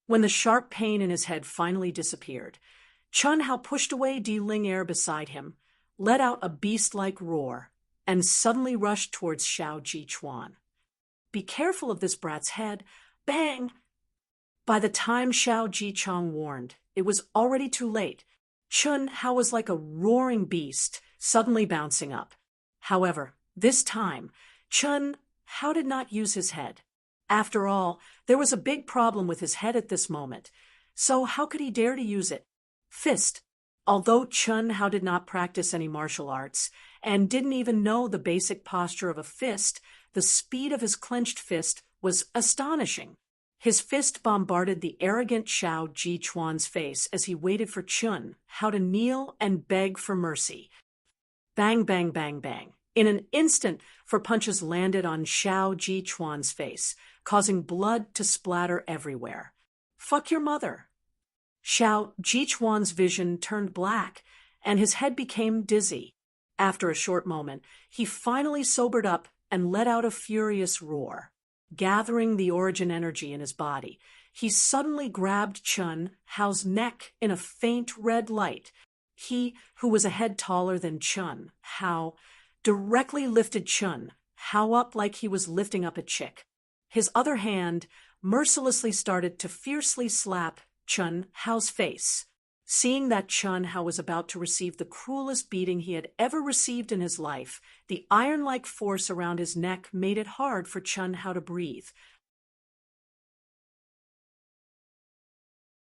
When the sharp pain in his head finally disappeared, Chun Hao pushed away Di Ling Air beside him, let out a beast-like roar, and suddenly rushed towards Xiao Ji Chuan. Be careful of this brat's head. Bang! By the time Xiao Ji Chang warned, it was already too late. Chun Hao was like a roaring beast, suddenly bouncing up. However, this time, Chun Hao did not use his head. After all, there was a big problem with his head at this moment, so how could he dare to use it? Fist. Although Chun Hao did not practice any martial arts, and didn't even know the basic posture of a fist, the speed of his clenched fist was astonishing. His fist bombarded the arrogant Xiao Ji Chuan's face as he waited for Chun Hao to kneel and beg for mercy. Bang, bang, bang, bang. In an instant, 4 punches landed on Xiao Ji Chuan's face, causing blood to splatter everywhere. Fuck your mother. Xiao Ji Chuan's vision turned black, and his head became dizzy. After a short moment, he finally sobered up and let out a furious roar. Gathering the origin energy in his body, he suddenly grabbed Chun Hao's neck in a faint red light. He, who was a head taller than Chun Hao, directly lifted Chun Hao up like he was lifting up a chick. His other hand mercilessly started to fiercely slap Chun Hao's face. Seeing that Chun Hao was about to receive the cruelest beating he had ever received in his life, the iron-like force around his neck made it hard for Chun Hao to breathe.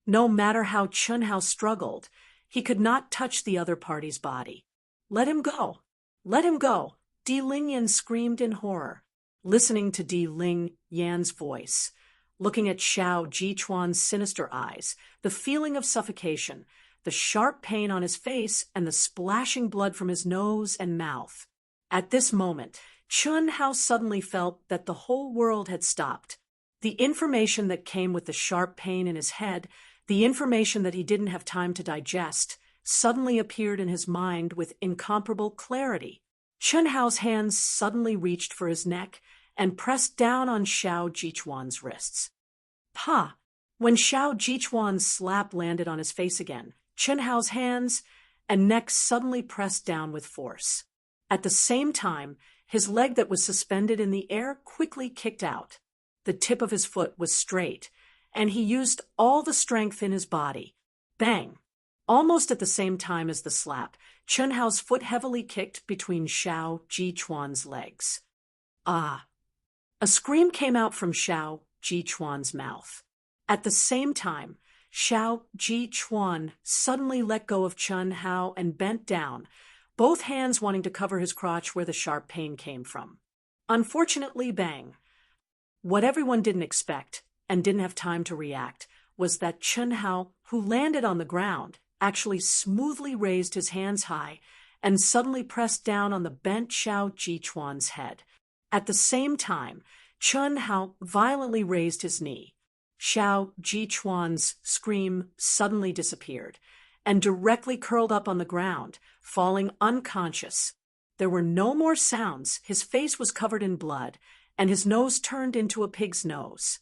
No matter how Chun Hao struggled, he could not touch the other party's body. "Let him go! Let him go!" Di Ling Yan screamed in horror, listening to Di Ling Yan's voice. Looking at Xiao Jichuan's sinister eyes, the feeling of suffocation, the sharp pain on his face, and the splashing blood from his nose and mouth. At this moment, Chun Hao suddenly felt that the whole world had stopped. The information that came with the sharp pain in his head, the information that he didn't have time to digest, suddenly appeared in his mind with incomparable clarity. Chun Hao's hands suddenly reached for his neck and pressed down on Xiao Jichuan's wrists. Ha! When Xiao Jichuan's slap landed on his face again, Chun Hao's hands and neck suddenly pressed down with force. At the same time, his leg that was suspended in the air quickly kicked out. The tip of his foot was straight, and he used all the strength in his body. Bang! Almost at the same time as the slap, Chun Hao's foot heavily kicked between Xiao Jichuan's legs. Ah! A scream came out from Xiao Jichuan's mouth. At the same time, Xiao Jichuan suddenly let go of Chun Hao and bent down, both hands wanting to cover his crotch where the sharp pain came from. Unfortunately, bang! What everyone didn't expect, and didn't have time to react, was that Chun Hao, who landed on the ground, actually smoothly raised his hands high and suddenly pressed down on the bent Xiao Jichuan's head. At the same time, Chun Hao violently raised his knee. Xiao Jichuan's scream suddenly disappeared and directly curled up on the ground, falling unconscious. There were no more sounds, his face was covered in blood, and his nose turned into a pig's nose.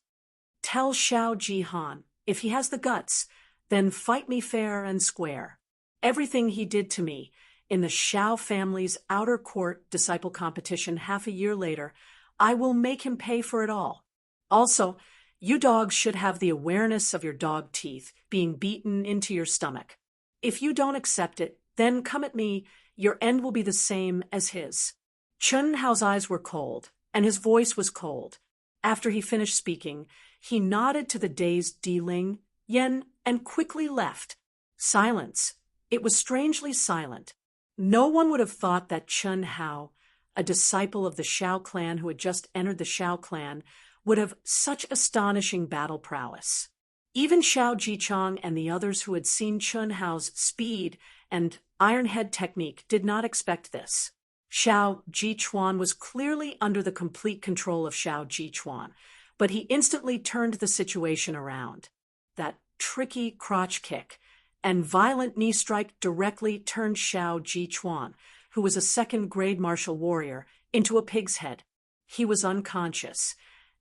Tell Xiao Jihan, if he has the guts, then fight me fair and square. Everything he did to me in the Xiao family's outer court disciple competition half a year later, I will make him pay for it all. Also, you dogs should have the awareness of your dog teeth being beaten into your stomach. If you don't accept it, then come at me, your end will be the same as his. Chun Hao's eyes were cold, and his voice was cold. After he finished speaking, he nodded to the dazed Di Ling Yan and quickly left. Silence. It was strangely silent. No one would have thought that Chun Hao, a disciple of the Xiao clan who had just entered the Xiao clan, would have such astonishing battle prowess. Even Xiao Jichang and the others who had seen Chun Hao's speed and iron head technique did not expect this. Xiao Jichuan was clearly under the complete control of Xiao Jichuan, but he instantly turned the situation around. That tricky crotch kick and violent knee strike directly turned Xiao Jichuan, who was a second-grade martial warrior, into a pig's head. He was unconscious,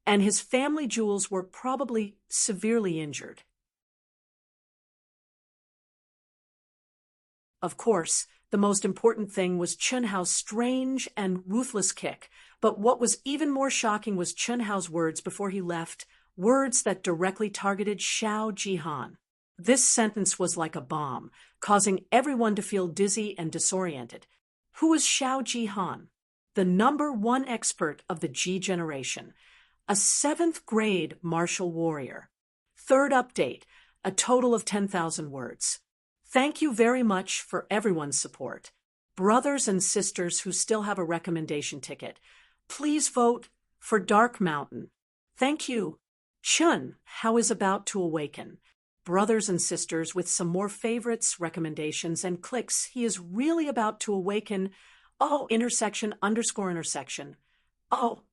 and his family jewels were probably severely injured. Of course, the most important thing was Chun Hao's strange and ruthless kick, but what was even more shocking was Chun Hao's words before he left, words that directly targeted Xiao Jihan. This sentence was like a bomb, causing everyone to feel dizzy and disoriented. Who was Xiao Jihan? The #1 expert of the Ji generation, a 7th grade martial warrior. Third update, a total of 10,000 words. Thank you very much for everyone's support. Brothers and sisters who still have a recommendation ticket, please vote for Dark Mountain. Thank you. Chun Hao is about to awaken. Brothers and sisters, with some more favorites, recommendations, and clicks, he is really about to awaken. Oh, __intersection. Oh.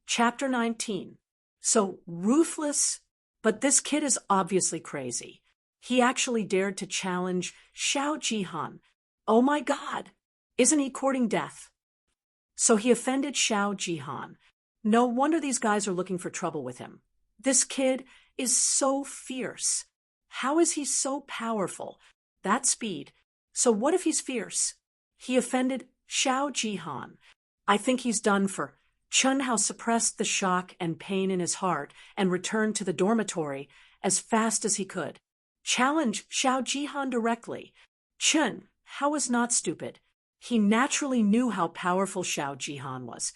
Chapter 19. So ruthless, but this kid is obviously crazy. He actually dared to challenge Xiao Jihan. Oh my God, isn't he courting death? So he offended Xiao Jihan. No wonder these guys are looking for trouble with him. This kid is so fierce. How is he so powerful? That speed. So what if he's fierce? He offended Xiao Jihan. I think he's done for. Chun Hao suppressed the shock and pain in his heart and returned to the dormitory as fast as he could. Challenge Xiao Jihan directly. Chun Hao was not stupid. He naturally knew how powerful Xiao Jihan was,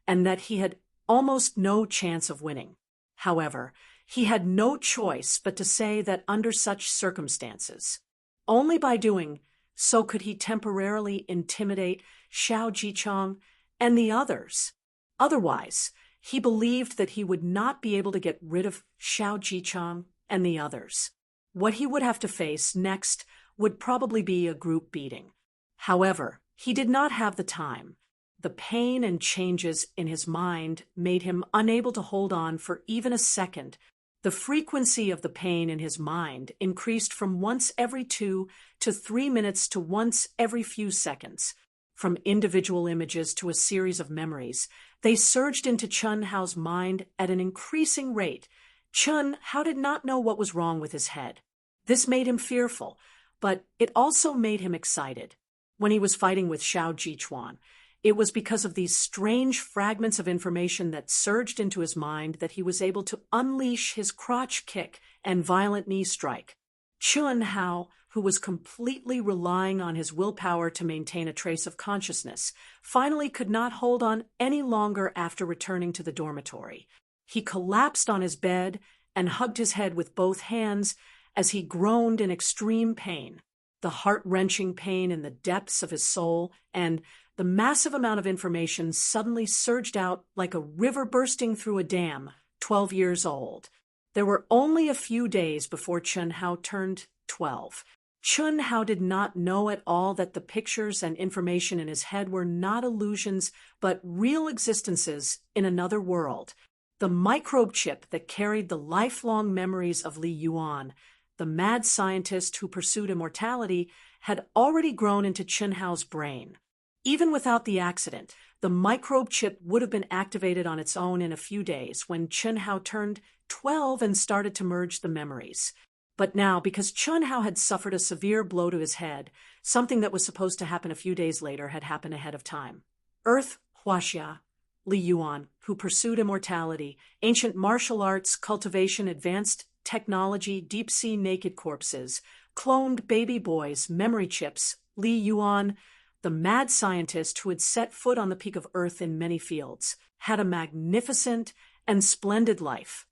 and that he had almost no chance of winning. However, he had no choice but to say that under such circumstances, only by doing so could he temporarily intimidate Xiao Jichong and the others. Otherwise, he believed that he would not be able to get rid of Xiao Jichong and the others. What he would have to face next would probably be a group beating. However, he did not have the time. The pain and changes in his mind made him unable to hold on for even a second. The frequency of the pain in his mind increased from once every 2 to 3 minutes to once every few seconds. From individual images to a series of memories, they surged into Chun Hao's mind at an increasing rate. Chun Hao did not know what was wrong with his head. This made him fearful, but it also made him excited. When he was fighting with Xiao Jichuan, it was because of these strange fragments of information that surged into his mind that he was able to unleash his crotch kick and violent knee strike. Chun Hao, who was completely relying on his willpower to maintain a trace of consciousness, finally could not hold on any longer after returning to the dormitory. He collapsed on his bed and hugged his head with both hands as he groaned in extreme pain. The heart-wrenching pain in the depths of his soul and the massive amount of information suddenly surged out like a river bursting through a dam, 12 years old. There were only a few days before Chun Hao turned 12. Chun Hao did not know at all that the pictures and information in his head were not illusions, but real existences in another world. The microbe chip that carried the lifelong memories of Li Yuan, the mad scientist who pursued immortality, had already grown into Chun Hao's brain. Even without the accident, the microbe chip would have been activated on its own in a few days when Chun Hao turned 12 and started to merge the memories. But now, because Chun Hao had suffered a severe blow to his head, something that was supposed to happen a few days later had happened ahead of time. Earth Huaxia, Li Yuan, who pursued immortality, ancient martial arts, cultivation, advanced technology, deep-sea naked corpses, cloned baby boys, memory chips, Li Yuan, the mad scientist who had set foot on the peak of Earth in many fields, had a magnificent and splendid life.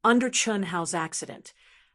Under Chun Hao's accident,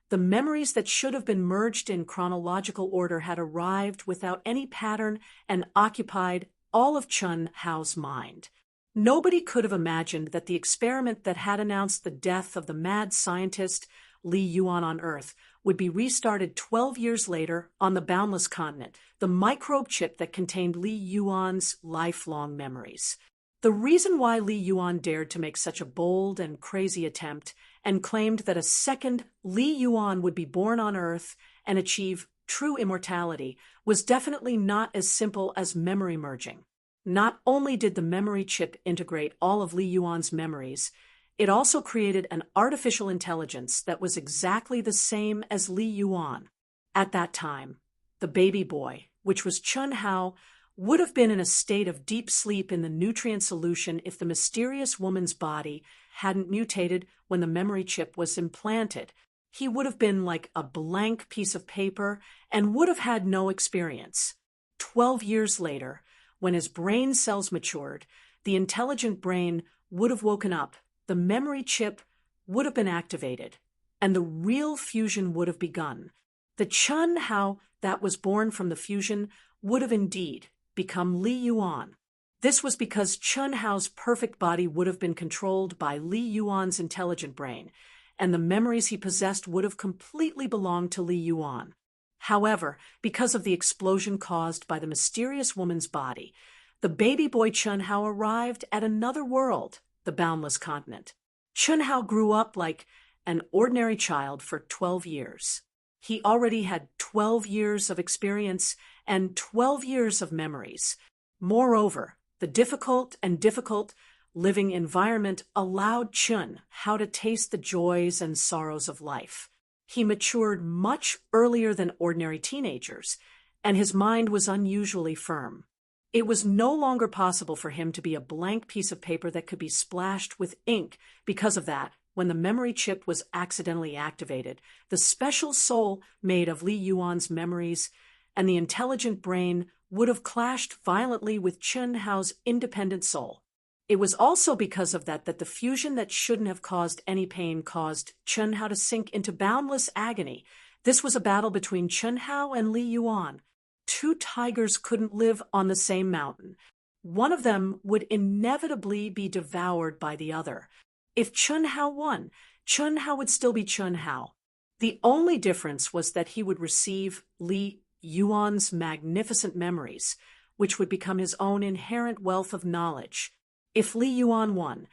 the memories that should have been merged in chronological order had arrived without any pattern and occupied all of Chun Hao's mind. Nobody could have imagined that the experiment that had announced the death of the mad scientist Li Yuan on Earth would be restarted 12 years later on the boundless continent, the microbe chip that contained Li Yuan's lifelong memories. The reason why Li Yuan dared to make such a bold and crazy attempt and claimed that a second Li Yuan would be born on Earth and achieve true immortality was definitely not as simple as memory merging. Not only did the memory chip integrate all of Li Yuan's memories, it also created an artificial intelligence that was exactly the same as Li Yuan. At that time, the baby boy, which was Chun Hao, would have been in a state of deep sleep in the nutrient solution if the mysterious woman's body hadn't mutated when the memory chip was implanted. He would have been like a blank piece of paper and would have had no experience. 12 years later, when his brain cells matured, the intelligent brain would have woken up, the memory chip would have been activated, and the real fusion would have begun. The Chun Hao that was born from the fusion would have indeed become Li Yuan. This was because Chun Hao's perfect body would have been controlled by Li Yuan's intelligent brain, and the memories he possessed would have completely belonged to Li Yuan. However, because of the explosion caused by the mysterious woman's body, the baby boy Chun Hao arrived at another world, the boundless continent. Chun Hao grew up like an ordinary child for 12 years. He already had 12 years of experience and 12 years of memories. Moreover, the difficult living environment allowed Chun Hao to taste the joys and sorrows of life. He matured much earlier than ordinary teenagers, and his mind was unusually firm. It was no longer possible for him to be a blank piece of paper that could be splashed with ink. Because of that, when the memory chip was accidentally activated, the special soul made of Li Yuan's memories and the intelligent brain would have clashed violently with Chen Hao's independent soul. It was also because of that the fusion that shouldn't have caused any pain caused Chen Hao to sink into boundless agony. This was a battle between Chen Hao and Li Yuan. Two tigers couldn't live on the same mountain. One of them would inevitably be devoured by the other. If Chen Hao won, Chen Hao would still be Chen Hao. The only difference was that he would receive Li Yuan's magnificent memories, which would become his own inherent wealth of knowledge. If Li Yuan won,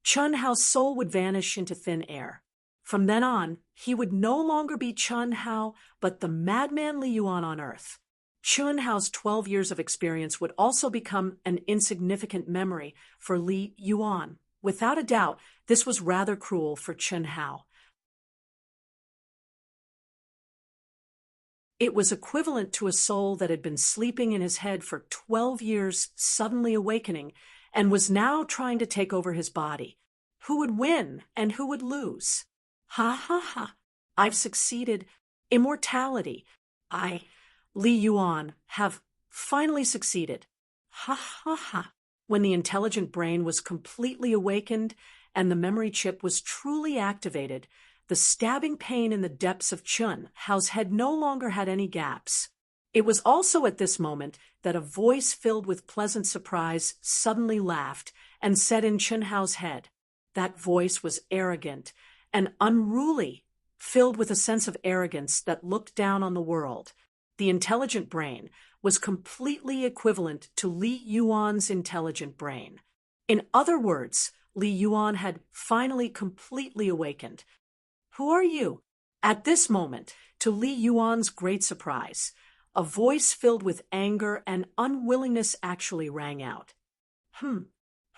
Chen Hao's soul would vanish into thin air. From then on, he would no longer be Chen Hao, but the madman Li Yuan on Earth. Chen Hao's 12 years of experience would also become an insignificant memory for Li Yuan. Without a doubt, this was rather cruel for Chen Hao. It was equivalent to a soul that had been sleeping in his head for 12 years suddenly awakening and was now trying to take over his body. Who would win and who would lose? Ha ha ha. I've succeeded. Immortality. Li Yuan, have finally succeeded. Ha ha ha. When the intelligent brain was completely awakened and the memory chip was truly activated, the stabbing pain in the depths of Chen Hao's head no longer had any gaps. It was also at this moment that a voice filled with pleasant surprise suddenly laughed and said in Chen Hao's head. That voice was arrogant and unruly, filled with a sense of arrogance that looked down on the world. The intelligent brain was completely equivalent to Li Yuan's intelligent brain. In other words, Li Yuan had finally completely awakened. Who are you? At this moment, to Li Yuan's great surprise, a voice filled with anger and unwillingness actually rang out. Who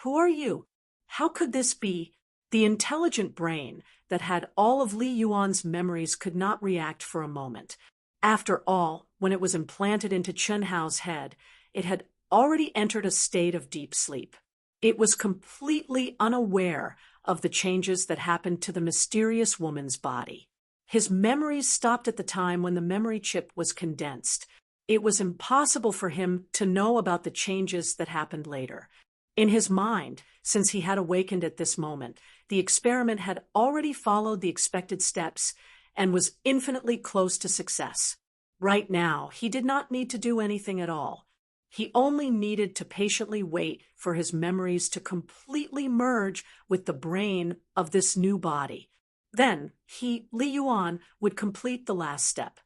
are you? How could this be? The intelligent brain that had all of Li Yuan's memories could not react for a moment. After all, when it was implanted into Chen Hao's head, it had already entered a state of deep sleep. It was completely unaware of the changes that happened to the mysterious woman's body. His memories stopped at the time when the memory chip was condensed. It was impossible for him to know about the changes that happened later. In his mind, since he had awakened at this moment, the experiment had already followed the expected steps and was infinitely close to success. Right now, he did not need to do anything at all. He only needed to patiently wait for his memories to completely merge with the brain of this new body. Then, Li Yuan, would complete the last step.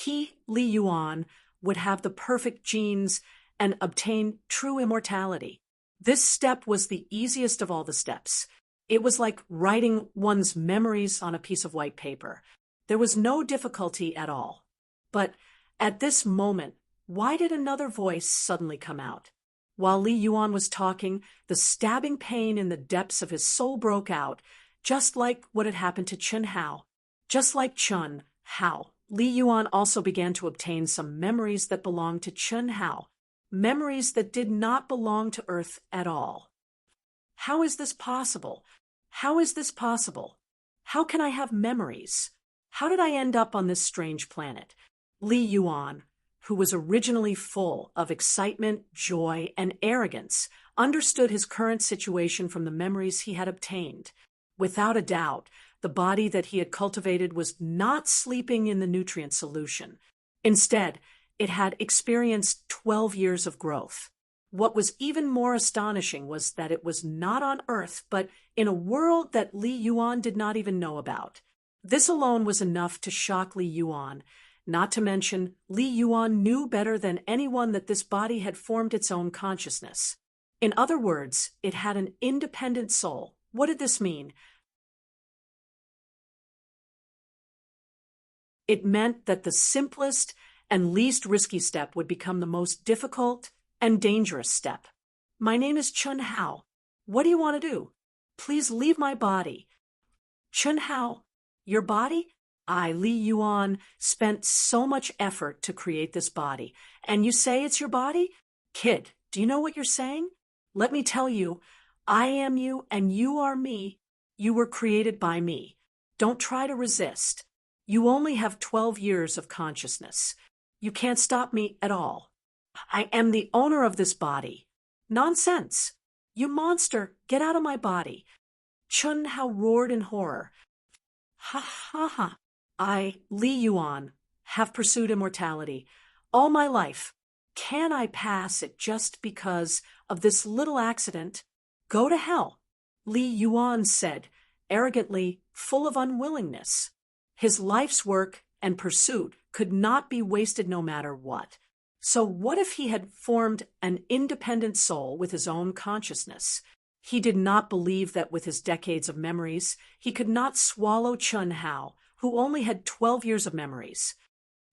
Li Yuan, would have the perfect genes and obtain true immortality. This step was the easiest of all the steps. It was like writing one's memories on a piece of white paper. There was no difficulty at all. But at this moment, why did another voice suddenly come out? While Li Yuan was talking, the stabbing pain in the depths of his soul broke out, just like what had happened to Chen Hao. Just like Chen Hao, Li Yuan also began to obtain some memories that belonged to Chen Hao, memories that did not belong to Earth at all. How is this possible? How is this possible? How can I have memories? How did I end up on this strange planet? Li Yuan, who was originally full of excitement, joy, and arrogance, understood his current situation from the memories he had obtained. Without a doubt, the body that he had cultivated was not sleeping in the nutrient solution. Instead, it had experienced 12 years of growth. What was even more astonishing was that it was not on Earth, but in a world that Li Yuan did not even know about. This alone was enough to shock Li Yuan. Not to mention, Li Yuan knew better than anyone that this body had formed its own consciousness. In other words, it had an independent soul. What did this mean? It meant that the simplest and least risky step would become the most difficult and dangerous step. My name is Chen Hao. What do you want to do? Please leave my body. Chen Hao, your body? Li Yuan, spent so much effort to create this body, and you say it's your body? Kid, Do you know what you're saying? Let me tell you, I am you and you are me. You were created by me. Don't try to resist. You only have 12 years of consciousness. You can't stop me at all. I am the owner of this body. Nonsense. You monster, get out of my body. Chun Hao roared in horror. Ha ha ha. I, Li Yuan, have pursued immortality all my life. Can I pass it just because of this little accident? Go to hell, Li Yuan said, arrogantly, full of unwillingness. His life's work and pursuit could not be wasted no matter what. So what if he had formed an independent soul with his own consciousness? He did not believe that with his decades of memories, he could not swallow Chun Hao, who only had 12 years of memories.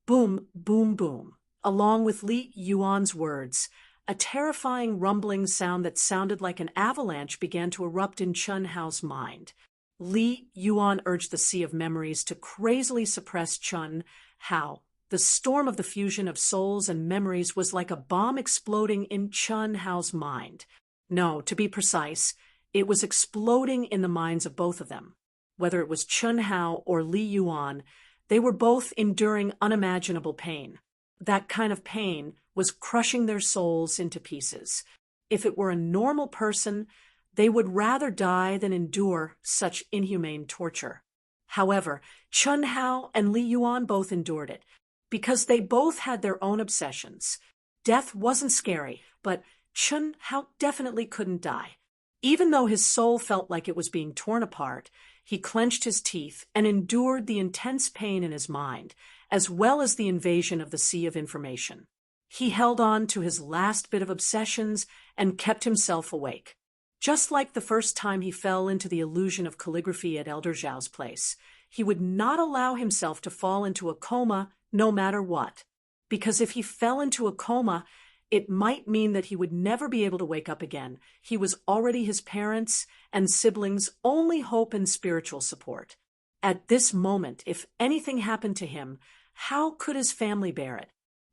Boom, boom, boom. Along with Li Yuan's words, a terrifying rumbling sound that sounded like an avalanche began to erupt in Chun Hao's mind. Li Yuan urged the sea of memories to crazily suppress Chun Hao. The storm of the fusion of souls and memories was like a bomb exploding in Chun Hao's mind. No, to be precise, it was exploding in the minds of both of them. Whether it was Chun Hao or Li Yuan, they were both enduring unimaginable pain. That kind of pain was crushing their souls into pieces. If it were a normal person, they would rather die than endure such inhumane torture. However, Chun Hao and Li Yuan both endured it, because they both had their own obsessions. Death wasn't scary, but Chun Hao definitely couldn't die. Even though his soul felt like it was being torn apart, he clenched his teeth and endured the intense pain in his mind, as well as the invasion of the sea of information. He held on to his last bit of obsessions and kept himself awake. Just like the first time he fell into the illusion of calligraphy at Elder Zhao's place, he would not allow himself to fall into a coma no matter what. Because if he fell into a coma, it might mean that he would never be able to wake up again. He was already his parents' and siblings' only hope and spiritual support. At this moment, if anything happened to him, how could his family bear it?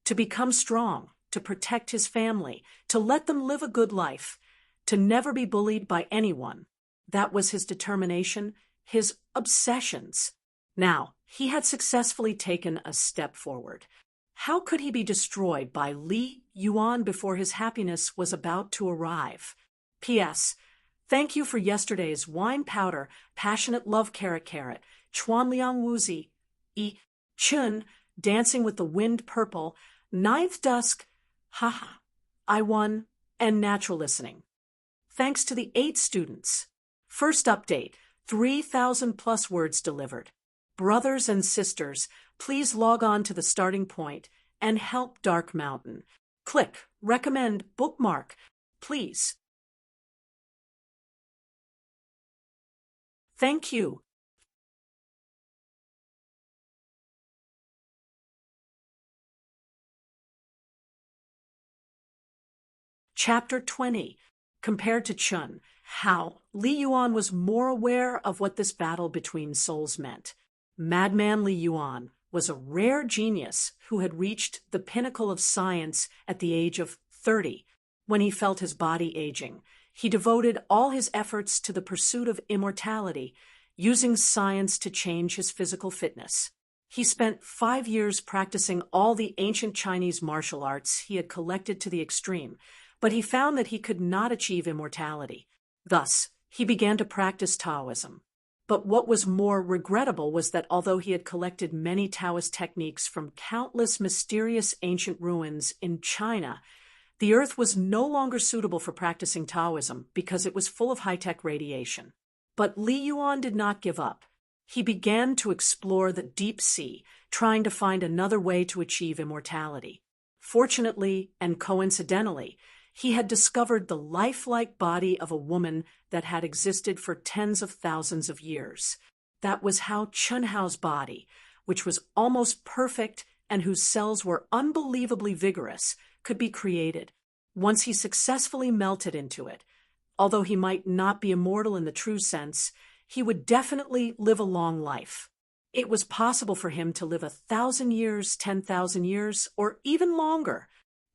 To become strong, to protect his family, to let them live a good life, to never be bullied by anyone. That was his determination, his obsessions. Now, he had successfully taken a step forward. How could he be destroyed by Li Yuan before his happiness was about to arrive? P.S. Thank you for yesterday's wine powder, passionate love carrot, Chuan Liang Wuzi, Chun, dancing with the wind purple, ninth dusk, haha, I won, and natural listening. Thanks to the 8 students. First update, 3,000 plus words delivered. Brothers and sisters, please log on to the starting point and help Dark Mountain. Click, recommend, bookmark, please. Thank you. Chapter 20. Compared to Chun Hao, Li Yuan was more aware of what this battle between souls meant. Madman Li Yuan was a rare genius who had reached the pinnacle of science at the age of 30. When he felt his body aging, he devoted all his efforts to the pursuit of immortality, using science to change his physical fitness. He spent 5 years practicing all the ancient Chinese martial arts he had collected to the extreme, but he found that he could not achieve immortality. Thus, he began to practice Taoism. But what was more regrettable was that although he had collected many Taoist techniques from countless mysterious ancient ruins in China, the earth was no longer suitable for practicing Taoism because it was full of high-tech radiation. But Li Yuan did not give up. He began to explore the deep sea, trying to find another way to achieve immortality. Fortunately and coincidentally, he had discovered the lifelike body of a woman that had existed for tens of thousands of years. That was how Chun Hao's body, which was almost perfect and whose cells were unbelievably vigorous, could be created. Once he successfully melted into it, although he might not be immortal in the true sense, he would definitely live a long life. It was possible for him to live 1,000 years, 10,000 years, or even longer.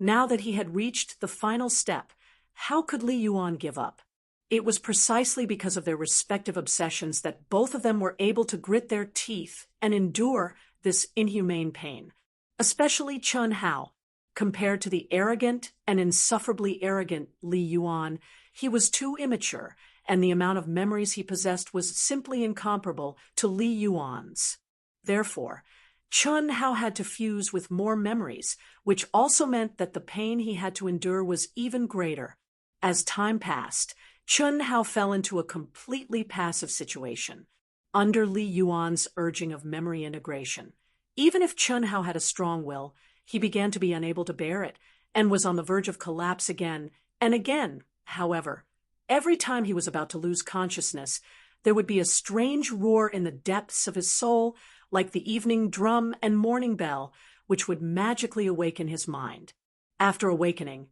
Now that he had reached the final step, how could Li Yuan give up? It was precisely because of their respective obsessions that both of them were able to grit their teeth and endure this inhumane pain. Especially Chun Hao. Compared to the arrogant and insufferably arrogant Li Yuan, he was too immature, and the amount of memories he possessed was simply incomparable to Li Yuan's. Therefore, Chun Hao had to fuse with more memories, which also meant that the pain he had to endure was even greater. As time passed, Chun Hao fell into a completely passive situation, under Li Yuan's urging of memory integration. Even if Chun Hao had a strong will, he began to be unable to bear it, and was on the verge of collapse again and again. However, every time he was about to lose consciousness, there would be a strange roar in the depths of his soul, like the evening drum and morning bell, which would magically awaken his mind. After awakening,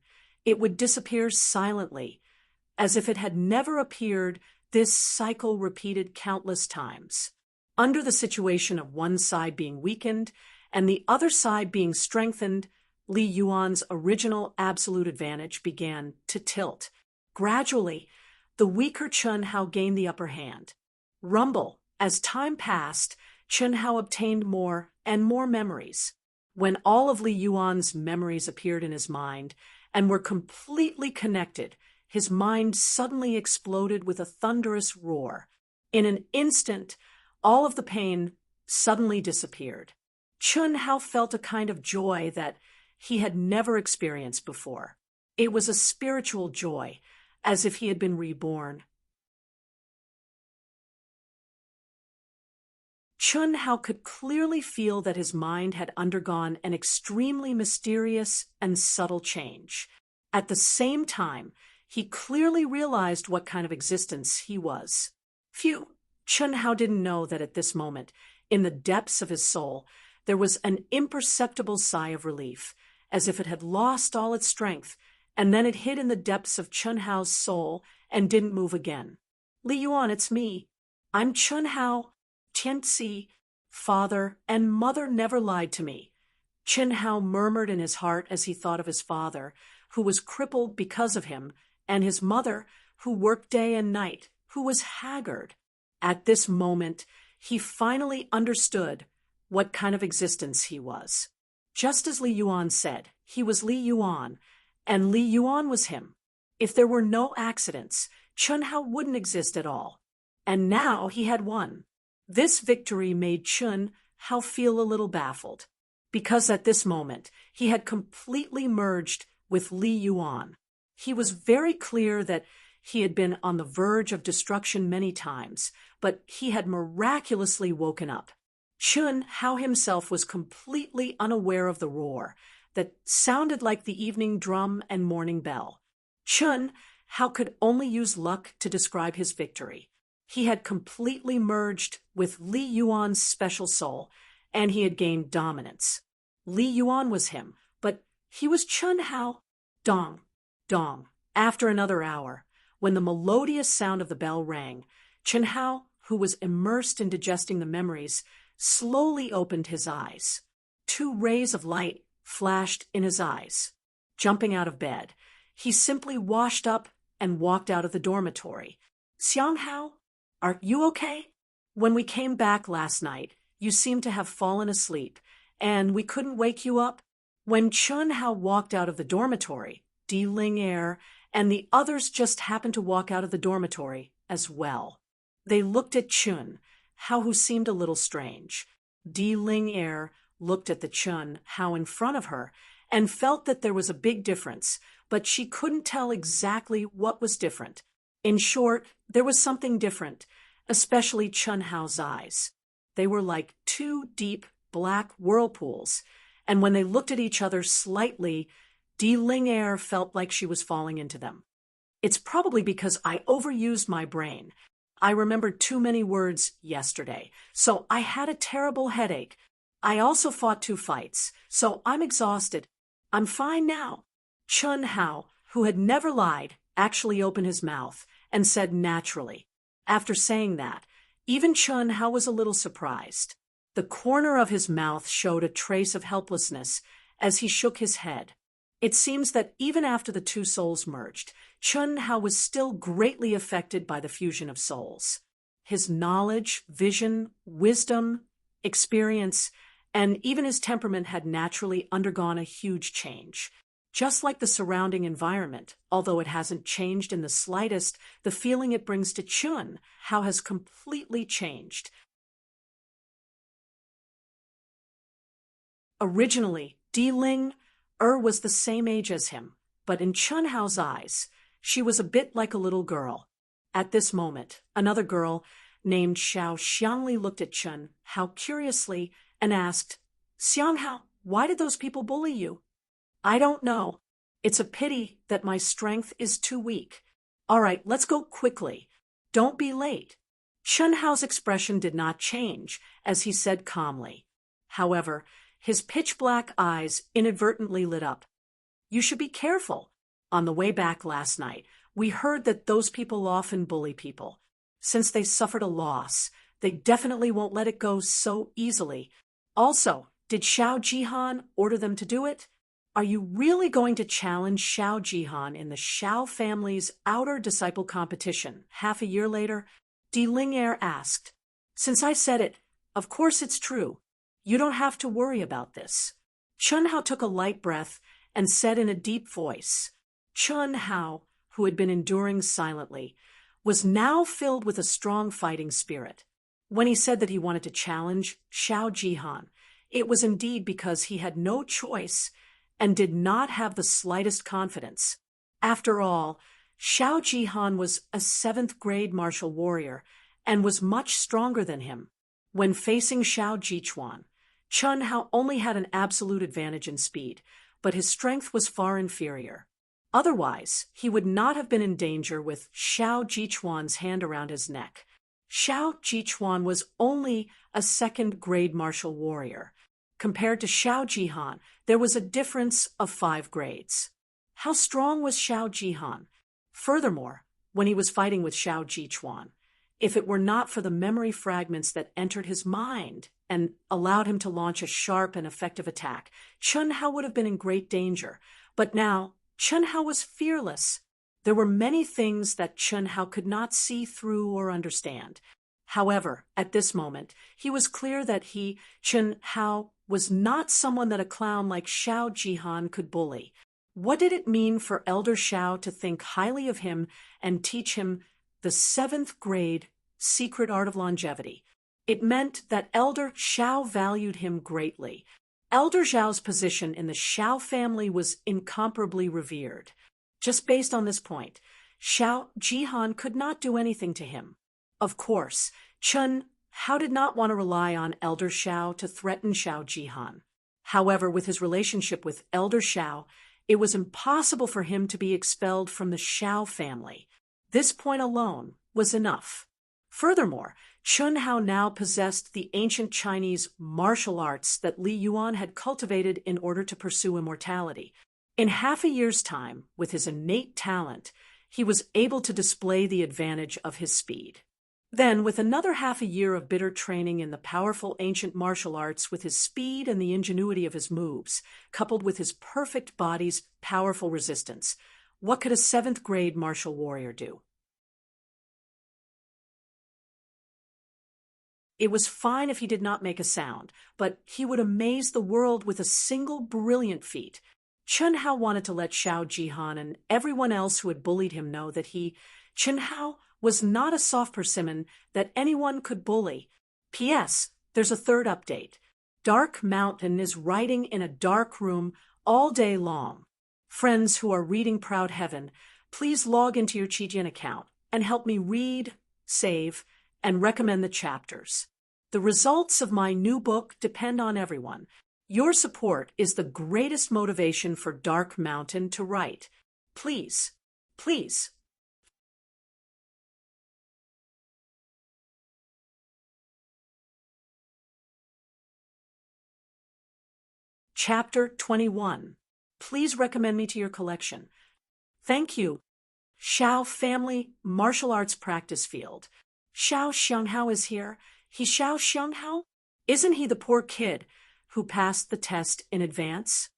it would disappear silently, as if it had never appeared. This cycle repeated countless times. Under the situation of one side being weakened and the other side being strengthened, Li Yuan's original absolute advantage began to tilt. Gradually, the weaker Chun Hao gained the upper hand. Rumble, as time passed, Chun Hao obtained more and more memories. When all of Li Yuan's memories appeared in his mind and were completely connected, his mind suddenly exploded with a thunderous roar. In an instant, all of the pain suddenly disappeared. Chun Hao felt a kind of joy that he had never experienced before. It was a spiritual joy, as if he had been reborn. Chun Hao could clearly feel that his mind had undergone an extremely mysterious and subtle change. At the same time, he clearly realized what kind of existence he was. Chun Hao didn't know that at this moment, in the depths of his soul, there was an imperceptible sigh of relief, as if it had lost all its strength, and then it hid in the depths of Chun Hao's soul and didn't move again. Li Yuan, it's me. I'm Chun Hao. Tianzi, father and mother never lied to me. Chun Hao murmured in his heart as he thought of his father, who was crippled because of him, and his mother, who worked day and night, who was haggard. At this moment, he finally understood what kind of existence he was. Just as Li Yuan said, he was Li Yuan, and Li Yuan was him. If there were no accidents, Chun Hao wouldn't exist at all. And now he had won. This victory made Chun Hao feel a little baffled, because at this moment he had completely merged with Li Yuan. He was very clear that he had been on the verge of destruction many times, but he had miraculously woken up. Chun Hao himself was completely unaware of the roar that sounded like the evening drum and morning bell. Chun Hao could only use luck to describe his victory. He had completely merged with Li Yuan's special soul, and he had gained dominance. Li Yuan was him, but he was Chun Hao. Dong, dong. After another hour, when the melodious sound of the bell rang, Chun Hao, who was immersed in digesting the memories, slowly opened his eyes. 2 rays of light flashed in his eyes. Jumping out of bed, he simply washed up and walked out of the dormitory. Xiang Hao, are you okay? When we came back last night, you seemed to have fallen asleep, and we couldn't wake you up. When Chun Hao walked out of the dormitory, Di Ling Er and the others just happened to walk out of the dormitory as well. They looked at Chun Hao, who seemed a little strange. Di Ling Er looked at the Chun Hao in front of her and felt that there was a big difference, but she couldn't tell exactly what was different. In short, there was something different, especially Chun Hao's eyes. They were like 2 deep black whirlpools, and when they looked at each other slightly, Di Ling Er felt like she was falling into them. It's probably because I overused my brain. I remembered too many words yesterday, so I had a terrible headache. I also fought 2 fights, so I'm exhausted. I'm fine now. Chun Hao, who had never lied, actually opened his mouth and said naturally. After saying that, even Chun Hao was a little surprised. The corner of his mouth showed a trace of helplessness as he shook his head. It seems that even after the two souls merged, Chun Hao was still greatly affected by the fusion of souls. His knowledge, vision, wisdom, experience, and even his temperament had naturally undergone a huge change. Just like the surrounding environment, although it hasn't changed in the slightest, the feeling it brings to Chun Hao has completely changed. Originally, Di Ling was the same age as him, but in Chun Hao's eyes, she was a bit like a little girl. At this moment, another girl named Xiao Xiangli looked at Chun Hao curiously and asked, "Xiang Hao, why did those people bully you?" "I don't know. It's a pity that my strength is too weak. All right, let's go quickly. Don't be late." Chun Hao's expression did not change as he said calmly. However, his pitch-black eyes inadvertently lit up. "You should be careful. On the way back last night, we heard that those people often bully people. Since they suffered a loss, they definitely won't let it go so easily. Also, did Xiao Jihan order them to do it? Are you really going to challenge Xiao Jihan in the Xiao family's outer disciple competition half a year later?" Di Ling'er asked. "Since I said it, of course it's true. You don't have to worry about this." Chun Hao took a light breath and said in a deep voice. Chun Hao, who had been enduring silently, was now filled with a strong fighting spirit. When he said that he wanted to challenge Xiao Jihan, it was indeed because he had no choice and did not have the slightest confidence. After all, Xiao Jihan was a 7th-grade martial warrior and was much stronger than him. When facing Xiao Jichuan, Chun Hao only had an absolute advantage in speed, but his strength was far inferior. Otherwise, he would not have been in danger with Xiao Jichuan's hand around his neck. Xiao Jichuan was only a 2nd-grade martial warrior. Compared to Xiao Jihan, there was a difference of 5 grades. How strong was Xiao Jihan? Furthermore, when he was fighting with Xiao Jichuan, if it were not for the memory fragments that entered his mind and allowed him to launch a sharp and effective attack, Chun Hao would have been in great danger. But now, Chun Hao was fearless. There were many things that Chun Hao could not see through or understand. However, at this moment, he was clear that Chun Hao, was not someone that a clown like Xiao Jihan could bully. What did it mean for Elder Xiao to think highly of him and teach him the 7th-grade secret art of longevity? It meant that Elder Xiao valued him greatly. Elder Xiao's position in the Xiao family was incomparably revered. Just based on this point, Xiao Jihan could not do anything to him. Of course, Chun Hao did not want to rely on Elder Xiao to threaten Xiao Jihan. However, with his relationship with Elder Xiao, it was impossible for him to be expelled from the Xiao family. This point alone was enough. Furthermore, Chun Hao now possessed the ancient Chinese martial arts that Li Yuan had cultivated in order to pursue immortality. In half a year's time, with his innate talent, he was able to display the advantage of his speed. Then, with another half a year of bitter training in the powerful ancient martial arts with his speed and the ingenuity of his moves, coupled with his perfect body's powerful resistance, what could a 7th-grade martial warrior do? It was fine if he did not make a sound, but he would amaze the world with a single brilliant feat. Chun Hao wanted to let Xiao Jihan and everyone else who had bullied him know that Chun Hao, was not a soft persimmon that anyone could bully. P.S. There's a third update. Dark Mountain is writing in a dark room all day long. Friends who are reading Proud Heaven, please log into your Qijin account and help me read, save, and recommend the chapters. The results of my new book depend on everyone. Your support is the greatest motivation for Dark Mountain to write. Please, please. Chapter 21. Please recommend me to your collection. Thank you. Xiao Family Martial Arts Practice Field. Xiao Xianghao is here. He's Xiao Xianghao? Isn't he the poor kid who passed the test in advance?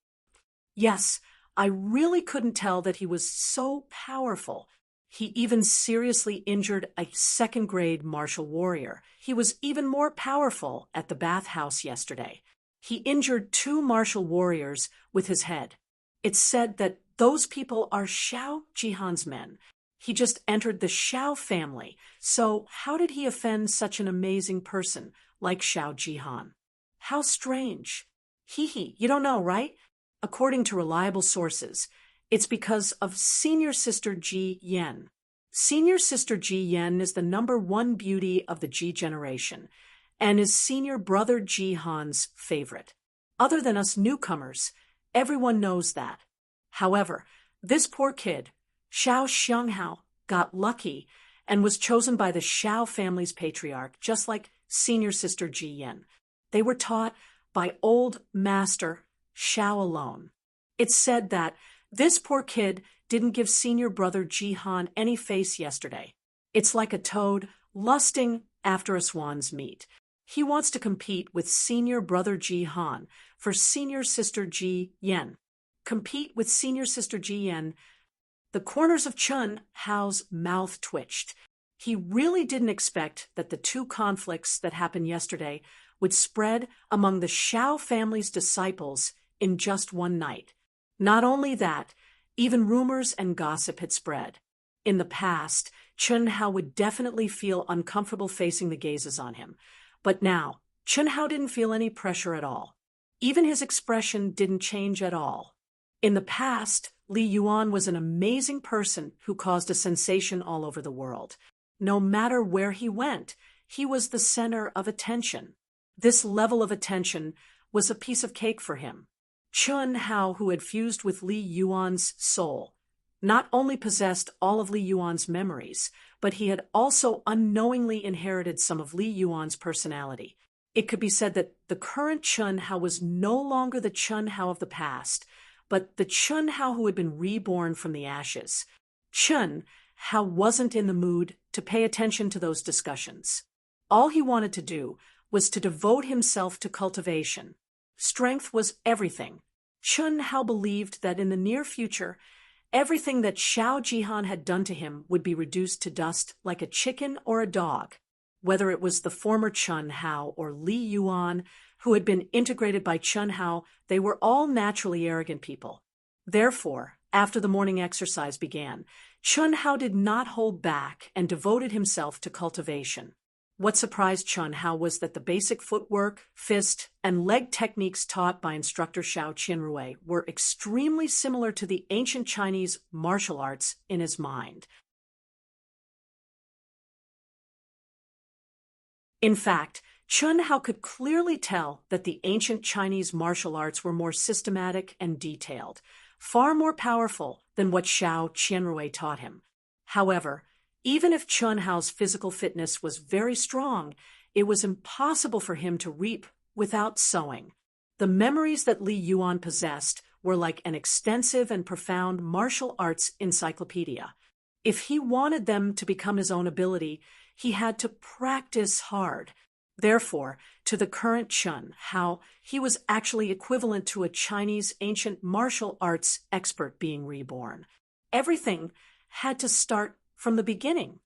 Yes, I really couldn't tell that he was so powerful. He even seriously injured a second-grade martial warrior. He was even more powerful at the bathhouse yesterday. He injured two martial warriors with his head. It's said that those people are Xiao Jihan's men. He just entered the Xiao family, so how did he offend such an amazing person like Xiao Jihan? How strange. Hee, you don't know, right? According to reliable sources, it's because of senior sister Ji Yen. Senior sister Ji Yen is the #1 beauty of the Ji generation, and is senior brother Ji Han's favorite. Other than us newcomers, everyone knows that. However, this poor kid, Xiao Xianghao, got lucky and was chosen by the Xiao family's patriarch, just like senior sister Ji Yen. They were taught by old master Xiao alone. It's said that this poor kid didn't give senior brother Jihan any face yesterday. It's like a toad lusting after a swan's meat. He wants to compete with senior brother Jihan for senior sister Ji Yen. Compete with senior sister Ji Yen. The corners of Chun Hao's mouth twitched. He really didn't expect that the two conflicts that happened yesterday would spread among the Xiao family's disciples in just one night. Not only that, even rumors and gossip had spread. In the past, Chun Hao would definitely feel uncomfortable facing the gazes on him. But now, Chun Hao didn't feel any pressure at all. Even his expression didn't change at all. In the past, Li Yuan was an amazing person who caused a sensation all over the world. No matter where he went, he was the center of attention. This level of attention was a piece of cake for him. Chun Hao, who had fused with Li Yuan's soul, not only possessed all of Li Yuan's memories, but he had also unknowingly inherited some of Li Yuan's personality. It could be said that the current Chun Hao was no longer the Chun Hao of the past, but the Chun Hao who had been reborn from the ashes. Chun Hao wasn't in the mood to pay attention to those discussions. All he wanted to do was to devote himself to cultivation. Strength was everything. Chun Hao believed that in the near future, everything that Xiao Jihan had done to him would be reduced to dust like a chicken or a dog. Whether it was the former Chun Hao or Li Yuan, who had been integrated by Chun Hao, they were all naturally arrogant people. Therefore, after the morning exercise began, Chun Hao did not hold back and devoted himself to cultivation. What surprised Chun Hao was that the basic footwork, fist, and leg techniques taught by instructor Xiao Qianrui were extremely similar to the ancient Chinese martial arts in his mind. In fact, Chun Hao could clearly tell that the ancient Chinese martial arts were more systematic and detailed, far more powerful than what Xiao Qianrui taught him. However, even if Chun Hao's physical fitness was very strong, it was impossible for him to reap without sowing. The memories that Li Yuan possessed were like an extensive and profound martial arts encyclopedia. If he wanted them to become his own ability, he had to practice hard. Therefore, to the current Chun Hao, he was actually equivalent to a Chinese ancient martial arts expert being reborn. Everything had to start from the beginning.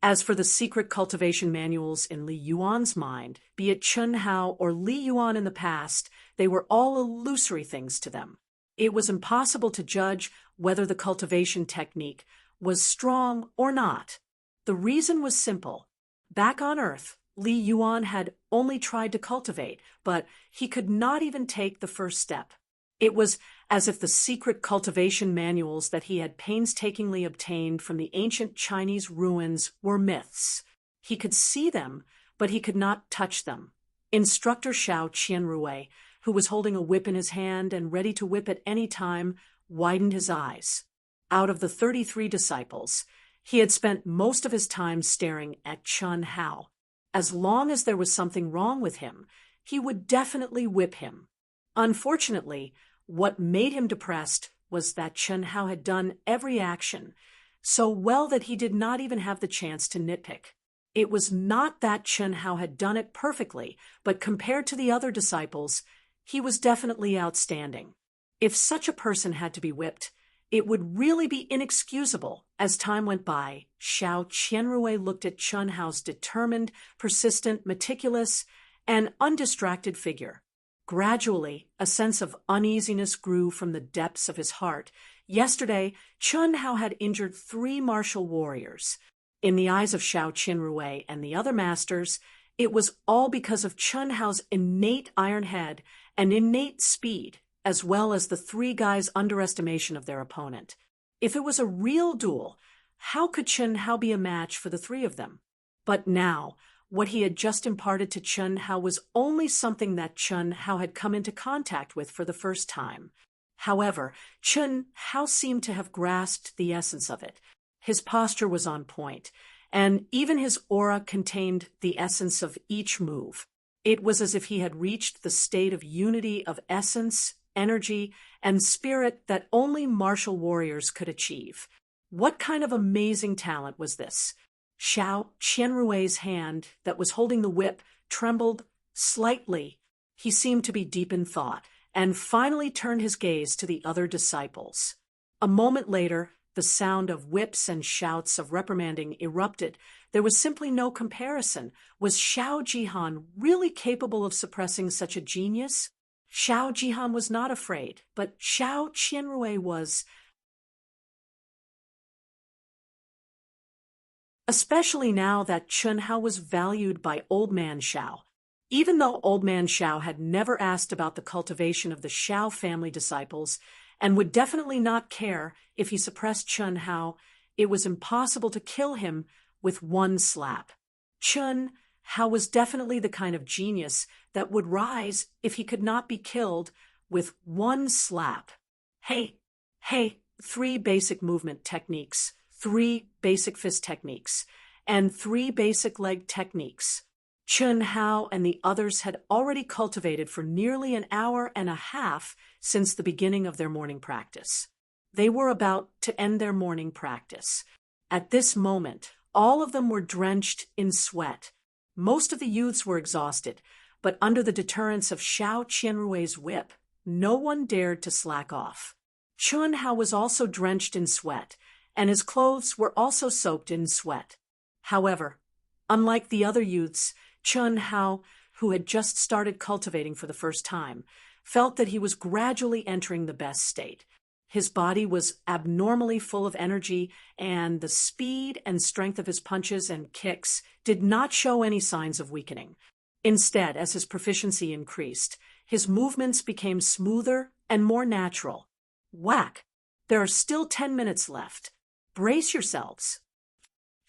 As for the secret cultivation manuals in Li Yuan's mind, be it Chun Hao or Li Yuan in the past, they were all illusory things to them. It was impossible to judge whether the cultivation technique was strong or not. The reason was simple. Back on Earth, Li Yuan had only tried to cultivate, but he could not even take the first step. It was as if the secret cultivation manuals that he had painstakingly obtained from the ancient Chinese ruins were myths. He could see them, but he could not touch them. Instructor Xiao Qianrui, who was holding a whip in his hand and ready to whip at any time, widened his eyes. Out of the 33 disciples, he had spent most of his time staring at Chun Hao. As long as there was something wrong with him, he would definitely whip him. Unfortunately, what made him depressed was that Chun Hao had done every action so well that he did not even have the chance to nitpick. It was not that Chun Hao had done it perfectly, but compared to the other disciples, he was definitely outstanding. If such a person had to be whipped, it would really be inexcusable. As time went by, Xiao Qianrui looked at Chun Hao's determined, persistent, meticulous, and undistracted figure. Gradually, a sense of uneasiness grew from the depths of his heart. Yesterday, Chun Hao had injured 3 martial warriors. In the eyes of Xiao Qianrui and the other masters, it was all because of Chun Hao's innate iron head and innate speed, as well as the 3 guys' underestimation of their opponent. If it was a real duel, how could Chun Hao be a match for the 3 of them? But now, what he had just imparted to Chun Hao was only something that Chun Hao had come into contact with for the first time. However, Chun Hao seemed to have grasped the essence of it. His posture was on point, and even his aura contained the essence of each move. It was as if he had reached the state of unity of essence, energy, and spirit that only martial warriors could achieve. What kind of amazing talent was this? Xiao Qianrui's hand that was holding the whip trembled slightly. He seemed to be deep in thought, and finally turned his gaze to the other disciples. A moment later, the sound of whips and shouts of reprimanding erupted. There was simply no comparison. Was Xiao Jihan really capable of suppressing such a genius? Xiao Jihan was not afraid, but Xiao Qianrui was. Especially now that Chun Hao was valued by Old Man Xiao. Even though Old Man Xiao had never asked about the cultivation of the Xiao family disciples and would definitely not care if he suppressed Chun Hao, it was impossible to kill him with one slap. Chun Hao was definitely the kind of genius that would rise if he could not be killed with one slap. Hey, 3 basic movement techniques, 3 basic fist techniques, and 3 basic leg techniques. Chun Hao and the others had already cultivated for nearly an hour and a half since the beginning of their morning practice. They were about to end their morning practice. At this moment, all of them were drenched in sweat. Most of the youths were exhausted, but under the deterrence of Xiao Qianrui's whip, no one dared to slack off. Chun Hao was also drenched in sweat, and his clothes were also soaked in sweat. However, unlike the other youths, Chun Hao, who had just started cultivating for the first time, felt that he was gradually entering the best state. His body was abnormally full of energy, and the speed and strength of his punches and kicks did not show any signs of weakening. Instead, as his proficiency increased, his movements became smoother and more natural. Whack! There are still 10 minutes left. Brace yourselves.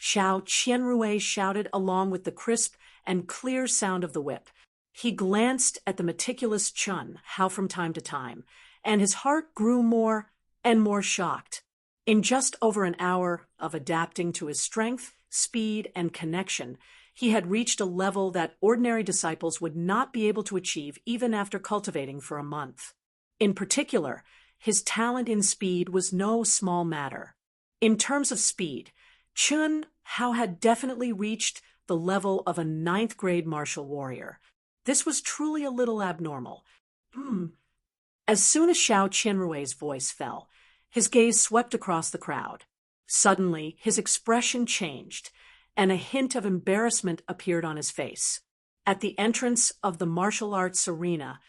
Xiao Qianrui shouted along with the crisp and clear sound of the whip. He glanced at the meticulous Chun Hao from time to time, and his heart grew more and more shocked. In just over an hour of adapting to his strength, speed, and connection, he had reached a level that ordinary disciples would not be able to achieve even after cultivating for a month. In particular, his talent in speed was no small matter. In terms of speed, Chun Hao had definitely reached the level of a 9th grade martial warrior. This was truly a little abnormal. As soon as Xiao Qianrui's voice fell, his gaze swept across the crowd. Suddenly, his expression changed, and a hint of embarrassment appeared on his face. At the entrance of the martial arts arena,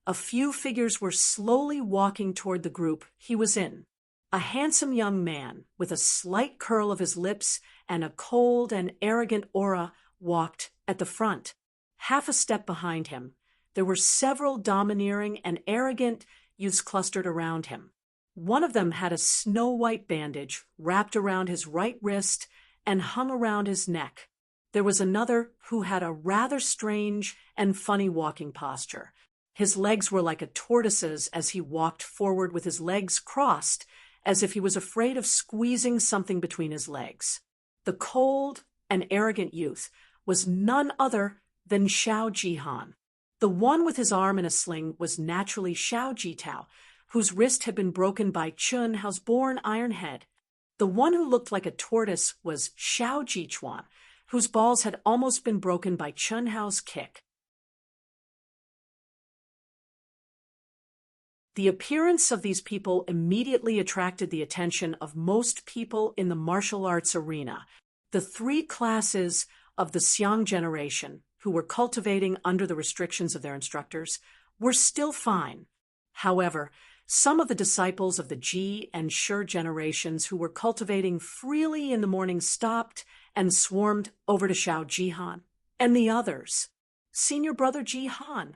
a few figures were slowly walking toward the group he was in. A handsome young man, with a slight curl of his lips and a cold and arrogant aura, walked at the front. Half a step behind him, there were several domineering and arrogant youths clustered around him. One of them had a snow-white bandage wrapped around his right wrist and hung around his neck. There was another who had a rather strange and funny walking posture. His legs were like a tortoise's as he walked forward with his legs crossed, as if he was afraid of squeezing something between his legs. The cold and arrogant youth was none other than Xiao Jihan. The one with his arm in a sling was naturally Xiao Jitao, whose wrist had been broken by Chun Hao's born iron head. The one who looked like a tortoise was Xiao Jichuan, whose balls had almost been broken by Chun Hao's kick. The appearance of these people immediately attracted the attention of most people in the martial arts arena. The three classes of the Xiang generation, who were cultivating under the restrictions of their instructors, were still fine. However, some of the disciples of the Ji and Shi generations who were cultivating freely in the morning stopped and swarmed over to Xiao Jihan. And the others. Senior brother Jihan.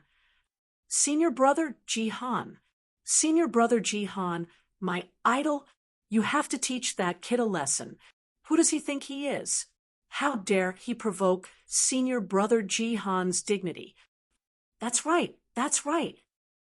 Senior brother Jihan. Senior brother Jihan, my idol, you have to teach that kid a lesson. Who does he think he is? How dare he provoke senior brother Jihan's dignity? That's right, that's right.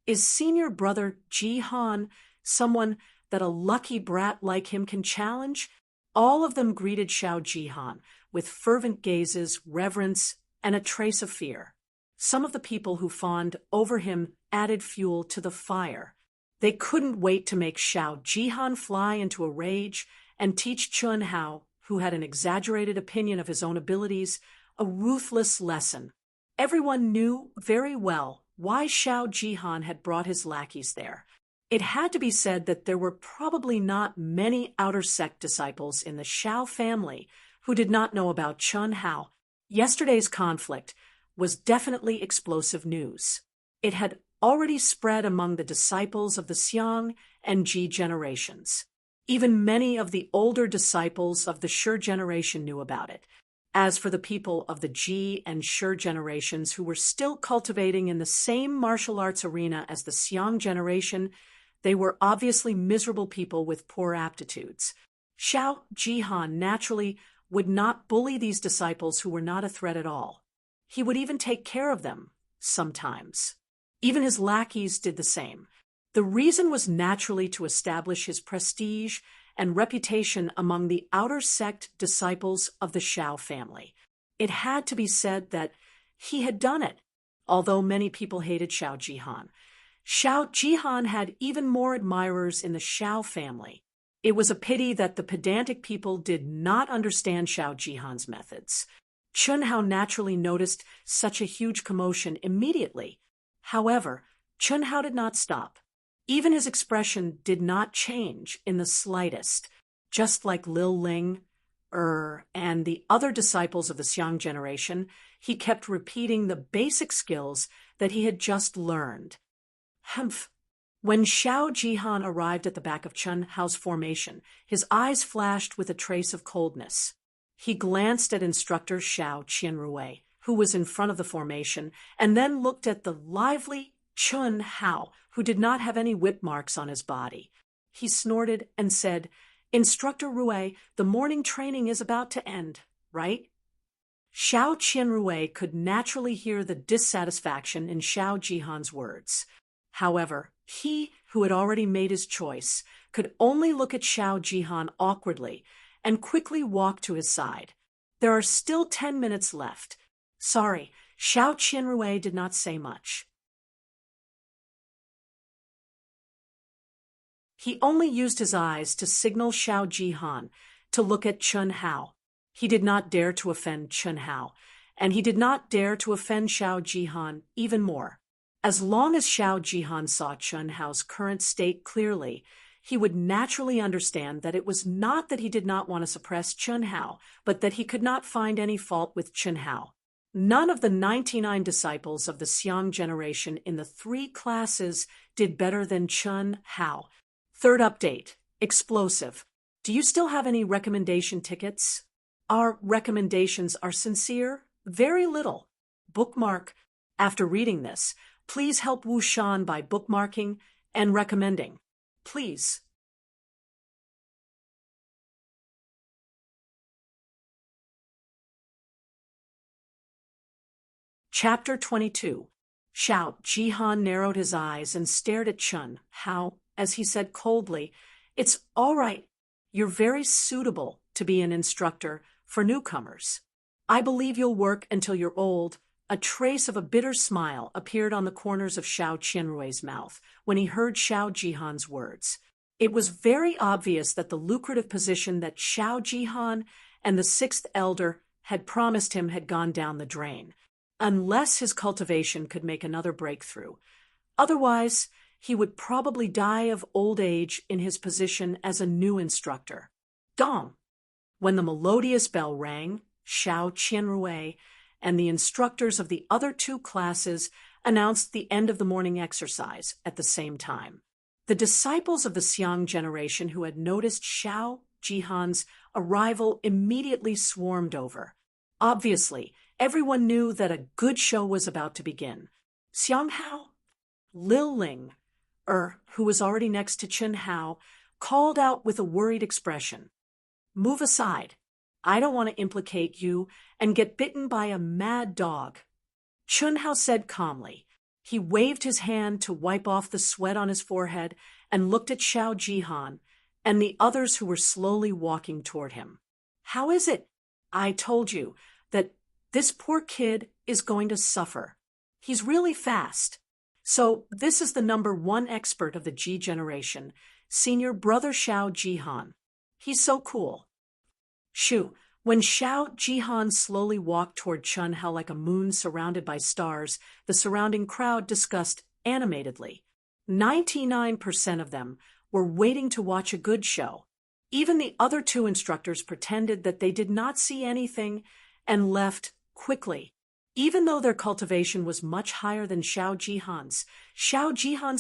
Is senior brother Jihan someone that a lucky brat like him can challenge? All of them greeted Xiao Jihan with fervent gazes, reverence, and a trace of fear. Some of the people who fawned over him added fuel to the fire. They couldn't wait to make Xiao Jihan fly into a rage and teach Chun Hao, who had an exaggerated opinion of his own abilities, a ruthless lesson. Everyone knew very well why Xiao Jihan had brought his lackeys there. It had to be said that there were probably not many outer sect disciples in the Xiao family who did not know about Chun Hao. Yesterday's conflict was definitely explosive news. It had already spread among the disciples of the Xiang and Ji generations. Even many of the older disciples of the Shi generation knew about it. As for the people of the Ji and Shi generations who were still cultivating in the same martial arts arena as the Xiang generation, they were obviously miserable people with poor aptitudes. Xiao Jihan naturally would not bully these disciples who were not a threat at all. He would even take care of them, sometimes. Even his lackeys did the same. The reason was naturally to establish his prestige and reputation among the outer sect disciples of the Xiao family. It had to be said that he had done it, although many people hated Xiao Jihan. Xiao Jihan had even more admirers in the Xiao family. It was a pity that the pedantic people did not understand Xiao Jihan's methods. Chun Hao naturally noticed such a huge commotion immediately. However, Chun Hao did not stop. Even his expression did not change in the slightest, just like Lil Ling, and the other disciples of the Xiang generation. He kept repeating the basic skills that he had just learned. Humph! When Xiao Jihan arrived at the back of Chun Hao's formation, his eyes flashed with a trace of coldness. He glanced at instructor Xiao Qianrui, who was in front of the formation, and then looked at the lively Chun Hao, who did not have any whip marks on his body. He snorted and said, "Instructor Rui, the morning training is about to end, right?" Xiao Qianrui could naturally hear the dissatisfaction in Xiao Jihan's words. However, he, who had already made his choice, could only look at Xiao Jihan awkwardly and quickly walk to his side. There are still 10 minutes left. Sorry, Xiao Qianrui did not say much. He only used his eyes to signal Xiao Jihan to look at Chun Hao. He did not dare to offend Chun Hao, and he did not dare to offend Xiao Jihan even more. As long as Xiao Jihan saw Chun Hao's current state clearly, he would naturally understand that it was not that he did not want to suppress Chun Hao, but that he could not find any fault with Chun Hao. None of the 99 disciples of the Xiang generation in the 3 classes did better than Chun Hao. Third update, explosive. Do you still have any recommendation tickets? Our recommendations are sincere, very little. Bookmark. After reading this, please help Wu Shan by bookmarking and recommending. Please. Chapter 22. Xiao Jihan narrowed his eyes and stared at Chun Hao as he said coldly, "It's all right. You're very suitable to be an instructor for newcomers. I believe you'll work until you're old." A trace of a bitter smile appeared on the corners of Xiao Qianrui's mouth when he heard Xiao Jihan's words. It was very obvious that the lucrative position that Xiao Jihan and the 6th elder had promised him had gone down the drain, unless his cultivation could make another breakthrough. Otherwise, he would probably die of old age in his position as a new instructor. Gong! When the melodious bell rang, Xiao Qianrui and the instructors of the other two classes announced the end of the morning exercise at the same time. The disciples of the Xiang generation who had noticed Xiao Jihan's arrival immediately swarmed over. Obviously, everyone knew that a good show was about to begin. Xiang Hao, Lil Ling, who was already next to Chen Hao, called out with a worried expression. "Move aside. I don't want to implicate you and get bitten by a mad dog." Chen Hao said calmly. He waved his hand to wipe off the sweat on his forehead and looked at Xiao Jihan and the others who were slowly walking toward him. "How is it? I told you that this poor kid is going to suffer. He's really fast. So this is the #1 expert of the Ji generation, senior brother Xiao Jihan. He's so cool." Shoo! When Xiao Jihan slowly walked toward Chen Hao like a moon surrounded by stars, the surrounding crowd discussed animatedly. 99% of them were waiting to watch a good show. Even the other two instructors pretended that they did not see anything and left quickly. Even though their cultivation was much higher than Xiao Jihan's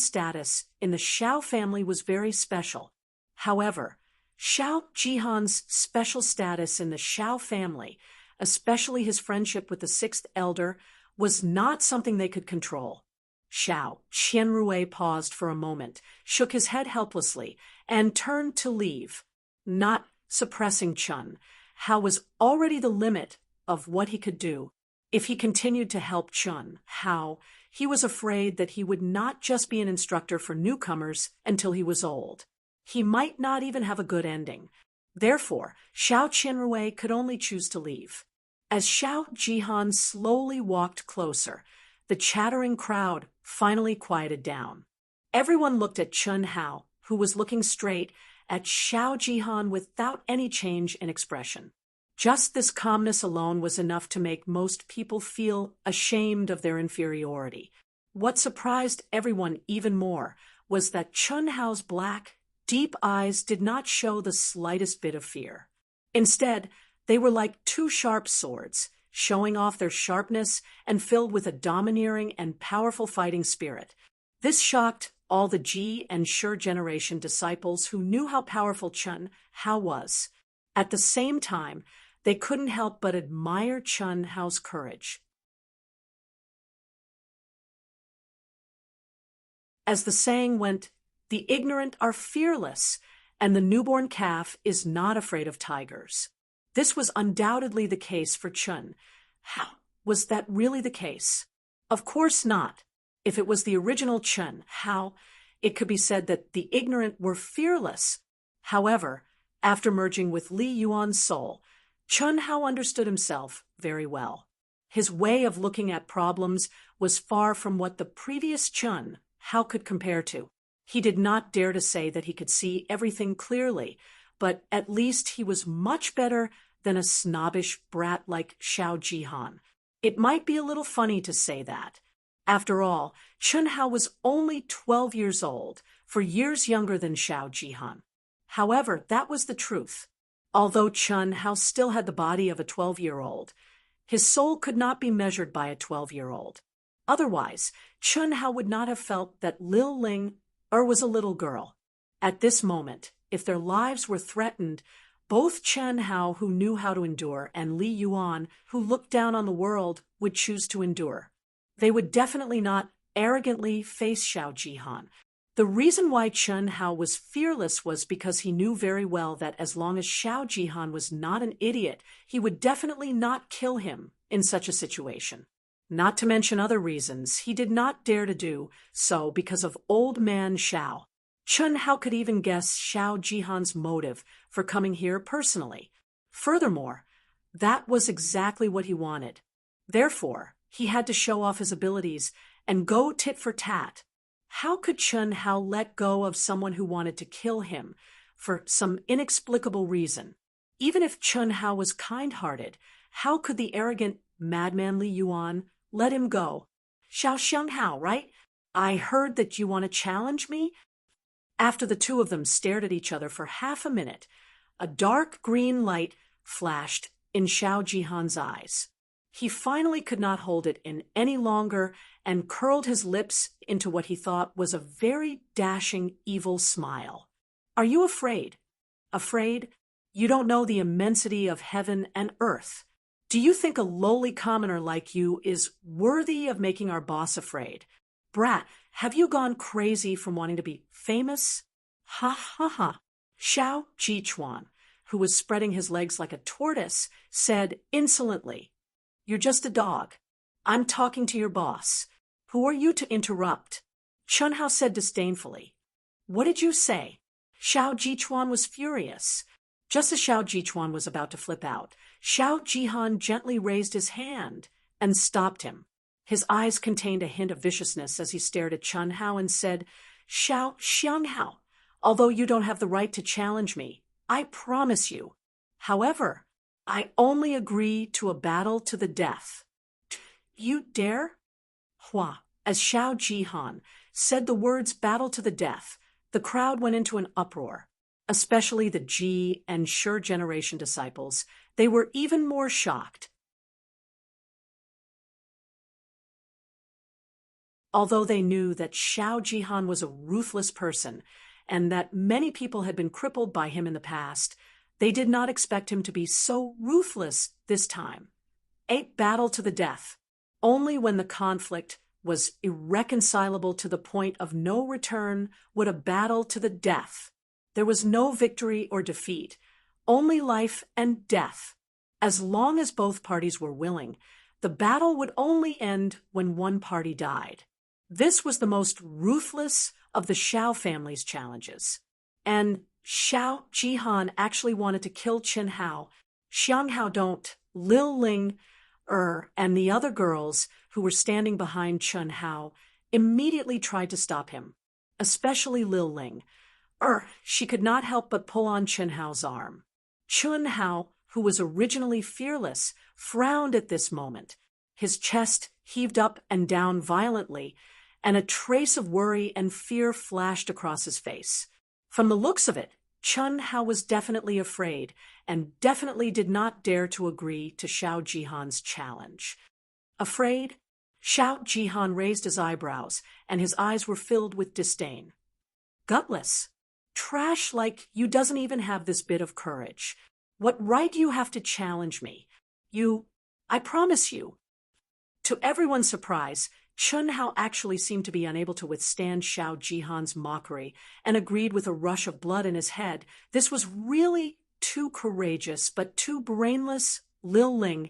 status in the Xiao family was very special. However, Xiao Jihan's special status in the Xiao family, especially his friendship with the sixth elder, was not something they could control. Xiao Qianrui paused for a moment, shook his head helplessly, and turned to leave. Not suppressing Chen Hao was already the limit of what he could do. If he continued to help Chen Hao, he was afraid that he would not just be an instructor for newcomers until he was old. He might not even have a good ending. Therefore, Xiao Qianrui could only choose to leave. As Xiao Jihan slowly walked closer, the chattering crowd finally quieted down. Everyone looked at Chen Hao, who was looking straight at Xiao Jihan without any change in expression. Just this calmness alone was enough to make most people feel ashamed of their inferiority. What surprised everyone even more was that Chen Hao's black, deep eyes did not show the slightest bit of fear. Instead, they were like two sharp swords, showing off their sharpness and filled with a domineering and powerful fighting spirit. This shocked all the Ji and Shi generation disciples who knew how powerful Chen Hao was. At the same time, they couldn't help but admire Chen Hao's courage. As the saying went, the ignorant are fearless, and the newborn calf is not afraid of tigers. This was undoubtedly the case for Chen Hao. Was that really the case? Of course not. If it was the original Chen Hao, it could be said that the ignorant were fearless. However, after merging with Li Yuan's soul, Chen Hao understood himself very well. His way of looking at problems was far from what the previous Chen Hao could compare to. He did not dare to say that he could see everything clearly, but at least he was much better than a snobbish brat like Xiao Jihan. It might be a little funny to say that. After all, Chen Hao was only 12 years old, for years younger than Xiao Jihan. However, that was the truth. Although Chen Hao still had the body of a 12-year-old, his soul could not be measured by a 12-year-old. Otherwise, Chen Hao would not have felt that Lil Ling was a little girl. At this moment, if their lives were threatened, both Chen Hao, who knew how to endure, and Li Yuan, who looked down on the world, would choose to endure. They would definitely not arrogantly face Xiao Jihan. The reason why Chen Hao was fearless was because he knew very well that as long as Xiao Jihan was not an idiot, he would definitely not kill him in such a situation. Not to mention other reasons, he did not dare to do so because of old man Xiao. Chen Hao could even guess Xiao Jihan's motive for coming here personally. Furthermore, that was exactly what he wanted. Therefore, he had to show off his abilities and go tit for tat. How could Chen Hao let go of someone who wanted to kill him for some inexplicable reason? Even if Chen Hao was kind-hearted, how could the arrogant madman Li Yuan let him go? Xiao Hao, right? I heard that you want to challenge me? After the two of them stared at each other for half a minute, a dark green light flashed in Xiao Jihan's eyes. He finally could not hold it in any longer and curled his lips into what he thought was a very dashing, evil smile. Are you afraid? Afraid? You don't know the immensity of heaven and earth. Do you think a lowly commoner like you is worthy of making our boss afraid? Brat, have you gone crazy from wanting to be famous? Ha ha ha. Xiao Jichuan, who was spreading his legs like a tortoise, said insolently, You're just a dog. I'm talking to your boss. Who are you to interrupt? Chunhao said disdainfully. What did you say? Xiao Jichuan was furious. Just as Xiao Jichuan was about to flip out, Xiao Jihan gently raised his hand and stopped him. His eyes contained a hint of viciousness as he stared at Chunhao and said, Xiao Xianghao, although you don't have the right to challenge me, I promise you. However, I only agree to a battle to the death. You dare? Hua, as Xiao Jihan said the words battle to the death, the crowd went into an uproar. Especially the Ji and Sure generation disciples, they were even more shocked. Although they knew that Xiao Jihan was a ruthless person and that many people had been crippled by him in the past, they did not expect him to be so ruthless this time. A battle to the death. Only when the conflict was irreconcilable to the point of no return would a battle to the death. There was no victory or defeat, only life and death. As long as both parties were willing, the battle would only end when one party died. This was the most ruthless of the Xiao family's challenges. And Xiao Jihan actually wanted to kill Qin Hao. Xiang Hao don't, Lil Ling, and the other girls who were standing behind Qin Hao immediately tried to stop him, especially Lil Ling. She could not help but pull on Qin Hao's arm. Qin Hao, who was originally fearless, frowned at this moment. His chest heaved up and down violently, and a trace of worry and fear flashed across his face. From the looks of it, Qin Hao was definitely afraid and definitely did not dare to agree to Xiao Jihan's challenge. Afraid? Xiao Jihan raised his eyebrows, and his eyes were filled with disdain. Gutless. Trash like you doesn't even have this bit of courage. What right do you have to challenge me? I promise you. To everyone's surprise, Qin Hao actually seemed to be unable to withstand Xiao Jihan's mockery and agreed with a rush of blood in his head. This was really too courageous, but too brainless. Lil Ling,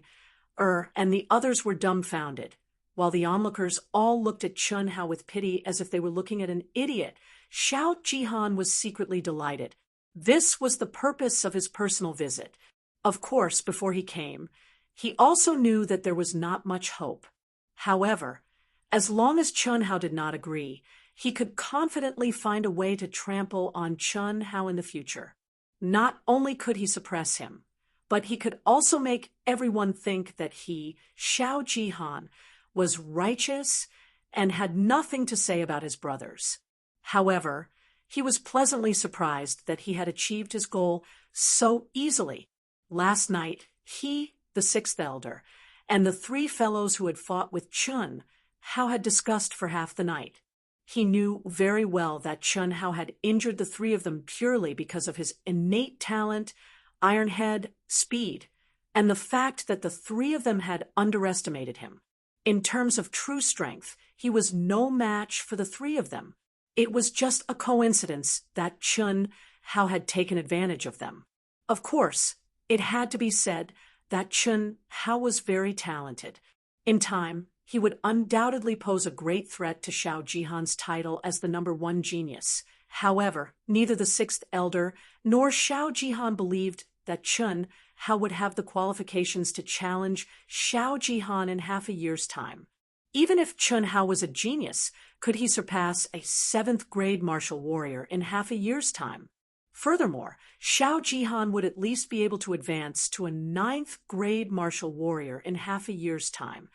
and the others were dumbfounded, while the onlookers all looked at Qin Hao with pity as if they were looking at an idiot. Xiao Jihan was secretly delighted. This was the purpose of his personal visit. Of course, before he came, he also knew that there was not much hope. However, as long as Qin Hao did not agree, he could confidently find a way to trample on Qin Hao in the future. Not only could he suppress him, but he could also make everyone think that he, Xiao Jihan, was righteous and had nothing to say about his brothers. However, he was pleasantly surprised that he had achieved his goal so easily. Last night, he, the sixth elder, and the three fellows who had fought with Qin Hao had discussed for half the night. He knew very well that Qin Hao had injured the three of them purely because of his innate talent, iron head, speed, and the fact that the three of them had underestimated him. In terms of true strength, he was no match for the three of them. It was just a coincidence that Qin Hao had taken advantage of them. Of course, it had to be said that Qin Hao was very talented. In time, he would undoubtedly pose a great threat to Xiao Jihan's title as the #1 genius. However, neither the sixth elder nor Xiao Jihan believed that Qin Hao would have the qualifications to challenge Xiao Jihan in half a year's time. Even if Qin Hao was a genius, could he surpass a 7th-grade martial warrior in half a year's time? Furthermore, Xiao Jihan would at least be able to advance to a 9th-grade martial warrior in half a year's time.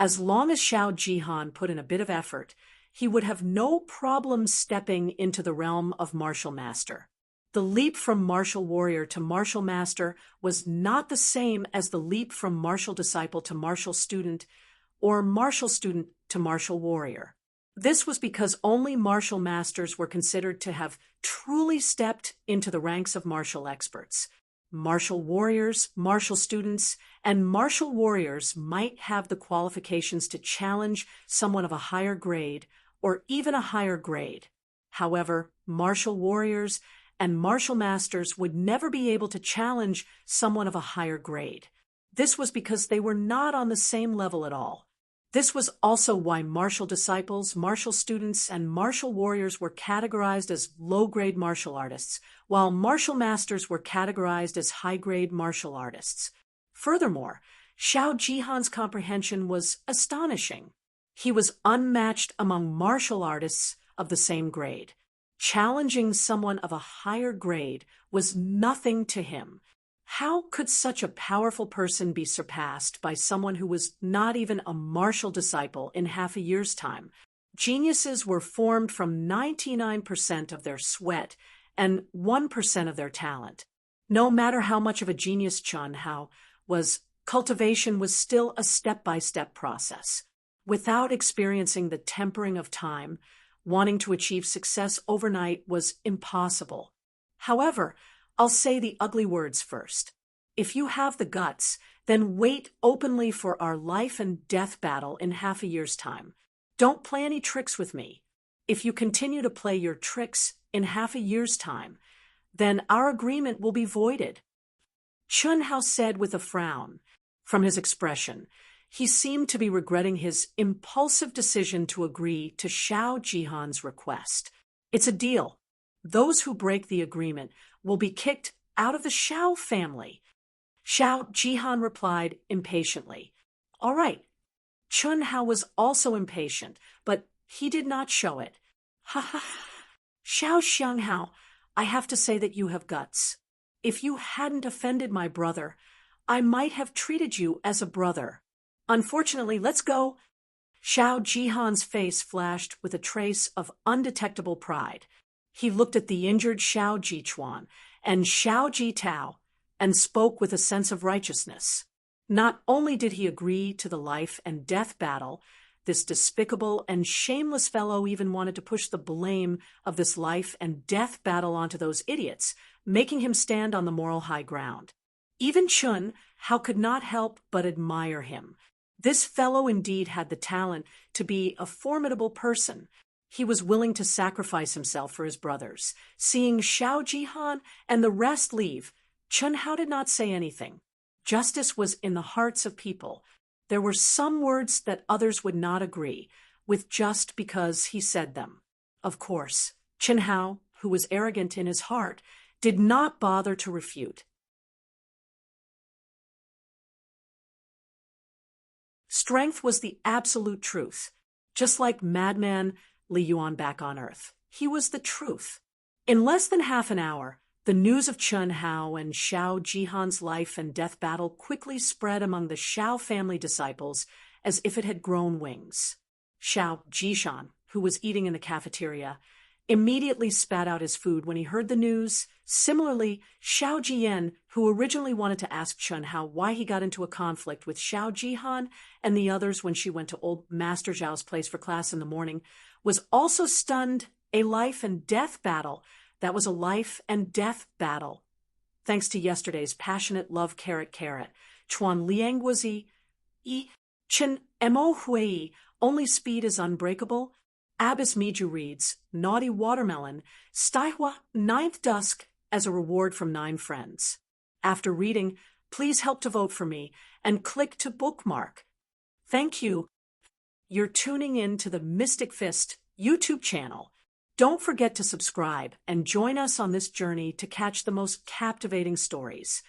As long as Xiao Jihan put in a bit of effort, he would have no problem stepping into the realm of martial master. The leap from martial warrior to martial master was not the same as the leap from martial disciple to martial student or martial student to martial warrior. This was because only martial masters were considered to have truly stepped into the ranks of martial experts. Martial warriors, martial students, and martial warriors might have the qualifications to challenge someone of a higher grade or even a higher grade. However, martial warriors and martial masters would never be able to challenge someone of a higher grade. This was because they were not on the same level at all. This was also why martial disciples, martial students, and martial warriors were categorized as low-grade martial artists, while martial masters were categorized as high-grade martial artists. Furthermore, Xiao Jihan's comprehension was astonishing. He was unmatched among martial artists of the same grade. Challenging someone of a higher grade was nothing to him. How could such a powerful person be surpassed by someone who was not even a martial disciple in half a year's time? Geniuses were formed from 99% of their sweat and 1% of their talent. No matter how much of a genius Chun Hao was, cultivation was still a step-by-step process. Without experiencing the tempering of time, wanting to achieve success overnight was impossible. However, I'll say the ugly words first. If you have the guts, then wait openly for our life and death battle in half a year's time. Don't play any tricks with me. If you continue to play your tricks in half a year's time, then our agreement will be voided. Chun Hao said with a frown. From his expression, he seemed to be regretting his impulsive decision to agree to Xiao Jihan's request. It's a deal. Those who break the agreement will be kicked out of the Xiao family. Xiao Jihan replied impatiently. All right. Chun Hao was also impatient, but he did not show it. Ha ha. Xiao Xianghao, I have to say that you have guts. If you hadn't offended my brother, I might have treated you as a brother. Unfortunately, let's go. Xiao Jihan's face flashed with a trace of undetectable pride. He looked at the injured Xiao Jichuan and Xiao Jitao and spoke with a sense of righteousness. Not only did he agree to the life and death battle, this despicable and shameless fellow even wanted to push the blame of this life and death battle onto those idiots, making him stand on the moral high ground. Even Chun Hao could not help but admire him. This fellow indeed had the talent to be a formidable person. He was willing to sacrifice himself for his brothers. Seeing Xiao Jihan and the rest leave, Chun Hao did not say anything. Justice was in the hearts of people. There were some words that others would not agree with just because he said them. Of course, Chun Hao, who was arrogant in his heart, did not bother to refute. Strength was the absolute truth, just like Madman Li Yuan back on Earth. He was the truth. In less than half an hour, the news of Chun Hao and Xiao Jihan's life and death battle quickly spread among the Xiao family disciples as if it had grown wings. Xiao Jishan, who was eating in the cafeteria, immediately spat out his food when he heard the news. Similarly, Xiao Jian, who originally wanted to ask Chun Hao why he got into a conflict with Xiao Jihan and the others when she went to old Master Zhao's place for class in the morning, was also stunned. A life and death battle. That was a life and death battle. Thanks to yesterday's passionate love carrot. Chuan Liangwazi, Chen Mo Hui, only speed is unbreakable. Abbas Miju reads, Naughty Watermelon, Staihua, Ninth Dusk, as a reward from 9 friends. After reading, please help to vote for me and click to bookmark. Thank you. You're tuning in to the Mystic Fist YouTube channel. Don't forget to subscribe and join us on this journey to catch the most captivating stories.